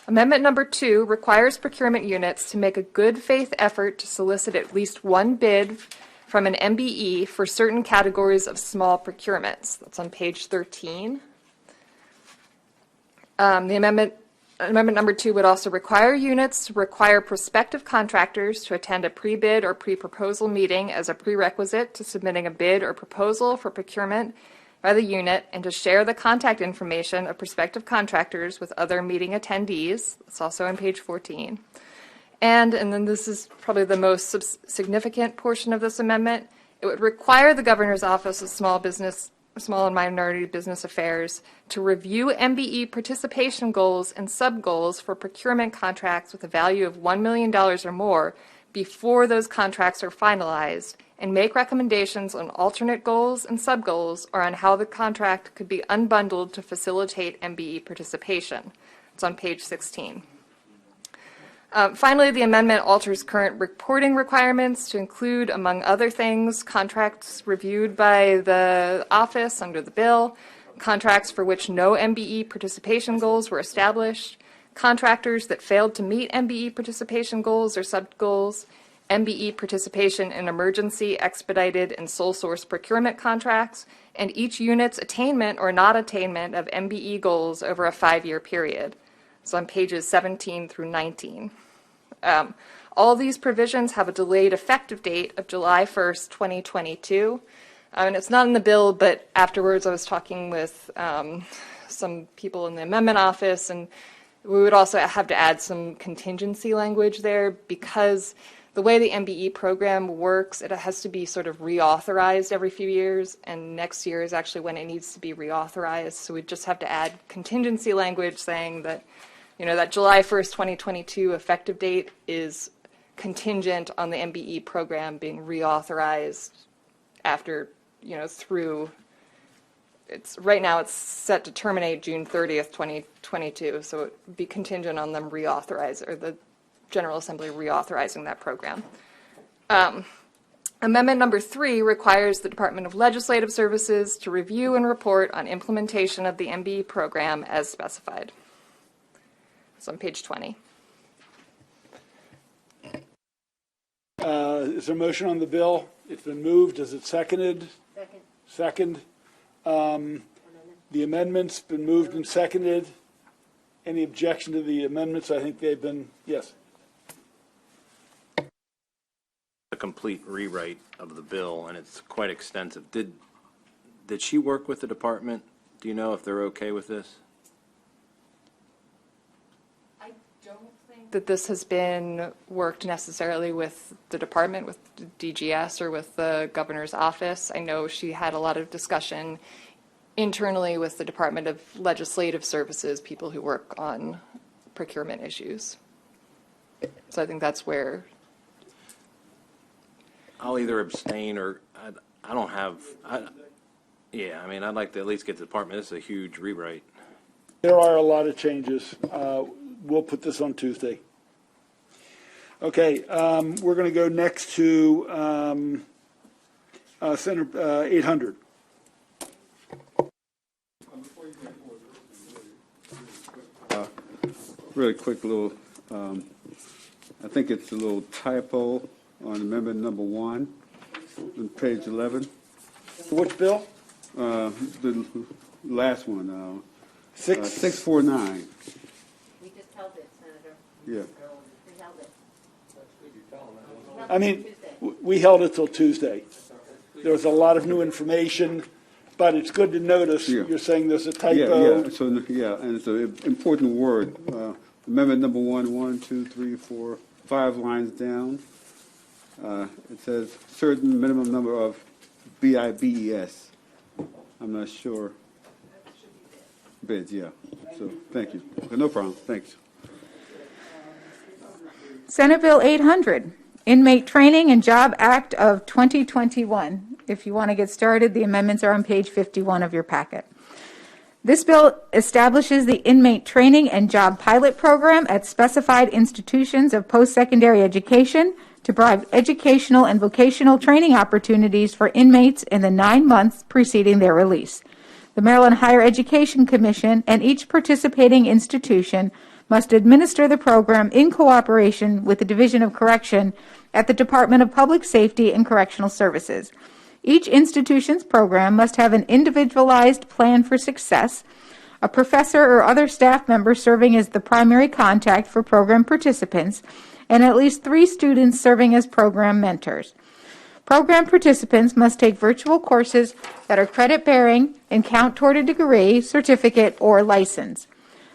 Amendment number 2 requires procurement units to make a good faith effort to solicit at least one bid from an MBE for certain categories of small procurements. That's on page 13. The amendment number 2 would also require units to require prospective contractors to attend a pre-bid or pre-proposal meeting as a prerequisite to submitting a bid or proposal for procurement by the unit, and to share the contact information of prospective contractors with other meeting attendees. That's also on page 14. And then this is probably the most significant portion of this amendment. It would require the Governor's Office of Small and Minority Business Affairs to review MBE participation goals and sub-goals for procurement contracts with a value of $1 million or more before those contracts are finalized, and make recommendations on alternate goals and sub-goals or on how the contract could be unbundled to facilitate MBE participation. It's on page 16. Finally, the amendment alters current reporting requirements to include, among other things, contracts reviewed by the office under the bill, contracts for which no MBE participation goals were established, contractors that failed to meet MBE participation goals or sub-goals, MBE participation in emergency, expedited, and sole source procurement contracts, and each unit's attainment or not attainment of MBE goals over a 5-year period. So on pages 17 through 19. All these provisions have a delayed effective date of July 1st, 2022. And it's not in the bill, but afterwards I was talking with some people in the amendment office, and we would also have to add some contingency language there because the way the MBE program works, it has to be sort of reauthorized every few years, and next year is actually when it needs to be reauthorized. So we just have to add contingency language saying that, that July 1st, 2022 effective date is contingent on the MBE program being reauthorized after, through, right now it's set to terminate June 30th, 2022, so it would be contingent on them reauthorize, or the General Assembly reauthorizing that program. Amendment number 3 requires the Department of Legislative Services to review and report on implementation of the MBE program as specified. It's on page 20. Is there a motion on the bill? It's been moved. Is it seconded? Second. The amendment's been moved and seconded. Any objection to the amendments? I think they've been, yes. A complete rewrite of the bill, and it's quite extensive. Did she work with the department? Do you know if they're okay with this? I don't think that this has been worked necessarily with the department, with DGS, or with the governor's office. I know she had a lot of discussion internally with the Department of Legislative Services, people who work on procurement issues. So I think that's where I'll either abstain or I don't have, yeah, I mean, I'd like to at least get the department. This is a huge rewrite. There are a lot of changes. We'll put this on Tuesday. Okay, we're going to go next to Senator 800. Really quick little, I think it's a little typo on amendment number 1 on page 11. Which bill? The last one, We 649. just held it, Senator. Yeah. We held it. I mean, we held it till Tuesday. There was a lot of new information, but it's good to notice, Yeah. you're saying there's a Yeah, typo. yeah, so, yeah, and it's an important word. Amendment number 1, 2, 3, 4, 5 lines down. It says certain minimum number of BIBES. I'm not sure. Bids, yeah. So, thank you. Okay, no problem, thanks. Senate Bill 800, Inmate Training and Job Act of 2021. If you want to get started, the amendments are on page 51 of your packet. This bill establishes the Inmate Training and Job Pilot Program at specified institutions of post-secondary education to provide educational and vocational training opportunities for inmates in the 9 months preceding their release. The Maryland Higher Education Commission and each participating institution must administer the program in cooperation with the Division of Correction at the Department of Public Safety and Correctional Services. Each institution's program must have an individualized plan for success, a professor or other staff member serving as the primary contact for program participants, and at least 3 students serving as program mentors. Program participants must take virtual courses that are credit-bearing and count toward a degree, certificate, or license.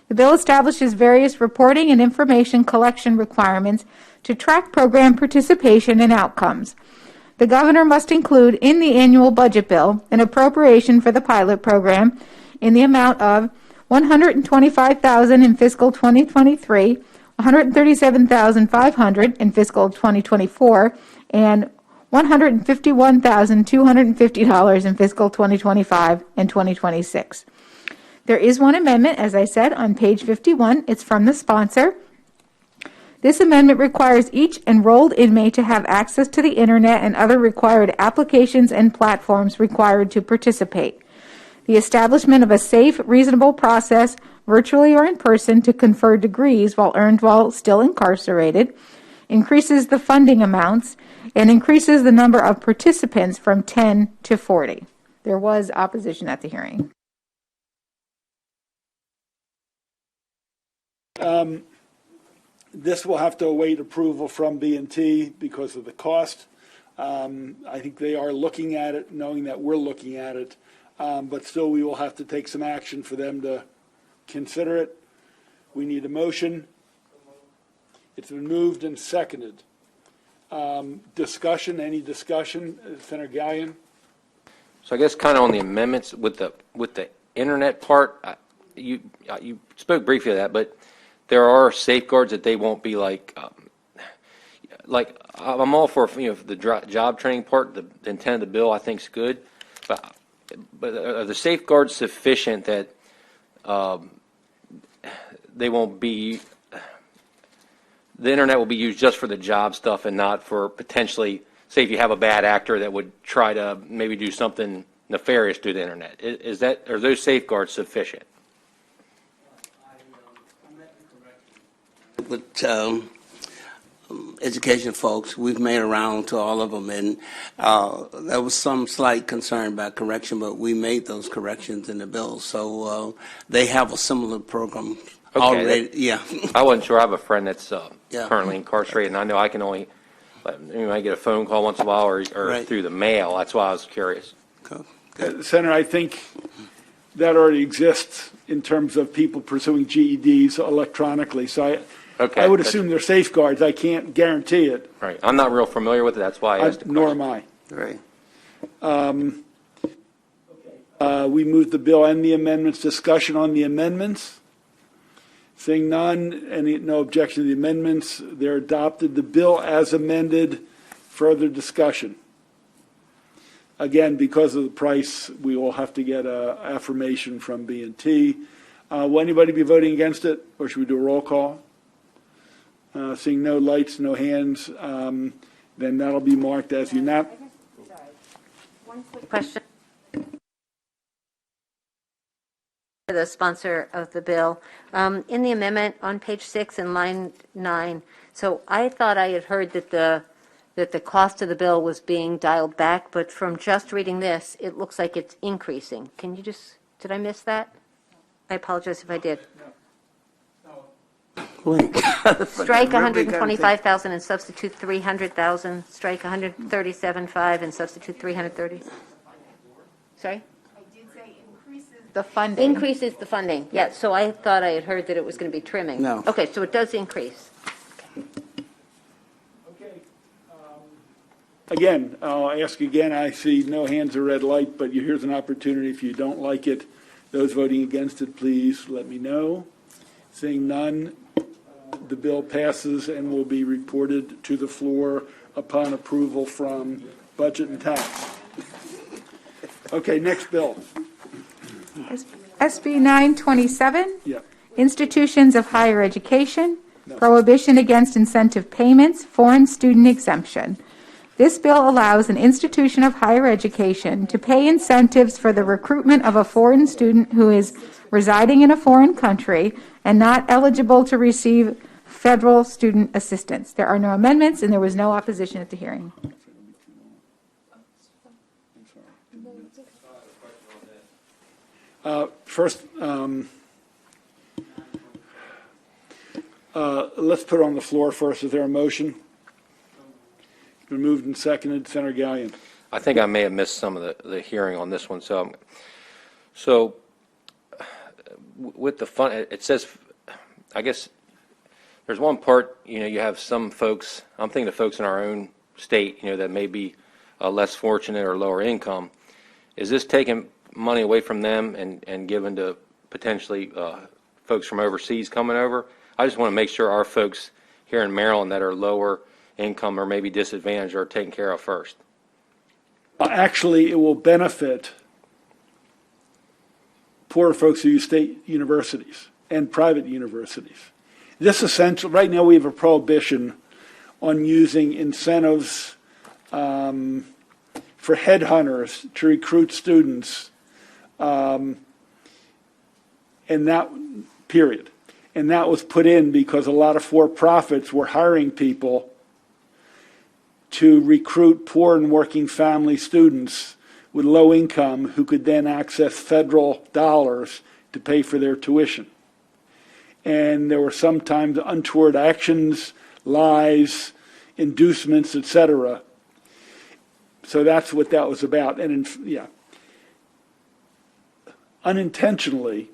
The bill establishes various reporting and information collection requirements to track program participation and outcomes. The governor must include in the annual budget bill an appropriation for the pilot program in the amount of $125,000 in fiscal 2023, $137,500 in fiscal 2024, and $151,250 in fiscal 2025 and 2026. There is one amendment, as I said, on page 51. It's from the sponsor. This amendment requires each enrolled inmate to have access to the Internet and other required applications and platforms required to participate. The establishment of a safe, reasonable process, virtually or in person, to confer degrees while earned while still incarcerated, increases the funding amounts, and increases the number of participants from 10 to 40. There was opposition at the hearing. This will have to await approval from B&T because of the cost. I think they are looking at it, knowing that we're looking at it, but still we will have to take some action for them to consider it. We need a motion. It's been moved and seconded. Discussion, any discussion? Senator Gallion? So I guess kind of on the amendments with the internet part, you spoke briefly of that, but there are safeguards that they won't be like I'm all for the job training part. The intent of the bill I think is good, but are the safeguards sufficient that they won't be? The internet will be used just for the job stuff and not for potentially, say, if you have a bad actor that would try to maybe do something nefarious through the internet. Are those safeguards sufficient? With education folks, we've made around to all of them, and there was some slight concern about correction, but we made those corrections in the bill, so they have a similar program already. Yeah. I wasn't sure. I have a friend that's Yeah. currently incarcerated, and I know I can only I get a phone call once in a while or Right. through the mail. That's why I was curious. Senator, I think that already exists in terms of people pursuing GEDs electronically. So I would assume they're safeguards. I can't guarantee it. Right. I'm not real familiar with it. That's why I asked. Nor am I. Right. We moved the bill and the amendments. Discussion on the amendments. Seeing none, no objection to the amendments. They're adopted. The bill as amended. Further discussion. Again, because of the price, we will have to get an affirmation from B&T. Will anybody be voting against it, or should we do a roll call? Seeing no lights, no hands, then that'll be marked as unanimous. One quick question. The sponsor of the bill. In the amendment on page 6 and line 9, so I thought I had heard that the cost of the bill was being dialed back, but from just reading this, it looks like it's increasing. Can you did I miss that? I apologize if I did. Strike 125,000 and substitute 300,000. Strike 137.5 and substitute 330. Sorry? I did the funding. Increases the funding, yeah, so I thought I had heard that it was going to be trimming. No. Okay, so it does increase. Again, I'll ask again, I see no hands or red light, but here's an opportunity. If you don't like it, those voting against it, please let me know. Seeing none, the bill passes and will be reported to the floor upon approval from Budget and Tax. Okay, next bill. SB 927, Yeah. Institutions of Higher Education, Prohibition Against Incentive Payments, Foreign Student Exemption. This bill allows an institution of higher education to pay incentives for the recruitment of a foreign student who is residing in a foreign country and not eligible to receive federal student assistance. There are no amendments, and there was no opposition at the hearing. First, let's put it on the floor first. Is there a motion? It's been moved and seconded. Senator Gallion. I think I may have missed some of the hearing on this one. So with the fund, it says, I guess there's one part, you have some folks, I'm thinking of folks in our own state, that may be less fortunate or lower income. Is this taking money away from them and given to potentially folks from overseas coming over? I just want to make sure our folks here in Maryland that are lower income or maybe disadvantaged are taken care of first. Actually, it will benefit poorer folks who use state universities and private universities. This essential, right now we have a prohibition on using incentives for headhunters to recruit students, and that period. And that was put in because a lot of for-profits were hiring people to recruit poor and working family students with low income who could then access federal dollars to pay for their tuition. And there were sometimes untoward actions, lies, inducements, etc. So that's what that was about. And unintentionally,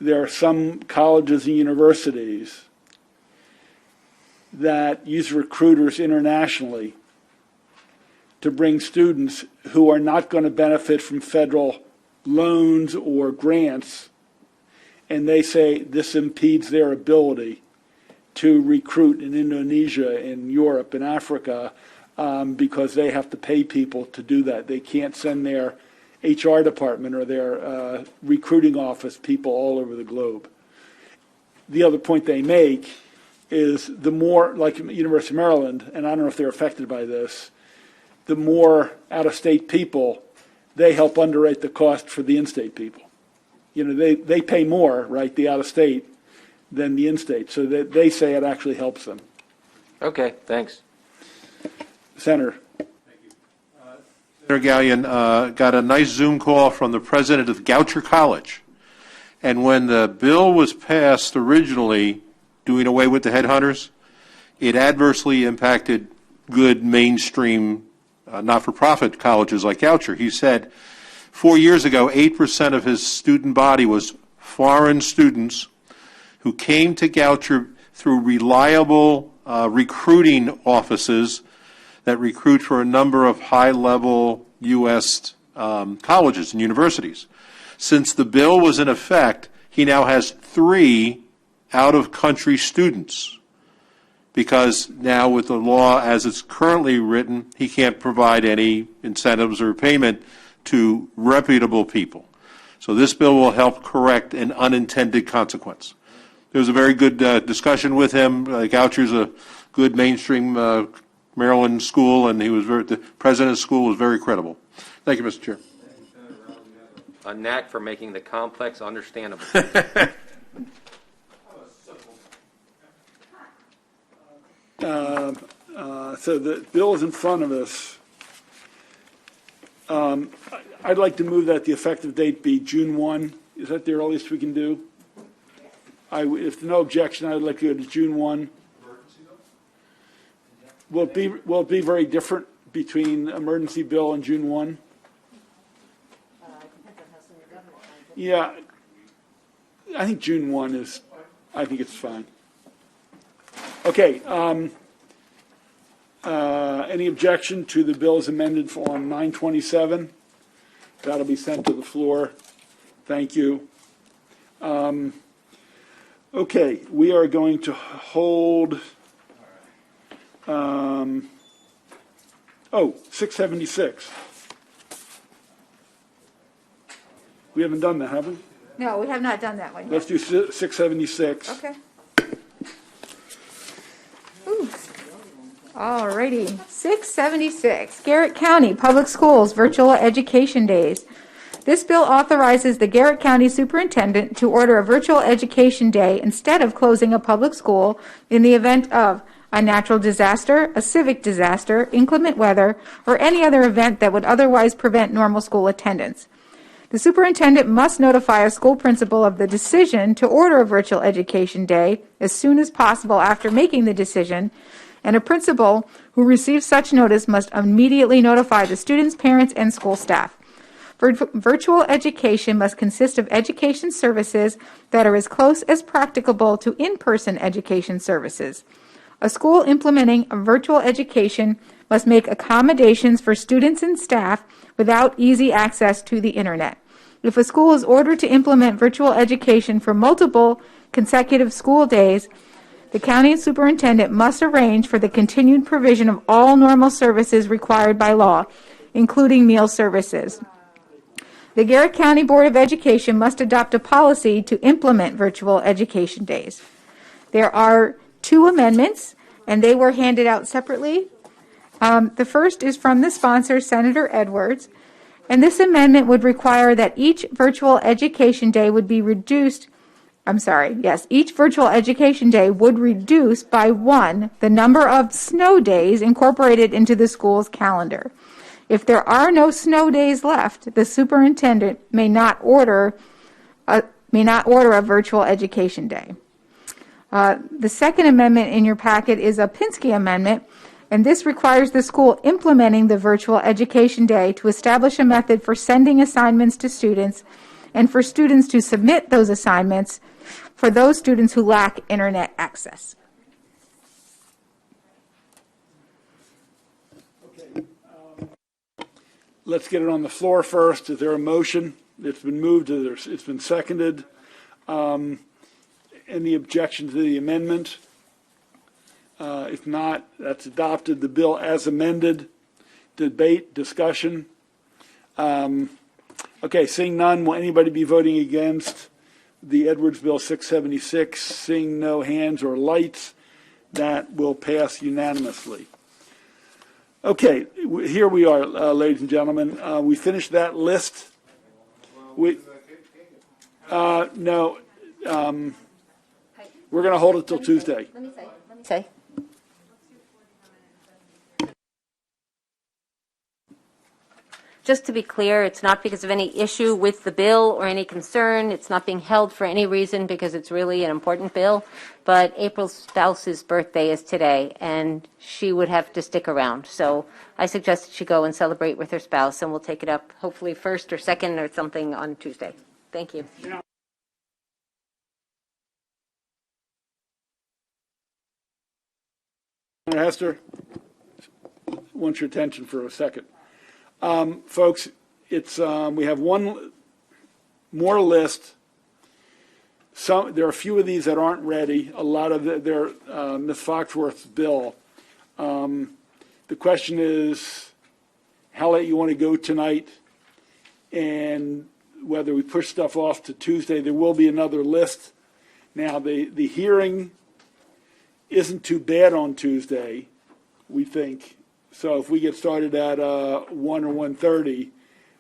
there are some colleges and universities that use recruiters internationally to bring students who are not going to benefit from federal loans or grants, and they say this impedes their ability to recruit in Indonesia, in Europe, in Africa, because they have to pay people to do that. They can't send their HR department or their recruiting office people all over the globe. The other point they make is the more, like University of Maryland, and I don't know if they're affected by this, the more out-of-state people, they help underwrite the cost for the in-state people. They pay more, right, the out-of-state, than the in-state. So they say it actually helps them. Okay, thanks. Senator. Senator Gallion got a nice Zoom call from the president of Goucher College. And when the bill was passed originally, doing away with the headhunters, it adversely impacted good mainstream not-for-profit colleges like Goucher. He said 4 years ago, 8% of his student body was foreign students who came to Goucher through reliable recruiting offices that recruit for a number of high-level U.S. colleges and universities. Since the bill was in effect, he now has 3 out-of-country students, because now with the law as it's currently written, he can't provide any incentives or payment to reputable people. So this bill will help correct an unintended consequence. There was a very good discussion with him. Goucher's a good mainstream Maryland school, and the president of the school was very credible. Thank you, Mr. Chair. A knack for making the complex understandable. So the bill is in front of us. I'd like to move that the effective date be June 1. Is that the earliest we can do? If no objection, I'd like to go to June 1. Will it be very different between emergency bill and June 1? Yeah, I think June 1 is, I think it's fine. Okay, any objection to the bill as amended on 927? That'll be sent to the floor. Thank you. Okay, we are going to hold, 676. We haven't done that, have we? No, we have not done that one yet. Let's do 676. Okay. Ooh. All righty. 676, Garrett County Public Schools Virtual Education Days. This bill authorizes the Garrett County Superintendent to order a virtual education day instead of closing a public school in the event of a natural disaster, a civic disaster, inclement weather, or any other event that would otherwise prevent normal school attendance. The superintendent must notify a school principal of the decision to order a virtual education day as soon as possible after making the decision, and a principal who receives such notice must immediately notify the students, parents, and school staff. Virtual education must consist of education services that are as close as practicable to in-person education services. A school implementing a virtual education must make accommodations for students and staff without easy access to the internet. If a school is ordered to implement virtual education for multiple consecutive school days, the county superintendent must arrange for the continued provision of all normal services required by law, including meal services. The Garrett County Board of Education must adopt a policy to implement virtual education days. There are 2 amendments, and they were handed out separately. The first is from the sponsor, Senator Edwards, and this amendment would require that each virtual education day would be reduced, each virtual education day would reduce by 1 the number of snow days incorporated into the school's calendar. If there are no snow days left, the superintendent may not order a virtual education day. The second amendment in your packet is a Pinsky amendment, and this requires the school implementing the virtual education day to establish a method for sending assignments to students and for students to submit those assignments for those students who lack internet access. Let's get it on the floor first. Is there a motion? It's been moved. It's been seconded. Any objection to the amendment? If not, that's adopted. The bill as amended. Debate, discussion. Okay, seeing none, will anybody be voting against the Edwards Bill 676? Seeing no hands or lights, that will pass unanimously. Okay, here we are, ladies and gentlemen. We finished that list. No, we're going to hold it till Tuesday. Let me say. Just to be clear, it's not because of any issue with the bill or any concern. It's not being held for any reason because it's really an important bill. But April's spouse's birthday is today, and she would have to stick around. So I suggested she go and celebrate with her spouse, and we'll take it up hopefully first or second or something on Tuesday. Thank you. Hester, want your attention for a second. Folks, it's we have one more list. There are a few of these that aren't ready. A lot of they're Ms. Foxworth's bill. The question is how late you want to go tonight, and whether we push stuff off to Tuesday. There will be another list. Now, the hearing isn't too bad on Tuesday, we think. So if we get started at 1 or 1:30,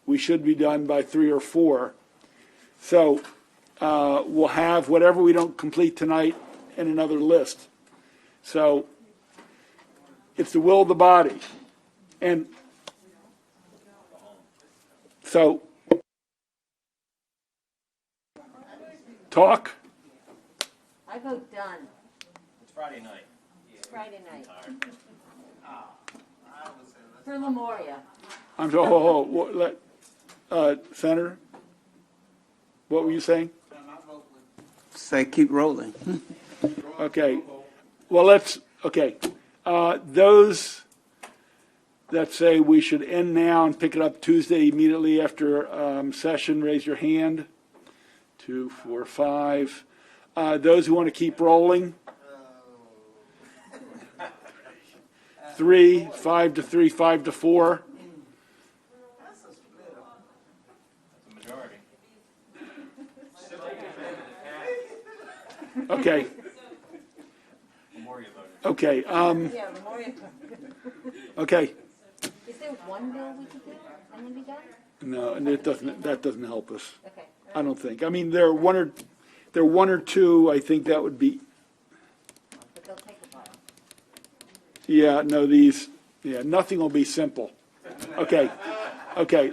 we should be done by 3 or 4. So we'll have whatever we don't complete tonight in another list. So it's the will of the body. And so talk. I vote done. It's Friday night. It's Friday night. For Lemuria. I'm so, Senator? What were you saying? Say, keep rolling. Okay. Well, those that say we should end now and pick it up Tuesday immediately after session, raise your hand. 2, 4, 5. Those who want to keep rolling. 3, 5 to 3, 5 to 4. Okay. Okay. Okay. Is there one bill we could do and then be done? No, and that doesn't help us. Okay. I don't think. I mean, there are one or two. I think that would be. But they'll take a while. Yeah. No. Nothing will be simple. Okay. Okay.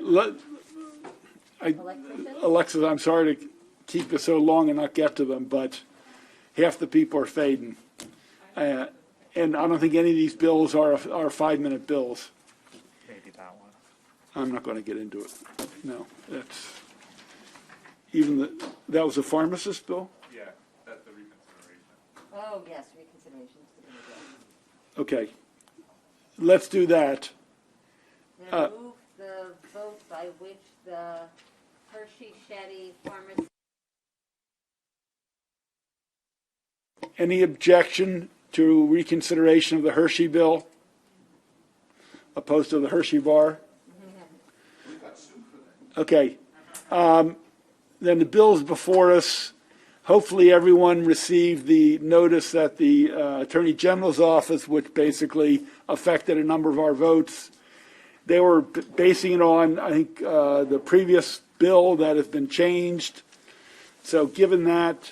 Alexis, I'm sorry to keep this so long and not get to them, but half the people are fading. And I don't think any of these bills are 5-minute bills. Maybe that one. I'm not going to get into it. No, that's that was a pharmacist bill? Yeah, that's the reconsideration. Oh, yes, reconsideration. Okay. Let's do that. Then move the vote by which the Hershey Shetty pharmacy. Any objection to reconsideration of the Hershey bill opposed to the Hershey bar? Okay. Then the bills before us, hopefully everyone received the notice that the Attorney General's office, which basically affected a number of our votes, they were basing it on, I think, the previous bill that has been changed. So given that,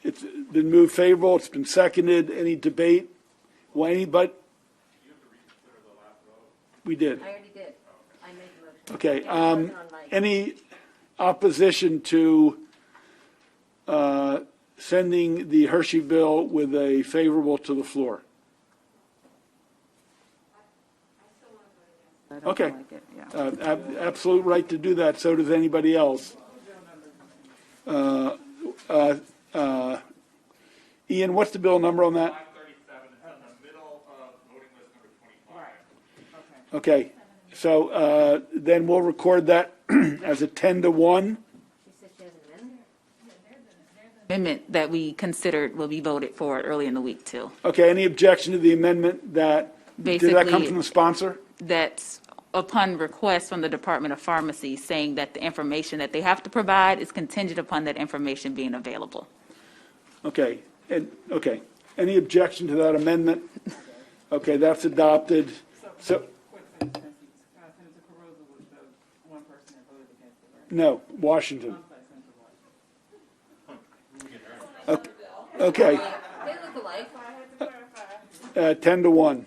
it's been moved favorable, it's been seconded. Any debate? Well, anybody? We did. I already did. I made the motion. Okay. Any opposition to sending the Hershey bill with a favorable to the floor? Okay. Absolute right to do that. So does anybody else. Ian, what's the bill number on that? 537. It's in the middle of voting list number 25. Okay. So then we'll record that as a 10-1. Amendment that we considered will be voted for early in the week too. Okay. Any objection to the amendment that did that come from the sponsor? That's upon request from the Department of Pharmacy saying that the information that they have to provide is contingent upon that information being available. Okay. Okay. Any objection to that amendment? Okay, that's adopted. So, no, Washington. Okay. They look alike. 10-1.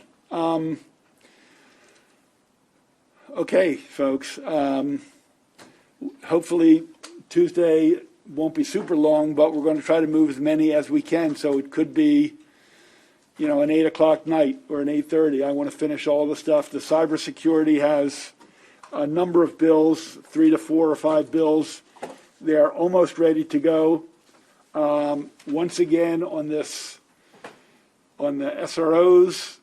Okay, folks. Hopefully Tuesday won't be super long, but we're going to try to move as many as we can. So it could be, an 8 o'clock night or an 8:30. I want to finish all the stuff. The cybersecurity has a number of bills, 3 to 4 or 5 bills. They're almost ready to go. Once again, on the SROs,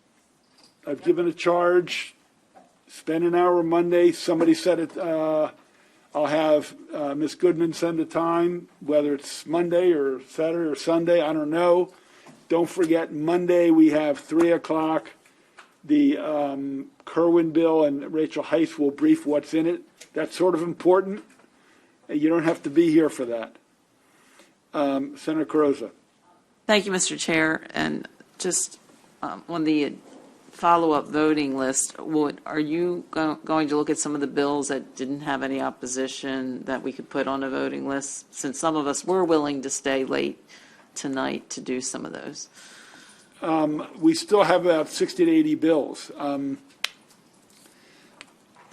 I've given a charge. Spend an hour Monday. Somebody said it. I'll have Ms. Goodman send a time, whether it's Monday or Saturday or Sunday. I don't know. Don't forget, Monday we have 3 o'clock. The Kerwin bill, and Rachel Heiss will brief what's in it. That's sort of important. You don't have to be here for that. Senator Carrozza. Thank you, Mr. Chair. And just on the follow-up voting list, are you going to look at some of the bills that didn't have any opposition that we could put on a voting list? Since some of us were willing to stay late tonight to do some of those. We still have about 60 to 80 bills.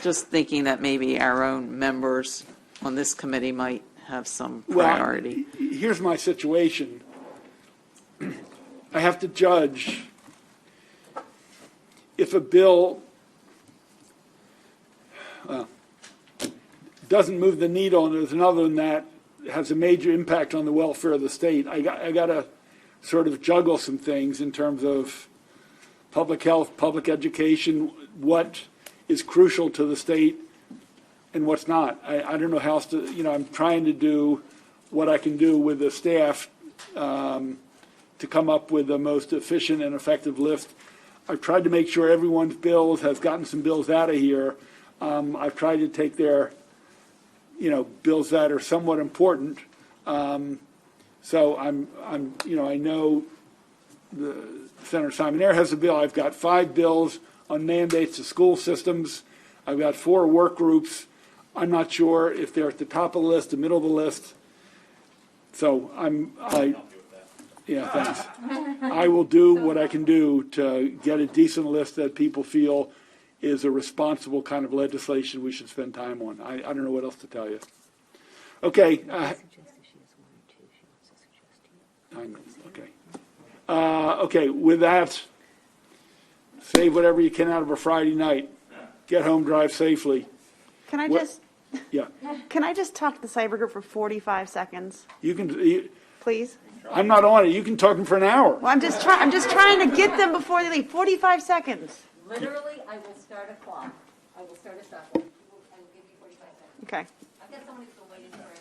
Just thinking that maybe our own members on this committee might have some priority. Well, here's my situation. I have to judge if a bill, doesn't move the needle, and there's another one that has a major impact on the welfare of the state. I got to sort of juggle some things in terms of public health, public education, what is crucial to the state and what's not. I don't know how else to, I'm trying to do what I can do with the staff to come up with the most efficient and effective list. I've tried to make sure everyone's bills has gotten some bills out of here. I've tried to take their, bills that are somewhat important. So I know Senator Simon-Air has a bill. I've got 5 bills on mandates to school systems. I've got 4 work groups. I'm not sure if they're at the top of the list, the middle of the list. So yeah, thanks. I will do what I can do to get a decent list that people feel is a responsible kind of legislation we should spend time on. I don't know what else to tell you. Okay. Okay, with that, save whatever you can out of a Friday night. Get home, drive safely. Can I What- just, Yeah, can I just talk to the cyber group for 45 seconds, you can, please? I'm not on it. You can talk to them for an hour. Well, I'm just trying to get them before they leave. 45 seconds. Literally, I will start a clock. I will start a stopwatch. I will give you 45 seconds. Okay. I've got someone who's been waiting for